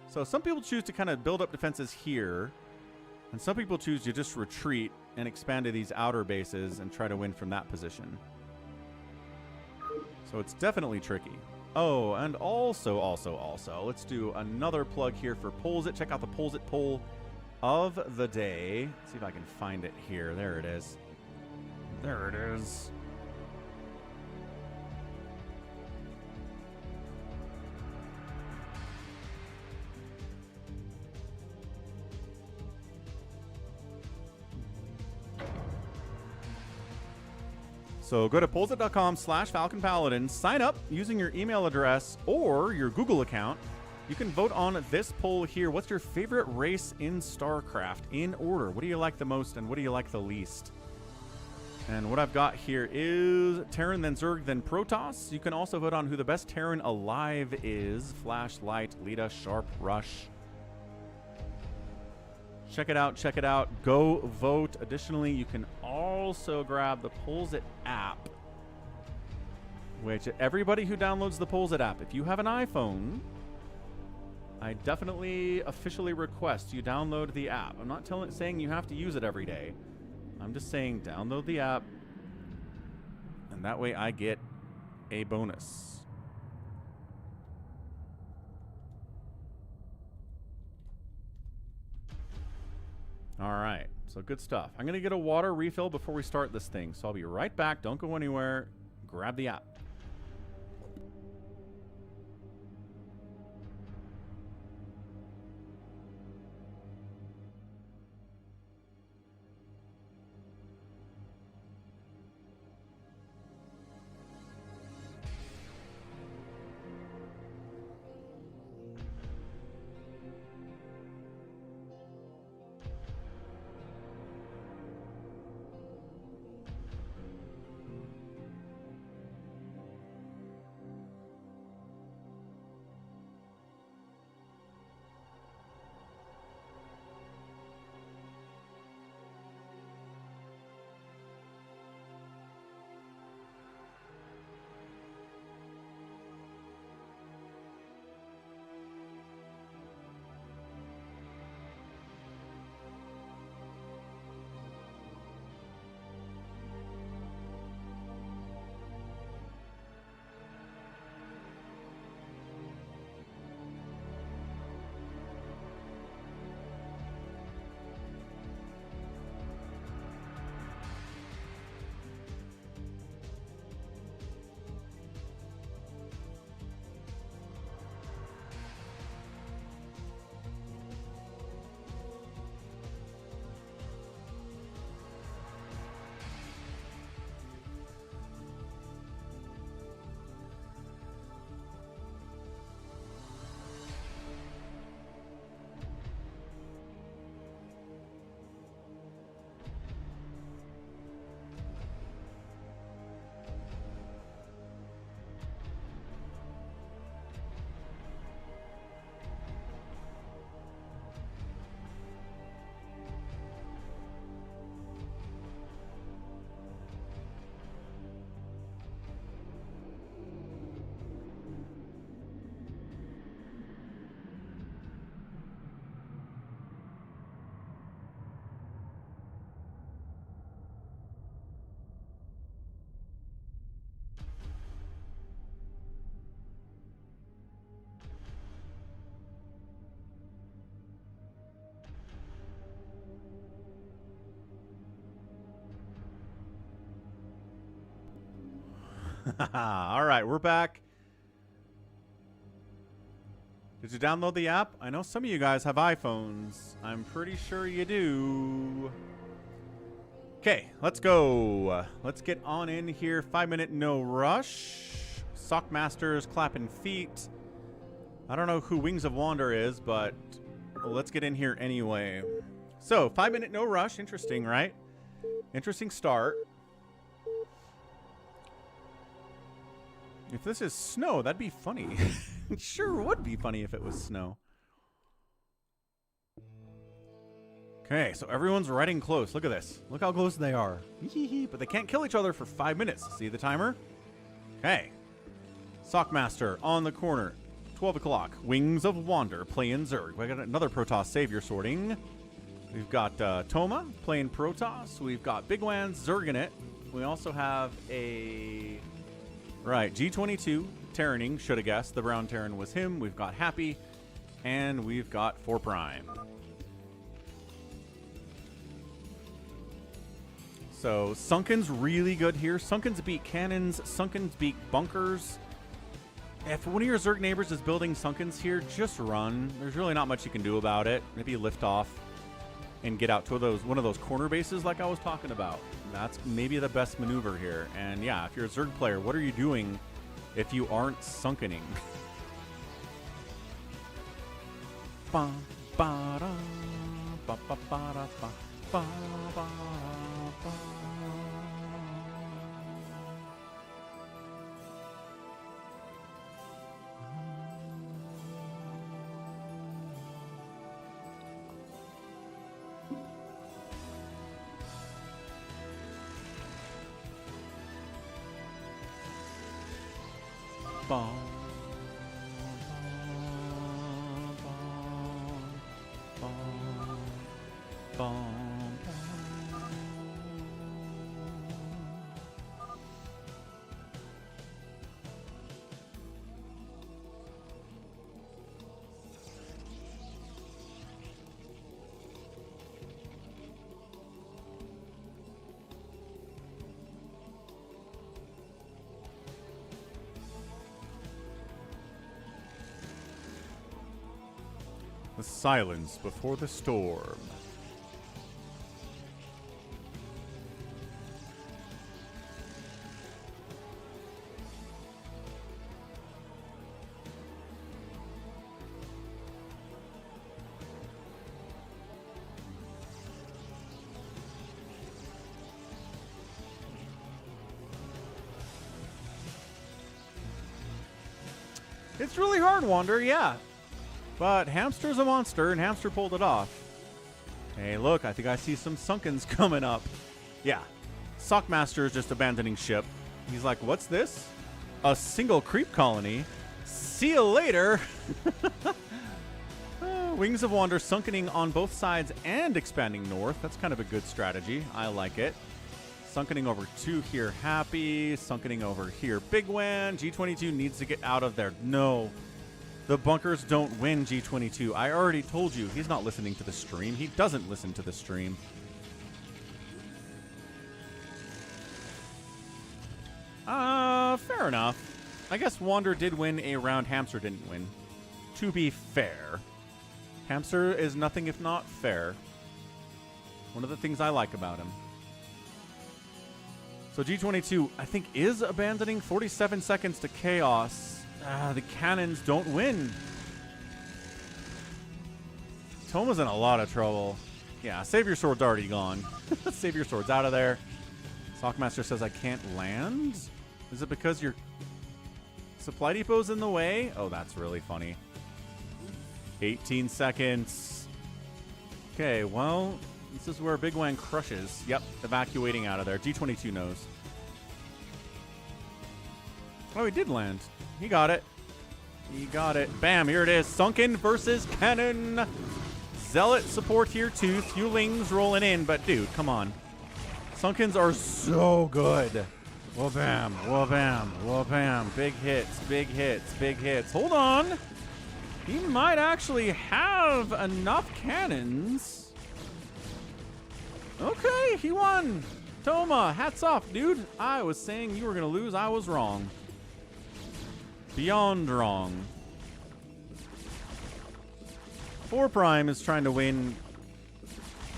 So some people choose to kind of build up defenses here. And some people choose to just retreat and expand to these outer bases and try to win from that position. So it's definitely tricky. Oh, and also, let's do another plug here for Polls It. Check out the Polls It poll of the day. Let's see if I can find it here. There it is. There it is. So go to pollsit.com/falconpaladin, sign up using your email address or your Google account. You can vote on this poll here. What's your favorite race in StarCraft in order? What do you like the most and what do you like the least? And what I've got here is Terran, then Zerg, then Protoss. You can also vote on who the best Terran alive is. Flash, Light, Lita, Sharp, Rush. Check it out, check it out. Go vote. Additionally, you can also grab the Polls It app, which everybody who downloads the Polls It app, if you have an iPhone, I definitely officially request you download the app. I'm not saying you have to use it every day. I'm just saying download the app, and that way I get a bonus. All right, so good stuff. I'm going to get a water refill before we start this thing, so I'll be right back. Don't go anywhere. Grab the app. All right, we're back. Did you download the app? I know some of you guys have iPhones. I'm pretty sure you do. Okay, let's go. Let's get on in here. 5-minute no rush. Sock Masters clapping feet. I don't know who Wings of Wander is, but let's get in here anyway. So, 5-minute no rush. Interesting, right? Interesting start. If this is snow, that'd be funny. It sure would be funny if it was snow. Okay, so everyone's riding close. Look at this. Look how close they are. But they can't kill each other for 5 minutes. See the timer? Okay. Sockmaster on the corner. 12 o'clock. Wings of Wander playing Zerg. We got another Protoss Savior sorting. We've got Toma playing Protoss. We've got Big Wan's Zerg in it. We also have a... Right, G22 Terraning. Should have guessed. The brown Terran was him. We've got Happy. And we've got 4 Prime. So, Sunken's really good here. Sunken's beat cannons. Sunken's beat bunkers. If one of your Zerg neighbors is building Sunken's here, just run. There's really not much you can do about it. Maybe lift off and get out to one of those corner bases like I was talking about. That's maybe the best maneuver here. And yeah, if you're a Zerg player, what are you doing if you aren't sunkening? Bom, bom, bom, bom. The silence before the storm. It's really hard, Wander, yeah. But Hamster's a monster, and Hamster pulled it off. Hey, look, I think I see some Sunkens coming up. Yeah, Sockmaster is just abandoning ship. He's like, what's this? A single creep colony? See you later! Wings of Wander sunkening on both sides and expanding north. That's kind of a good strategy. I like it. Sunkening over 2 here, happy. Sunkening over here, big win. G22 needs to get out of there. No. The bunkers don't win, G22. I already told you. He's not listening to the stream. He doesn't listen to the stream. Fair enough. I guess Wander did win a round. Hamster didn't win. To be fair. Hamster is nothing if not fair. One of the things I like about him. So G22, I think, is abandoning 47 seconds to Chaos. The cannons don't win. Toma's in a lot of trouble. Yeah, Savior Sword's already gone. Savior Sword's out of there. Sockmaster says I can't land? Is it because your supply depot's in the way? Oh, that's really funny. 18 seconds. Okay, well, this is where Big Wang crushes. Yep, evacuating out of there. G22 knows. Oh, he did land. He got it. He got it. Bam, here it is. Sunken versus Cannon. Zealot support here too. Fuelings rolling in, but dude, come on. Sunkens are so good. Whoa bam, whoa bam, whoa bam. Big hits, big hits, big hits. Hold on. He might actually have enough cannons. Okay, he won. Toma, hats off, dude. I was saying you were going to lose. I was wrong. Beyond wrong. 4 Prime is trying to win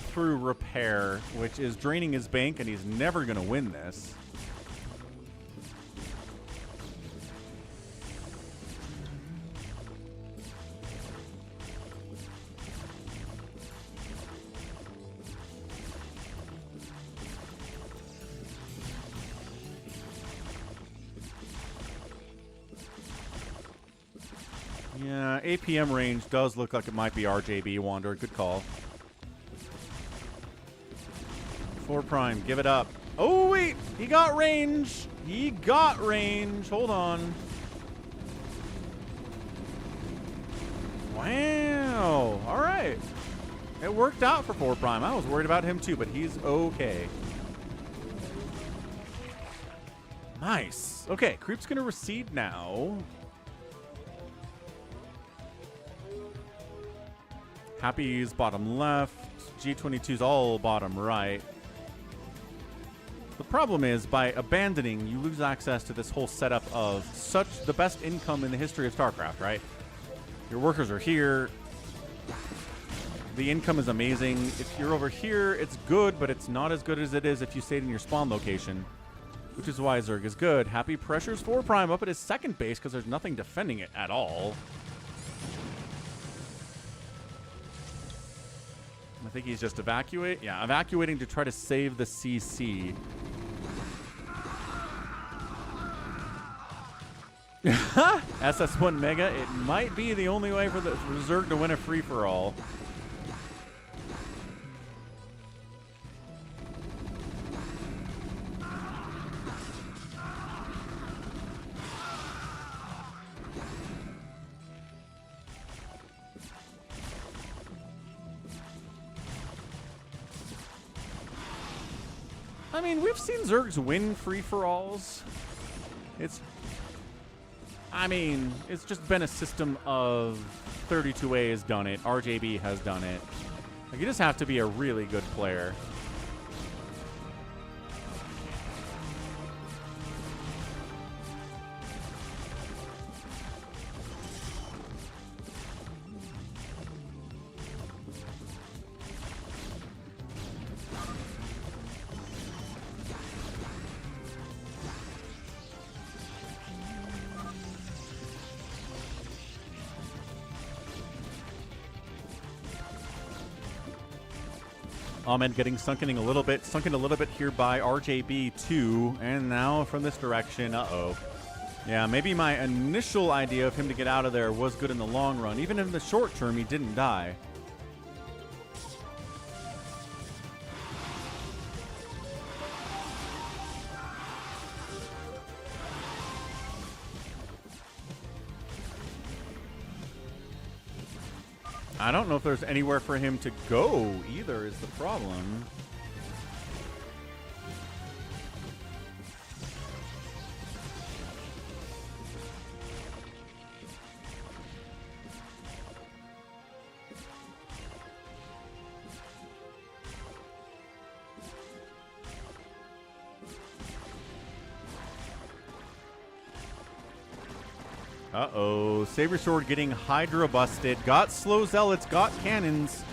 through repair, which is draining his bank, and he's never going to win this. Yeah, APM range does look like it might be RJB Wander. Good call. 4 Prime, give it up. Oh, wait! He got range! He got range! Hold on. Wow! Alright. It worked out for 4 Prime. I was worried about him too, but he's okay. Nice. Okay, Creep's gonna recede now. Happy's bottom left. G22's all bottom right. The problem is, by abandoning, you lose access to this whole setup of the best income in the history of StarCraft, right? Your workers are here. The income is amazing. If you're over here, it's good, but it's not as good as it is if you stayed in your spawn location, which is why Zerg is good. Happy pressures 4 Prime up at his second base because there's nothing defending it at all. I think he's just evacuating to try to save the CC. SS1 Mega, it might be the only way for the Zerg to win a free-for-all. mean, we've seen Zergs win free-for-alls. I mean, it's just been a system of 32A has done it. RJB has done it. Like, you just have to be a really good player. Ahmed getting sunken a little bit here by RJB2, and now from this direction, uh-oh. Yeah, maybe my initial idea of him to get out of there was good in the long run. Even in the short term, he didn't die. I don't know if there's anywhere for him to go either is the problem. Uh-oh. Saber Sword getting Hydra busted. Got slow zealots. Got cannons.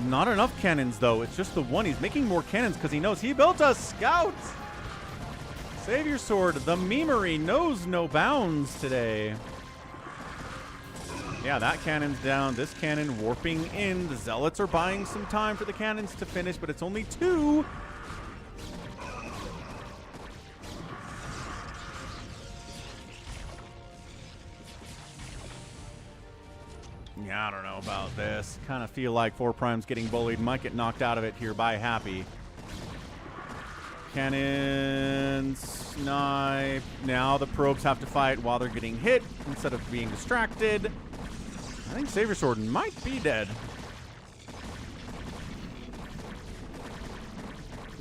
Not enough cannons, though. It's just the one. He's making more cannons because he knows he built a scout. Savior Sword, the memery, knows no bounds today. Yeah, that cannon's down. This cannon warping in. The zealots are buying some time for the cannons to finish, but it's only 2. Yeah, I don't know about this. Kind of feel like 4 Prime's getting bullied. Might get knocked out of it here by Happy. Cannons, snipe. Now the probes have to fight while they're getting hit instead of being distracted. I think Savior Sword might be dead.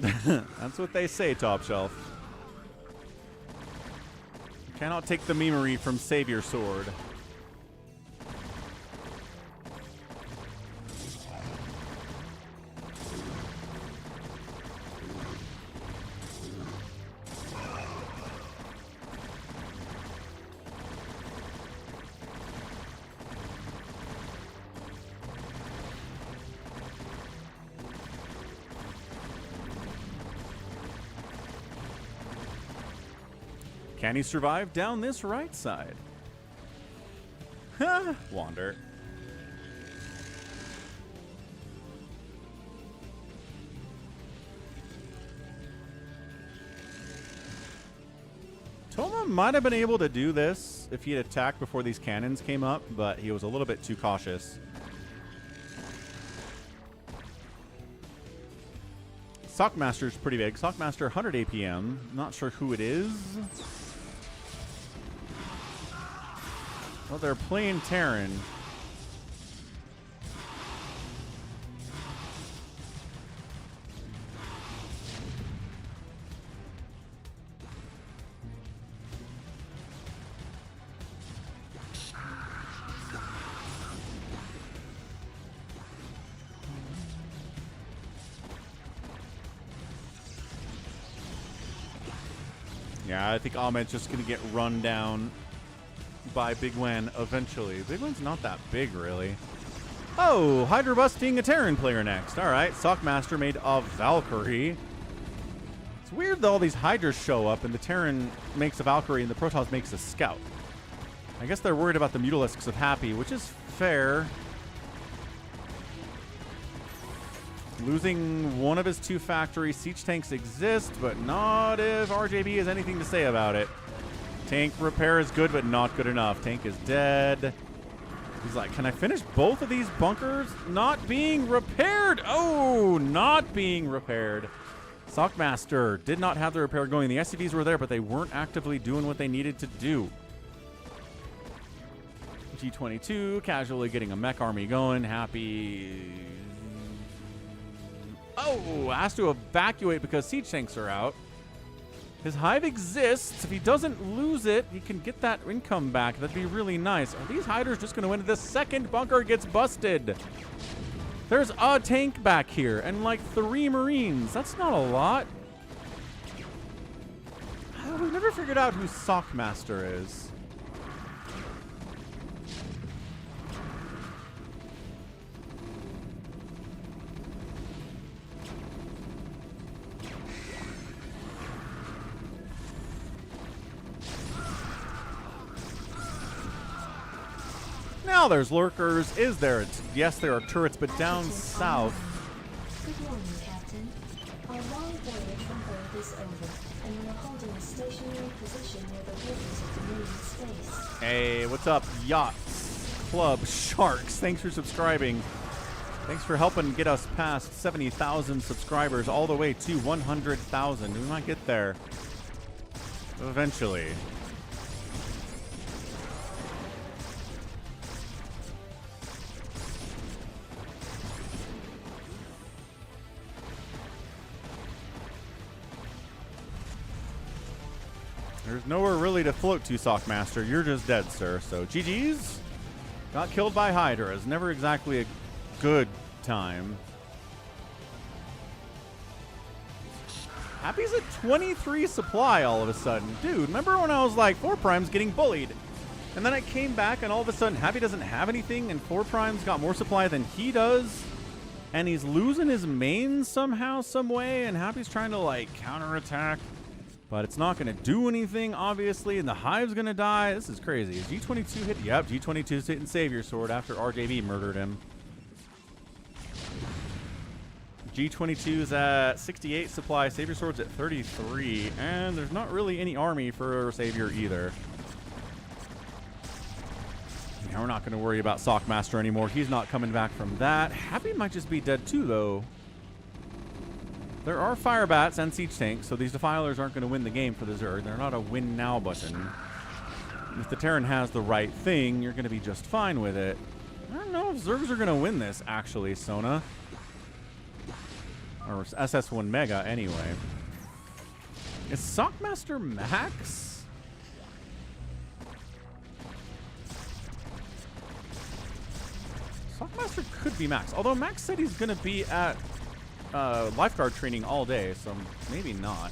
That's what they say, Top Shelf. You cannot take the memery from Savior Sword. Can he survive down this right side? Wander. Toma might have been able to do this if he had attacked before these cannons came up, but he was a little bit too cautious. Sockmaster's pretty big. Sockmaster 100 APM. Not sure who it is. Well, they're playing Terran. Yeah, I think Ahmed's just going to get run down by Big Wen eventually. Big Wen's not that big, really. Oh, Hydra busting a Terran player next. All right, Sockmaster made a Valkyrie. It's weird that all these Hydras show up and the Terran makes a Valkyrie and the Protoss makes a Scout. I guess they're worried about the Mutalisks of Happy, which is fair. Losing one of his 2 factories. Siege tanks exist, but not if RJB has anything to say about it. Tank repair is good, but not good enough. Tank is dead. He's like, can I finish both of these bunkers? Not being repaired. Oh, not being repaired. Sockmaster did not have the repair going. The SCVs were there, but they weren't actively doing what they needed to do. G22 casually getting a mech army going. Happy. Oh, has to evacuate because siege tanks are out. His hive exists. If he doesn't lose it, he can get that income back. That'd be really nice. Are these hiders just going to win? The second bunker gets busted. There's a tank back here and like 3 Marines. That's not a lot. We've never figured out who Sockmaster is. Now there's lurkers. Is there? Yes, there are turrets, but down south. Good morning, Captain. Our long voyage from Earth is over, and we are holding a stationary position near the waters of the moon space. Hey, what's up, Yachts Club Sharks? Thanks for subscribing. Thanks for helping get us past 70,000 subscribers all the way to 100,000. We might get there eventually. There's nowhere really to float to, Sockmaster. You're just dead, sir. So, GG's. Got killed by Hydras. Never exactly a good time. Happy's at 23 supply all of a sudden. Dude, remember when I was like, 4 Prime's getting bullied? And then I came back and all of a sudden Happy doesn't have anything and 4 Prime's got more supply than he does. And he's losing his main somehow, some way, and Happy's trying to like counterattack. But it's not going to do anything, obviously, and the Hive's going to die. This is crazy. Is G22 hit? Yep, G22's hitting Savior Sword after RJB murdered him. G22's at 68 supply. Savior Sword's at 33. And there's not really any army for Savior either. Yeah, we're not going to worry about Sockmaster anymore. He's not coming back from that. Happy might just be dead too, though. There are fire bats and siege tanks, so these defilers aren't going to win the game for the Zerg. They're not a win now button. If the Terran has the right thing, you're going to be just fine with it. I don't know if Zergs are going to win this, actually, Sona. Or SS1 Mega, anyway. Is Sockmaster max? Sockmaster could be max. Although Max said he's going to be at lifeguard training all day, so maybe not.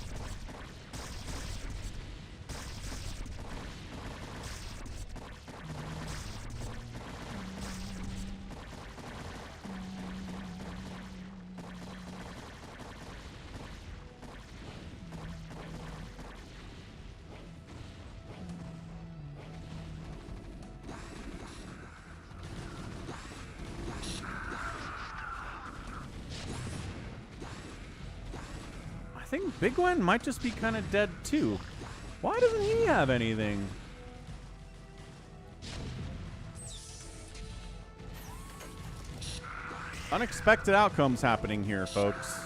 I think Big Gwen might just be kind of dead too. Why doesn't he have anything? Unexpected outcomes happening here, folks.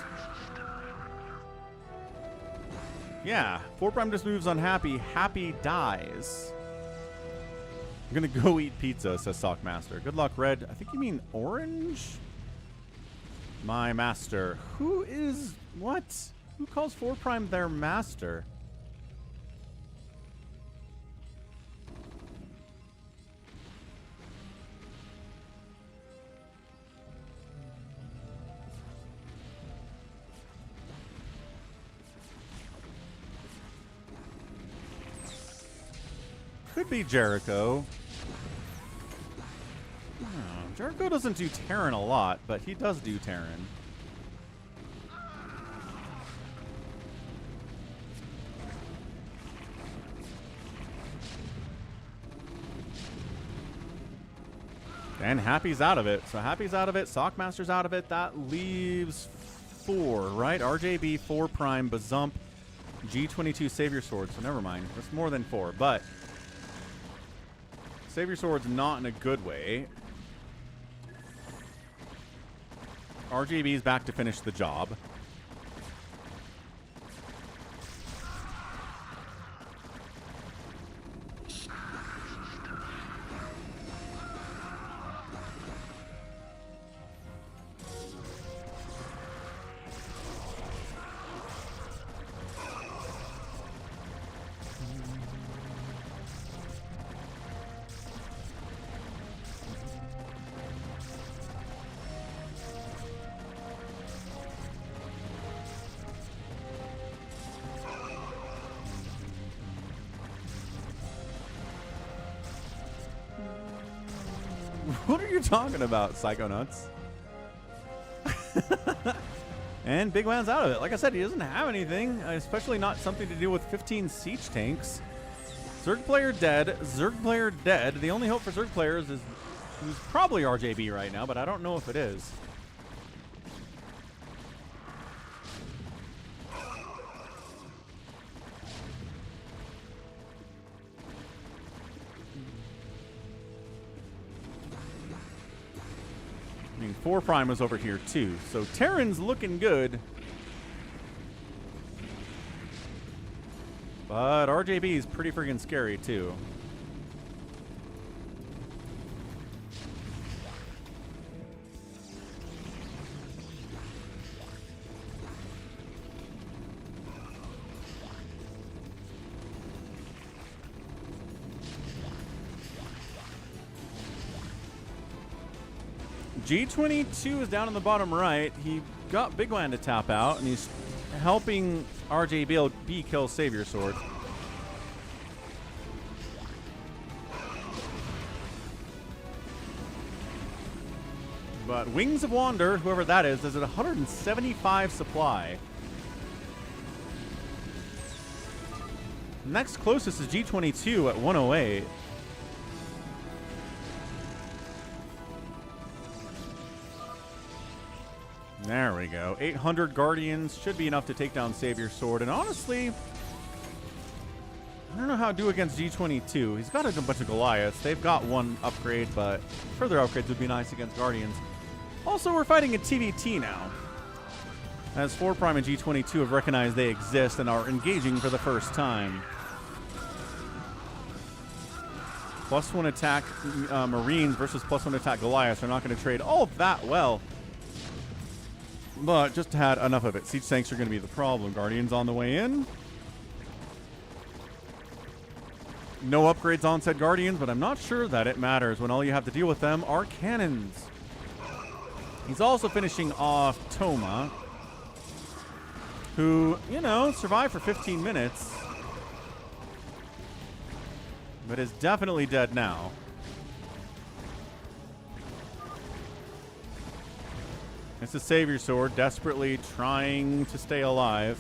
Yeah, 4 Prime just moves on Happy. Happy dies. I'm gonna go eat pizza, says Sockmaster. Good luck, Red. I think you mean Orange? My master. Who is... what? Who calls 4 Prime their master? Could be Jericho. Oh, Jericho doesn't do Terran a lot, but he does do Terran. And Happy's out of it. So Happy's out of it. Sockmaster's out of it. That leaves 4, right? RJB, 4 Prime, Bazump, G22 Savior Sword. So never mind. That's more than 4. But Savior Sword's not in a good way. RJB's back to finish the job. What are you talking about, Psychonauts? And Big Man's out of it. Like I said, he doesn't have anything, especially not something to do with 15 siege tanks. Zerg player dead. Zerg player dead. The only hope for Zerg players is who's probably RJB right now, but I don't know if it is. I mean, 4 Prime was over here too, so Terran's looking good. But RJB is pretty freaking scary too. G22 is down in the bottom right. He got Big Land to tap out, and he's helping RJB kill Savior Sword. But Wings of Wander, whoever that is at 175 supply. Next closest is G22 at 108. There we go. 800 Guardians should be enough to take down Savior Sword. And honestly, I don't know how to do against G22. He's got a bunch of Goliaths. They've got one upgrade, but further upgrades would be nice against Guardians. Also, we're fighting a TVT now, as 4 Prime and G22 have recognized they exist and are engaging for the first time. +1 attack Marines versus +1 attack Goliaths are not going to trade all that well. But just had enough of it. Siege tanks are going to be the problem. Guardians on the way in. No upgrades on said Guardians, but I'm not sure that it matters when all you have to deal with them are cannons. He's also finishing off Toma, who, you know, survived for 15 minutes, but is definitely dead now. It's a Savior Sword desperately trying to stay alive.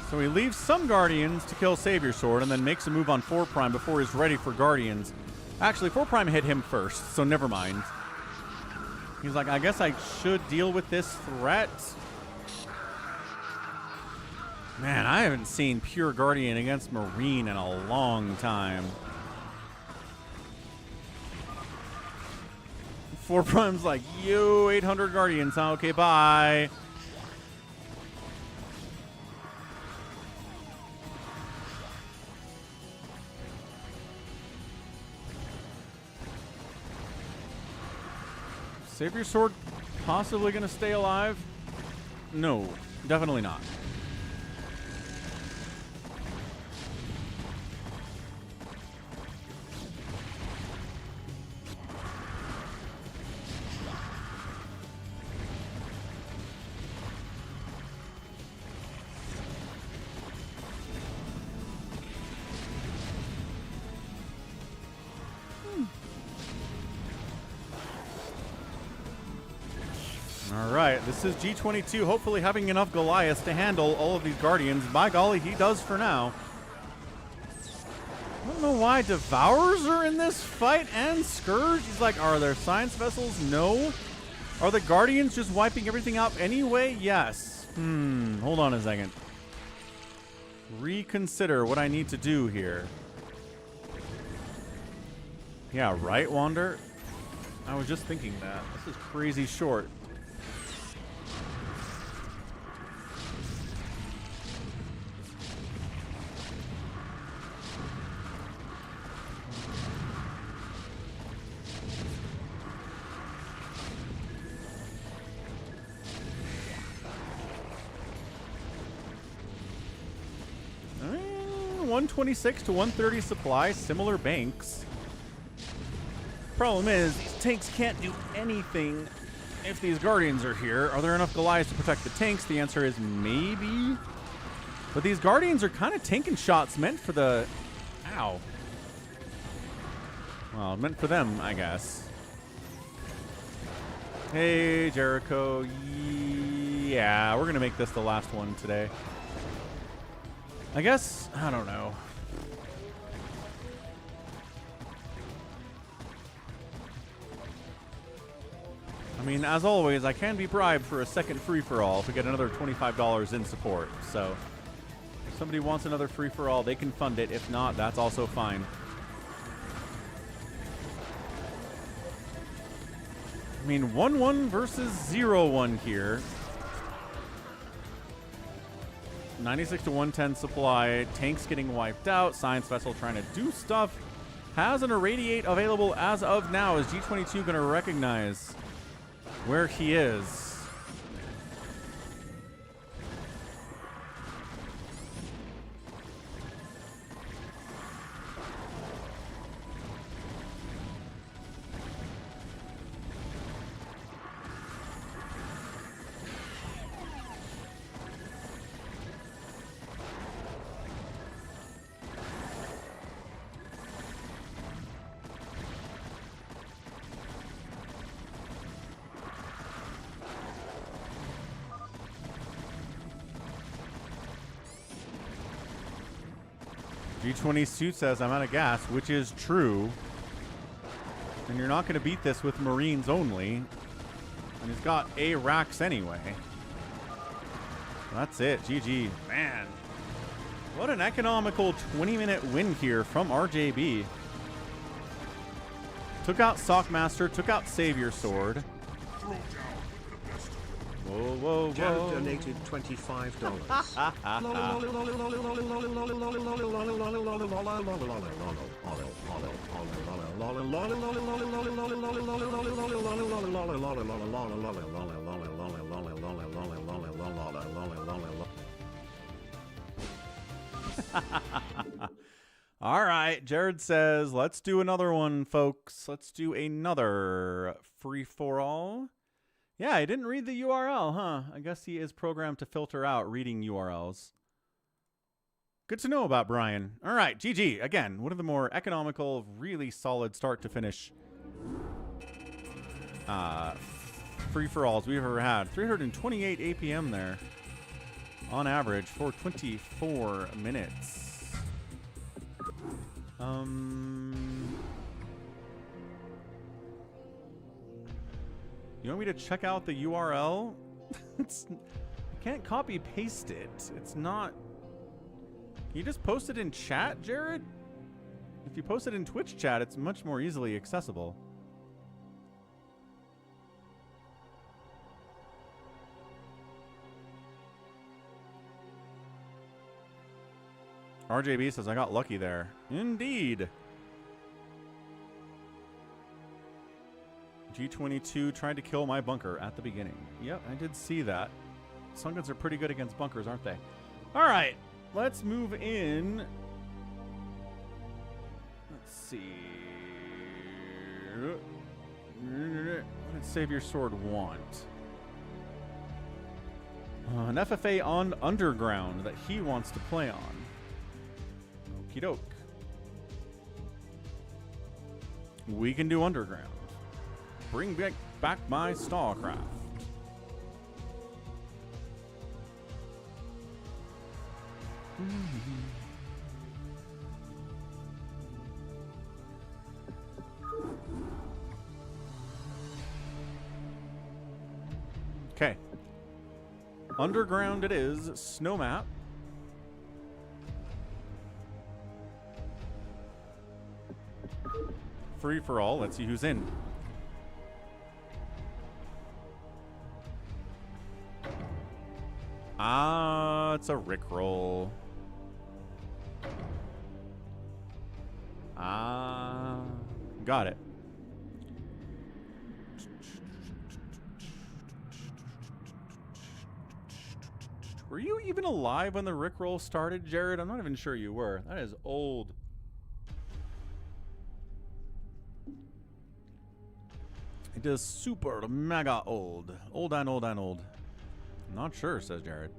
So he leaves some Guardians to kill Savior Sword and then makes a move on 4 Prime before he's ready for Guardians. Actually, 4 Prime hit him first, so never mind. He's like, I guess I should deal with this threat. Man, I haven't seen pure Guardian against Marine in a long time. 4 Prime's like, yo, 800 Guardians, huh? Okay, bye. Savior Sword possibly going to stay alive? No, definitely not. Alright, this is G22 hopefully having enough Goliaths to handle all of these Guardians. By golly, he does for now. I don't know why Devourers are in this fight and Scourge. He's like, are there Science Vessels? No. Are the Guardians just wiping everything out anyway? Yes. Hold on a second. Reconsider what I need to do here. Yeah, right, Wander? I was just thinking that. This is crazy short. 126 to 130 supply, similar banks. Problem is, these tanks can't do anything if these Guardians are here. Are there enough Goliaths to protect the tanks? The answer is maybe. But these Guardians are kind of tanking shots meant for the... Ow. Well, meant for them, I guess. Hey, Jericho. Yeah, we're going to make this the last one today. I guess, I don't know. I mean, as always, I can be bribed for a second free-for-all if we get another $25 in support. So, if somebody wants another free-for-all, they can fund it. If not, that's also fine. I mean, 1-1 versus 0-1 here. 96 to 110 supply. Tanks getting wiped out. Science vessel trying to do stuff. Has an irradiate available as of now. Is G22 going to recognize where he is? G20 suit says I'm out of gas, which is true. And you're not going to beat this with Marines only. And he's got A racks anyway. That's it. GG. Man. What an economical 20-minute win here from RJB. Took out Sockmaster, took out Savior Sword. Whoa, whoa, whoa. Jared donated $25. All right, Jared says, let's do another one, folks. Let's do another free-for-all. Yeah, I didn't read the URL, huh? I guess he is programmed to filter out reading URLs. Good to know about Brian. All right, GG. Again, one of the more economical, really solid start to finish free-for-alls we've ever had. 328 APM there on average for 24 minutes. You want me to check out the URL? I can't copy paste it. It's not. Can you just post it in chat, Jared? If you post it in Twitch chat, it's much more easily accessible. RJB says, I got lucky there. Indeed. G22 tried to kill my bunker at the beginning. Yep, I did see that. Sunguns are pretty good against bunkers, aren't they? All right, let's move in. Let's see. What did Savior Sword want? An FFA on Underground that he wants to play on. Okie doke. We can do Underground. Bring back my StarCraft. Okay. Underground it is. Snow map. Free for all. Let's see who's in. Ah, it's a Rickroll. Ah, got it. Were you even alive when the Rickroll started, Jared? I'm not even sure you were. That is old. It is super mega old. Old and old and old. Not sure, says Jared.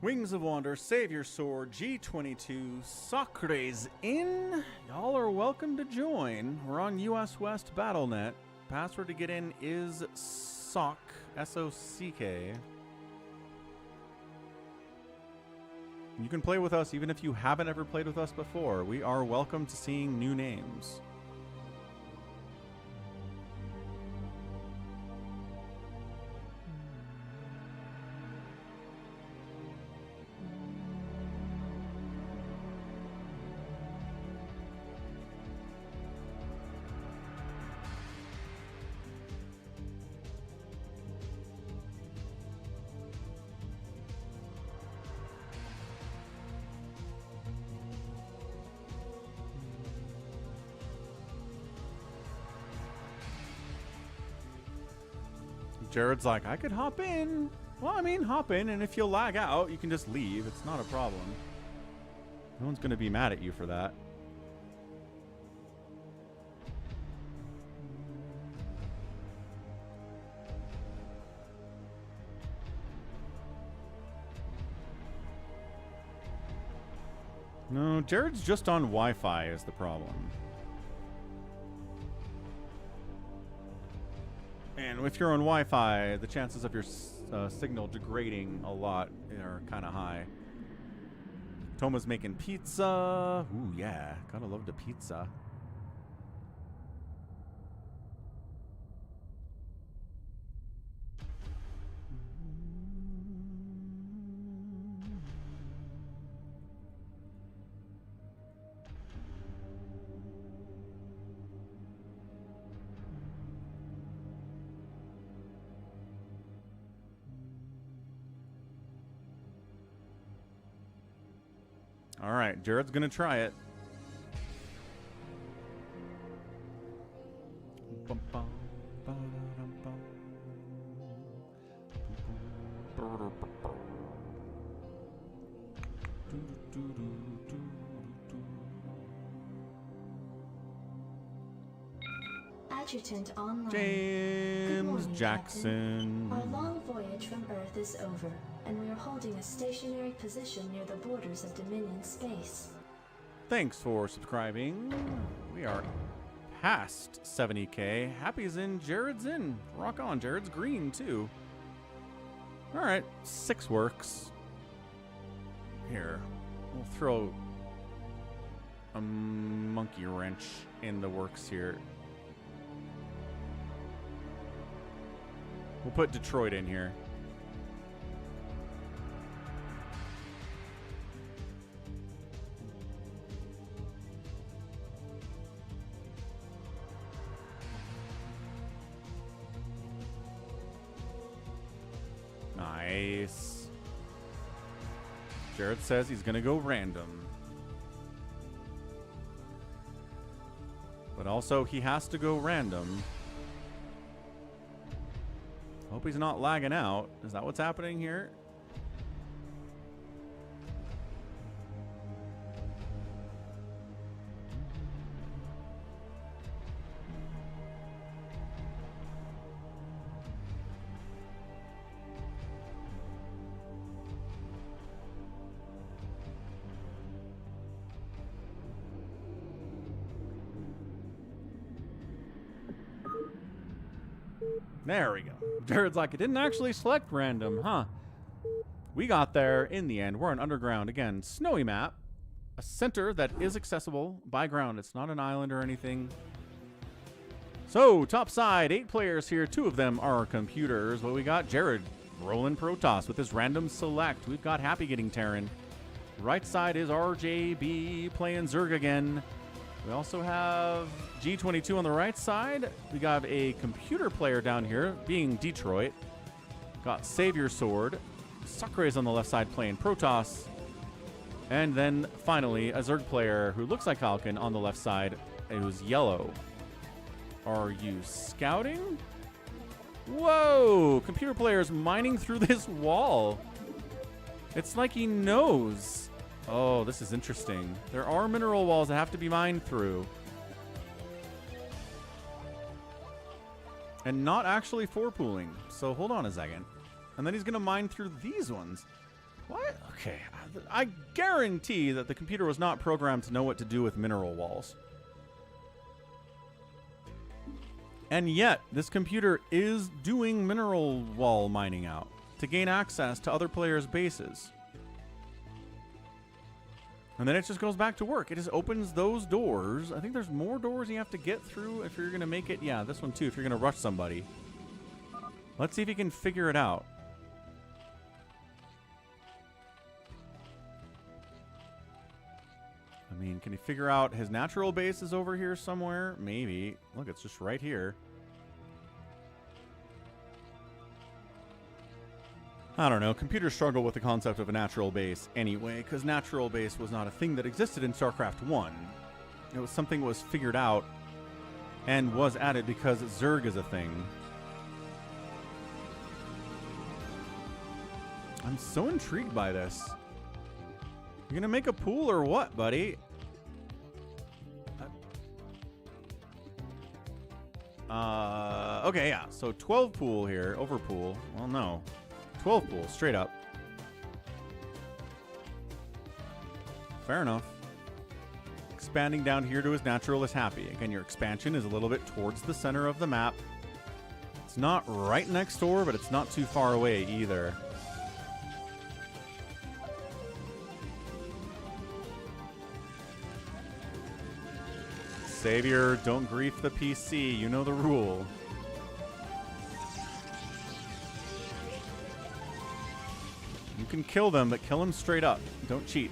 Wings of Wander, Save Your Sword, G22, Sacsri's in. Y'all are welcome to join. We're on US West BattleNet. Password to get in is SOCK, S-O-C-K. You can play with us even if you haven't ever played with us before. We are welcome to seeing new names. Jared's like, I could hop in. Well, I mean, hop in, and if you lag out, you can just leave. It's not a problem. No one's going to be mad at you for that. No, Jared's just on Wi-Fi is the problem. And if you're on Wi-Fi, the chances of your signal degrading a lot are kind of high. Toma's making pizza. Ooh, yeah. Gotta love the pizza. All right, Jared's gonna try it. Adjutant online. James morning, Jackson. Captain. Our long voyage from Earth is over, and we are holding a stationary position near the borders of Dominion space. Thanks for subscribing. We are past 70K. Happy's in, Jared's in. Rock on, Jared's green too. All right, 6 works. Here, we'll throw a monkey wrench in the works here. We'll put Detroit in here. Nice. Jared says he's gonna go random. But also he has to go random. Hope he's not lagging out. Is that what's happening here? There we go. Jared's like, it didn't actually select random, huh? We got there in the end. We're on underground. Again, snowy map. A center that is accessible by ground. It's not an island or anything. So, top side, 8 players here. 2 of them are computers. What we got? Jared Rolling Protoss with his random select. We've got Happy getting Terran. Right side is RJB playing Zerg again. We also have G22 on the right side. We got a computer player down here being Detroit. Got Savior Sword. Sacsri is on the left side playing Protoss. And then finally a Zerg player who looks like Falcon on the left side, who's yellow. Are you scouting? Whoa! Computer player's mining through this wall. It's like he knows. Oh, this is interesting. There are mineral walls that have to be mined through. And not actually for pooling. So hold on a second. And then he's going to mine through these ones. What? Okay. I guarantee that the computer was not programmed to know what to do with mineral walls. And yet, this computer is doing mineral wall mining out to gain access to other players' bases. And then it just goes back to work. It just opens those doors. I think there's more doors you have to get through if you're going to make it. Yeah, this one too, if you're going to rush somebody. Let's see if you can figure it out. I mean, can you figure out his natural base is over here somewhere? Maybe. Look, it's just right here. I don't know. Computers struggle with the concept of a natural base anyway, because natural base was not a thing that existed in StarCraft 1. It was something that was figured out and was added because Zerg is a thing. I'm so intrigued by this. You're going to make a pool or what, buddy? Okay, yeah. So 12 pool here. Over pool. Well, no. 12 pool, straight up. Fair enough. Expanding down here to his natural is happy. Again, your expansion is a little bit towards the center of the map. It's not right next door, but it's not too far away either. Savior, don't grief the PC. You know the rule. You can kill them, but kill them straight up. Don't cheat.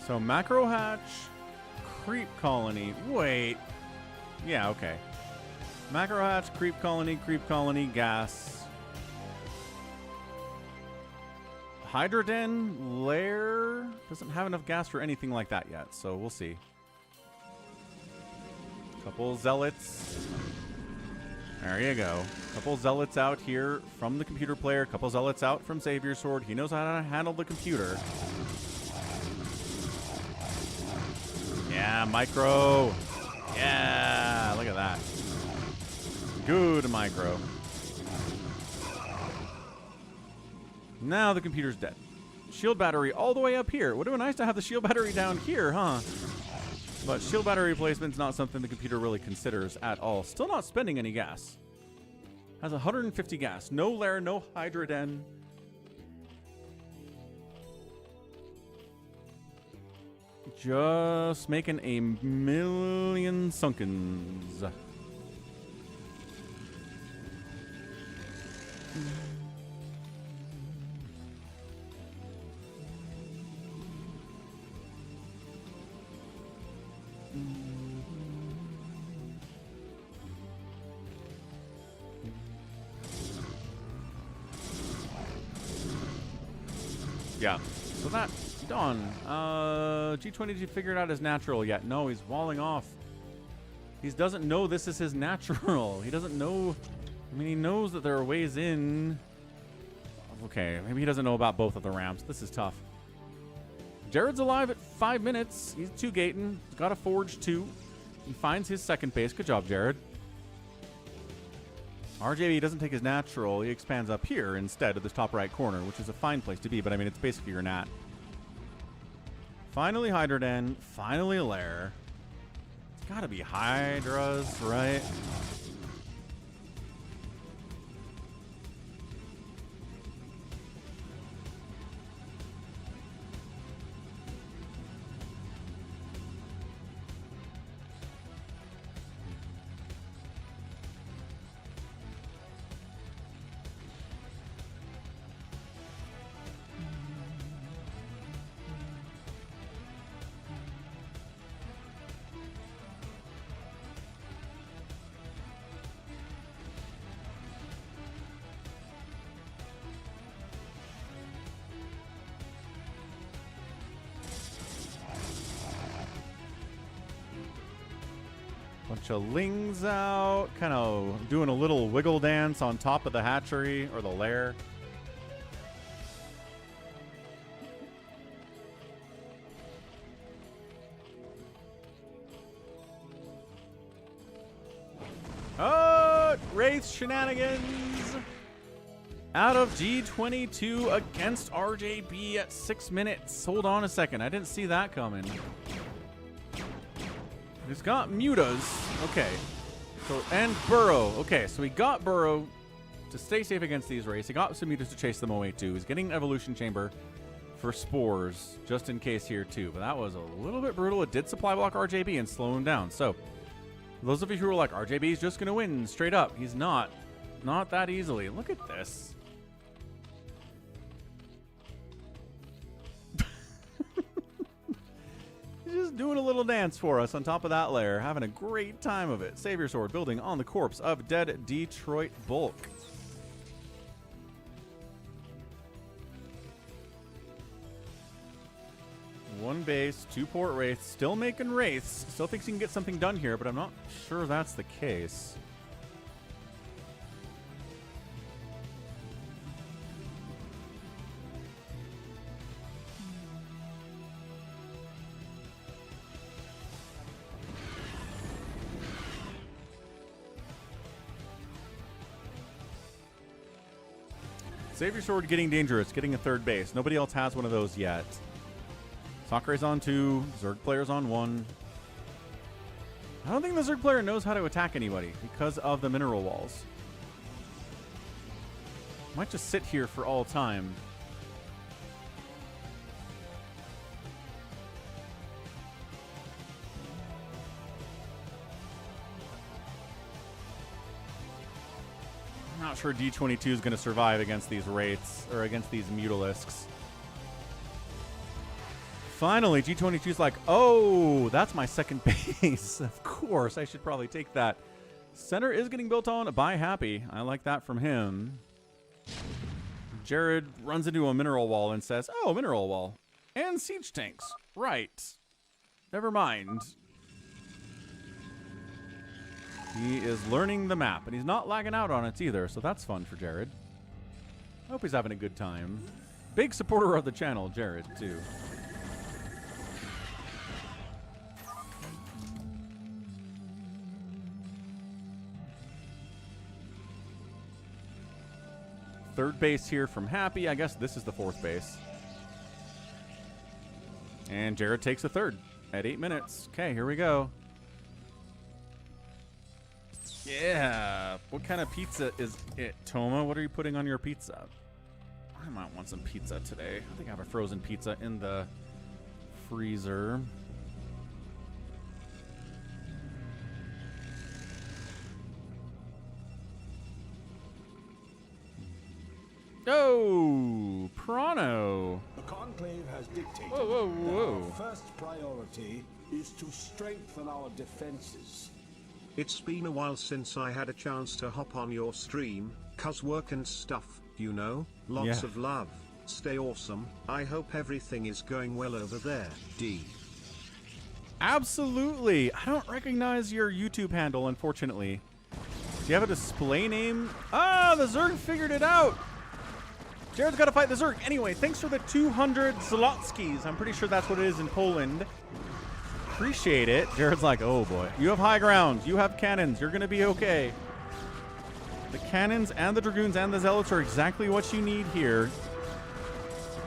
So macro hatch, creep colony. Wait. Yeah, okay. Macro hatch, creep colony, gas. Hydroden lair doesn't have enough gas for anything like that yet, so we'll see. Couple zealots. There you go. Couple zealots out here from the computer player. Couple zealots out from Savior Sword. He knows how to handle the computer. Yeah, micro. Yeah, look at that. Good micro. Now the computer's dead. Shield battery all the way up here. Would have been nice to have the shield battery down here, huh? But shield battery replacement's not something the computer really considers at all. Still not spending any gas. Has 150 gas. No lair, no hydroden. Just making a million sunkens. Yeah, so that done. G20, figured out his natural yet? No, he's walling off. He doesn't know this is his natural. He doesn't know. I mean, he knows that there are ways in. Okay, maybe he doesn't know about both of the ramps. This is tough. Jared's alive at 5 minutes. He's 2-gating. He's got a forge 2. He finds his second base. Good job, Jared. RJB doesn't take his natural. He expands up here instead of this top right corner, which is a fine place to be, but I mean, it's basically your nat. Finally Hydra Den. Finally a lair. It's gotta be Hydras, right? Bunch of lings out, kind of doing a little wiggle dance on top of the hatchery or the lair. Oh, Wraith shenanigans out of G22 against RJB at 6 minutes. Hold on a second, I didn't see that coming. He's got mutas. Okay. So, and Burrow. Okay, so he got Burrow to stay safe against these Wraiths. He got some mutas to chase them away too. He's getting an evolution chamber for spores just in case here too. But that was a little bit brutal. It did supply block RJB and slow him down. So those of you who are like, RJB is just going to win straight up. He's not. Not that easily. Look at this. Just doing a little dance for us on top of that layer, having a great time of it. Savior Sword building on the corpse of dead Detroit Bulk. One base, 2 port wraiths, still making wraiths. Still thinks he can get something done here, but I'm not sure that's the case. Savior Sword getting dangerous, getting a 3rd base. Nobody else has one of those yet. Sacsri's on 2, Zerg player's on 1. I don't think the Zerg player knows how to attack anybody because of the mineral walls. Might just sit here for all time. Not sure D22 is going to survive against these Wraiths or against these Mutalisks. Finally, G22's like, oh, that's my 2nd base. Of course, I should probably take that. Center is getting built on by Happy. I like that from him. Jared runs into a mineral wall and says, oh, mineral wall. And siege tanks. Right. Never mind. He is learning the map, and he's not lagging out on it either, so that's fun for Jared. I hope he's having a good time. Big supporter of the channel, Jared, too. Third base here from Happy. I guess this is the 4th base. And Jared takes the 3rd at 8 minutes. Okay, here we go. Yeah. What kind of pizza is it, Toma? What are you putting on your pizza? I might want some pizza today. I think I have a frozen pizza in the freezer. Oh, Prano. The Conclave has dictated Whoa, whoa, whoa. that our first priority is to strengthen our defenses. It's been a while since I had a chance to hop on your stream, 'cause work and stuff, you know. Lots of love. Stay awesome. I hope everything is going well over there, D. Absolutely. I don't recognize your YouTube handle, unfortunately. Do you have a display name? Ah, the Zerg figured it out. Jared's got to fight the Zerg. Anyway, thanks for the 200 Zlotskis. I'm pretty sure that's what it is in Poland. Appreciate it. Jared's like, oh boy. You have high ground. You have cannons. You're going to be okay. The cannons and the dragoons and the zealots are exactly what you need here.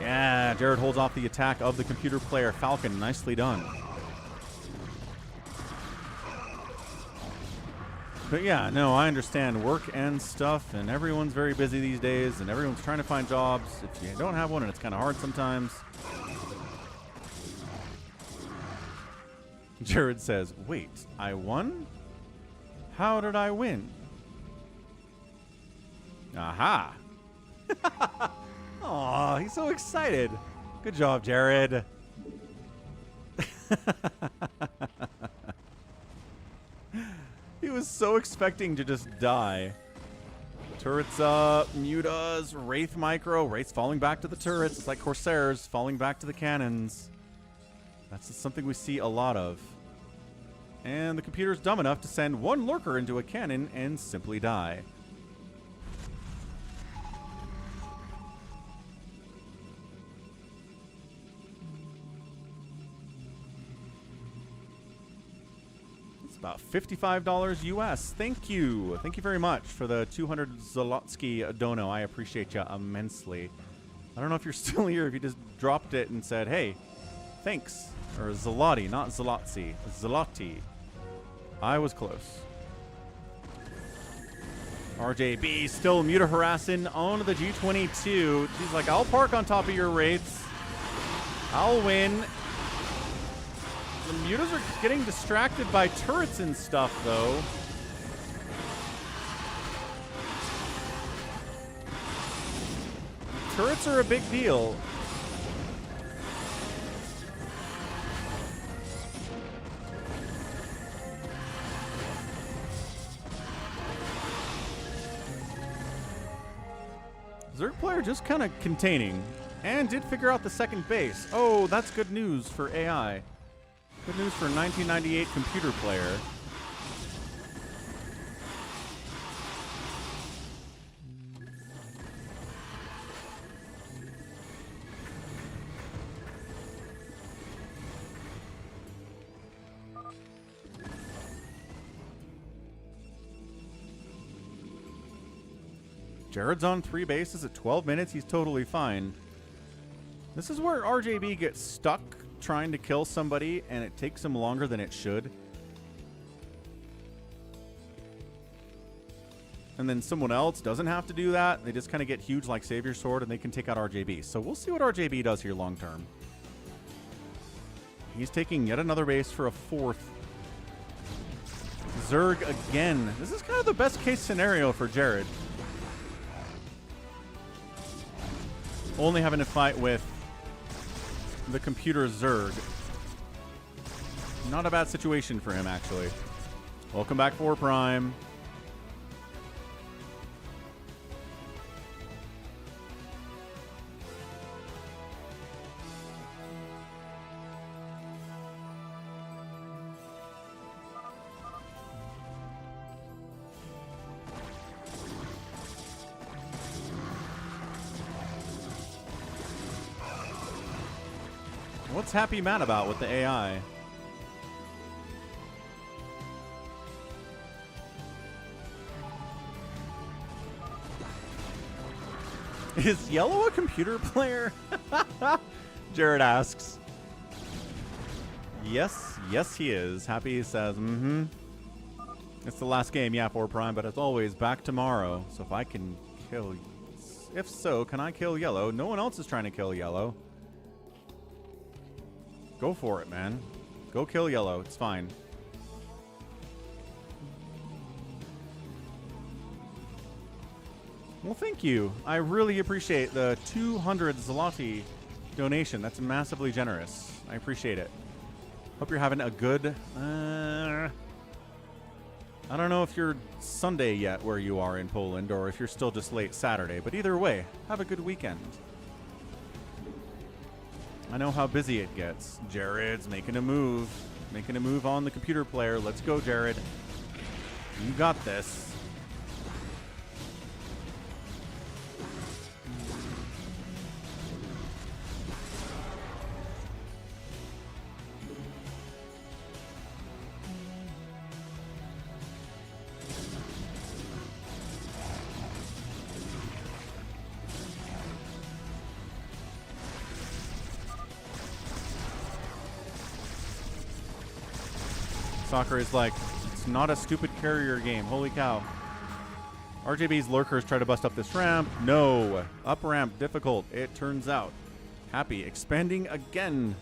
Yeah, Jared holds off the attack of the computer player Falcon. Nicely done. But yeah, no, I understand work and stuff, and everyone's very busy these days, and everyone's trying to find jobs. If you don't have one, and it's kind of hard sometimes. Jared says, wait, I won? How did I win? Aha! Aw, he's so excited. Good job, Jared. He was so expecting to just die. Turrets up, mutas, Wraith micro. Wraith's falling back to the turrets. It's like Corsairs falling back to the cannons. That's something we see a lot of. And the computer's dumb enough to send one lurker into a cannon and simply die. About $55 US. Thank you. Thank you very much for the 200 Zalotsky dono. I appreciate you immensely. I don't know if you're still here, if you just dropped it and said, hey, thanks. Or Zalotti, not Zalotsy. Zalotti. I was close. RJB still muta harassing on the G22. He's like, I'll park on top of your wraiths. I'll win. The mutas are getting distracted by turrets and stuff, though. Turrets are a big deal. Zerg player just kind of containing and did figure out the second base. Oh, that's good news for AI. Good news for 1998 computer player. Jared's on 3 bases at 12 minutes. He's totally fine. This is where RJB gets stuck trying to kill somebody, and it takes him longer than it should. And then someone else doesn't have to do that. They just kind of get huge like Savior Sword, and they can take out RJB. So we'll see what RJB does here long term. He's taking yet another base for a 4th. Zerg again. This is kind of the best case scenario for Jared. Only having to fight with the computer Zerg. Not a bad situation for him, actually. Welcome back, 4 Prime. What's Happy mad about with the AI? Is Yellow a computer player? Jared asks. Yes, yes he is. Happy says, mm-hmm. It's the last game, yeah, 4 Prime, but as always, back tomorrow. So if I can kill... If so, can I kill Yellow? No one else is trying to kill Yellow. Go for it, man. Go kill Yellow. It's fine. Well, thank you. I really appreciate the 200 Zloty donation. That's massively generous. I appreciate it. Hope you're having a good... I don't know if you're Sunday yet where you are in Poland, or if you're still just late Saturday, but either way, have a good weekend. I know how busy it gets. Jared's making a move. Making a move on the computer player. Let's go, Jared. You got this. Sacsri's like, it's not a stupid carrier game. Holy cow. RJB's lurkers try to bust up this ramp. No. Up ramp difficult, it turns out. Happy expanding again.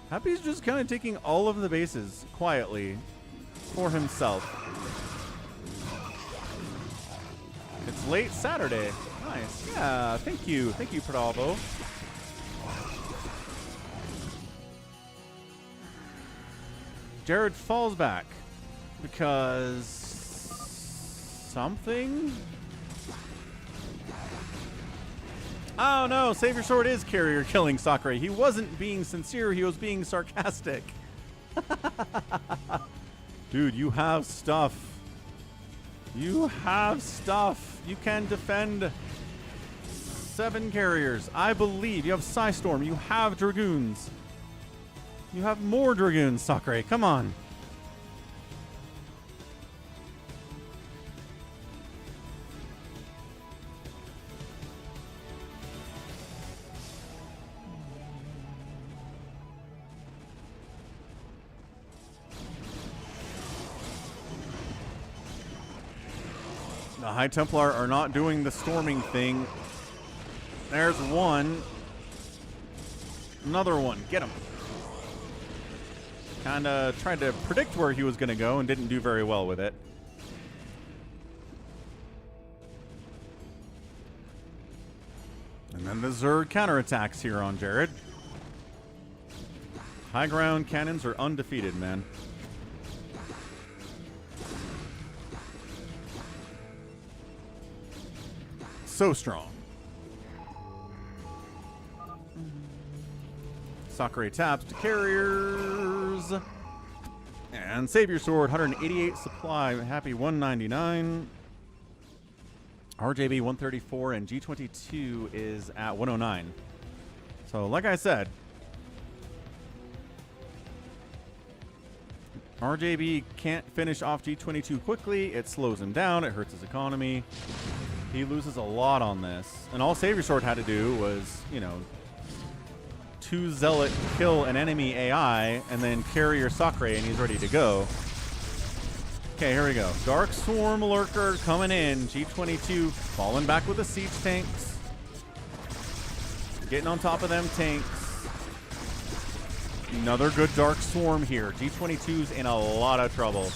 Happy's just kind of taking all of the bases quietly for himself. It's late Saturday. Nice. Yeah, thank you. Thank you, Prado. Jared falls back because something? Oh no, Save Your Sword is carrier killing Sacsri. He wasn't being sincere, he was being sarcastic. Dude, you have stuff. You have stuff. You can defend 7 carriers. I believe you have Psystorm. You have Dragoons. You have more Dragoons, Sacsri. Come on. The High Templar are not doing the storming thing. There's one. Another one. Get him. Kind of tried to predict where he was going to go and didn't do very well with it. And then the Zerg counterattacks here on Jared. High ground cannons are undefeated, man. So strong. Sacsri taps to carriers. And Save Your Sword, 188 supply. Happy 199. RJB 134 and G22 is at 109. So like I said, RJB can't finish off G22 quickly. It slows him down. It hurts his economy. He loses a lot on this. And all Save Your Sword had to do was, you know, 2 Zealot kill an enemy AI and then carry your Sacsri and he's ready to go. Okay, here we go. Dark Swarm Lurker coming in. G22 falling back with the siege tanks. Getting on top of them tanks. Another good Dark Swarm here. G22's in a lot of trouble.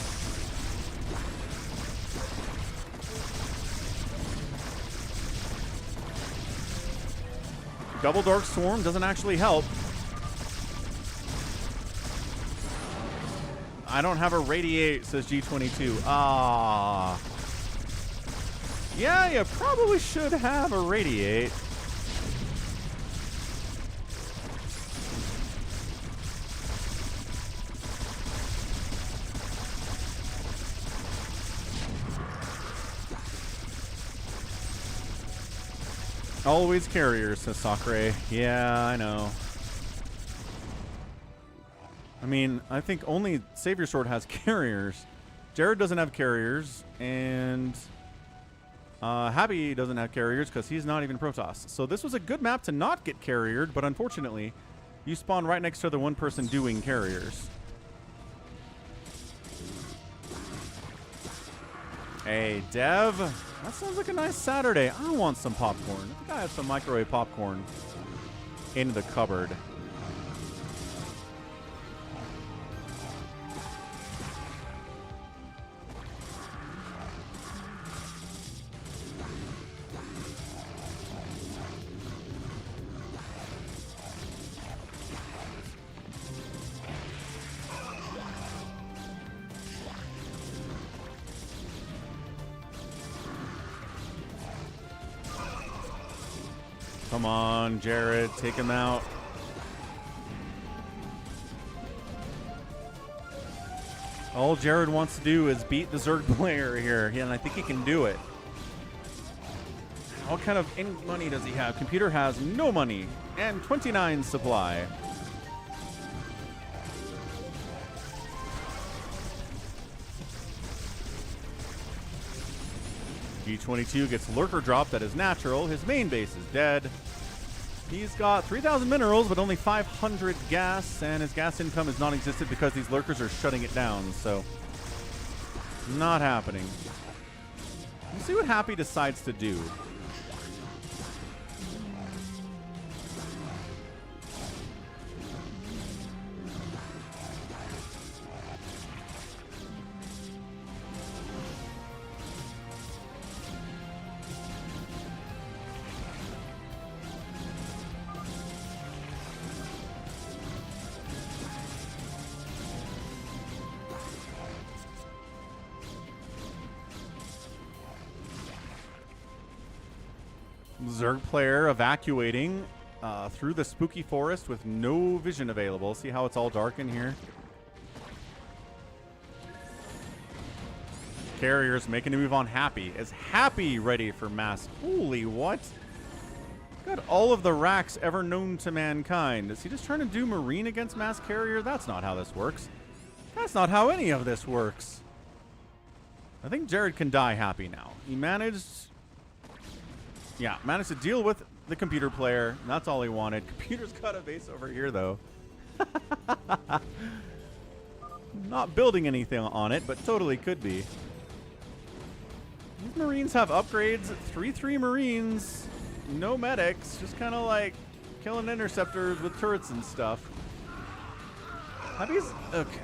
Double Dark Swarm doesn't actually help. I don't have a Radiate, says G22. Ah. Yeah, you probably should have a Radiate. Always carriers, says Sacsri. Yeah, I know. I mean, I think only Save Your Sword has carriers. Jared doesn't have carriers, and Happy doesn't have carriers because he's not even Protoss. So this was a good map to not get carriered, but unfortunately, you spawn right next to the one person doing carriers. Hey, Dev. That sounds like a nice Saturday. I want some popcorn. I think I have some microwave popcorn in the cupboard. Come on, Jared, take him out. All Jared wants to do is beat the Zerg player here, and I think he can do it. What kind of money does he have? Computer has no money and 29 supply. G22 gets Lurker dropped at his natural. His main base is dead. He's got 3,000 minerals, but only 500 gas, and his gas income is non-existent because these lurkers are shutting it down, so not happening. Let's see what Happy decides to do. Zerg player evacuating through the spooky forest with no vision available. See how it's all dark in here? Carrier's making a move on Happy. Is Happy ready for mass? Holy what? Got all of the racks ever known to mankind. Is he just trying to do Marine against Mass Carrier? That's not how this works. That's not how any of this works. I think Jared can die Happy now. He managed... Yeah, managed to deal with the computer player. That's all he wanted. Computer's got a base over here, though. Not building anything on it, but totally could be. These Marines have upgrades. 3-3 Marines. No medics. Just kind of like killing interceptors with turrets and stuff. Happy's... Okay.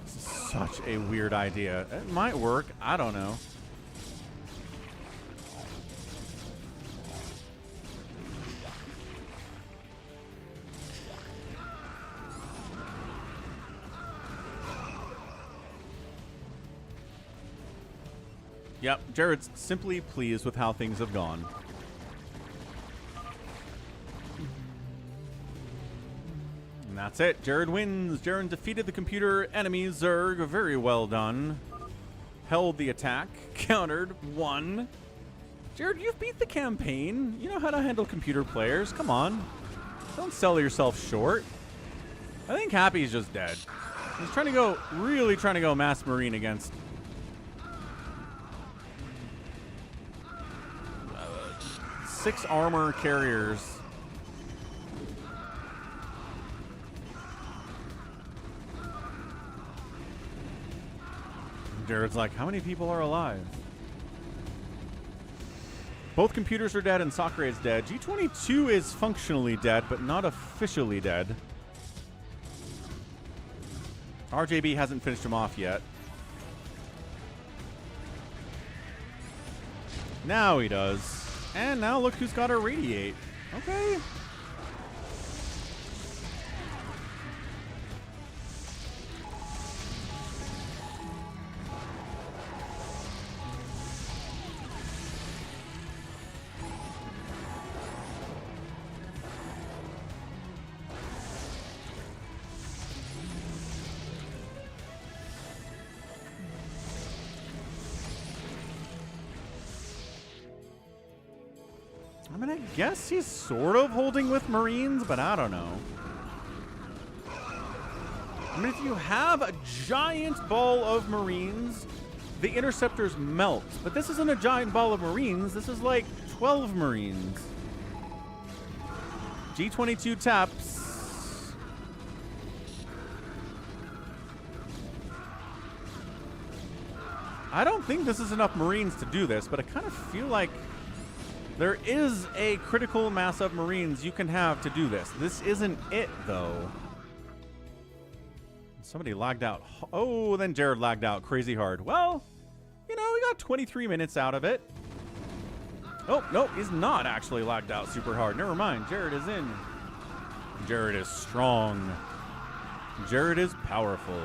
This is such a weird idea. It might work. I don't know. Yep, Jared's simply pleased with how things have gone. And that's it. Jared wins. Jared defeated the computer enemy Zerg. Very well done. Held the attack. Countered. Won. Jared, you've beat the campaign. You know how to handle computer players. Come on. Don't sell yourself short. I think Happy's just dead. He's trying to go, really trying to go Mass Marine against... 6 armor carriers. Jared's like, how many people are alive? Both computers are dead and Sacsri is dead. G22 is functionally dead, but not officially dead. RJB hasn't finished him off yet. Now he does. And now look who's got a radiate. Okay. I mean, I guess he's sort of holding with Marines, but I don't know. I mean, if you have a giant ball of Marines, the interceptors melt. But this isn't a giant ball of Marines. This is like 12 Marines. G22 taps. I don't think this is enough Marines to do this, but I kind of feel like there is a critical mass of Marines you can have to do this. This isn't it, though. Somebody lagged out. Oh, then Jared lagged out crazy hard. Well, you know, we got 23 minutes out of it. Oh, no, he's not actually lagged out super hard. Never mind. Jared is in. Jared is strong. Jared is powerful.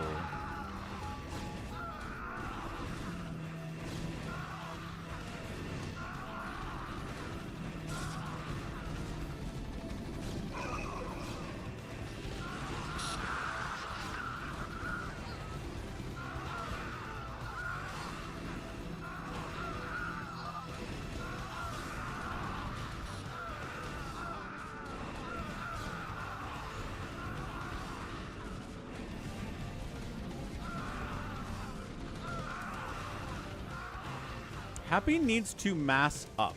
Happy needs to mass up.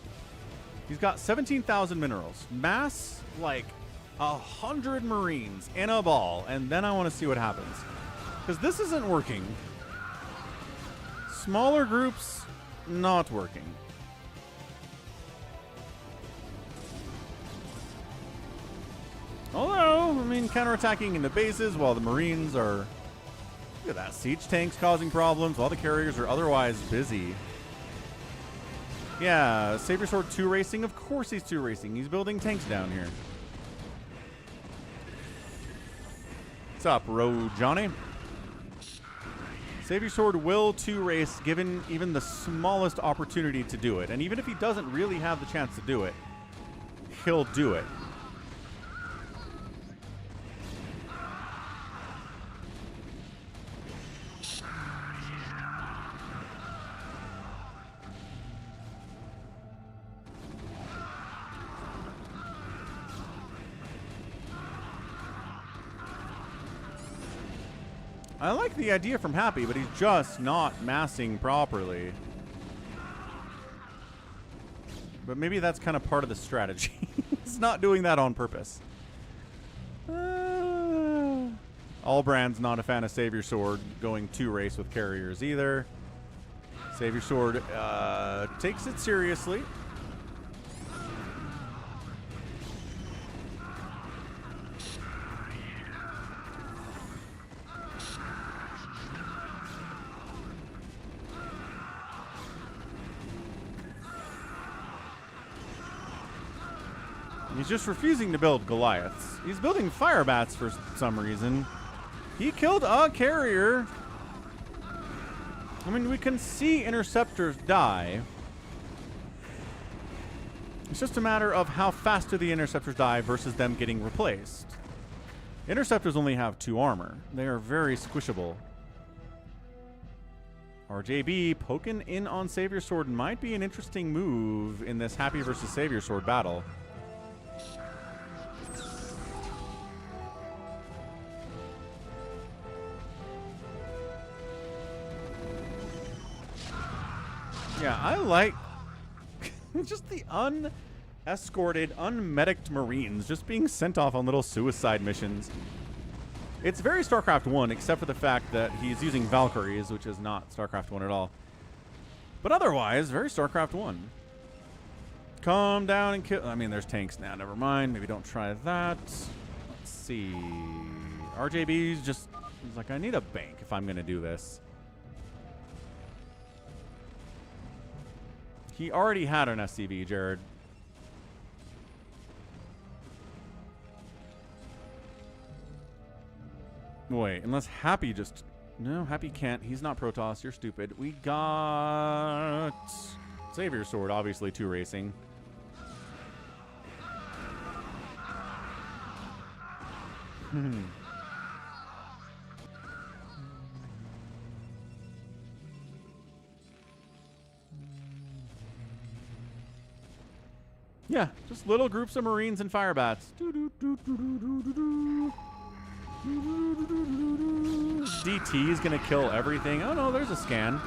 He's got 17,000 minerals. Mass, like 100 Marines in a ball. And then I want to see what happens. Because this isn't working. Smaller groups, not working. Although, I mean, counterattacking into bases while the Marines are... Look at that. Siege tanks causing problems while the carriers are otherwise busy. Yeah, Savior Sword 2 racing. Of course he's 2 racing. He's building tanks down here. What's up, Ro Johnny? Savior Sword will 2 race given even the smallest opportunity to do it. And even if he doesn't really have the chance to do it, he'll do it. I like the idea from Happy, but he's just not massing properly. But maybe that's kind of part of the strategy. He's not doing that on purpose. Allbrand's not a fan of Savior Sword going 2 race with carriers either. Savior Sword takes it seriously. He's just refusing to build Goliaths. He's building Firebats for some reason. He killed a carrier. I mean, we can see Interceptors die. It's just a matter of how fast do the Interceptors die versus them getting replaced. Interceptors only have 2 armor. They are very squishable. RJB poking in on Savior Sword might be an interesting move in this Happy versus Savior Sword battle. Yeah, I like just the unescorted, unmedicked Marines just being sent off on little suicide missions. It's very StarCraft 1, except for the fact that he's using Valkyries, which is not StarCraft 1 at all. But otherwise, very StarCraft 1. Come down and kill... I mean, there's tanks now. Never mind. Maybe don't try that. Let's see. RJB's just... He's like, I need a bank if I'm going to do this. He already had an SCV, Jared. Wait, unless Happy just... No, Happy can't. He's not Protoss. You're stupid. We got... Savior Sword, obviously 2 racing. Yeah, just little groups of Marines and Firebats. DT is going to kill everything. Oh, no, there's a scan.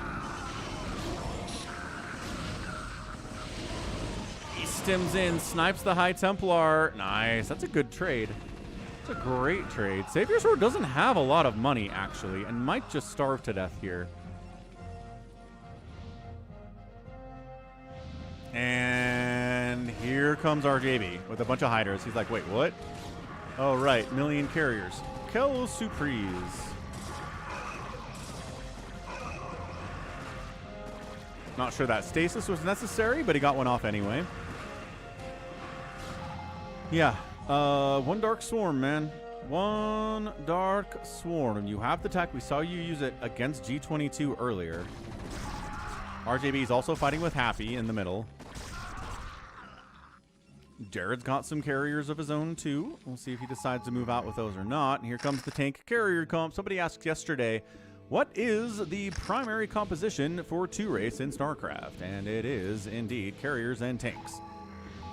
He stims in, snipes the High Templar. Nice. That's a good trade. That's a great trade. Savior Sword doesn't have a lot of money, actually, and might just starve to death here. And here comes RJB with a bunch of hiders. He's like, wait, what? Oh, right. Million carriers. Quelle surprise. Not sure that stasis was necessary, but he got one off anyway. Yeah. 1 Dark Swarm, man. 1 Dark Swarm. You have the tech. We saw you use it against G22 earlier. RJB is also fighting with Happy in the middle. Jared's got some carriers of his own, too. We'll see if he decides to move out with those or not. And here comes the tank carrier comp. Somebody asked yesterday, what is the primary composition for 2 race in StarCraft? And it is, indeed, carriers and tanks.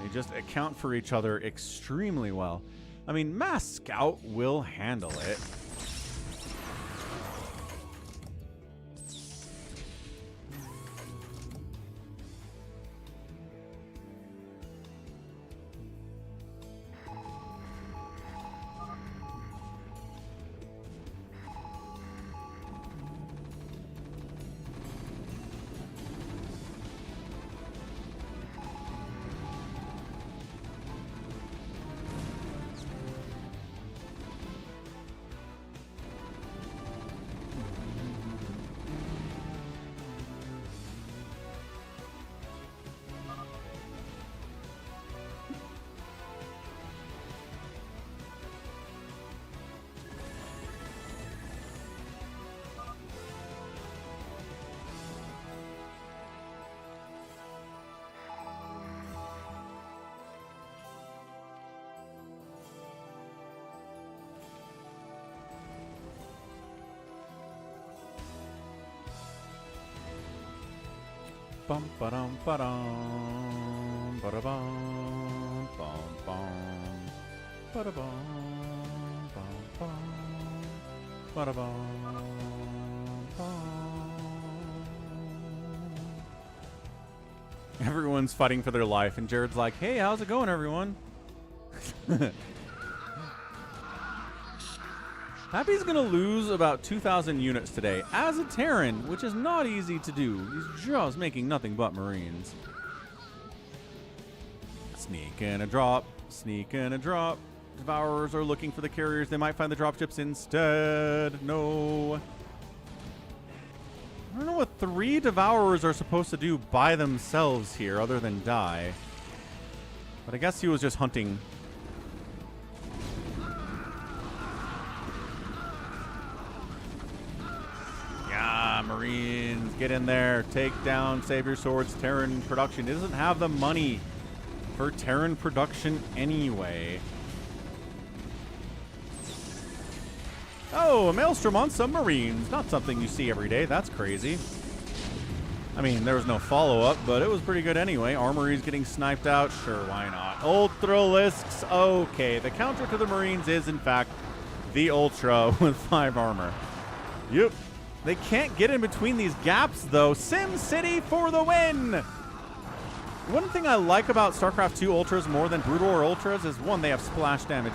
They just account for each other extremely well. I mean, Mass Scout will handle it. Bum ba-dum ba-dum ba-da-bum bum bum ba-da-bum bum bum ba-da-bum bum. Everyone's fighting for their life, and Jared's like, "Hey, how's it going, everyone?" Happy's gonna lose about 2,000 units today as a Terran, which is not easy to do. He's just making nothing but Marines. Sneak and a drop, sneak and a drop. Devourers are looking for the carriers. They might find the dropships instead. No. I don't know what 3 Devourers are supposed to do by themselves here other than die. But I guess he was just hunting. Yeah, Marines, get in there. Take down, save your swords. Terran production doesn't have the money for Terran production anyway. Oh, a Maelstrom on submarines. Not something you see every day. That's crazy. I mean, there was no follow-up, but it was pretty good anyway. Armory's getting sniped out. Sure, why not? Ultralisks. Okay, the counter to the Marines is, in fact, the Ultra with 5 armor. Yep. They can't get in between these gaps, though. Sim City for the win! One thing I like about StarCraft 2 Ultras more than Brood War Ultras is, 1, they have splash damage.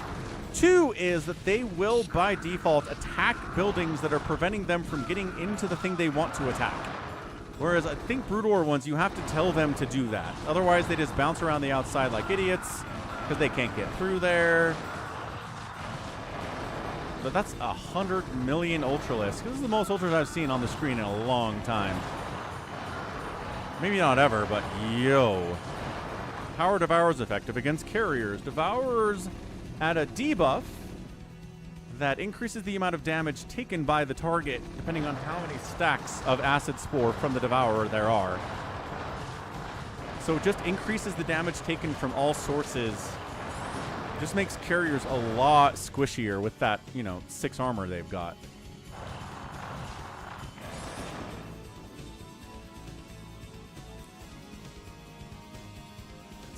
2 is that they will, by default, attack buildings that are preventing them from getting into the thing they want to attack. Whereas I think Brood War ones, you have to tell them to do that. Otherwise, they just bounce around the outside like idiots because they can't get through there. But that's 100 million Ultralisks. This is the most Ultras I've seen on the screen in a long time. Maybe not ever, but yo. Power Devourers effective against carriers. Devourers add a debuff that increases the amount of damage taken by the target depending on how many stacks of Acid Spore from the Devourer there are. So it just increases the damage taken from all sources. It just makes carriers a lot squishier with that, 6 armor they've got.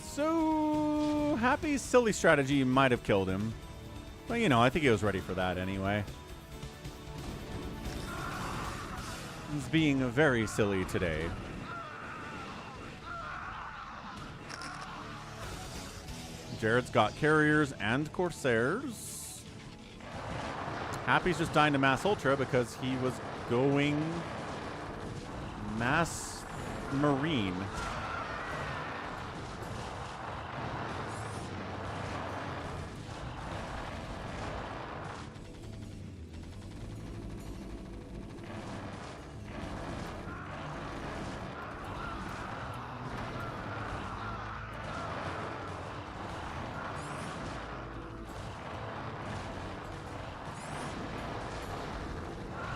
So, Happy's silly strategy might have killed him. But, I think he was ready for that anyway. He's being very silly today. Jared's got carriers and Corsairs. Happy's just dying to Mass Ultra because he was going Mass Marine.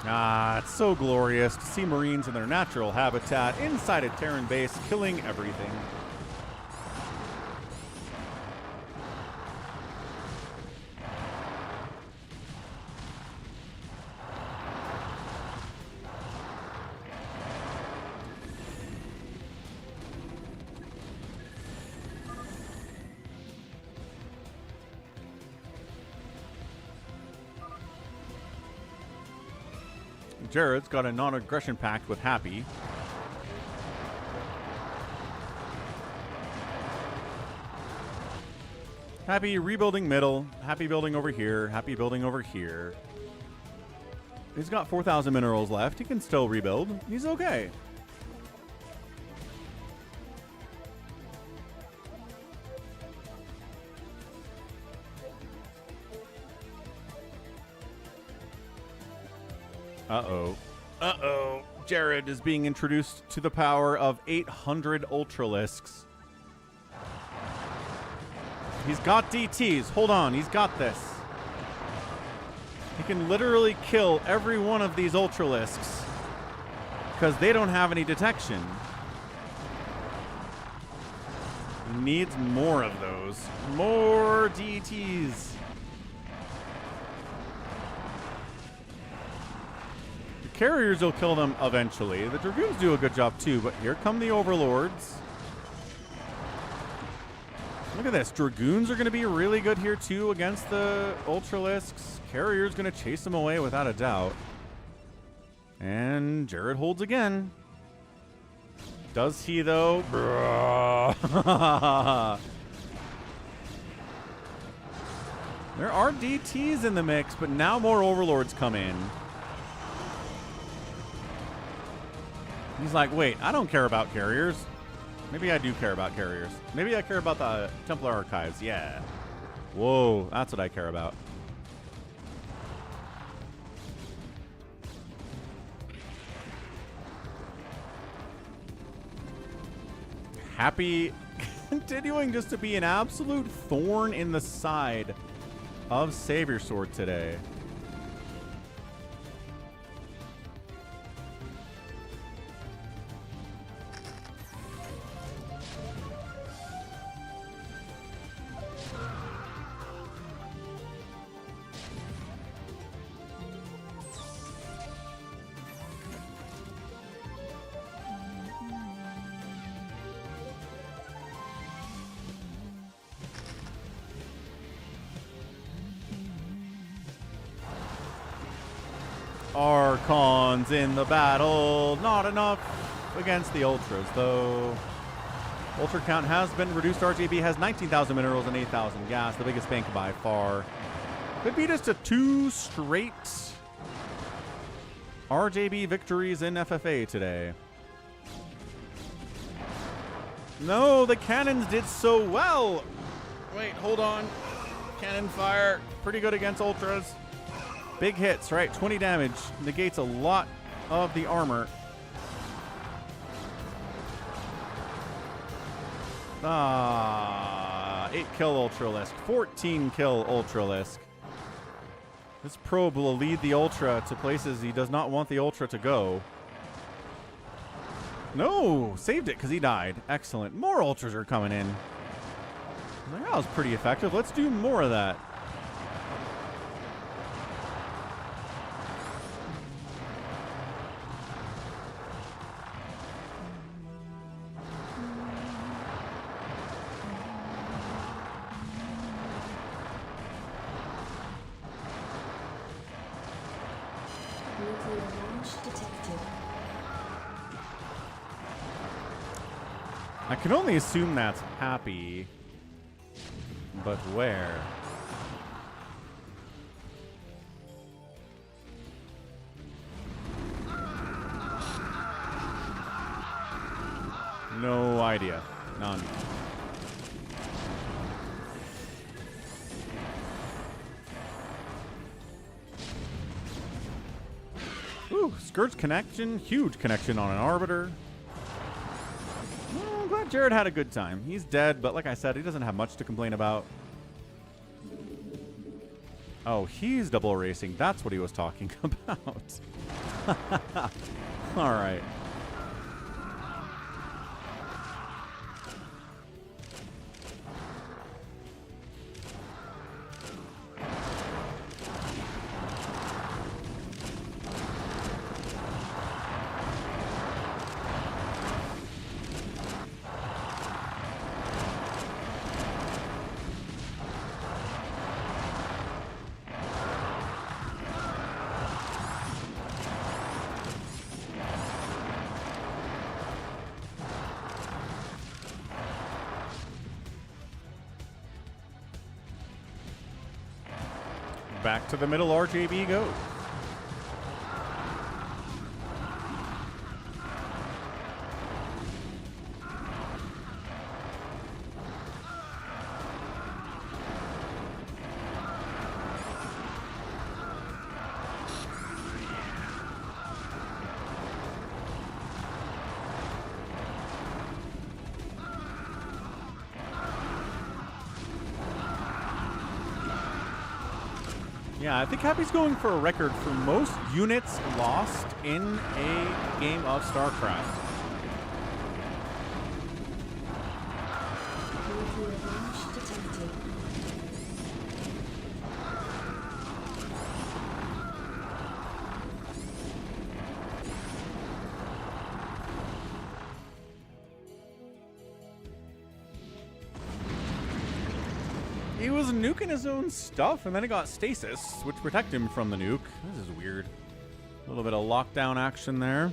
Ah, it's so glorious to see Marines in their natural habitat inside a Terran base, killing everything. Jared's got a non-aggression pact with Happy. Happy rebuilding middle, Happy building over here, Happy building over here. He's got 4,000 minerals left. He can still rebuild. He's okay. Uh-oh. Uh-oh. Jared is being introduced to the power of 800 Ultralisks. He's got DTs. Hold on. He's got this. He can literally kill every one of these Ultralisks because they don't have any detection. He needs more of those. More DTs. carriers will kill them eventually. The Dragoons do a good job too, but here come the Overlords. Look at this. Dragoons are going to be really good here too against the Ultralisks. Carrier's going to chase them away without a doubt. And Jared holds again. Does he though? There are DTs in the mix, but now more Overlords come in. He's like, wait, I don't care about carriers. Maybe I do care about carriers. Maybe I care about the Templar Archives. Yeah. Whoa, that's what I care about. Happy continuing just to be an absolute thorn in the side of Savior Sword today. Archons in the battle. Not enough against the Ultras, though. Ultra count has been reduced. RJB has 19,000 minerals and 8,000 gas, the biggest bank by far. Could be just a 2 straight RJB victories in FFA today. No, the cannons did so well. Wait, hold on. Cannon fire. Pretty good against Ultras. Big hits, right? 20 damage. Negates a lot of the armor. 8 kill Ultralisk. 14 kill Ultralisk. This probe will lead the Ultra to places he does not want the Ultra to go. No! Saved it because he died. Excellent. More Ultras are coming in. That was pretty effective. Let's do more of that. I can only assume that's happy, but where? No idea. None. Ooh, Scourge connection. Huge connection on an Arbiter. Well, I'm glad Jared had a good time. He's dead, but like I said, he doesn't have much to complain about. Oh, he's double erasing. That's what he was talking about. All right. Back to the middle, RJB goes. Yeah, I think Happy's going for a record for most units lost in a game of StarCraft. He was nuking his own stuff, and then he got stasis, which protect him from the nuke. This is weird. A little bit of lockdown action there.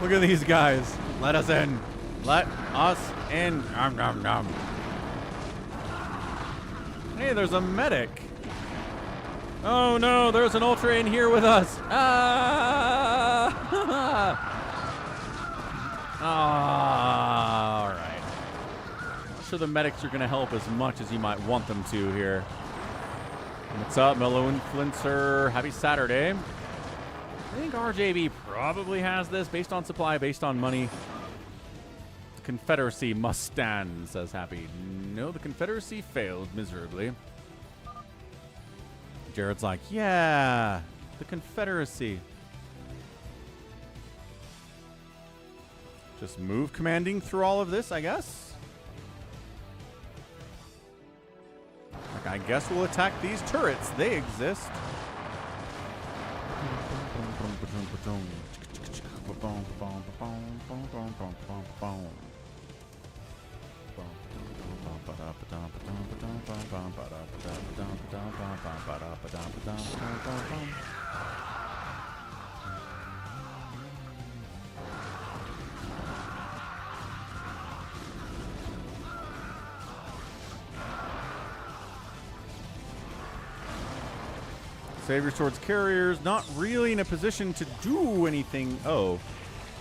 Look at these guys. Let us in. Let us in. Nom, nom, nom. Hey, there's a medic. Oh no, there's an ultra in here with us. Ah! All right. Not sure the medics are going to help as much as you might want them to here. What's up, Mellow Influencer? Happy Saturday. I think RJB probably has this based on supply, based on money. The Confederacy must stand, says Happy. No, the Confederacy failed miserably. Jared's like, yeah, the Confederacy. Just move commanding through all of this, I guess. Like, I guess we'll attack these turrets. They exist. Savior Sword's carriers not really in a position to do anything. Oh,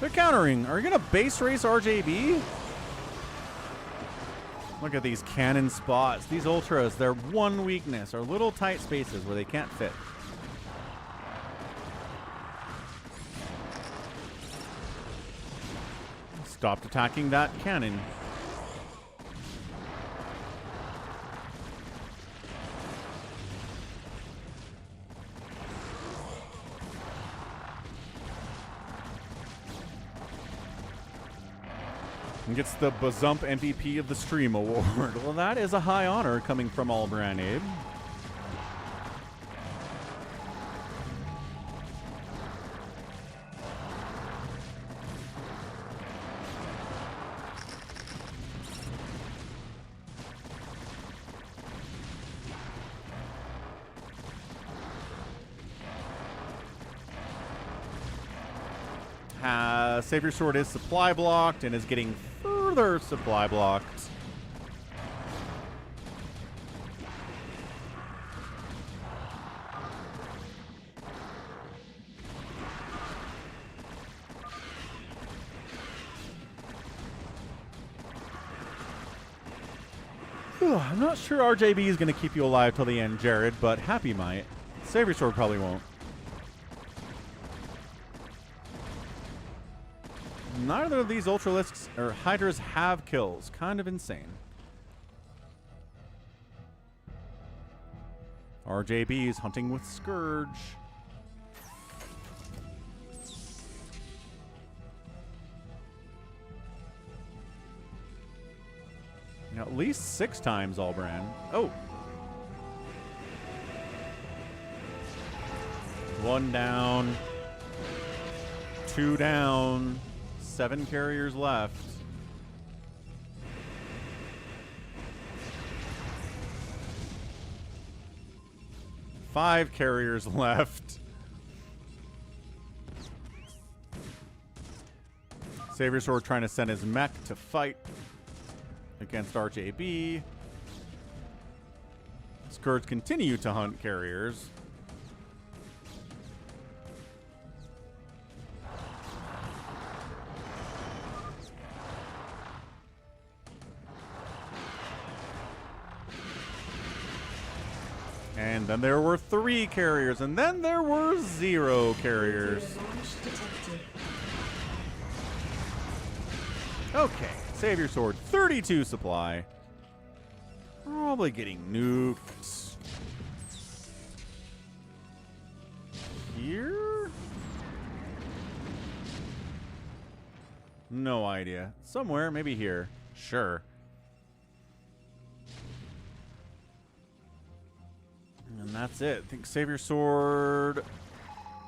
they're countering. Are you going to base race RJB? Look at these cannon spots. These ultras, their one weakness are little tight spaces where they can't fit. Stopped attacking that cannon. And gets the Bazump MVP of the Stream award. Well, that is a high honor coming from Albran Abe. Savior Sword is supply blocked and is getting further supply blocked. I'm not sure RJB is going to keep you alive till the end, Jared, but Happy might. Savior Sword probably won't. Neither of these Ultralisks or Hydras have kills. Kind of insane. RJB is hunting with Scourge. Now, at least 6 times Albran. Oh. 1 down. 2 down. 7 carriers left. Five carriers left. Savior Sword trying to send his mech to fight against RJB. Scourge continue to hunt carriers. And then there were 3 carriers, and then there were 0 carriers. Okay, Savior Sword, 32 supply. Probably getting nuked. Here? No idea. Somewhere, maybe here. Sure. And that's it. I think Savior Sword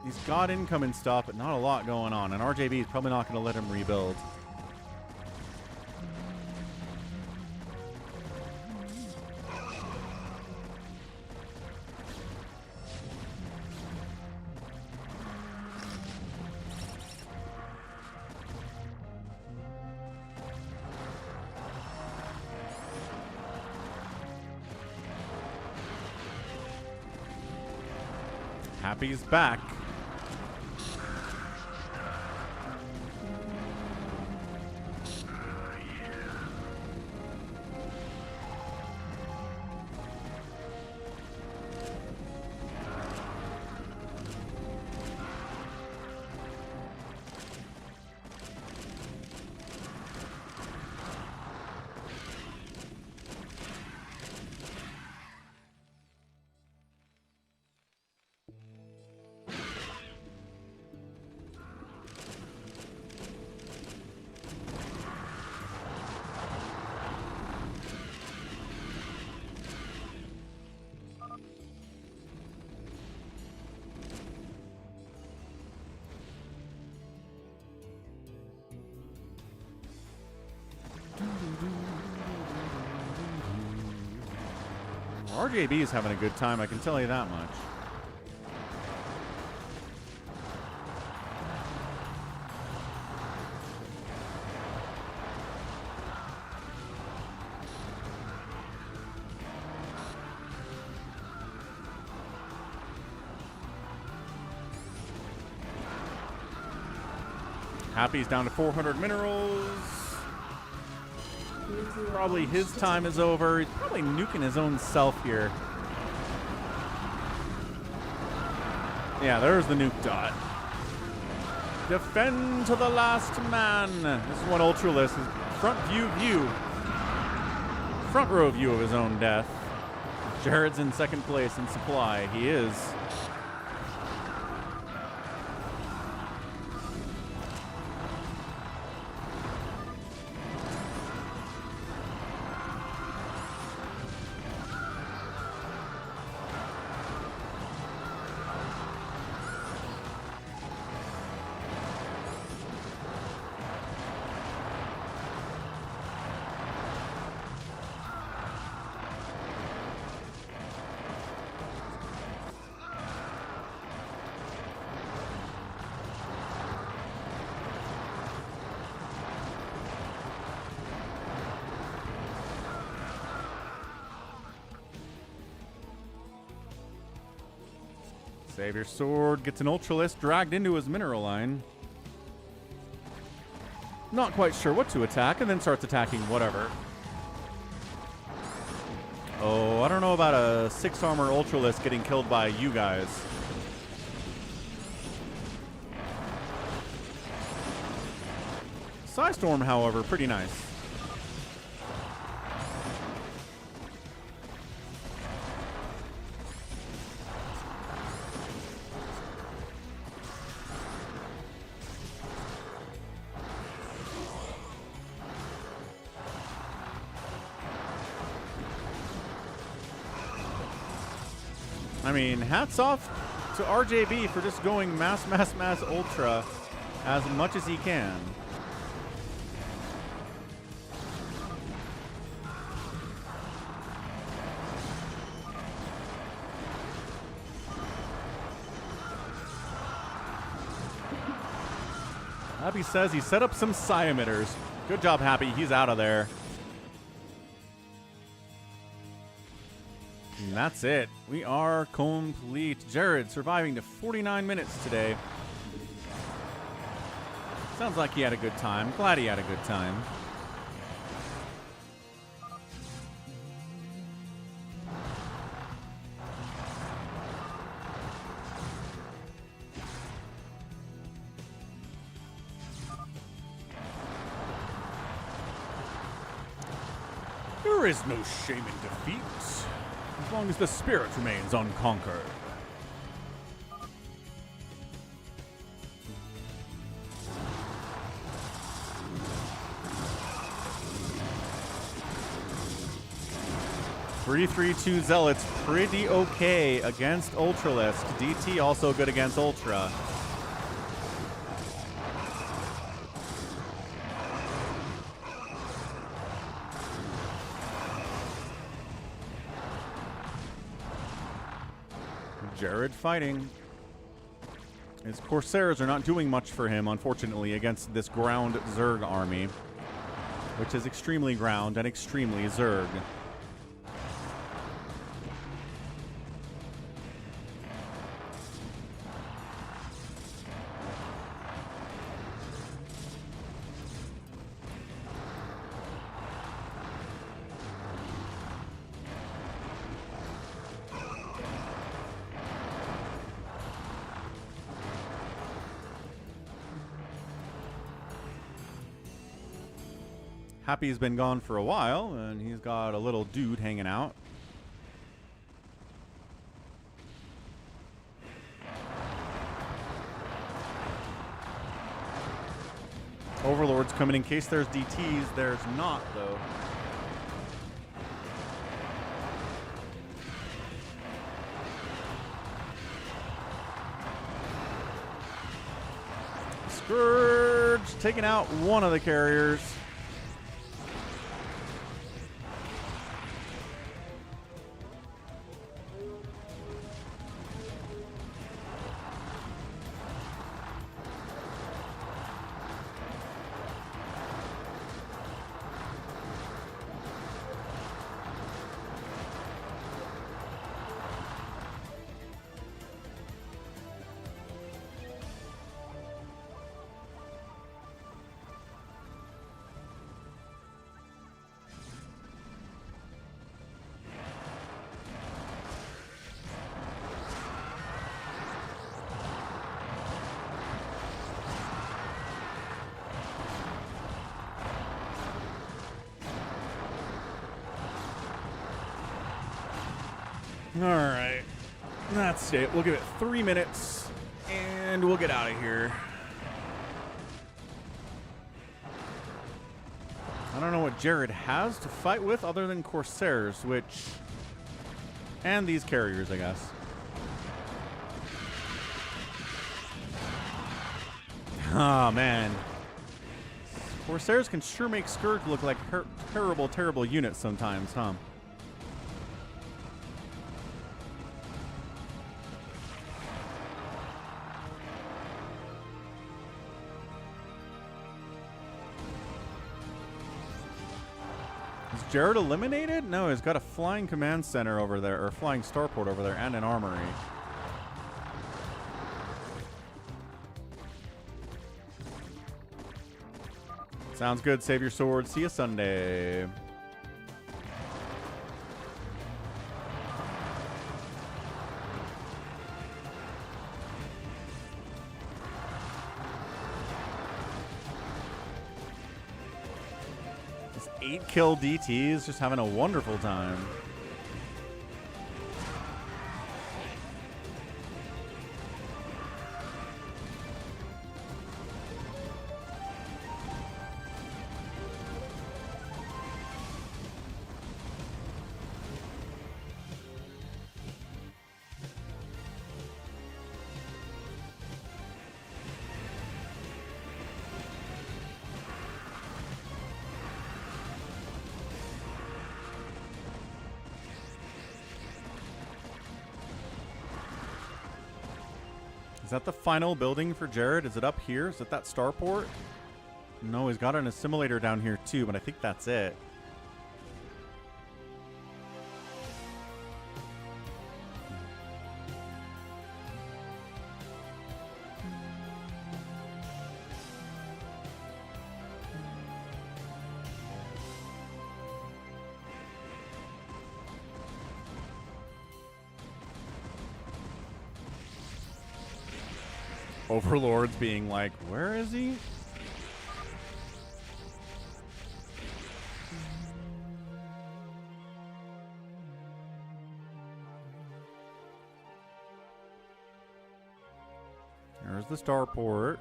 He's got income and stuff, but not a lot going on. And RJB is probably not going to let him rebuild. Happy's back. RJB is having a good time, I can tell you that much. Happy's down to 400 minerals. Probably his time is over. He's probably nuking his own self here. Yeah, there's the nuke dot. Defend to the last man. This is one Ultralist. Front row view of his own death. Jared's in second place in supply. He is. Savior Sword gets an Ultralist dragged into his mineral line. Not quite sure what to attack, and then starts attacking whatever. Oh, I don't know about a 6 armor Ultralist getting killed by you guys. Psystorm, however, pretty nice. I mean, hats off to RJB for just going mass ultra as much as he can. Happy says he set up some psi emitters. Good job, Happy. He's out of there. And that's it. We are complete. Jared surviving to 49 minutes today. Sounds like he had a good time. Glad he had a good time. There is no shame in defeat, as long as the spirit remains unconquered. 3-3-2 Zealots, pretty okay against Ultralisk. DT also good against Ultra. Jared fighting. His Corsairs are not doing much for him, unfortunately, against this ground Zerg army, which is extremely ground and extremely Zerg. Happy's been gone for a while, and he's got a little dude hanging out. Overlord's coming in case there's DTs. There's not, though. Scourge taking out one of the carriers. All right, that's it. We'll give it 3 minutes, and we'll get out of here. I don't know what Jared has to fight with other than Corsairs, which... and these carriers, I guess. Oh, man. Corsairs can sure make Scourge look like terrible, terrible units sometimes, huh? Jared eliminated? No, he's got a flying command center over there, or a flying starport over there, and an armory. Sounds good. Save your sword. See you Sunday. This 8-kill DT is just having a wonderful time. Is that the final building for Jared? Is it up here? Is it that starport? No, he's got an assimilator down here too, but I think that's it. Overlords being like, where is he? There's the starport.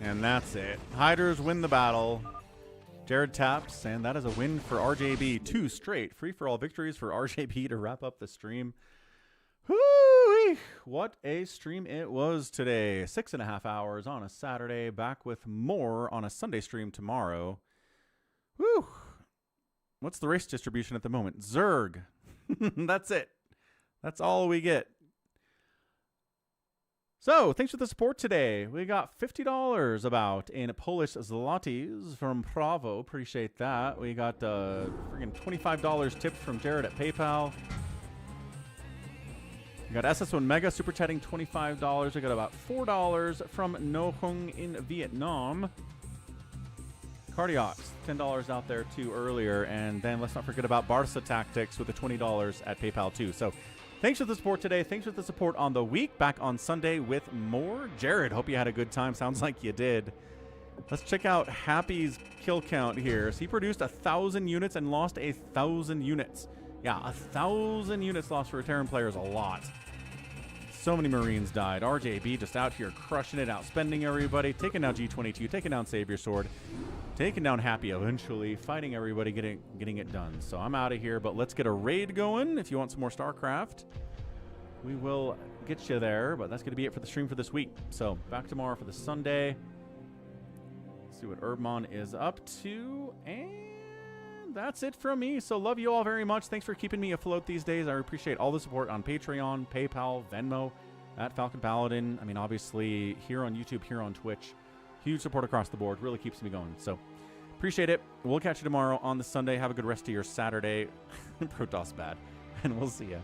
And that's it. Hiders win the battle. Jared taps, and that is a win for RJB. 2 straight free-for-all victories for RJB to wrap up the stream. Whoo-wee! What a stream it was today. 6.5 hours on a Saturday. Back with more on a Sunday stream tomorrow. Woo! What's the race distribution at the moment? Zerg. That's it. That's all we get. So, thanks for the support today. We got $50 about in Polish zlotys from Pravo. Appreciate that. We got friggin' $25 tipped from Jared at PayPal. We got SS1 Mega super chatting $25. We got about $4 from No Hung in Vietnam. Cardiox, $10 out there too earlier. And then let's not forget about Barca Tactics with the $20 at PayPal too. So, thanks for the support today. Thanks for the support on the week. Back on Sunday with more. Jared, hope you had a good time. Sounds like you did. Let's check out Happy's kill count here. So he produced 1,000 units and lost 1,000 units. Yeah, 1,000 units lost for a Terran player is a lot. So many Marines died. RJB just out here crushing it, outspending everybody, taking down G22, taking down Savior Sword, taking down Happy eventually, fighting everybody, getting it done. So I'm out of here, but let's get a raid going. If you want some more StarCraft, we will get you there, but that's going to be it for the stream for this week. So back tomorrow for the Sunday. Let's see what Urbmon is up to, and that's it from me. So love you all very much. Thanks for keeping me afloat these days. I appreciate all the support on Patreon, PayPal, Venmo, at Falcon Paladin. I mean, obviously here on YouTube, here on Twitch. Huge support across the board. Really keeps me going. So appreciate it. We'll catch you tomorrow on the Sunday. Have a good rest of your Saturday. Protoss bad. And we'll see ya.